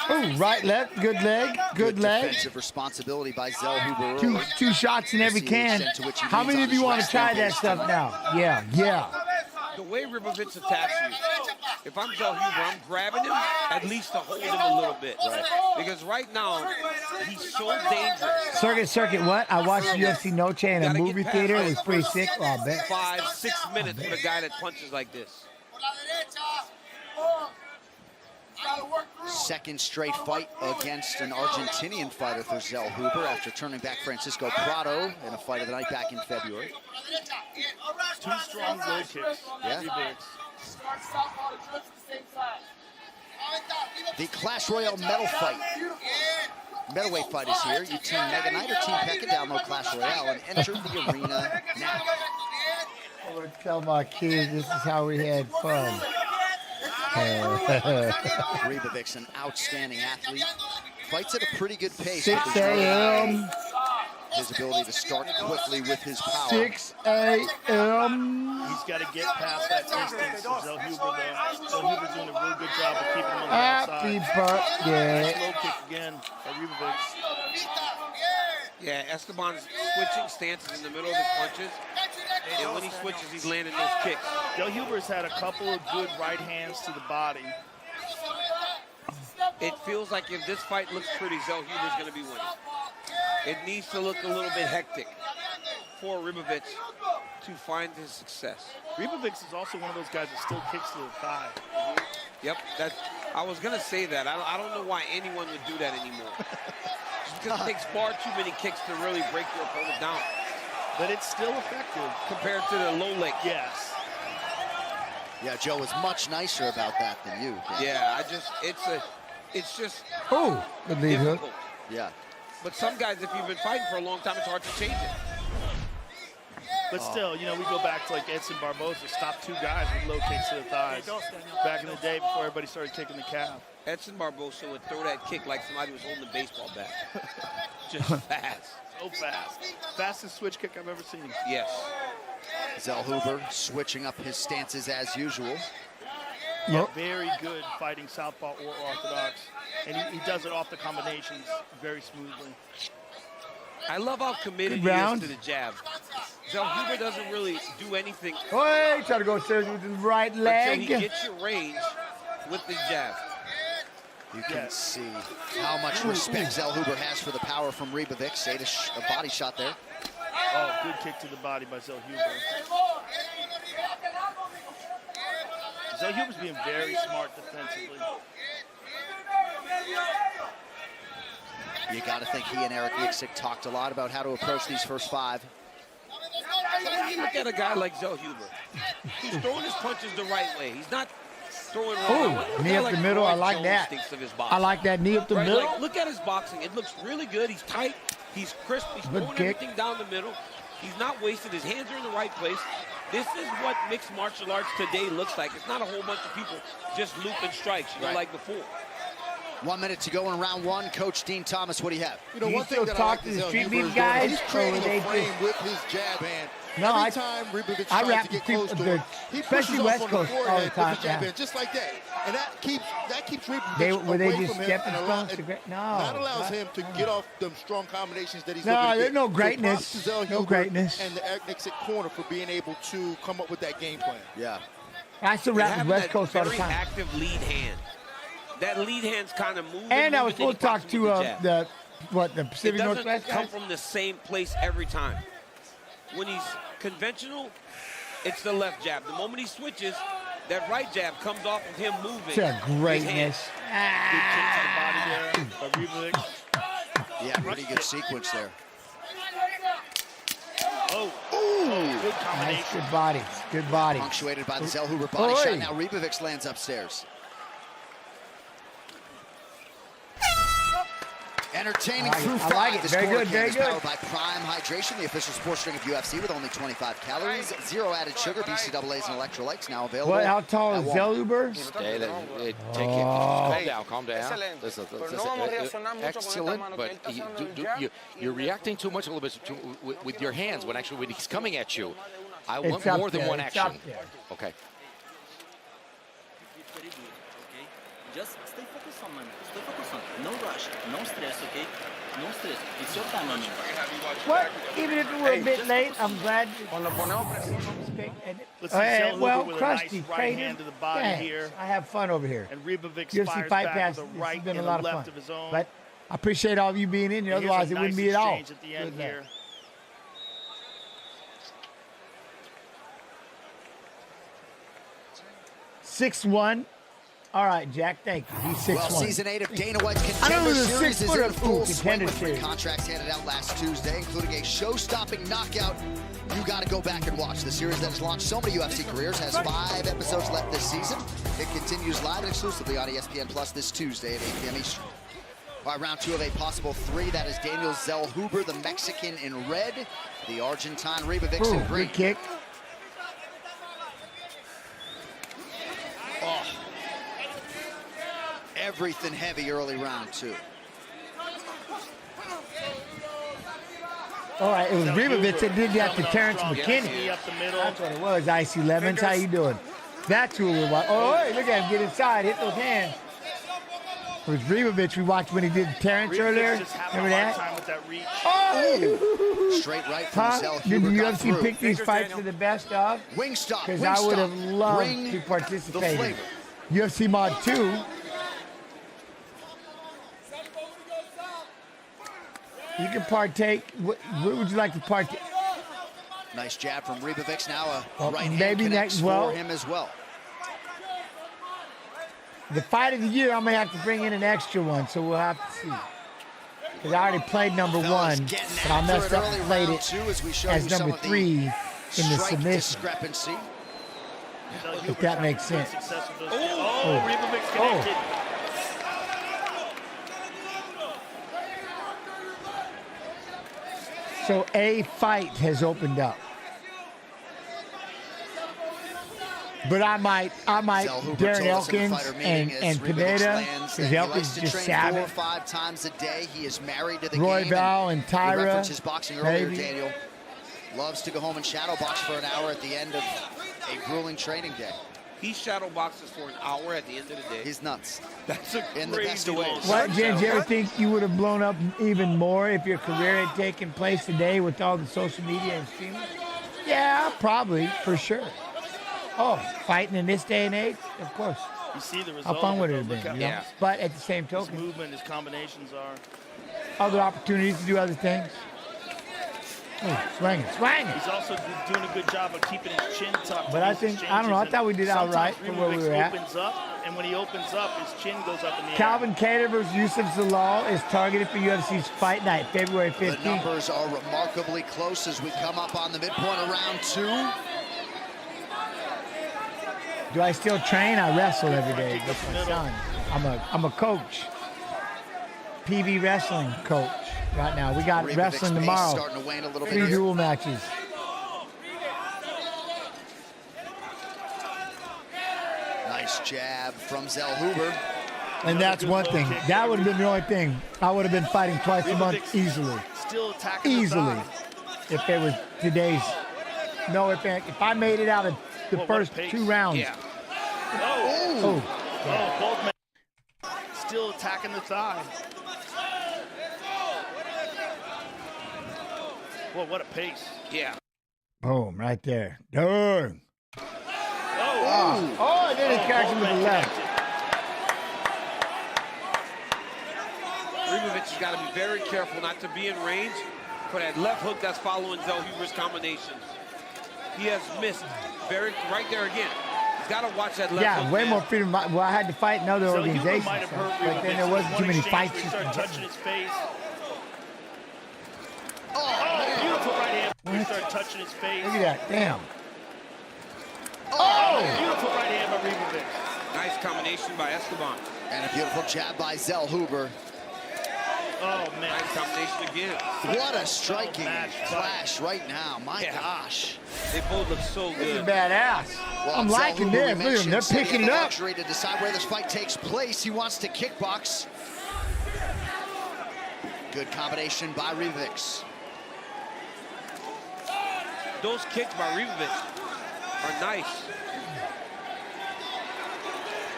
Oh, right, left, good leg, good leg. Defensive responsibility by Zellhuber. Two shots in every can. How many of you want to try that stuff now? Yeah. The way Ribovics attacks you, if I'm Zellhuber, I'm grabbing him at least to hold him a little bit. Right? Because right now, he's so dangerous. Circuit, what? I watched UFC Noche in a movie theater. It was pretty sick. Oh, I bet. 5-6 minutes with a guy that punches like this. Second straight fight against an Argentinian fighter for Zellhuber after turning back Francisco Prado in a fight of the night back in February. 2 strong low kicks. Yeah. The Clash Royale medal fight. Middleweight fight is here. You Team Mega Knight or Team Pekka download Clash Royale and enter the arena now. I'm going to tell my kids this is how we had fun. Ribovics, an outstanding athlete. Fights at a pretty good pace. 6 a.m. His ability to start quickly with his power. 6 a.m. He's got to get past that distance. Zellhuber, though. Zellhuber's doing a real good job of keeping him on the outside. Happy birthday. Slow kick again by Ribovics. Yeah, Esteban's switching stances in the middle of his punches. And when he switches, he's landing those kicks. Zellhuber's had a couple of good right hands to the body. It feels like if this fight looks pretty, Zellhuber's going to be winning. It needs to look a little bit hectic for Ribovics to find his success. Ribovics is also one of those guys that still kicks to the thigh. Yep, I was going to say that. I don't know why anyone would do that anymore. Because it takes far too many kicks to really break your opponent down. But it's still effective. Compared to the low leg. Yes. Yeah, Joe was much nicer about that than you. Yeah, it's just Oh, good lead hook. Yeah. But some guys, if you've been fighting for a long time, it's hard to change it. But still, you know, we go back to like Edson Barboza, stopped 2 guys with low kicks to the thighs. Back in the day before everybody started kicking the calf. Edson Barboza would throw that kick like somebody was holding a baseball bat. Just fast. So fast. Fastest switch kick I've ever seen. Yes. Zellhuber switching up his stances as usual. Yeah, very good fighting southpaw or orthodox. And he does it off the combinations very smoothly. I love how committed he is to the jab. Zellhuber doesn't really do anything. Hey, try to go upstairs with his right leg. Until he gets your range with the jab. You can see how much respect Zellhuber has for the power from Ribovic. Ate a body shot there. Oh, good kick to the body by Zellhuber. Zellhuber's being very smart defensively. You got to think he and Eric Lixick talked a lot about how to approach these first 5. You look at a guy like Zellhuber. He's throwing his punches the right way. He's not throwing wrong. Knee up the middle. I like that. I like that knee up the middle. Like, look at his boxing. It looks really good. He's tight. He's crisp. He's throwing everything down the middle. He's not wasted. His hands are in the right place. This is what mixed martial arts today looks like. It's not a whole bunch of people just looping strikes, you know, like before. 1 minute to go in round 1. Coach Dean Thomas, what do you have? You know, one thing that I like to the street beef guys, he's creating a frame with his jab hand. No, Every time Ribovic tries to get close to him, he pushes off on the forehead with the jab hand, just like that. And that keeps Ribovic away from him and that allows him to get off them strong combinations that he's looking to get. There's no greatness. No greatness. And the Eric Lixick corner for being able to come up with that game plan. Yeah. I still rap with West Coast all the very time. active lead hand. That lead hand's kind of moving. And I was supposed to talk to the Pacific Northwest guys? It doesn't come from the same place every time. When he's conventional, it's the left jab. The moment he switches, that right jab comes off of him moving. It's a greatness. Good kick to the body there by Ribovic. Yeah, pretty good sequence there. Good combination. Nice, good body. Good body. Punctuated by the Zellhuber body shot. Now Ribovic lands upstairs. Entertaining through 5. I like it. This Very corner good, can very is good. powered by Prime Hydration, the official sports drink of UFC with only 25 calories, 0 added sugar, BCAAs, and electrolytes. Now available. How tall is Zellhuber? Calm down. Excellent, but you're reacting too much a little bit with your hands when actually when he's coming at you. I want more than one action. Okay. Just stay focused on my man. Stay focused on. No rush. No stress, okay? No stress. It's your time, my man. What? Even if it were a bit late, I'm glad. Well, Krusty, right hand to the body here. I have fun over here. And Ribovic UFC Fight Pass. This has been a lot of fun. But I appreciate all of you being in here. Otherwise, it wouldn't be at all. At the end here. 6'1". All right, Jack, thank you. He's 6'1". Well, Season 8 of Dana White's Contender Series is in full swing with 3 contracts handed out last Tuesday, including a show-stopping knockout you got to go back and watch. The series that has launched so many UFC careers has 5 episodes left this season. It continues live and exclusively on ESPN Plus this Tuesday at 8 p.m. Eastern. All right, round 2 of a possible 3. That is Daniel Zellhuber, the Mexican in red, the Argentine Ribovic in green. Good kick. Oh. Everything heavy early round 2. All right, it was Ribovic that did that to Terrence McKinney. That's what it was, Icy Lemons. How you doing? That's who we watched. Oh, hey, look at him get inside, hit those hands. It was Ribovic we watched when he did Terrence earlier. Remember that? Oh! Straight right from Zellhuber. Did the UFC pick these fights for the best of? Wingstop. Because I would have loved to participate. UFC Mod 2. You can partake. What would you like to partake? Nice jab from Ribovic. Now a right hand maybe connects for him as well. The fight of the year, I'm going to have to bring in an extra one, so we'll have to see. Because I already played number 1, but I messed up and played it as number 3 in the submission. If that makes sense. Ribovic connected. So a fight has opened up. But I might Darren Elkins and Pineda, because Elkins just savage. 4 or 5 times a day. He is married to the Roy game. Val and Tyra. He referenced his boxing earlier, maybe. Daniel. Loves to go home and shadow box for an hour at the end of a grueling training day. He shadow boxes for an hour at the end of the day. He's nuts. That's a in the best of ways. What, Jen, do you ever think you would have blown up even more if your career had taken place today with all the social media and streaming? Yeah, probably, for sure. Oh, fighting in this day and age? Of course. You see the result. How fun would it have Look been? how- You know? But at the same His token, movement, his combinations are. other opportunities to do other things. Oh, swinging. He's also doing a good job of keeping his chin tucked. But I think, I don't know, I thought we did all right from where we were at. Opens up, and when he opens up, his chin goes up in the air. Calvin Kattar versus Yusuf Zalal is targeted for UFC's Fight Night, February 15th. The numbers are remarkably close as we come up on the midpoint of round 2. Do I still train? I wrestle every day with my son. I'm a coach. PB wrestling coach right now. We got wrestling tomorrow. Starting to wane a little 3 bit. dual matches. Nice jab from Zellhuber. And that's one thing. That would have been the only thing. I would have been fighting twice a month easily. Still attacking Easily. If it was today's. No, if I made it out of the first 2 rounds. Yeah. Both men still attacking the thigh. Well, what a pace. Yeah. Boom, right there. Darn. Oh, and then he catches him with the left. Ribovic has got to be very careful not to be in range for that left hook that's following Zellhuber's combinations. He has missed right there again. He's got to watch that left hook. Yeah, way more freedom. Well, I had to fight in other organizations. Might have hurt But then there wasn't too many fights. He started touching his face. Oh, beautiful right hand. He started touching his face. Look at that. Damn. Beautiful right hand by Ribovic. Nice combination by Esteban. And a beautiful jab by Zellhuber. Oh, man. Nice combination again. What a striking clash right now. My gosh. They both look so This good. is badass. Well, I'm liking Zellhuber, this. we Look at them. mentioned, They're said he picking had it the up. luxury to decide where this fight takes place. He wants to kickbox. Good combination by Ribovic. Those kicks by Ribovic are nice.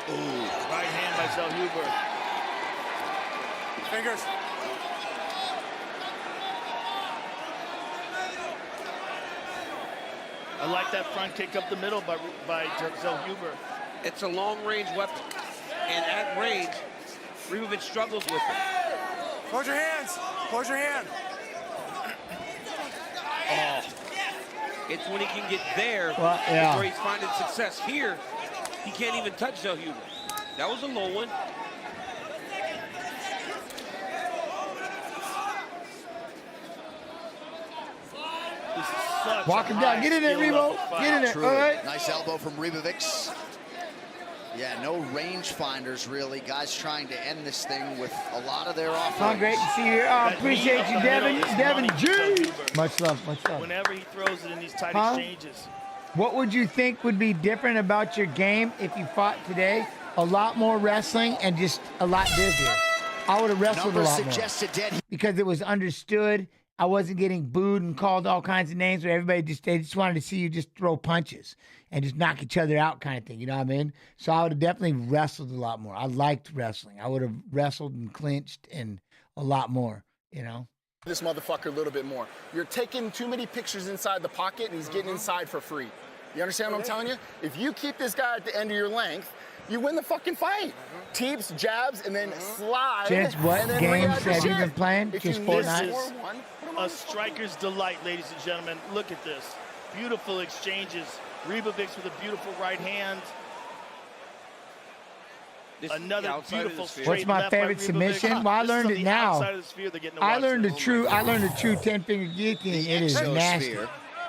Right hand by Zellhuber. Fingers. I like that front kick up the middle by Zellhuber. It's a long-range weapon, and at range, Ribovic struggles with it. Close your hands. Close your hand. Oh. It's when he can get there yeah. where he's finding success. Here, he can't even touch Zellhuber. That was a low one. Walk him down. Get in there, Rebo. Get in there. Truly. All right. Nice elbow from Ribovic. Yeah, no range finders, really. Guys trying to end this thing with a lot of their offerings. Great to see you here. Appreciate you, Devin. Devin G. Much love. Much love. Whenever he throws it in these tight exchanges. What would you think would be different about your game if you fought today? A lot more wrestling and just a lot busier. I would have wrestled a lot more. Because it was understood. I wasn't getting booed and called all kinds of names where they just wanted to see you just throw punches and just knock each other out kind of thing. You know what I mean? So I would have definitely wrestled a lot more. I liked wrestling. I would have wrestled and clinched and a lot more, you know? This motherfucker a little bit more. You're taking too many pictures inside the pocket and he's getting inside for free. You understand what I'm telling you? If you keep this guy at the end of your length, you win the fucking fight. Teeps, jabs, and then slide. Gents, what games have you been playing? Just Fortnite? This is a striker's delight, ladies and gentlemen. Look at this. Beautiful exchanges. Ribovic with a beautiful right hand. Another beautiful straight What's my favorite submission? Well, I learned it now. I learned a true 10-finger guillotine. It is nasty.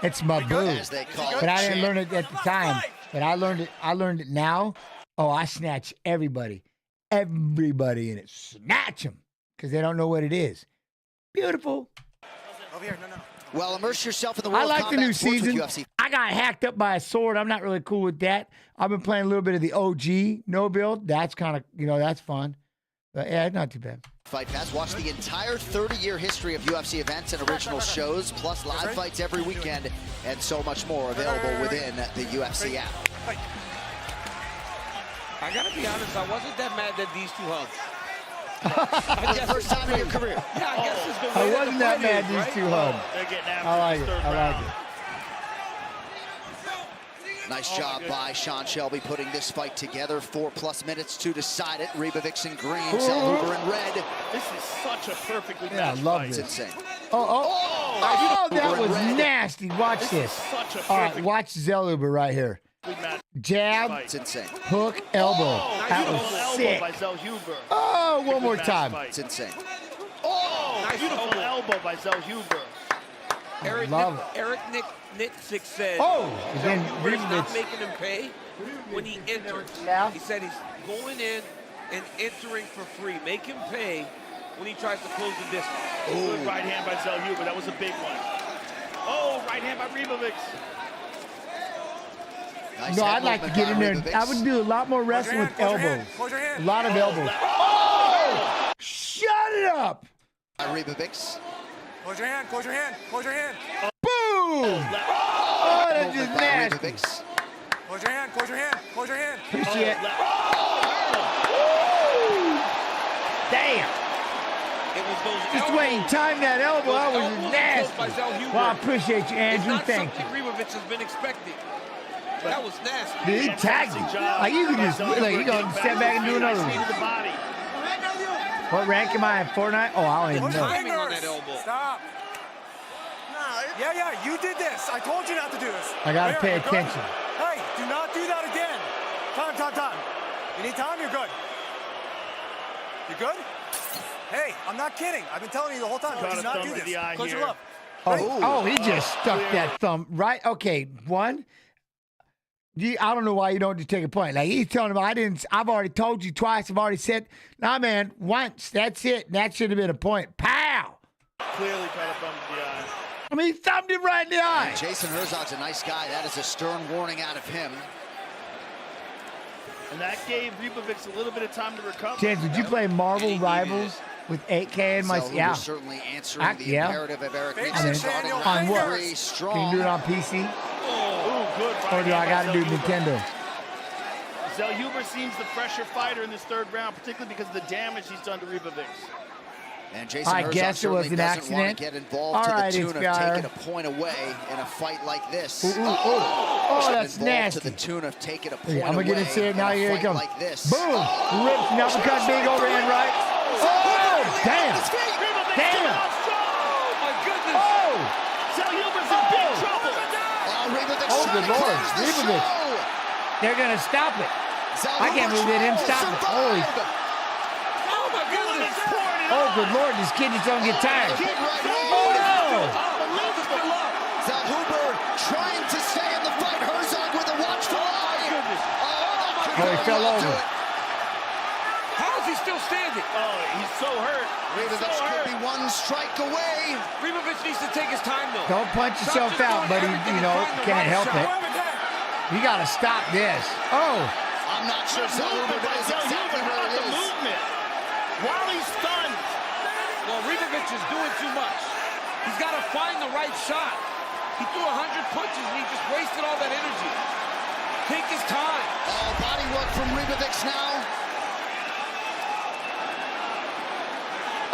It's my boo. But I didn't learn it at the time. But I learned it now. Oh, I snatch everybody in it. Snatch them because they don't know what it is. Beautiful. Over here, no. Well, immerse yourself in the world I like of the new combat sports with season. UFC. I got hacked up by a sword. I'm not really cool with that. I've been playing a little bit of the OG no build. That's kind of, that's fun. But yeah, not too bad. Fight Pass. Watch the entire 30-year history of UFC events and original shows, plus live fights every weekend, and so much more available within the UFC app. I gotta be honest, I wasn't that mad that these two hugged. First time in your career. Yeah, I guess it's the I way wasn't that mad these two hugged. They're getting after I like this it. third I like round. it. Nice job by Sean Shelby putting this fight together. 4+ minutes to decide it. Ribovich in green, Zellhuber in red. This is such a perfectly Yeah, I matched love fight. this. It's insane. Oh, that was nasty. Watch this. Such a All right, perfect watch Zellhuber right here. Jab, It's insane. hook, elbow. That was Elbow sick. by Zellhuber. Oh, one more Match time. fight. It's insane. Beautiful elbow by Zellhuber. Eric Nitzik said, and then Zellhuber is not Ribovich. making him pay when he enters. He said he's going in and entering for free. Make him pay when he tries to close the distance. Good right hand by Zellhuber. That was a big one. Oh, right hand by Ribovich. Nice No, head I'd like to movement get by in there. Ribovich. I would do a lot more wrestling with elbows. A lot of elbows. Oh! Shut it up! By Ribovich. Close your hand, close your hand, close your hand. Boom! Oh, that's just Movement by nasty. Ribovich. Close your hand, close your hand, close your hand. Appreciate it. Damn! It was those Just elbows. wait and time that elbow. That was Elbows nasty. by Zellhuber. Well, I appreciate you, It's Andrew. not Thank you. something Ribovich has been expecting. That was nasty. Dude, he tagged you. Like, you can just, like, you gonna step back and do another one. What rank am I at? Fortnite? Oh, I don't even know. Timing on that elbow. Stop. Yeah, you did this. I told you not to do this. I gotta Here, pay you're good. attention. Hey, do not do that again. Time. You need time? You're good. You good? Hey, I'm not kidding. I've been telling you the whole time. Got Do a not thumb do to this. the eye Close here. your love. Oh, he just stuck that thumb right. Okay, one. I don't know why you don't just take a point. Like he's telling him, I've already told you twice. I've already said, nah, man, once. That's it. That should have been a point. Pow! Clearly caught a thumb to the eye. I mean, he thumbed him right in the eye. Jason Herzog's a nice guy. That is a stern warning out of him. And that gave Ribovich a little bit of time to recover. James, would you play Marvel Rivals with 8K in my... Zellhuber Yeah. certainly answering the imperative of Eric I Nitzik. mean, Starting on round what? three, strong. Can you do it on PC? Ooh, good right Or do I hand got by to do Zellhuber. Nintendo? Zellhuber seems the fresher fighter in this third round, particularly because of the damage he's done to Ribovich. And Jason I Herzog guess it was certainly an doesn't want accident. to get involved All to right, the tune of HBR. taking a point away in a fight like this. Oh, that's involved nasty. to the tune of taking a Hey, point I'm going to get away it here. in Now a here it fight comes. like this. Boom. Rips an uppercut, big overhand right. Oh, damn. Damn. Oh, my goodness. Oh. Zellhuber's in big trouble. Oh, good Lord. Ribovich. They're going to stop it. I can't believe they didn't stop it. Holy. Oh, my goodness. Oh, good Lord. This kid just don't get tired. Oh, no. Zellhuber trying to stay in the fight. Herzog with a watchful eye. Oh, he fell over. How is he still standing? Oh, he's so hurt. Ribovich could be one strike away. Ribovich needs to take his time, though. Don't punch yourself out, buddy. You know, can't help it. You got to stop this. Oh. I'm not sure Zellhuber knows exactly where it is. Movement. While he's stunned. Well, Ribovich is doing too much. He's got to find the right shot. He threw 100 punches and he just wasted all that energy. Take his time. Oh, body work from Ribovich now.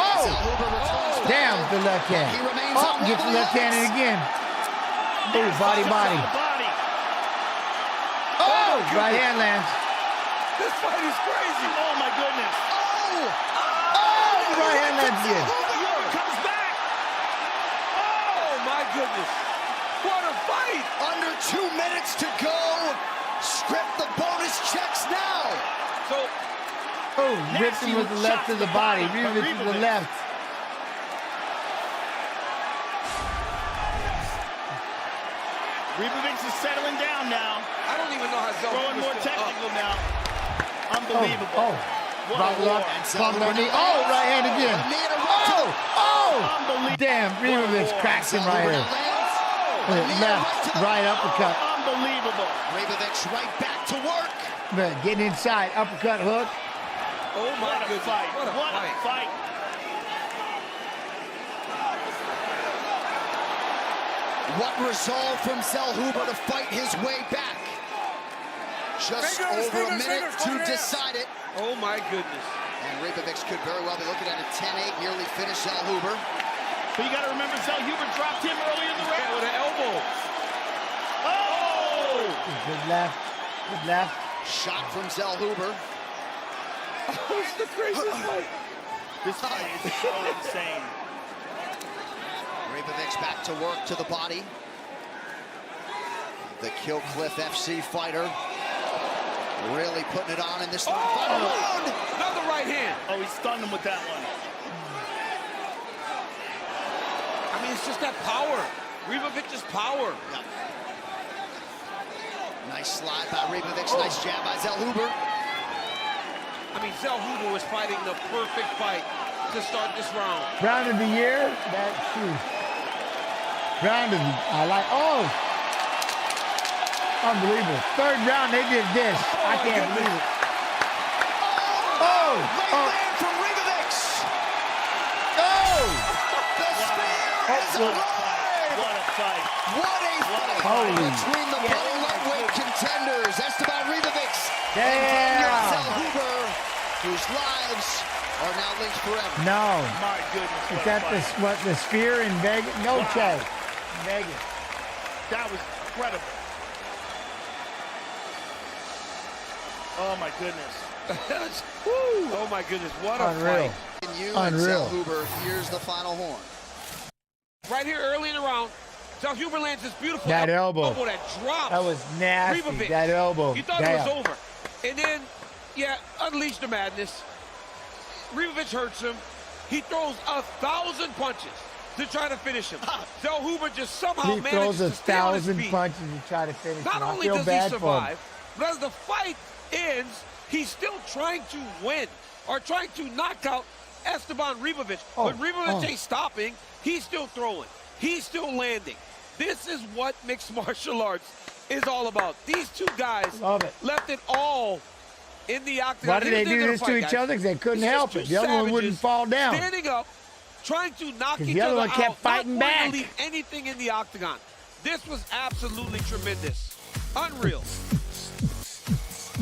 Oh! Zellhuber returns to Down the left hand. He remains Oh, on gets the left hand in again. Oh, body. Oh, right hand lands. This fight is crazy. Oh, my goodness. Oh, the right hand lands again. Zellhuber comes back. Oh, my goodness. What a fight. Under 2 minutes to go. Script the bonus checks now. So, Oh, ripped him with the left of the body. Ribovich with the left. Ribovich is settling down now. I don't even know how Throwing more technical now. Unbelievable. Oh, What right a war. left, bump on knee. Oh, right hand again. Oh, Unbelievable. damn, Ribovich cracks him right here. Left, right uppercut. Unbelievable. Ribovich right back to work. But getting inside, uppercut, hook. oh, my What a goodness. fight. What a fight. What resolve from Zellhuber to fight his way back. Just over a minute to decide it. Oh, my goodness. And Ribovich could very well be looking at a 10-8, nearly finished Zellhuber. But you got to remember, Zellhuber dropped him early in the round. With an elbow. Oh! Good left. Good left. Shot from Zellhuber. Oh, it's the craziest fight. This fight is so insane. Ribovic back to work to the body. The Killcliff FC fighter really putting it on in this final round. Another right hand. Oh, he stunned him with that one. I mean, it's just that power. Ribovic's power. Yep. Nice slide by Ribovic. Nice jab by Zellhuber. I mean, Zellhuber was fighting the perfect fight to start this round. Round of the year. That's true. Round of the, I like. Oh, unbelievable. Third round, they did this. I can't believe it. Oh, Late land from Ribovic. Oh, The spear is alive. What a fight. What a fight Holy. between the pro lightweight contenders, Esteban Ribovic and Damn. Daniel Zellhuber, whose lives are now linked forever. no. My goodness. Is What a that fight. what the spear in Vegas? No, Wow. Chad. Vegas. That was incredible. Oh my goodness. Woo. Oh my goodness, what a Unreal. fight. And you Unreal. and Zellhuber, here's the final horn. Right here early in the round, Zellhuber lands this beautiful That elbow. that drops. That was nasty. Ribovic. That elbow. You thought Damn. it was over. And then, yeah, unleash the madness. Ribovic hurts him. He throws 1,000 punches to try to finish him. Zellhuber just somehow He manages throws to stay on his 1,000 feet. punches to try to finish Not him. I only feel does he bad for him. survive, but as the fight ends, he's still trying to win or trying to knock out Esteban Ribovic. Oh, But Ribovic oh. ain't stopping. He's still throwing. He's still landing. This is what mixed martial arts is all about. These two guys Love it. left it all in the octagon. Why did they They're do gonna this to fight, each guys. other? Because they couldn't It's just help two it. The other one wouldn't savages fall down. Standing up, trying to knock 'Cause each the other other one kept out, fighting not wanting back. to leave anything in the octagon. This was absolutely tremendous. Unreal.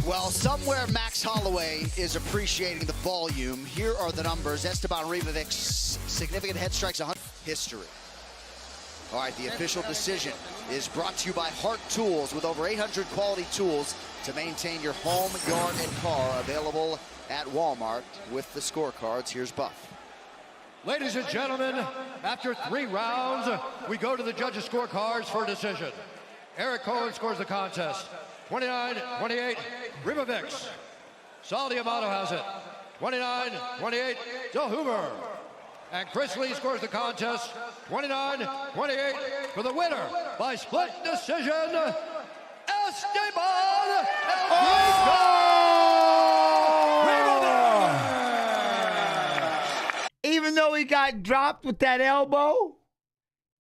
Well, somewhere Max Holloway is appreciating the volume. Here are the numbers. Esteban Ribovic's significant head strikes, 100 history. All right, the official decision is brought to you by Hart Tools, with over 800 quality tools to maintain your home, yard, and car. Available at Walmart with the scorecards. Here's Buff. Ladies and gentlemen, after 3 rounds, we go to the judges' scorecards for a decision. Eric Cohen scores the contest, 29-28, Ribovic. Saul Diamato has it, 29-28, Zellhuber. And Chris Lee scores the contest, 29-28, for the winner by split decision, Esteban Even though he got dropped with that elbow,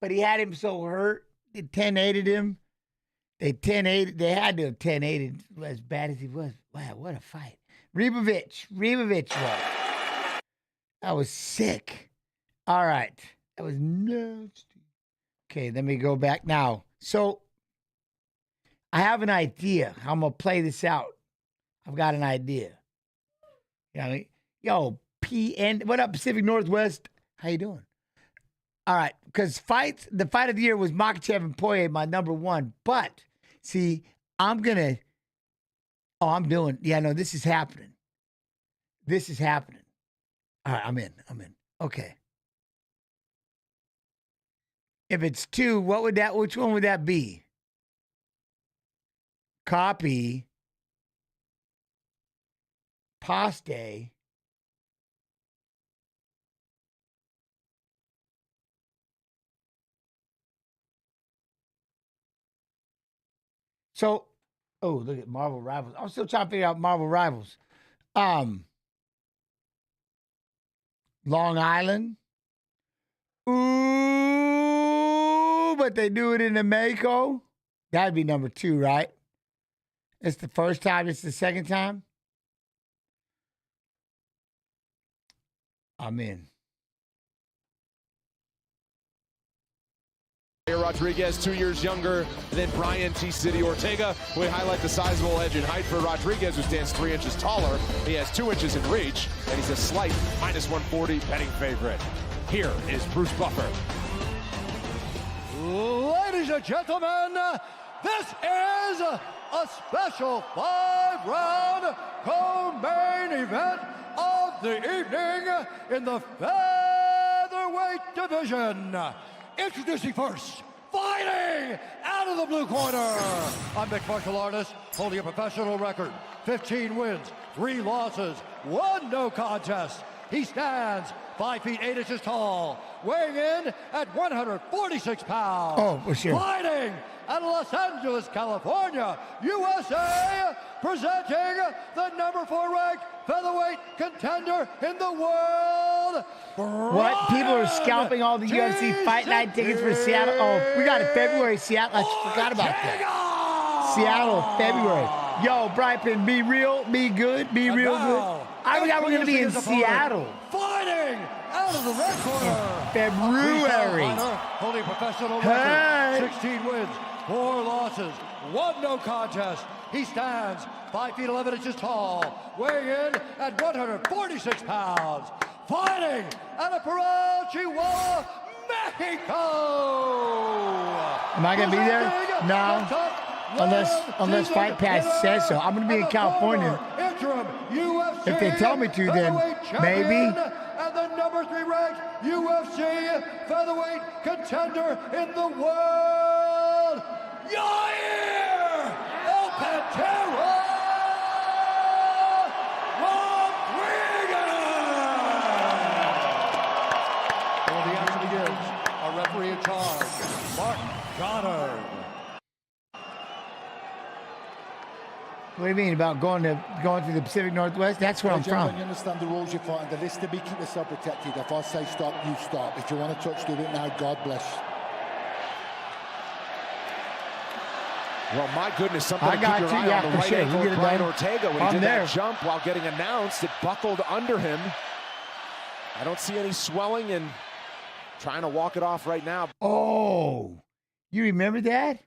but he had him so hurt, they 10-8'd him. They 10-8'd, they had to have 10-8'd as bad as he was. Wow, what a fight. Ribovic was. That was sick. All right. That was nasty. Okay, let me go back now. So I have an idea how I'm going to play this out. I've got an idea. You know what I mean? Yo, PN, what up, Pacific Northwest? How you doing? All right, because the fight of the year was Makhachev and Poirier, my number one. But, see, I'm doing, this is happening. This is happening. All right, I'm in. Okay. If it's 2, which one would that be? Copy. Paste. So, oh, look at Marvel Rivals. I'm still trying to figure out Marvel Rivals. Long Island. Ooh, but they do it in the Mexico. That'd be number 2, right? It's the first time. It's the second time. I'm in. Rodriguez, 2 years younger than Brian T. City Ortega. We highlight the sizable edge in height for Rodriguez, who stands 3 inches taller. He has 2 inches in reach, and he's a slight -140 betting favorite. Here is Bruce Buffer. Ladies and gentlemen, This is a special 5-round co-main event of the evening in the featherweight division. Introducing first, fighting out of the blue corner, a mixed martial artist holding a professional record, 15 wins, 3 losses, 1 no contest. He stands 5 feet 8 inches tall, weighing in at 146 pounds. Oh, for sure. Fighting out of Los Angeles, California, USA, presenting the number 4 ranked featherweight contender in the world. What? People are scalping all the UFC Fight Night tickets for Seattle. Oh, we got it February, Seattle. I forgot about that. Seattle, February. Yo, Brian, be real, be good, be real good. I forgot we're going to be in Seattle. Fighting out of the red corner. February. Holding professional record, 16 wins, 4 losses, 1 no contest. He stands 5 feet 11 inches tall, weighing in at 146 pounds. Fighting out of Parral, Chihuahua, Mexico. Am I going to be there? No. Unless Fight Pass says so. I'm going to be in California. If they tell me to, then maybe. And the number 3 ranked UFC featherweight contender in the world, Yair El Pantera Rodriguez. Well, the action begins. Our referee in charge, Mark Goddard. What do you mean about going through the Pacific Northwest? That's where I'm from. You understand the rules you're fighting. The list to be, keep yourself protected. If I say stop, you stop. If you want to touch, do it now. God bless. Well, my goodness, something to keep your eye on. The right ankle of Brian Ortega when he did that jump while getting announced. It buckled under him. I don't see any swelling and trying to walk it off right now. Oh, you remember that?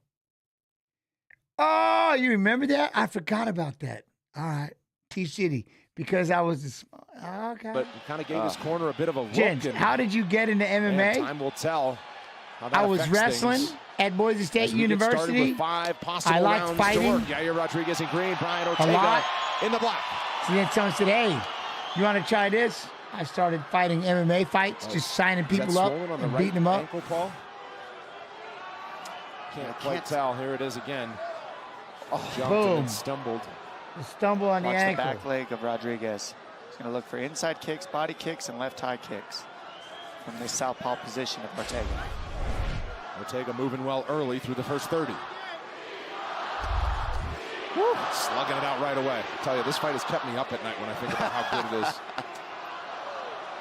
Oh, you remember that? I forgot about that. All right. T-City. Because I was okay. But he kind of gave his corner a bit of a look. Jen, how did you get into MMA? Time will tell. I was wrestling at Boise State University. With 5 possible I liked rounds fighting. Yair Rodriguez in green, Brian Ortega in the black. So then someone said, hey, you want to try this? I started fighting MMA fights, just signing people up and beating them up. Ankle, Paul? Can't tell. Here it is again. Jumped boom. And stumbled. The stumble on the ankle. Watch the back leg of Rodriguez. He's going to look for inside kicks, body kicks, and left high kicks from this southpaw position of Ortega. Ortega moving well early through the first 30. Woo. Slugging it out right away. I tell you, this fight has kept me up at night when I think about how good it is.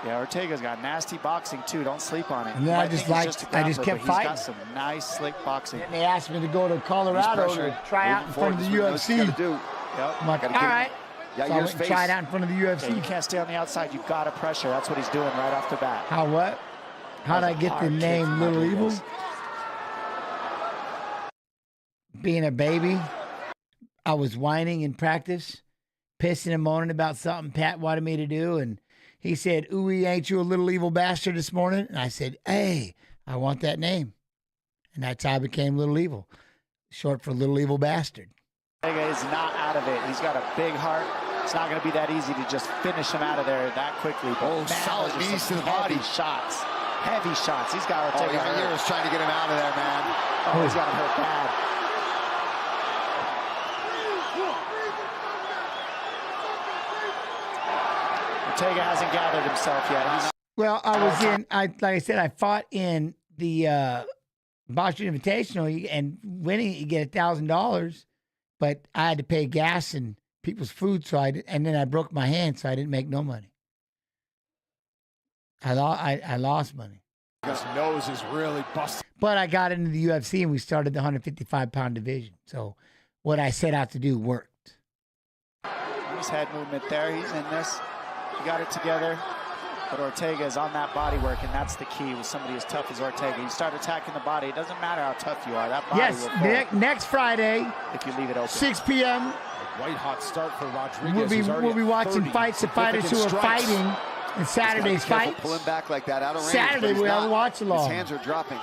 Yeah, Ortega's got nasty boxing too. Don't sleep on it. And then I just kept fighting. He's got some nice slick boxing. And they asked me to go to Colorado to try out in front of the UFC. Yep. I'm like, all right. So I went and tried out in front of the UFC. Yeah, you can't stay on the outside. You've got to pressure. That's what he's doing right off the bat. How what? How'd I get the name Little Evil? Being a baby, I was whining in practice, pissing and moaning about something Pat wanted me to do, and he said, ooey, ain't you a little evil bastard this morning? And I said, hey, I want that name. And that's how I became Little Evil, short for Little Evil Bastard. Ortega is not out of it. He's got a big heart. It's not going to be that easy to just finish him out of there that quickly. But solid knees to the body. Shots. Heavy shots. He's got Ortega. Yair is trying to get him out of there, man. Oh, he's got him hurt bad. Ortega hasn't gathered himself yet. Well, I was like I said, I fought in the Boston Invitational, and winning, you get $1,000, but I had to pay gas and people's food, and then I broke my hand, so I didn't make no money. I lost money. His nose is really busted. But I got into the UFC, and we started the 155-pound division. So what I set out to do worked. Nice head movement there. He's in this. He got it together. But Ortega is on that body work, and that's the key with somebody as tough as Ortega. You start attacking the body. It doesn't matter how tough you are. That body will fall. Next Friday, if you leave it open. 6 p.m. White hot start for Rodriguez. We'll be watching fights of fighters who are fighting in Saturday's fight. Pull him back like that out of range. Saturday we'll have a watch along. His hands are dropping.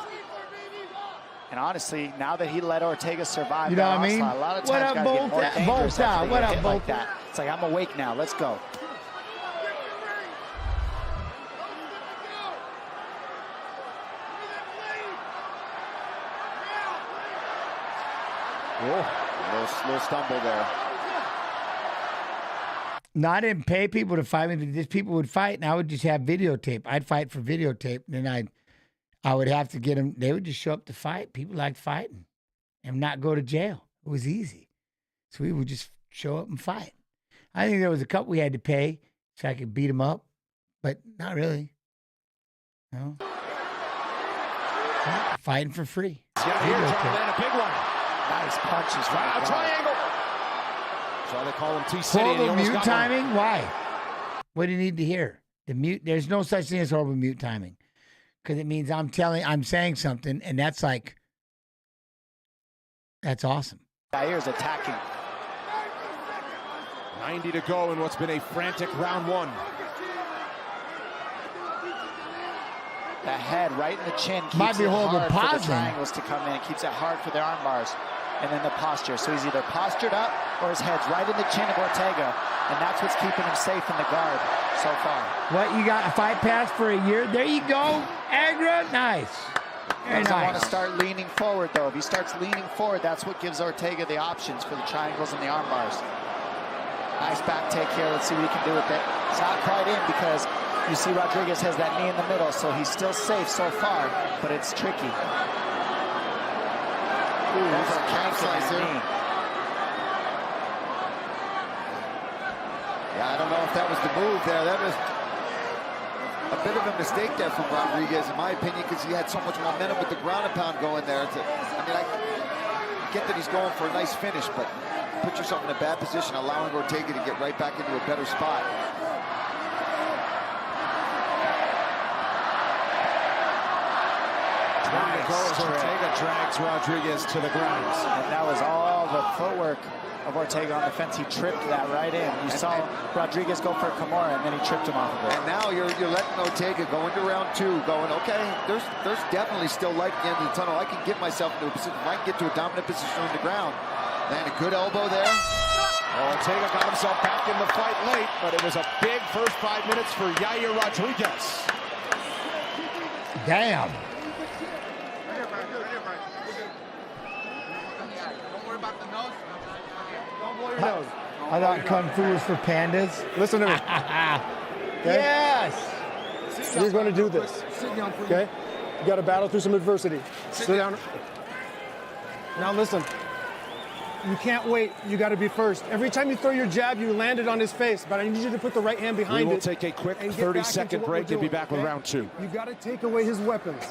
And honestly, now that he let Ortega survive, you know what I mean? A lot of times guys get more dangerous after they get hit like that. It's like, I'm awake now. Let's go. Oh, little stumble there. No, I didn't pay people to fight me. Just people would fight, and I would just have videotape. I'd fight for videotape, and then I would have to get them. They would just show up to fight. People like fighting and not go to jail. It was easy. So we would just show up and fight. I think there was a couple we had to pay so I could beat them up, but not really. No. Fighting for free. Yeah, here, trying to land a big one. Nice punches. Wow, triangle. So they call him T-City. Horrible mute timing? Why? What do you need to hear? The mute. There's no such thing as horrible mute timing, because it means I'm saying something, and that's awesome. Jair's attacking. 90 to go in what's been a frantic round one. The head right in the chin keeps Might be it horrible hard for the pausing. triangles to come in. It keeps it hard for their arm bars. And then the posture. So he's either postured up or his head's right in the chin of Ortega. And that's what's keeping him safe in the guard so far. What, you got a fight pass for a year? There you go. Agra, nice. Very He doesn't nice. want to start leaning forward, though. If he starts leaning forward, that's what gives Ortega the options for the triangles and the arm bars. Nice back take here. Let's see what he can do with it. It's not quite in because you see Rodriguez has that knee in the middle, so he's still safe so far, but it's tricky. Ooh, he's a capsize here. Yeah, I don't know if that was the move there. That was a bit of a mistake there from Rodriguez, in my opinion, because he had so much momentum with the ground and pound going there. I get that he's going for a nice finish, but put yourself in a bad position, allowing Ortega to get right back into a better spot. Ortega drags Rodriguez to the ground. And that was all the footwork of Ortega on the fence. He tripped that right in. You saw Rodriguez go for a Kimura, and then he tripped him off of it. And now you're letting Ortega go into round two, going, okay, there's definitely still light at the end of the tunnel. I can get myself into a position. If I can get to a dominant position on the ground. Man, a good elbow there. Ortega got himself back in the fight late, but it was a big first 5 minutes for Yair Rodriguez. Damn. I thought Kung Fu was for pandas. Listen to me. Yes. You're going to do this. Okay? You got to battle through some adversity. Sit down. Now listen. You can't wait. You got to be first. Every time you throw your jab, you land it on his face, but I need you to put the right hand behind it. We will take a quick 30-second break and be back with round two. You got to take away his weapons.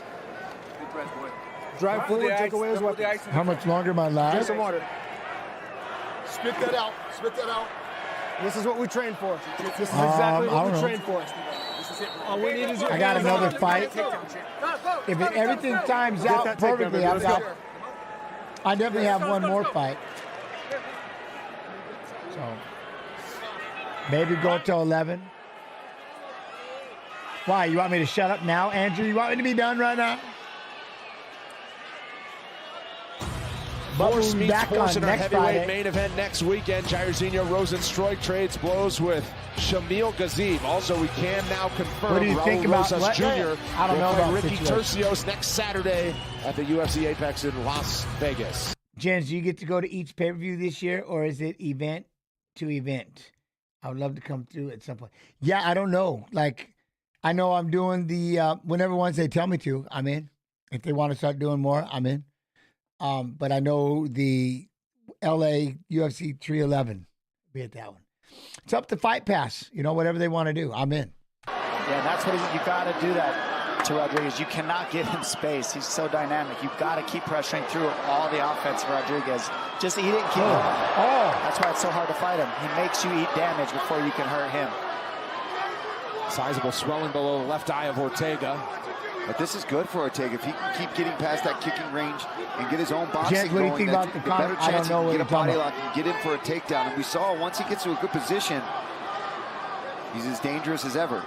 Drive forward, take away his weapons. How much longer am I live? Drink some water. Spit that out. Spit that out. This is what we train for. This is exactly what we train for. All we need is your I got hands another on it. fight. If everything times out perfectly, I definitely have one more fight. So maybe go till 11. Why? You want me to shut up now, Andrew? You want me to be done right now? Horse meets horse in our next heavyweight Friday. main event next weekend. Jairzinho Rozenstruik trades blows with Shamil Gazib. Also, we can now confirm What do you think Raul about Rosas Jr. I don't know will about fight Ricky situation. Tercios next Saturday at the UFC Apex in Las Vegas. Jens, do you get to go to each pay-per-view this year, or is it event to event? I would love to come through at some point. Yeah, I don't know. Like, I know I'm doing the, whenever ones they tell me to, I'm in. If they want to start doing more, I'm in. But I know the LA UFC 311 be at that one. It's up to Fight Pass. You know, whatever they want to do, I'm in. Yeah, that's what you got to do that to Rodriguez. You cannot give him space. He's so dynamic. You've got to keep pressuring through all the offense for Rodriguez. Just eat it and keep going. That's why it's so hard to fight him. He makes you eat damage before you can hurt him. Sizable swelling below the left eye of Ortega. But this is good for Ortega. If he can keep getting past that kicking range and get his own boxing Jens, what do you going, think about the better I don't chance he know can what get a you're talking body about. lock and get in for a takedown. And we saw once he gets to a good position, he's as dangerous as ever.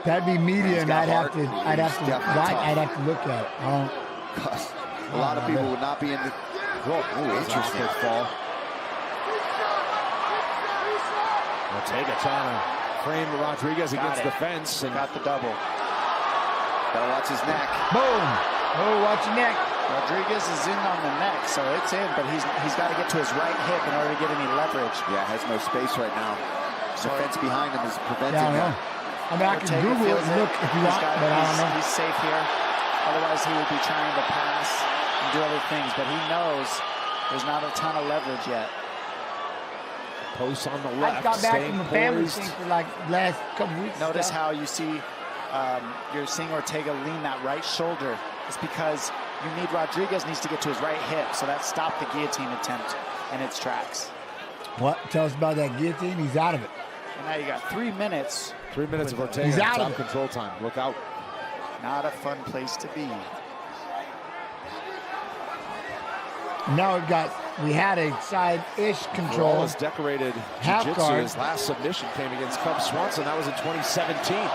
That'd be media, and I'd have to definitely tough. look at it. A lot of people would not be in the... Interesting fall. Ortega trying to frame Rodriguez against the fence. And got the double. Gotta watch his neck. Boom. Oh, watch your neck. Rodriguez is in on the neck, so it's in, but he's got to get to his right hip in order to get any leverage. Yeah, has no space right now. The fence behind him is preventing him. I mean, I can Google it and look if you want, but I don't know. He's safe here. Otherwise, he would be trying to pass and do other things, but he knows there's not a ton of leverage yet. Post on the left. I got back from the family thing for like last couple weeks. Notice how you see you're seeing Ortega lean that right shoulder. It's because you need Rodriguez needs to get to his right hip, so that stopped the guillotine attempt in its tracks. What? Tell us about that guillotine. He's out of it. And now you got 3 minutes. 3 minutes of Ortega. He's out of it. Control time. Look out. Not a fun place to be. Now we had a side-ish control. Wallace decorated jiu-jitsu. His last submission came against Cub Swanson. That was in 2017.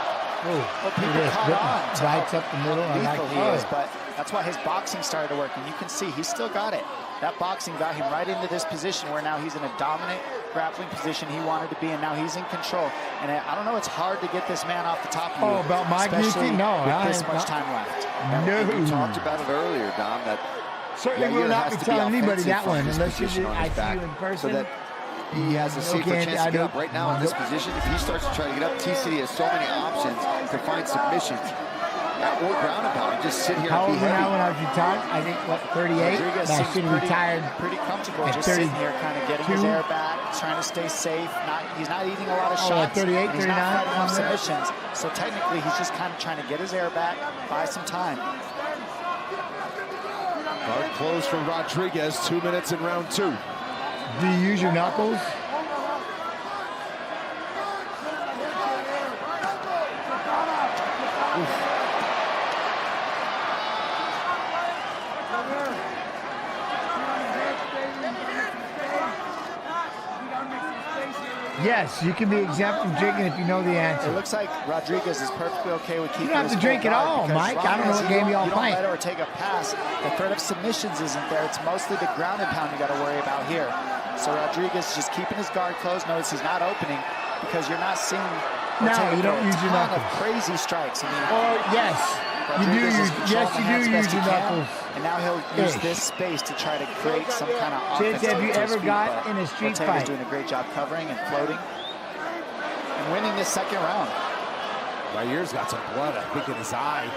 Well, people caught on. Right up the middle. Lethal he is, but that's why his boxing started to work. And you can see he's still got it. That boxing got him right into this position where now he's in a dominant grappling position he wanted to be, and now he's in control. And I don't know, it's hard to get this man off the top of you. Oh, about my guillotine? No. With this much time left. No. We talked about it earlier, Dom, that certainly will not be telling anybody that one unless I see you in person. So that he has a safer chance to get up right now in this position. If he starts to try to get up, TCD has so many options to find submissions. Or ground and pound, just sit here How and be old heavy. now when I was retired? I think, what, 38? Rodriguez I should have retired pretty comfortable at just sitting here, kind of getting his air back, trying to stay safe. He's not eating a lot of shots. 38, He's 39? not fighting off submissions. So technically, he's just kind of trying to get his air back, buy some time. Guard close from Rodriguez. 2 minutes in round 2. Do you use your knuckles? Yes, you can be exempt from drinking if you know the answer. It looks like Rodriguez is perfectly okay with keeping You don't have to drink at all, Mike. I don't know what game y'all fight. You don't let Ortega pass. The threat of submissions isn't there. It's mostly the ground and pound you got to worry about here. So Rodriguez is just keeping his guard closed. Notice he's not opening because you're not seeing Ortega you don't use your knuckles. Crazy strikes. I mean, yes. You do use, yes, you do use your knuckles. And now he'll use this space to try to create some kind of offense. Have you ever got in a street Ortega's fight? Doing a great job covering and floating and winning this second round. Yair's got some blood, I think, in his eye.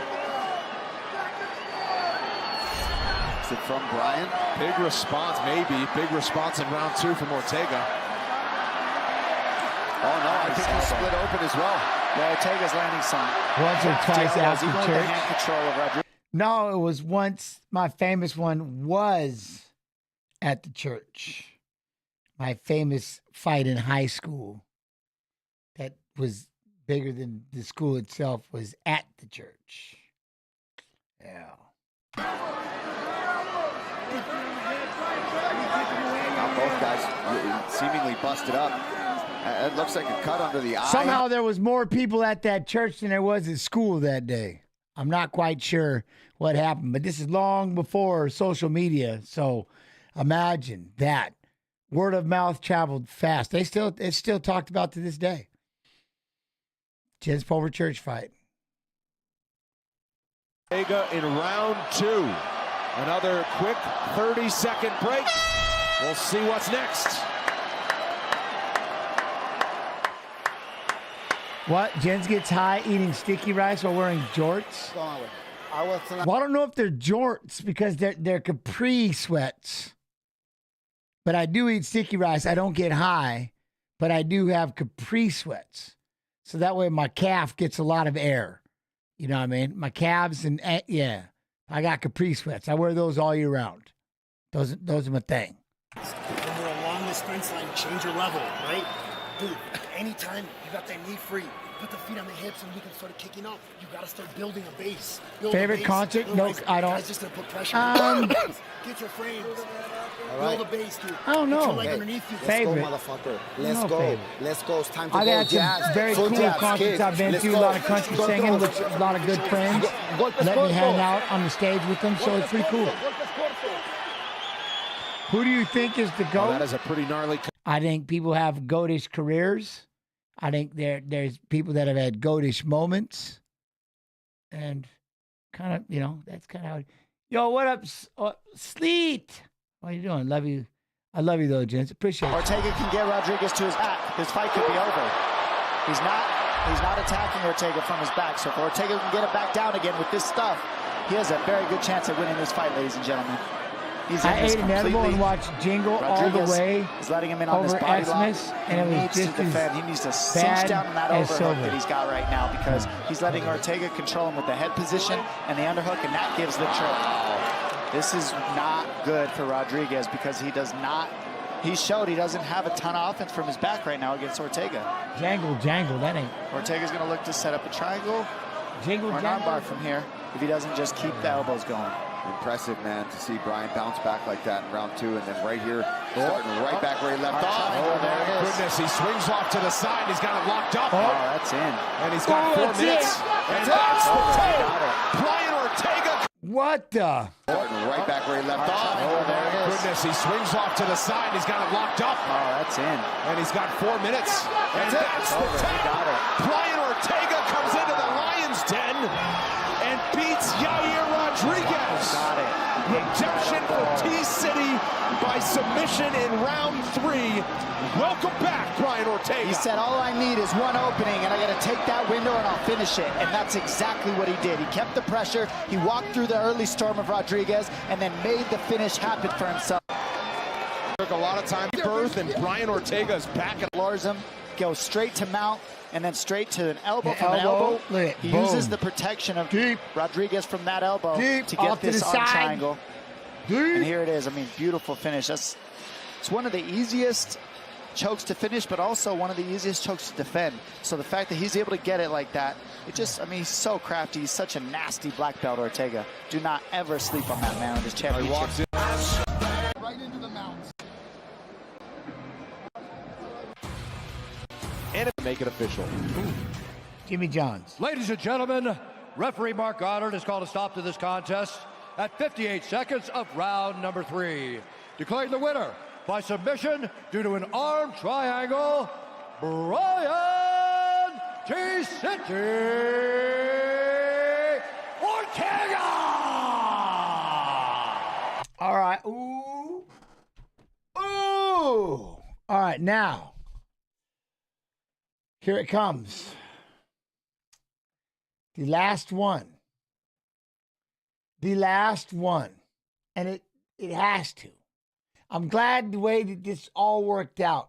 Is it from Brian? Big response, maybe. Big response in round 2 from Ortega. Oh, no, I think he split open as well. Yeah, Ortega's landing some. Once or twice after even with the church. hand control of Rodriguez. No, it was once. My famous one was at the church. My famous fight in high school that was bigger than the school itself was at the church. Yeah. Now both guys seemingly busted up. It looks like a cut under the eye. Somehow there was more people at that church than there was at school that day. I'm not quite sure what happened, but this is long before social media. So imagine that. Word of mouth traveled fast. It's still talked about to this day. Jens Pulver church fight. Ortega in round 2. Another quick 30-second break. We'll see what's next. What? Jens gets high eating sticky rice while wearing jorts? Well, I don't know if they're jorts because they're capri sweats. But I do eat sticky rice. I don't get high, but I do have capri sweats. So that way my calf gets a lot of air. You know what I mean? My calves and, yeah. I got capri sweats. I wear those all year round. Those are my thing. When we're along this fence line, change your level, right? Dude, anytime you got that knee free, put the feet on the hips and we can start kicking off. You got to start building a base. Favorite concert? No, I don't. Guys just to put pressure on. Get your frames. Build a base, dude. I don't know. Get your leg underneath you. Favorite. Let's go, motherfucker. Let's No go. favorite. Let's go. It's time to I've go. had some very cool concerts I've been to, a lot of country singing with a lot of good friends. Let me hang out on the stage with them, so it's pretty cool. Who do you think is the GOAT? Well, that is a pretty gnarly. I think people have goatish careers. I think there's people that have had goatish moments. And kind of, you know, that's kind of how. Yo, what up, Sleet? How you doing? Love you. I love you, though, gents. Appreciate it. Ortega can get Rodriguez to his back. His fight could be over. He's not attacking Ortega from his back. So if Ortega can get it back down again with this stuff, he has a very good chance of winning this fight, ladies and gentlemen. I ate an edible and watched Jingle Rodriguez all the way is letting him in on this over body Xmas, lock. and it was He needs just to defend. He needs to cinch down on that overhook that he's got right now because he's letting Ortega control him with the head position and the underhook, and that gives the choke. This is not good for Rodriguez because he does not. He showed he doesn't have a ton of offense from his back right now against Ortega. Jangle, that ain't. Ortega's going to look to set up a triangle Jingle, or an armbar from here if he doesn't just keep the elbows going. Impressive, man, to see Brian bounce back like that in round 2, and then right here, starting right back where he left off. Oh, there it is. Goodness, he swings off to the side. He's got it locked up. Oh, that's in. And he's got 4 minutes. And that's the toe. Brian Ortega. What the? Starting right back where he left off. Oh, there it is. Goodness, he swings off to the side. He's got it locked up. Oh, that's in. And he's got 4 minutes. And that's the toe. Brian Ortega comes into the Lion's Den and beats Yair Rodriguez. Got it. Redemption for T-City by submission in round 3. Welcome back, Brian Ortega. He said, all I need is one opening, and I got to take that window, and I'll finish it. And that's exactly what he did. He kept the pressure. He walked through the early storm of Rodriguez and then made the finish happen for himself. Took a lot of time to birth, and Brian Ortega's back and floors him, goes straight to mount, and then straight to an elbow from an elbow. He uses the protection of Rodriguez from that elbow to get this arm triangle. And here it is. I mean, beautiful finish. It's one of the easiest chokes to finish, but also one of the easiest chokes to defend. So the fact that he's able to get it like that, I mean, he's so crafty. He's such a nasty black belt, Ortega. Do not ever sleep on that man with his championship. He walks in. Right into the mountains. And make it official. Jimmy Johns. Ladies and gentlemen, referee Mark Goddard has called a stop to this contest at 58 seconds of round number 3. Declaring the winner by submission due to an arm triangle, Brian T-City Ortega! All right. Ooh. Ooh. All right, now. Here it comes. The last one. The last one. And it has to. I'm glad the way that this all worked out.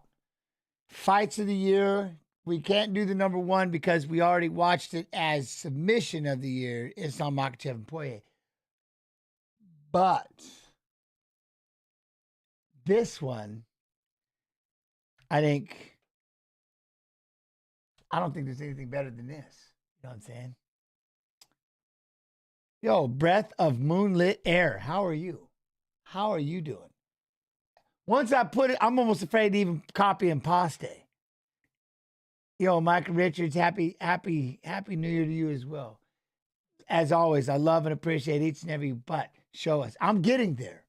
Fights of the year. We can't do the number 1 because we already watched it as submission of the year. It's on Makhachev and Poirier. But this one, I don't think there's anything better than this. You know what I'm saying? Yo, Breath of Moonlit Air. How are you? How are you doing? Once I put it, I'm almost afraid to even copy and paste. Yo, Michael Richards, happy New Year to you as well. As always, I love and appreciate each and every butt. Show us. I'm getting there.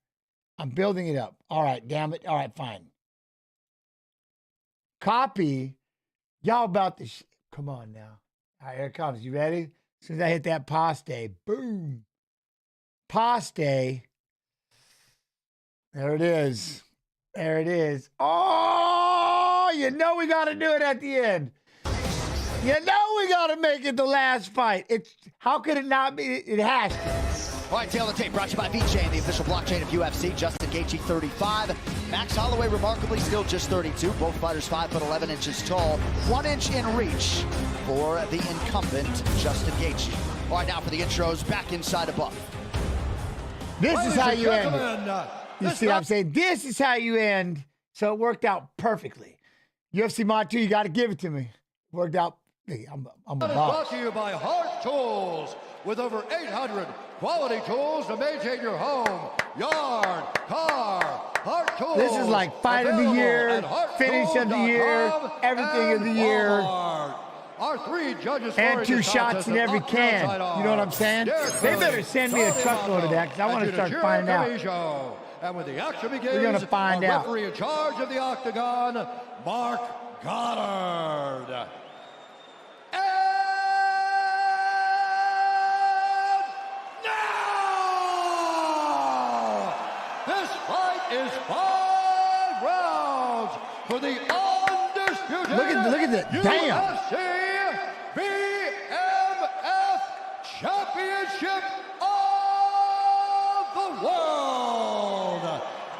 I'm building it up. All right, damn it. All right, fine. Copy. Y'all about to come on now. All right, here it comes. You ready? As soon as I hit that paste, boom. Paste. There it is. There it is. Oh, you know we got to do it at the end. You know we got to make it the last fight. How could it not be? It has to. All right, tail of the tape brought to you by VeChain, the official blockchain of UFC. Justin Gaethje, 35. Max Holloway, remarkably, still just 32. Both fighters 5'11" inches tall. 1 inch in reach for the incumbent, Justin Gaethje. All right, now for the intros, back inside a buff. This is how you end it. You see what I'm saying? This is how you end. So it worked out perfectly. UFC Mod 2, you got to give it to me. Worked out. I'm a boss. Brought to you by Hart Tools, with over 800 quality tools to maintain your home, yard, car, This is like fight of the year, finish of the year, everything of the year. Our 3 judges and 2 shots in every can. You know what I'm saying? They better send me a truckload of that because I want to start finding out. And when the action begins, we're going to find out. Referee in charge of the octagon, Mark Goddard. And now, this fight is 5 rounds for the undisputed Look at that. Damn. UFC BMF Championship of the World.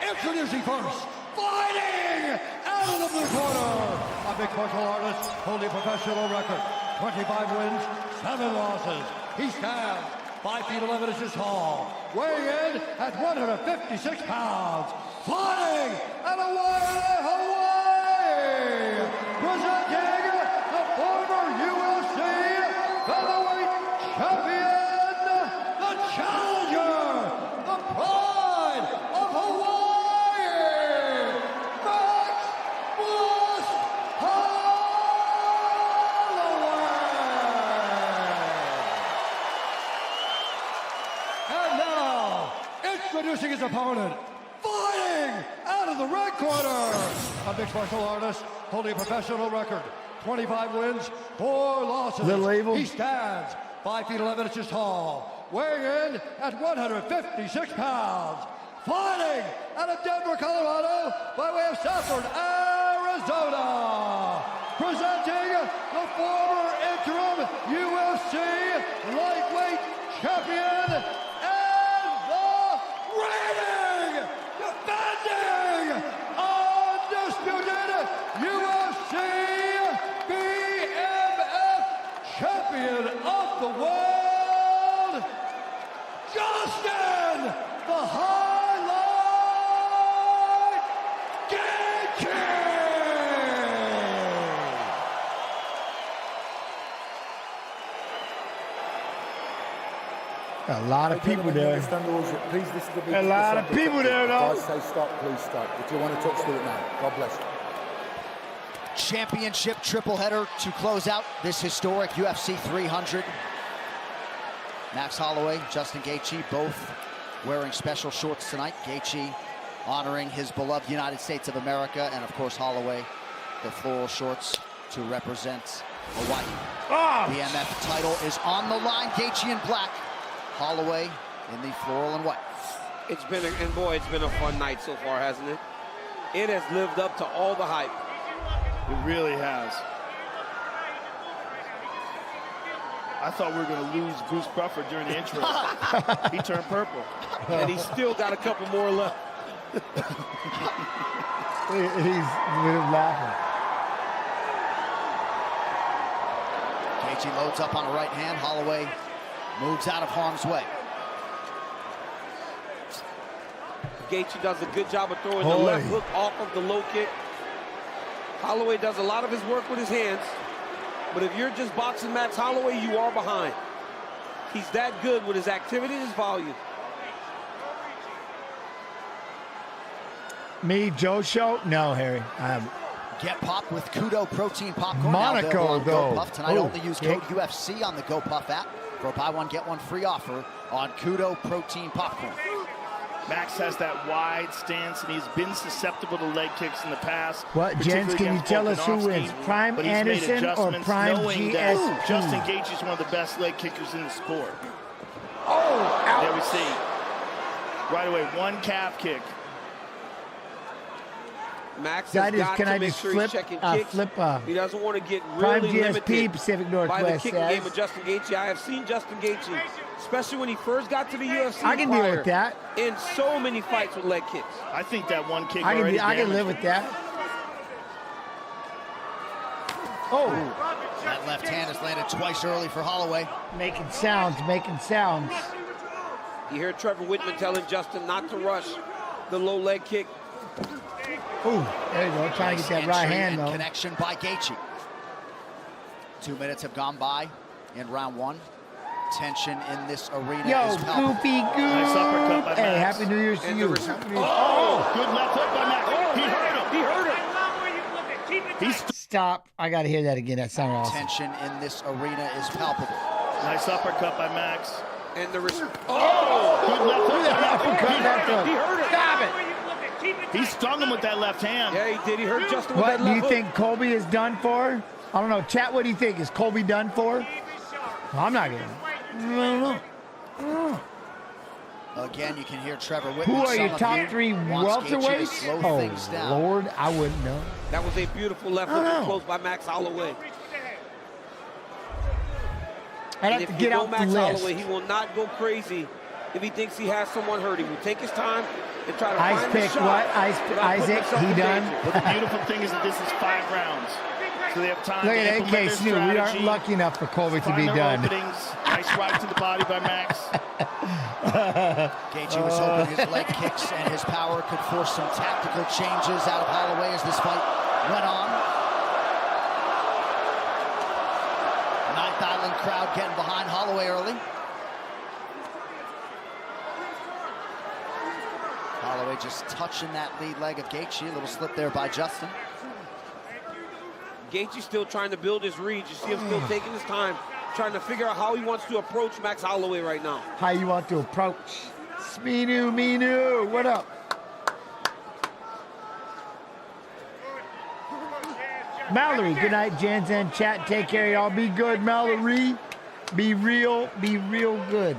Introducing first, fighting out of the blue corner, a mixed martial artist holding a professional record, 25 wins, 7 losses. He stands 5 feet 11 inches tall, weighing in at 156 pounds, fighting out of Hawaii, presenting the former UFC featherweight champion, the challenger, the pride of Hawaii, Max Holloway. And now, introducing his opponent, fighting out of the red corner, a mixed martial artist holding a professional record, 25 wins, 4 losses. Little Evil. He stands 5 feet 11 inches tall, weighing in at 156 pounds, fighting out of Denver, Colorado, by way of Stafford, Arizona, presenting the former interim UFC lightweight champion and the reigning, defending, undisputed UFC BMF champion of the world, Justin the Highlight Gaethje. A lot of people there. A lot of people there, though. Guys, say stop, please stop. If you want to touch, do it now. God bless you. Championship triple header to close out this historic UFC 300. Max Holloway, Justin Gaethje, both wearing special shorts tonight. Gaethje honoring his beloved United States of America, and of course Holloway, the floral shorts to represent Hawaii. The BMF title is on the line. Gaethje in black, Holloway in the floral and white. It's been a fun night so far, hasn't it? It has lived up to all the hype. It really has. I thought we were going to lose Bruce Buffer during the intro. He turned purple. And he's still got a couple more left. He's laughing. Gaethje loads up on the right hand. Holloway moves out of harm's way. Gaethje does a good job of throwing the left hook off of the low kick. Holloway does a lot of his work with his hands, but if you're just boxing Max Holloway, you are behind. He's that good with his activity and his volume. Me, Joe Show? No, Harry. Get Pop with Kudo Protein Popcorn. Monaco, though. GoPuff. Tonight only use code UFC on the GoPuff app for a buy one, get one free offer on Kudo Protein Popcorn. Max has that wide stance, and he's been susceptible to leg kicks in the past. What, Jens, can you tell us who wins? Prime Anderson or Prime GSP? Justin Gaethje is one of the best leg kickers in the sport. Oh, ouch. There we see. Right away, one calf kick. Max has got to make sure he's checking kicks. He doesn't want to get really limited Pacific by Northwest the kicking game of Justin Gaethje. I have seen Justin Gaethje, especially when he first got to the UFC. I can deal with that. In so many fights with leg kicks. I think that one kick I can live with that. Oh. That left hand has landed twice early for Holloway. Making sounds. You hear Trevor Whitman telling Justin not to rush the low leg kick. Ooh, there you go. Trying to get that right hand, though. Connection by Gaethje. 2 minutes have gone by in round one. Tension in this arena Yo, is palpable. Goopy Goop. Nice uppercut by Hey, Max. Happy New Year's to you. Oh, good left hook by Max. He hurt him. He hurt him. Stop. I got to hear that again. That sounded awesome. Tension in this arena is palpable. Nice uppercut by Max. And the good left hook. He hurt him. Stop it. He stung him with that left hand. Yeah, he did. He hurt Justin with What that do left you hook. think Colby is done for? I don't know. Chat, what do you think? Is Colby done for? Well, I'm not getting it. I don't know. Again, you can hear Trevor Whitman. Who are your Some of top you three wants Gaethje to welterweights? slow things Oh, down. Lord, I wouldn't know. That was a beautiful left hook and close by Max Holloway. I'd have And to if get you go out the Max list. Holloway, he will not go crazy if he thinks he has someone hurt. He will take his time and try to Ice find pick the shot. what? without Isaac, putting himself he in done? danger. But the beautiful thing is that this is 5 rounds. So they have time Look to at implement AK their Snoop. We aren't strategy, lucky enough for Colby to find be their done. openings. Nice right to the body by Max. Gaethje was hoping his leg kicks and his power could force some tactical changes out of Holloway as this fight went on. Ninth Island crowd getting behind Holloway early. Holloway just touching that lead leg of Gaethje. A little slip there by Justin. Gaethje's still trying to build his read. You see him still taking his time, trying to figure out how he wants to approach Max Holloway right now. How you want to approach? Minu, what up? Mallory, good night, Jansen chat. Take care, y'all. Be good, Mallory. Be real good.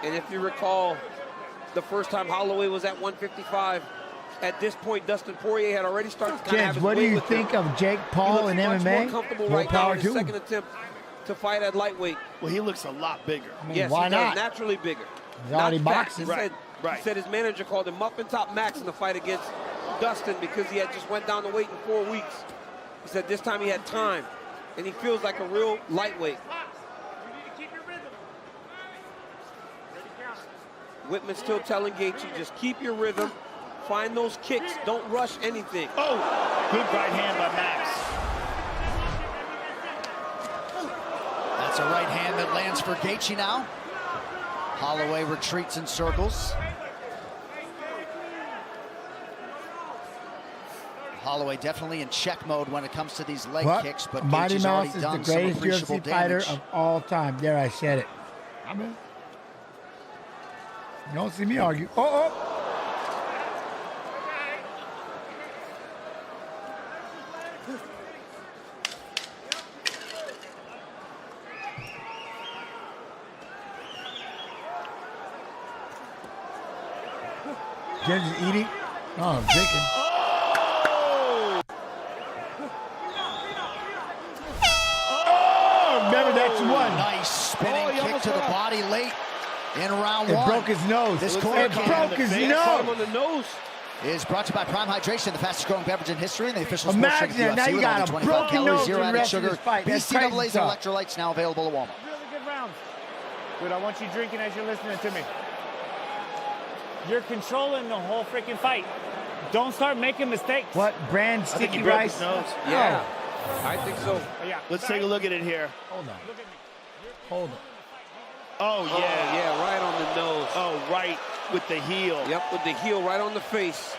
And if you recall, the first time Holloway was at 155, at this point, Dustin Poirier had already started to kind of have Kids, his what do way you with think him. of Jake He Paul looks in much MMA? more comfortable More right now power in to his him. second attempt to fight at lightweight. Well, he looks a lot bigger. I mean, Yes, why he does, not? naturally bigger. He's already Not fat. boxing. He said his manager called him Muffin Top Max in the fight against Dustin because he had just went down the weight in 4 weeks. He said this time he had time, and he feels like a real lightweight. Whitman's still telling Gaethje, just keep your rhythm, find those kicks, don't rush anything. Oh, good right hand by Max. That's a right hand that lands for Gaethje now. Holloway retreats in circles. Holloway definitely in check mode when it comes to these leg kicks, but Mighty Gaethje's already Mouse is the done some greatest appreciable UFC fighter damage. of all time. There, I said it. I mean, you don't see me argue. Oh. Jen's eating. Oh, I'm drinking. Oh, remember that's one. Nice spinning kick to the body late in round one. It broke his nose. This It corner broke his nose. On the nose. Is brought to you by Prime Hydration, the fastest growing beverage in history, and the official sports Imagine drink of the that. Now UFC you with got only a 25 broken calories, nose zero the added rest of sugar, this fight. That's BCAAs and crazy stuff. electrolytes now available at Walmart. Really good rounds. Dude, I want you drinking as you're listening to me. You're controlling the whole freaking fight. Don't start making mistakes. What brand I think he sticky broke rice? his nose. Yeah, I think so. Yeah. Let's take a look at it here. Hold on. Hold on. Oh, yeah. Yeah, right on the nose. Oh, right with the heel. Yep, with the heel right on the face.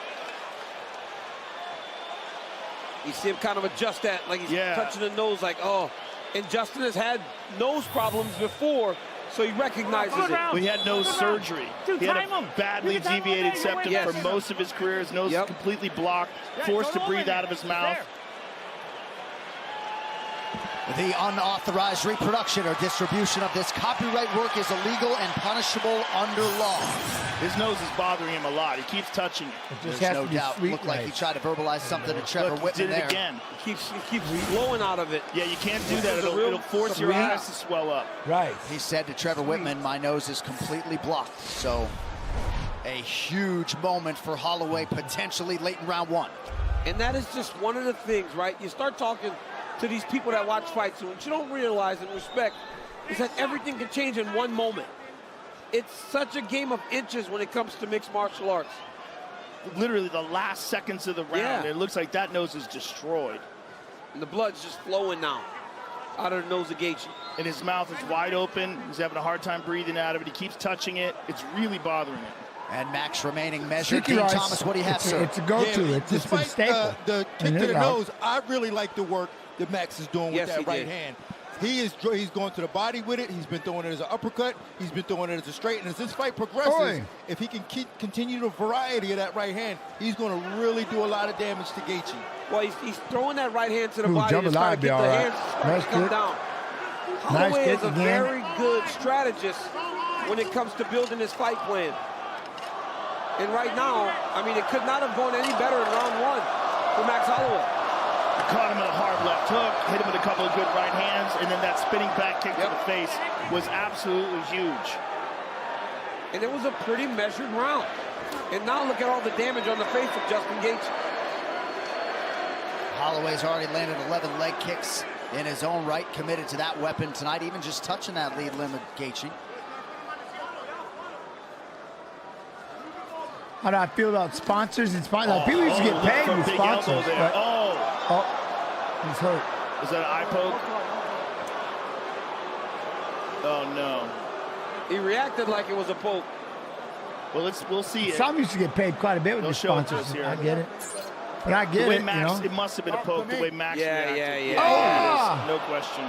You see him kind of adjust that, like he's touching the nose, like, oh. And Justin has had nose problems before, so he recognizes it. Well, he had nose surgery. Dude, he had time a him. badly You can time him deviated all day, you're septum winning. for most of his career. His nose is completely blocked, forced to breathe out of his mouth. The unauthorized reproduction or distribution of this copyright work is illegal and punishable under law. His nose is bothering him a lot. He keeps touching it. There's no doubt. Looked like he tried to verbalize something to Trevor Look, he Whitman did it there. again. He keeps flowing out of it. Yeah, you can't do that. It'll force your eyes to swell up. Right. He said to Trevor Whitman, my nose is completely blocked. So a huge moment for Holloway potentially late in round one. And that is just one of the things, right? You start talking to these people that watch fights, and what you don't realize and respect is that everything can change in one moment. It's such a game of inches when it comes to mixed martial arts. Literally the last seconds of the round, Yeah. it looks like that nose is destroyed. And the blood's just flowing now out of the nose of Gaethje. and his mouth is wide open. He's having a hard time breathing out of it. He keeps touching it. It's really bothering him. And Max remaining measured. Dean Thomas, what do you have, sir? It's a go-to. Yeah, it's just a despite staple. The kick to the nose, I really like the work that Max is doing with that right hand. He's going to the body with it. He's been throwing it as an uppercut. He's been throwing it as a straight. And as this fight progresses, if he can continue the variety of that right hand, he's going to really do a lot of damage to Gaethje. Well, he's throwing that right hand to the body to try to get the hands to come down. Holloway is a very good strategist when it comes to building his fight plan. And right now, I mean, it could not have gone any better in round 1 for Max Holloway. Caught him with a hard left hook, hit him with a couple of good right hands, and then that spinning back kick to the face was absolutely huge. And it was a pretty measured round. And now look at all the damage on the face of Justin Gaethje. Holloway's already landed 11 leg kicks in his own right, committed to that weapon tonight, even just touching that lead limb of Gaethje. How do I feel about sponsors and sponsors? People used to get paid with sponsors. But, he's hurt. Is that an eye poke? Oh, no. He reacted like it was a poke. Well, we'll see it. Some used to get paid quite a bit with the sponsors. I get it. But I get it, Max, you know. It must have been a poke the way Max reacted. Yeah. Oh! No question.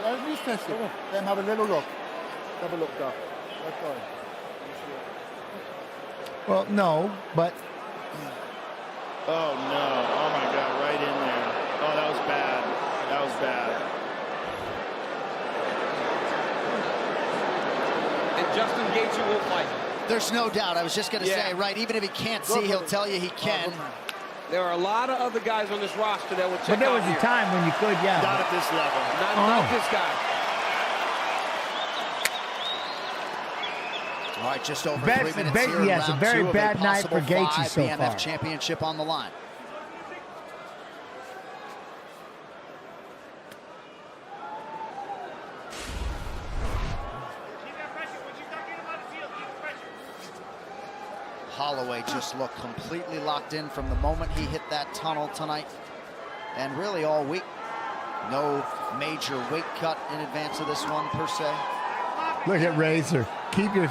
Let me test it. Then have a little look. Have a look, Doc. Well, no, but... Oh, no. Oh, my God. Right in there. Oh, that was bad. That was bad. And Justin Gaethje will fight. There's no doubt. I was just going to say, right, even if he can't see, he'll tell you he can. There are a lot of other guys on this roster that will check out. But there was a time when you could, Not at this level. Not this guy. All right, just over 3 minutes here. Yes, a very bad night for Gaethje so BMF far. championship on the line. Holloway just looked completely locked in from the moment he hit that tunnel tonight, and really all week. No major weight cut in advance of this one, per se. Look at Razor. Keep your...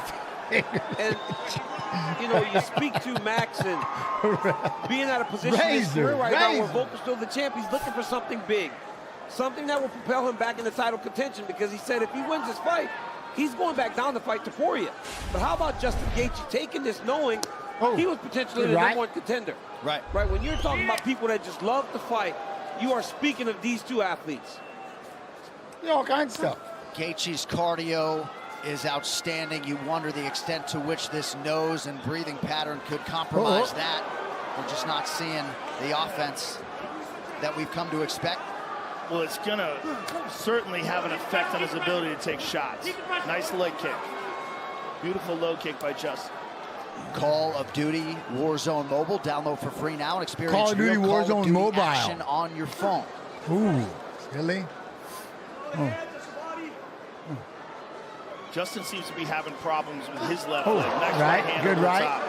And, you know, you speak to Max and being at a position in his career right now where Volker's still the champ, he's looking for something big. Something that will propel him back into title contention, because he said if he wins this fight, he's going back down to fight Topuria. But how about Justin Gaethje taking this knowing he was potentially the number 1 contender? Right. Right, when you're talking about people that just love to fight, you are speaking of these two athletes. All kinds of stuff. Gaethje's cardio is outstanding. You wonder the extent to which this nose and breathing pattern could compromise that. We're just not seeing the offense that we've come to expect. Well, it's going to certainly have an effect on his ability to take shots. Nice leg kick. Beautiful low kick by Justin. Call of Duty Warzone Mobile. Download for free now and experience Call of Duty Warzone Mobile action on your phone. Ooh, really? Justin seems to be having problems with his left leg. Nice right, hand good over the right. top.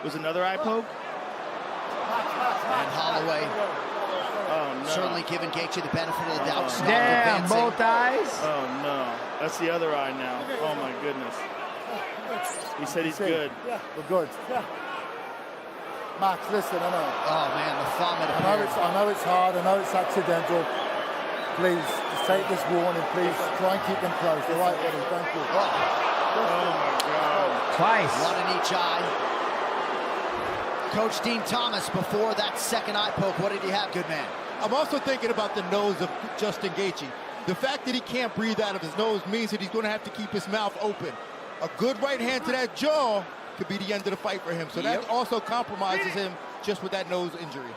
Was another eye poke? And Holloway certainly giving Gaethje the benefit of the doubt. Damn, both eyes. Oh, no. That's the other eye now. Oh, my goodness. He said he's good. We're good. Max, listen, I know. Oh, man, the thumb at I know it's hard. I know it's accidental. Please, just take this warning. Please, try and keep them close. All right, buddy. Thank you. Oh, my God. Twice. One in each eye. Coach Dean Thomas, before that second eye poke, what did he have, good man? I'm also thinking about the nose of Justin Gaethje. The fact that he can't breathe out of his nose means that he's going to have to keep his mouth open. A good right hand to that jaw could be the end of the fight for him. So that also compromises him just with that nose injury.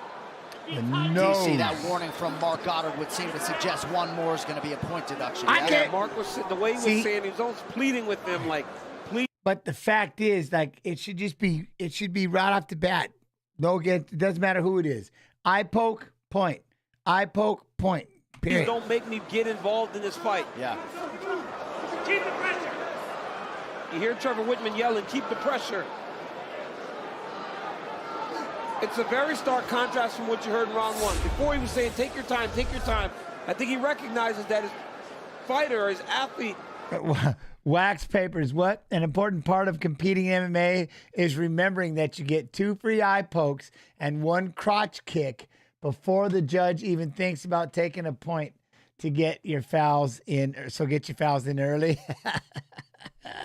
Do you see that warning from Mark Goddard would seem to suggest one more is going to be a point deduction? Mark was, the way he was saying, he was almost pleading with them, like, please. But the fact is, like, it should be right off the bat. It doesn't matter who it is. Eye poke, point. Eye poke, point. Period. Please don't make me get involved in this fight. Yeah. Keep the pressure. You hear Trevor Whitman yelling, keep the pressure. It's a very stark contrast from what you heard in round 1. Before he was saying, take your time, I think he recognizes that his fighter or his athlete. Wax papers. What? An important part of competing MMA is remembering that you get 2 free eye pokes and 1 crotch kick before the judge even thinks about taking a point to get your fouls in. So get your fouls in early.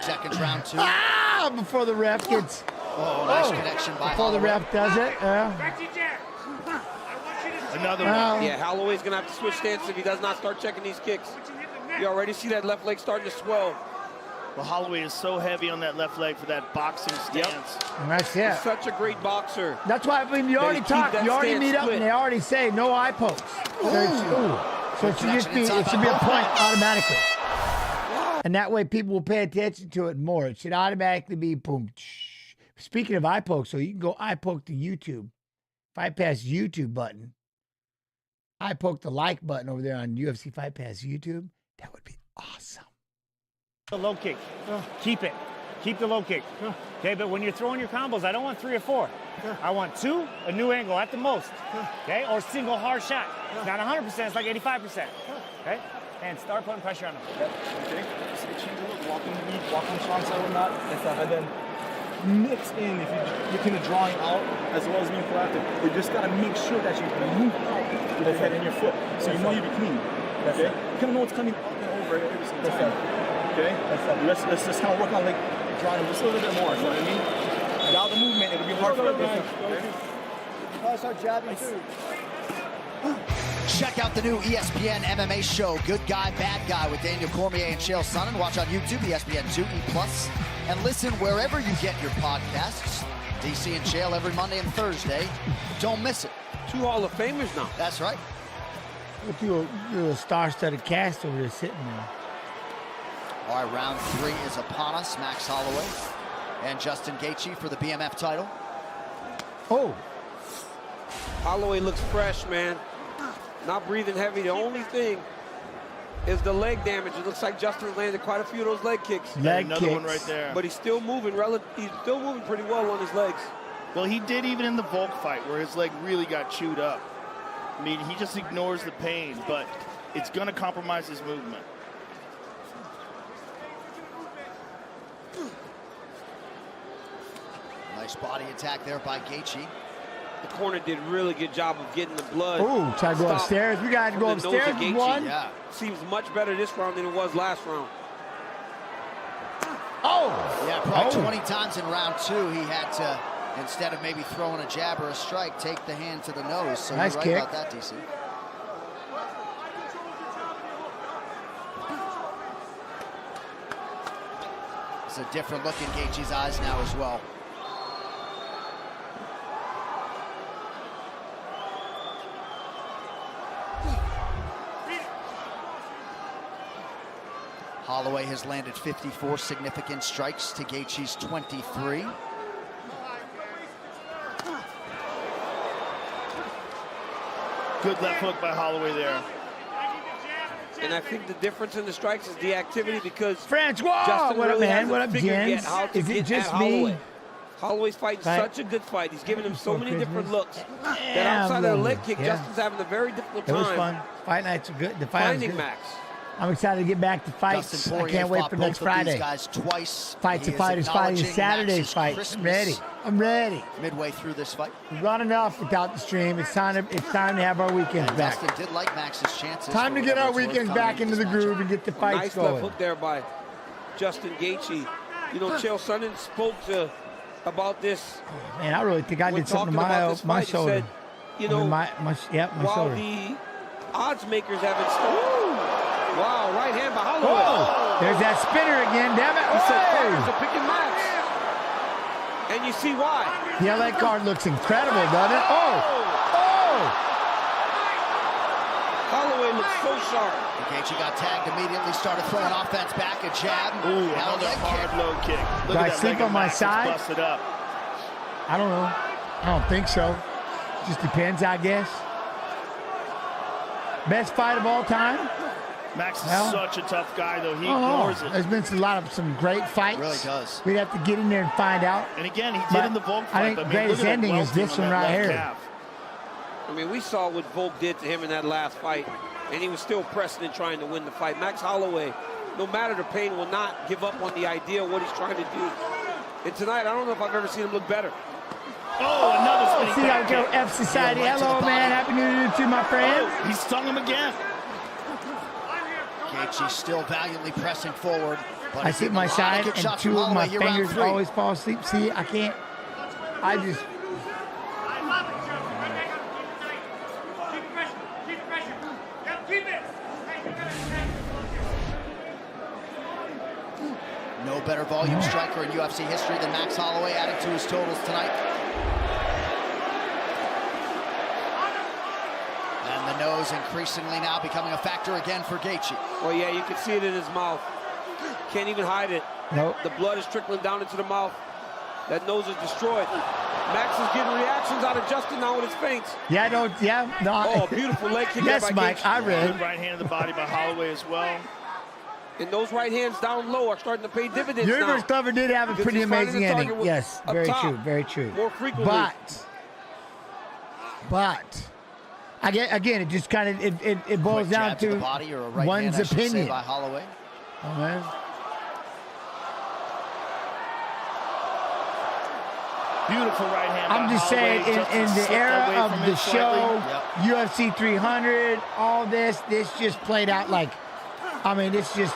Seconds, round 2. Before the ref gets. Oh, nice connection by Before the Holloway. ref does it. Another one. Yeah, Holloway's going to have to switch stance if he does not start checking these kicks. You already see that left leg starting to swell. Well, Holloway is so heavy on that left leg for that boxing stance. And that's it. He's such a great boxer. That's why, I mean, you already talk. You already meet up and they already say no eye pokes. So it should just be, it should be a point automatically. And that way people will pay attention to it more. It should automatically be boom. Speaking of eye pokes, so you can go eye poke to YouTube. Fight Pass YouTube button. I poke the like button over there on UFC Fight Pass YouTube. That would be awesome. The low kick. Keep it. Keep the low kick. Okay, but when you're throwing your combos, I don't want 3 or 4. I want 2, a new angle at the most. Okay, or single hard shot. It's not 100%, it's like 85%. Okay, and start putting pressure on them. Okay, just change a look. Walk on strong side or not. And then mix in if you're looking at drawing out as well as being proactive. But you just gotta make sure that you move out with your head and your foot, so you know you'll be clean. Okay, you kind of know what's coming up and over every single time. Okay, let's just kind of work on like drawing them just a little bit more. You know what I mean? Without the movement, it'll be hard for them. Okay. Start jabbing too. Check out the new ESPN MMA show, Good Guy, Bad Guy, with Daniel Cormier and Chael Sonnen. Watch on YouTube, ESPN2, E+, and listen wherever you get your podcasts. DC and Chael every Monday and Thursday. Don't miss it. 2 Hall of Famers now. That's right. Look, you're a star-studded cast over there sitting there. All right, round 3 is upon us. Max Holloway and Justin Gaethje for the BMF title. Oh. Holloway looks fresh, man. Not breathing heavy. The only thing is the leg damage. It looks like Justin landed quite a few of those leg kicks. Another one right there. But he's still moving. He's still moving pretty well on his legs. Well, he did even in the Volk fight where his leg really got chewed up. I mean, he just ignores the pain, but it's going to compromise his movement. Nice body attack there by Gaethje. The corner did a really good job of getting the blood. Oh, try to go upstairs. We got to go upstairs with one. Yeah. Seems much better this round than it was last round. Oh! Yeah, probably 20 times in round 2 he had to, instead of maybe throwing a jab or a strike, take the hand to the nose. So nice you're right kick. about that, DC. It's a different look in Gaethje's eyes now as well. Holloway has landed 54 significant strikes to Gaethje's 23. Good left hook by Holloway there. And I think the difference in the strikes is the activity because Francois, Justin what up, really man? What hasn't up, figured yet Jens? how to Is it get just at Holloway. me? Holloway's fighting Right. such a good fight. He's giving him so many different looks. That Yeah, outside of the lovely. leg kick, Yeah. Justin's having a very difficult It time. was fun. Fight nights are good. The fight was finding good. Max. I'm excited to get back to fights. Dustin I Poirier can't wait fought for next both of these Friday. guys twice. Fights He and is fighters fighting acknowledging Saturday's Max's fight. I'm Christmas ready. I'm ready. Midway through this fight. We've run enough without the stream. It's time to have our weekends And back. Dustin did like Max's chances. Time to get our for whatever it's weekends worth back coming into the this groove and get the fights Nice going. left hook there by Justin Gaethje. You know, Chael Sonnen spoke about this. Man, I really think I when did something to talking about my, this my fight. He shoulder. said, you know, my while shoulder. the odds makers haven't started. Wow, right hand by Holloway. Whoa! There's that spinner again, damn it. He said Hey! fighters are picking Max. And you see why. The LA card looks incredible, doesn't it? Oh! Holloway looks so sharp. Gaethje got tagged immediately, started throwing offense back, a jab. Ooh, now a another leg hard kick. low kick. Look Do I at that sleep leg of on my Max, it's side? busted up. I don't know. I don't think so. Just depends, I guess. Best fight of all time? Max is Well, such a tough guy, though. He I don't know. ignores it. There's been some great fights. Really does. We'd have to get in there and find out. And again, he But did in the Volk I fight. think but the man, look greatest at that ending is welting this on one that right left here. calf. I mean, we saw what Volk did to him in that last fight. and he was still pressing and trying to win the fight. Max Holloway, no matter the pain, will not give up on the idea of what he's trying to do. And tonight, I don't know if I've ever seen him look better. Oh, another spinning See, back I go kick. F Society. Hello, man. Happy New Year to my friends. Oh, he stung him again. Gaethje still valiantly pressing forward. But I sit my side and two of my fingers always fall asleep. See, I can't. I just. No better volume striker in UFC history than Max Holloway, adding to his totals tonight. And the nose increasingly now becoming a factor again for Gaethje. Well, yeah, you can see it in his mouth. Can't even hide it. Nope. The blood is trickling down into the mouth. That nose is destroyed. Max is getting reactions out of Justin now with his feints. Yeah, no. Oh, beautiful leg kick Yes, by Mike, Gaethje. I read. Good right hand to the body by Holloway as well. And those right hands down low are starting to pay dividends now. Universe Glover did have a Because pretty he's finding amazing the target ending. with Yes, up very top true, very true. more frequently. But, again, it just kind of it boils Quick down jab to the to body, or a right one's hand, I should say, opinion. by Holloway. Oh, man. Beautiful right hand by I'm just Holloway. saying, Justin in the slipped era away of from the it slightly. show, UFC 300, all this just played out like, I mean, it's just,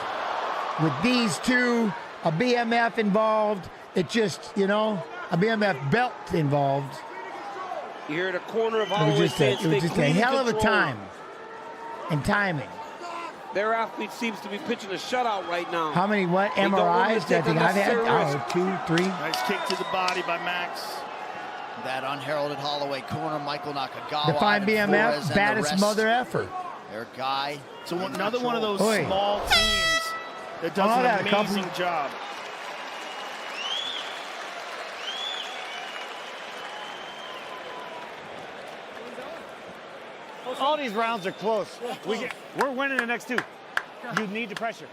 with these two, a BMF involved, it just, a BMF belt involved. You hear the corner of It Holloway was saying, just a "Stay hell of a control." time and timing. Their athlete seems to be pitching a shutout right now. How many, what, They don't want MRIs to do I take think I've had? unnecessary risk. 2, 3. Nice kick to the body by Max. That unheralded Holloway corner, Michael Nakagawa. Define Ivan BMF, Flores, and the baddest rest. mother effer. Their guy. So another one of those Oi. small teams that does Oh, that an couple- amazing job. All these rounds are close. We're winning the next two. You need the pressure.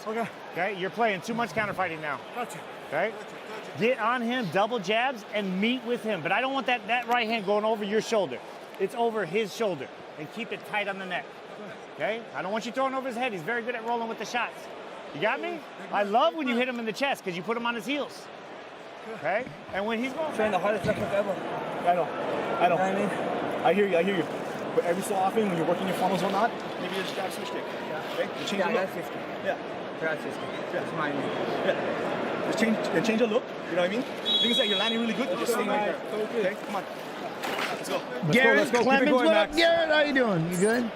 Okay. Okay, you're playing too much counterfighting now. Gotcha. Okay? Get on him, double jabs, and meet with him. But I don't want that right hand going over your shoulder. It's over his shoulder. And keep it tight on the neck. Okay? I don't want you throwing over his head. He's very good at rolling with the shots. You got me? I love when you hit him in the chest because you put him on his heels. Okay? And when he's going Trying the hardest left hook ever. I know. You know what I mean? I hear you. But every so often when you're working your funnels or not, maybe you just grab switch kick. Okay? You change the look. Yeah. That's mine. Yeah. Just change the look. You know what I mean? Things that you're landing really good, you just stay right there. Okay? Come on. Let's go. Garrett Keep it Clemens, going, what up, Max. Garrett? How you doing? You good?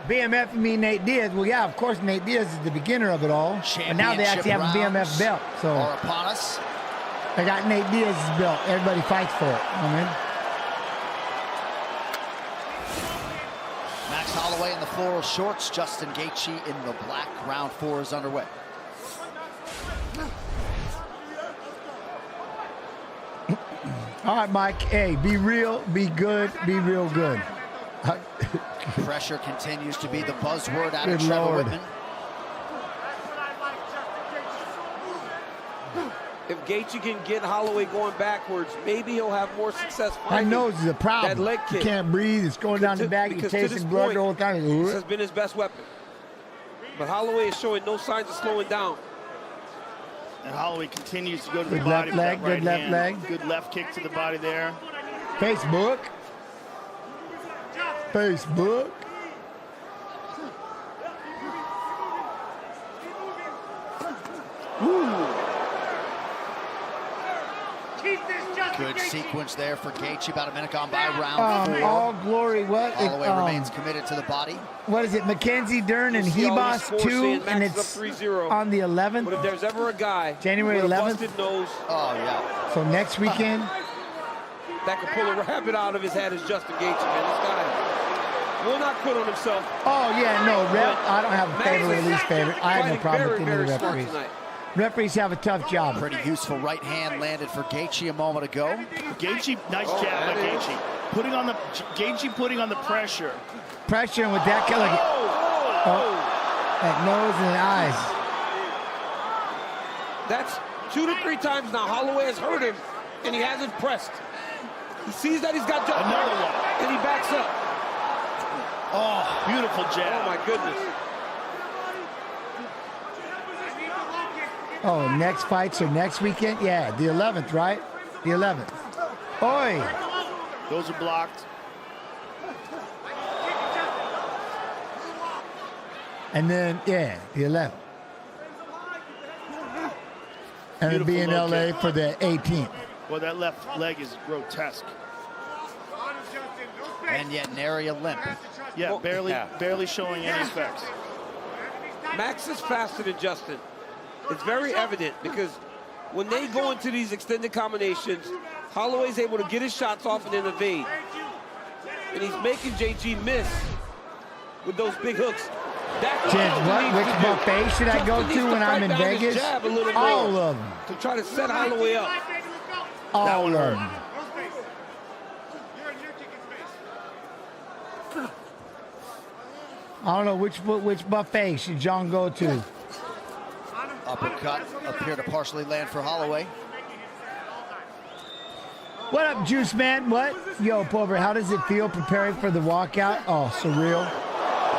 BMF and me, Nate Diaz. Well, yeah, of course, Nate Diaz is the beginner of it all. But now they actually have a BMF belt. So Are upon us. they got Nate Diaz's belt. Everybody fights for it. I mean, Max Holloway in the floral shorts. Justin Gaethje in the black. Round 4 is underway. all right, Mike. Hey, be real, be good, be real good. Pressure continues to be the buzzword out of Good Trevor Lord. Whitman. If Gaethje can get Holloway going backwards, maybe he'll have more success That finding nose is a problem. that leg You kick. can't breathe. It's going down the back. You're Because to this tasting blood point, the whole time. this has been his best weapon. But Holloway is showing no signs of slowing down. And Holloway continues to go to the Good body left with leg, that good right left hand. leg. Good left kick to the body there. Facebook. Facebook. Good sequence there for Gaethje. About a minute gone by. Round 4. All glory. What? Holloway remains committed to the body. What is it? Mackenzie Dern and You see all these Hebos scores 2, saying and Max is it's up 3-0. on the 11th. But if there's ever a guy January with a 11th? busted nose Oh, yeah. So next weekend. that can pull a rabbit out of his head is Justin Gaethje, man. This guy will not quit on himself. Oh yeah, no ref. I don't have a favorite or least favorite. I have no Fighting problem with very, any of the very smart referees. tonight. Referees have a tough job. Pretty useful right hand landed for Gaethje a moment ago. Gaethje, nice jab by Gaethje. Gaethje putting on the pressure. Pressure with that kind of that nose and eyes. That's 2 to 3 times now. Holloway has hurt him, and he hasn't pressed. He sees that he's got jump Another one. and he backs up. Oh, beautiful jab. Oh, my goodness. Oh, next fights are next weekend? Yeah, the 11th, right? The 11th. Oi! Those are blocked. And then, yeah, the 11th. And it'll be in Beautiful low LA kick. for the 18th. Well, that left leg is grotesque. And yet nary a limp. Yeah, barely showing any effects. Max is faster than Justin. It's very evident because when they go into these extended combinations, Holloway's able to get his shots off and then evade. And he's making JG miss with those big hooks. Which buffet should I go to when I'm in Vegas? All of them. To try to set Holloway up. All of them. I don't know which buffet should John go to. Uppercut appear to partially land for Holloway. What up, Juice Man? What? Yo, Pulver, how does it feel preparing for the walkout? Oh, surreal.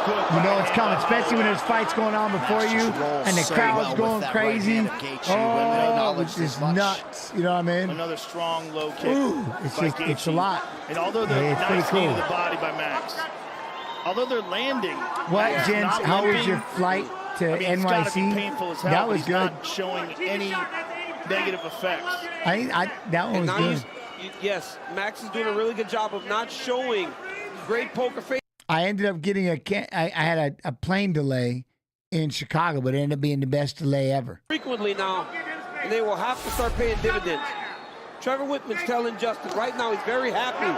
You know it's coming, especially when there's fights going on before you and the crowd's going crazy. Oh, it's just nuts. You know what I mean? Another strong low kick. Ooh, it's a lot. And although they're it's pretty nice knee cool. to the body by Max, although they're landing. What, Max Jens? not How was limping. your flight to I mean, it's gotta be NYC? painful as hell, That but was he's good. not showing any negative effects. That one And was now good. yes, Max is doing a really good job of not showing great poker face. I ended up getting I had a plane delay in Chicago, but it ended up being the best delay ever. Frequently now, and they will have to start paying dividends. Trevor Whitman's telling Justin right now he's very happy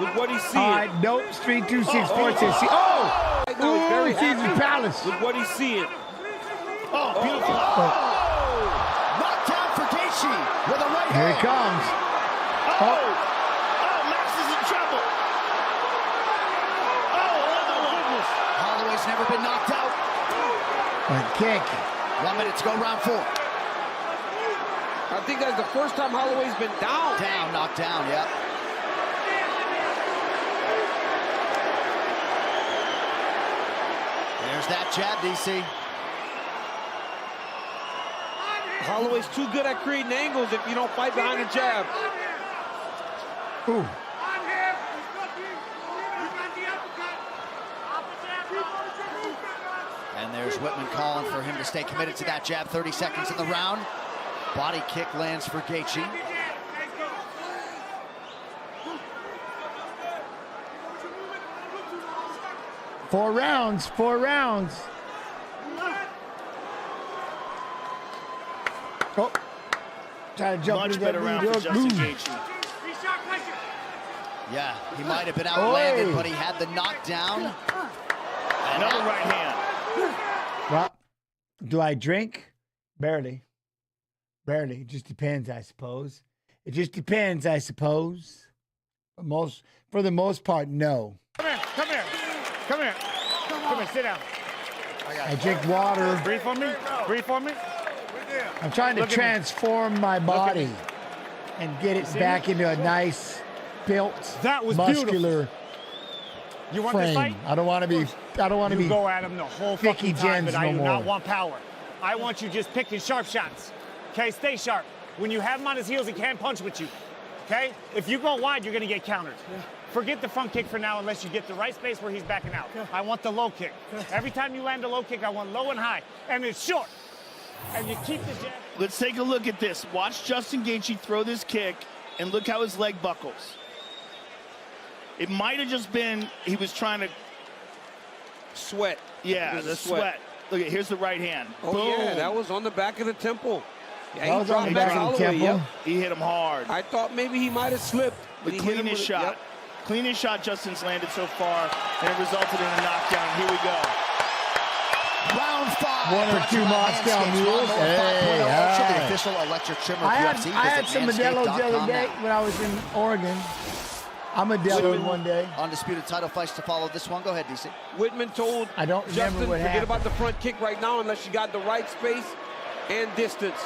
with what he's seeing. All right, nope, Street 264 says, oh! Right now he's very Caesar happy Palace. with what he's seeing. Oh, beautiful. Knockdown for Gaethje with a right Here hand. it comes. Oh, Max is in trouble. Holloway's never been knocked out. A kick. 1 minute to go, round 4. I think that's the first time Holloway's been down. Knocked down, yeah. There's that jab, DC. Holloway's too good at creating angles if you don't fight behind the jab. Ooh. And there's Whitman calling for him to stay committed to that jab. 30 seconds in the round. Body kick lands for Gaethje. Four rounds. Oh. Try to jump Much into that better round lead for hook. Justin Boom. Gaethje. Yeah, he might have been outlanded, Oi. but he had the knockdown. Another right hand. Well, do I drink? Barely. It just depends, I suppose. For the most part, no. Come here, sit down. I drink water. Breathe for me. I'm trying to Look at me. transform my body and get it see back me? into a nice, built, That was muscular You want frame. this fight? I don't want to be. You go at him the whole Vicky fucking time, Jens but I no do more. not want power. I want you just picking sharp shots. Okay, stay sharp. When you have him on his heels, he can't punch with you. Okay? If you go wide, you're gonna get countered. Forget the front kick for now unless you get the right space where he's backing out. I want the low kick. Every time you land a low kick, I want low and high. And it's short. And you keep the jab. Let's take a look at this. Watch Justin Gaethje throw this kick, and look how his leg buckles. It might have just been he was trying to Sweat. Yeah, It was the a sweat. Look at here's the right hand. Oh, Boom. yeah, that was on the back of the temple. Yeah, That was on the back of the temple. Yep. He hit him hard. I thought maybe he might have slipped. The But he hit him cleanest with shot. Yep. Cleanest shot Justin's landed so far, and it resulted in a knockdown. Here we go. Round 5. One or two Moscow Manscaped mules. Lawnmower 5.0 Ultra, Hey, the official electric trimmer I of UFC. had Visit some Modelo's the other manscaped.com day now. when I was in Oregon. I'm a Modelo one day. Undisputed title fights to follow this one. Go ahead, DC. Whitman told I don't remember Justin, what forget happened. about the front kick right now unless you got the right space and distance.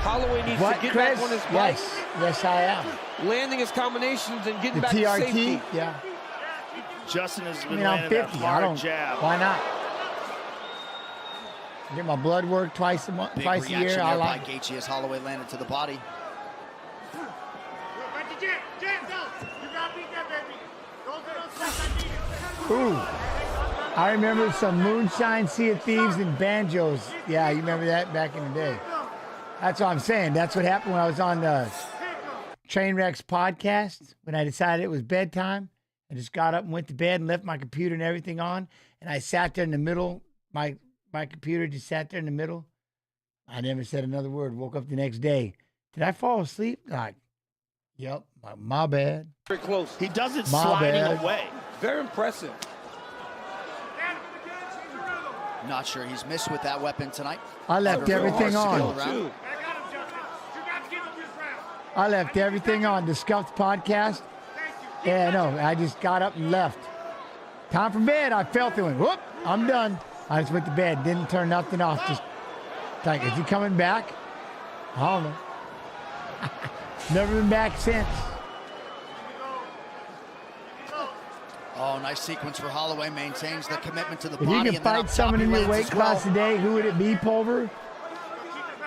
Holloway needs What, to get Chris? back on his bike, Yes, I am. landing his combinations and getting The back to TRT, safety. yeah. Justin has been I'm landing that 50. I hard don't. jab. Why not? Get my blood work twice a month, Big twice a year. reaction I there by like. Gaethje as Holloway landed to the body. Ooh. I remember some Moonshine, Sea of Thieves, and Banjos. Yeah, you remember that back in the day. That's what I'm saying. That's what happened when I was on the Trainwrecks podcast. When I decided it was bedtime, I just got up and went to bed and left my computer and everything on. And I sat there in the middle. My computer just sat there in the middle. I never said another word. Woke up the next day. Did I fall asleep? Like, yep, my bad. Very close. He does it My sliding bad. away. Very impressive. Not sure he's missed with that weapon tonight. I left everything on. Around. I left everything on. The Scuffed podcast. Yeah, no, I just got up and left. Time for bed. I felt it. Went, whoop, I'm done. I just went to bed. Didn't turn nothing off. Just like, is he coming back? I don't know. Never been back since. Oh, nice sequence for Holloway. Maintains the commitment to the If you body. can And then fight up top, someone he in your lands weight as well. class today, who would it be, Pulver?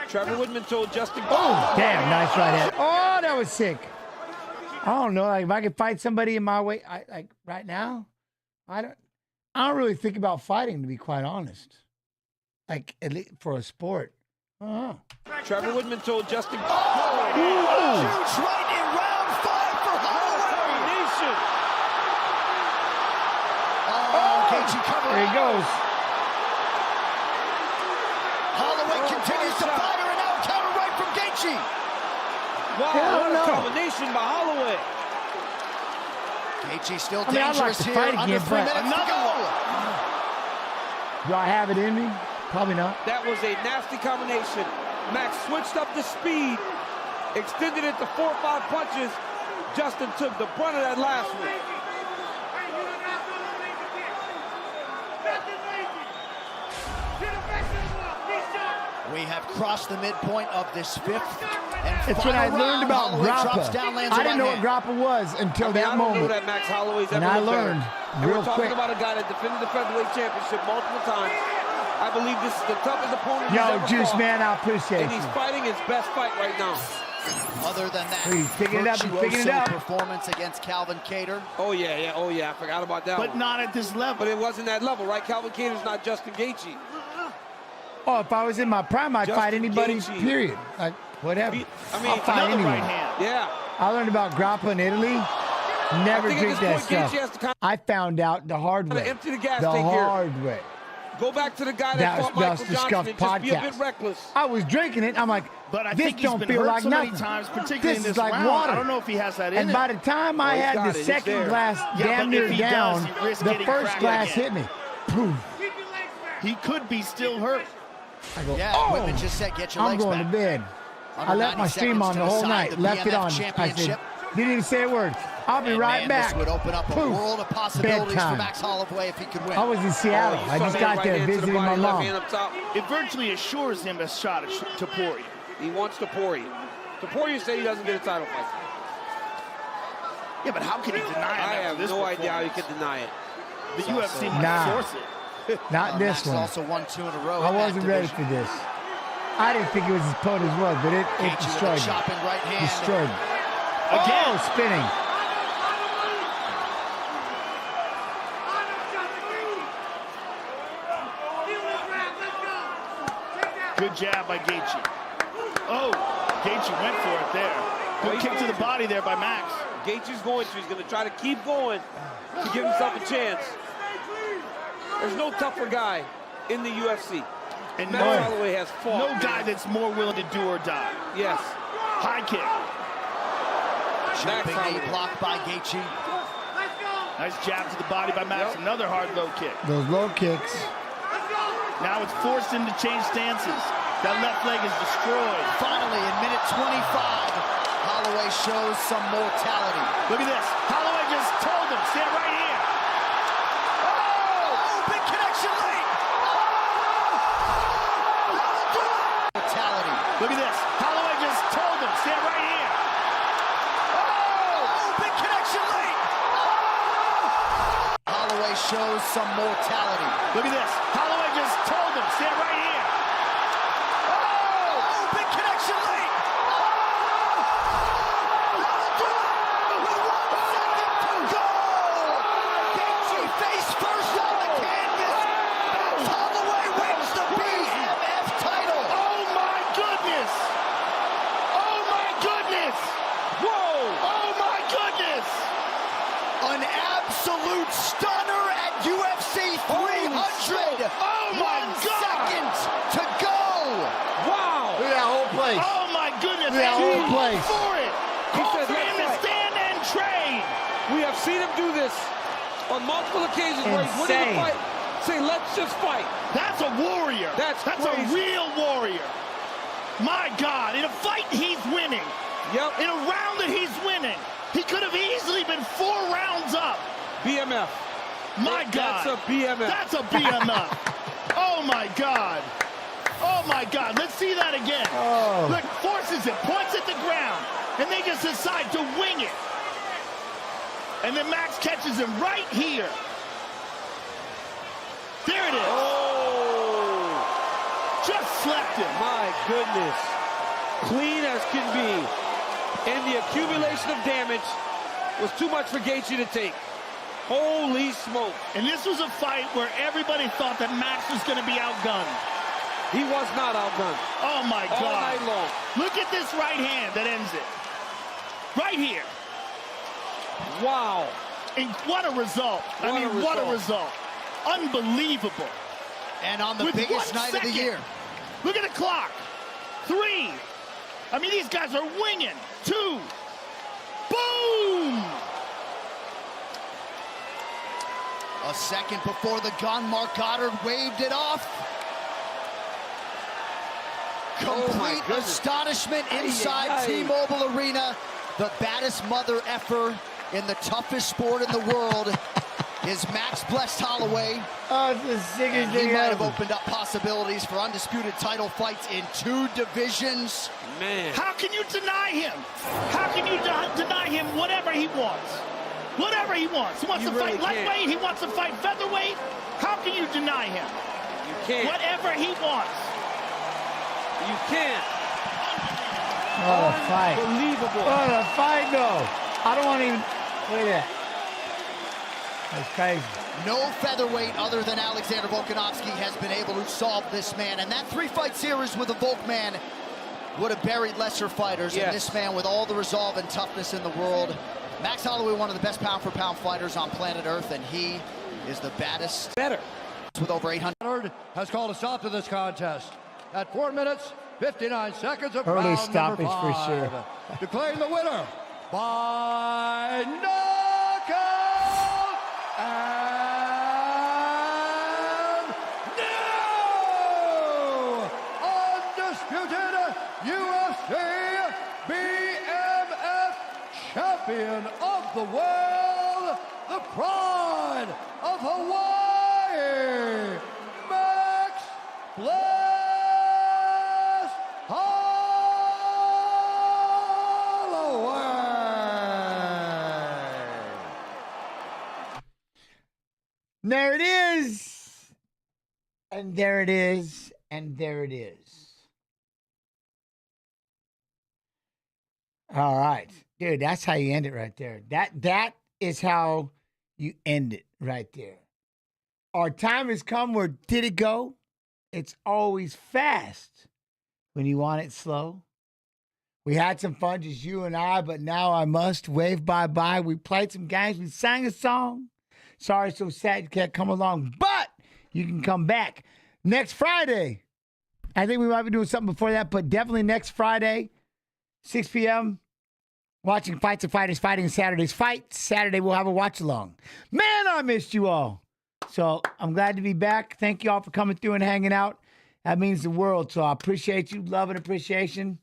Trevor Woodman told Justin. Oh, damn, nice right hand. Oh, that was sick. I don't know. Like, if I could fight somebody in my weight, like right now, I don't really think about fighting, to be quite honest. Like, at least for a sport. Trevor Woodman told Justin. Huge right in round 5 for Holloway. Gaethje covered. There he goes. Holloway continues to fire, and now a counter right from Gaethje. Wow, what a combination by Holloway. Gaethje still I mean, I'd like dangerous to here. fight Under again, 3 but- minutes to go. Do I have it in me? Probably not. That was a nasty combination. Max switched up the speed, extended it to 4 or 5 punches. Justin took the brunt of that last one. We have crossed the midpoint of this 5th and It's when I final learned round. about Holloway drops grappa. down, lands I a didn't know right what hand. grappa was until I that don't moment. know that Max Holloway's And ever I looked better. learned And real we're talking quick. about a guy that defended the featherweight championship multiple times. I believe this is the toughest opponent he's Yo, ever Juice fought. Man, I appreciate And he's you. fighting his best fight right now. Other than that, Please, picking it up, picking it up. performance against Calvin Cater. Oh yeah, I forgot about that But one. not at this level. But it wasn't that level, right? Calvin Cater's not Justin Gaethje. Oh, if I was in my prime, I'd Justin fight anybody, Gaethje. period. Like, whatever. I mean, I'll fight another anyone. right hand. Yeah. I learned about grappa in Italy. Never I think drink at that this point, stuff. Gaethje has to I found out the hard Gotta way. empty the gas The tank here. hard way. Go back to the guy that That's fought Michael the Johnson Scuffed and just be a bit podcast. reckless. I was drinking it. I'm like, But I this think he's don't been feel hurt like so nothing. many times, particularly This in is this like round. water. I don't know if he has that in And it. by the time I he's had got the it. It's second there. glass Yeah, damn but near if he down, does, you risk the getting first cracked glass again. hit me. Poof. He could be still hurt. I go, Yeah, oh, Whitman just said, get your I'm legs going back. to bed. Under I left 90 my stream seconds on to the whole decide night. the Left it BMF on. I said, championship. didn't even say a word. I'll be And right man, back. This would open up a Poof. world of possibilities Bedtime. for Max Holloway if he could win. I was in Seattle. You I saw just that got right there hand to the visiting my body, left mom. hand up top. It virtually assures him a shot at Topuria. He wants Topuria. Topuria said he doesn't get a title fight. Yeah, but how can he deny it? I after have this no idea how he performance? could deny it. The UFC might Nah. force it. Not this Max one. also won 2 in a row. I in that wasn't ready division. for this. I didn't think it was as potent as it was, but it Gaethje with a destroyed me. chopping right hand. Destroyed me. Again. Oh, spinning. Good jab by Gaethje. Oh, Gaethje went for it there. Good kick to the body there by Max. Gaethje's going to. He's going to try to keep going to give himself a chance. There's no tougher guy in the UFC. And Max no, Holloway has fought. no guy that's more willing to do or die. Yes. High kick. Jumping knee blocked by Gaethje. Nice jab to the body by Max. Another hard low kick. Those low kicks. Now it's forced him to change stances. That left leg is destroyed. Finally, in minute 25, Holloway shows some mortality. Look at this. Holloway just told him, stand right here. Oh, big connection late. Mortality. Look at this. Holloway just told him, stand right here. Oh, big connection late. shows some mortality. Look at this. Holloway just told him, stand right here. Oh, big connection late. Face first on the canvas. Holloway wins the BMF title. Oh my goodness! Oh my goodness! Whoa! Oh my goodness! An absolute stunner at UFC 300. Oh my God! 1 second to go. Wow! Look at that whole place. Oh my goodness! Look at that whole And place. For it. He Call says, for him to "Let's fight." stand and trade. We have seen him do this on multiple occasions where he's winning the fight. Say, let's just fight. That's a warrior. That's a crazy. real warrior. My God, in a fight he's winning. Yep. In a round that he's winning. He could have easily been 4 rounds up. BMF. My God. That's a BMF. That's a BMF. Oh my God. Oh my God. Let's see that again. Oh. Look, forces it, points at the ground, and they just decide to wing it. And then Max catches him right here. There it is. Oh. Just slept him. My goodness. Clean as can be. And the accumulation of damage was too much for Gaethje to take. Holy smoke. And this was a fight where everybody thought that Max was going to be outgunned. He was not outgunned. Oh my All God. night long. Look at this right hand that ends it. Right here. Wow. And what a result. What a result. Unbelievable. And on the With biggest 1 night of the second. year. Look at the clock. 3. I mean, these guys are winging. 2. Boom! A second before the gun, Mark Goddard waved it off. Complete astonishment inside T-Mobile Arena. The baddest mother effer in the toughest sport in the world is Max Blessed Holloway. Oh, it's the sickest And he thing might have ever. opened up possibilities for undisputed title fights in 2 divisions. Man. How can you deny him? How can you deny him whatever he wants? Whatever he wants. He wants You to really fight lightweight. can't. He wants to fight featherweight. How can you deny him? You can't. Whatever he wants. You can't. Oh, the fight. Unbelievable. Oh, the fight, though. I don't want to even... Look at that. That's crazy. No featherweight other than Alexander Volkanovski has been able to solve this man. And that 3-fight series with the Volk man would have buried lesser fighters. Yes. And this man with all the resolve and toughness in the world. Max Holloway, one of the best pound-for-pound fighters on planet Earth, and he is the baddest. Better. With over 800. Goddard has called a stop to this contest at 4 minutes, 59 seconds of Early round stoppage number for 5. sure. Declaring the winner by knockout and new undisputed UFC BMF champion of the world, the pride of Hawaii, Max Bless Holloway. There it is. And there it is. And there it is. All right. Dude, that's how you end it right there. That is how you end it right there. Our time has come. Where did it go? It's always fast when you want it slow. We had some fun, just you and I, but now I must wave bye-bye. We played some games. We sang a song. Sorry, so sad you can't come along, but you can come back next Friday. I think we might be doing something before that, but definitely next Friday, 6 p.m., watching Fights and Fighters fighting Saturday's fight. Saturday, we'll have a watch-along. Man, I missed you all. So I'm glad to be back. Thank you all for coming through and hanging out. That means the world. So I appreciate you. Love and appreciation.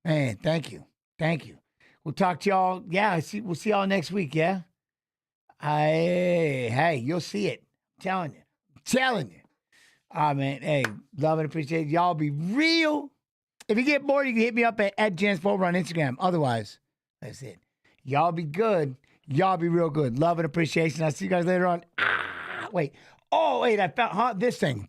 Man, thank you. Thank you. We'll talk to y'all. Yeah, we'll see y'all next week, yeah? Hey, you'll see it. I'm telling you. Man, hey, love and appreciate it. Y'all be real. If you get bored, you can hit me up at Jens Pulver on Instagram. Otherwise, that's it. Y'all be good. Y'all be real good. Love and appreciation. I'll see you guys later on. Wait. Oh, wait, I found this thing.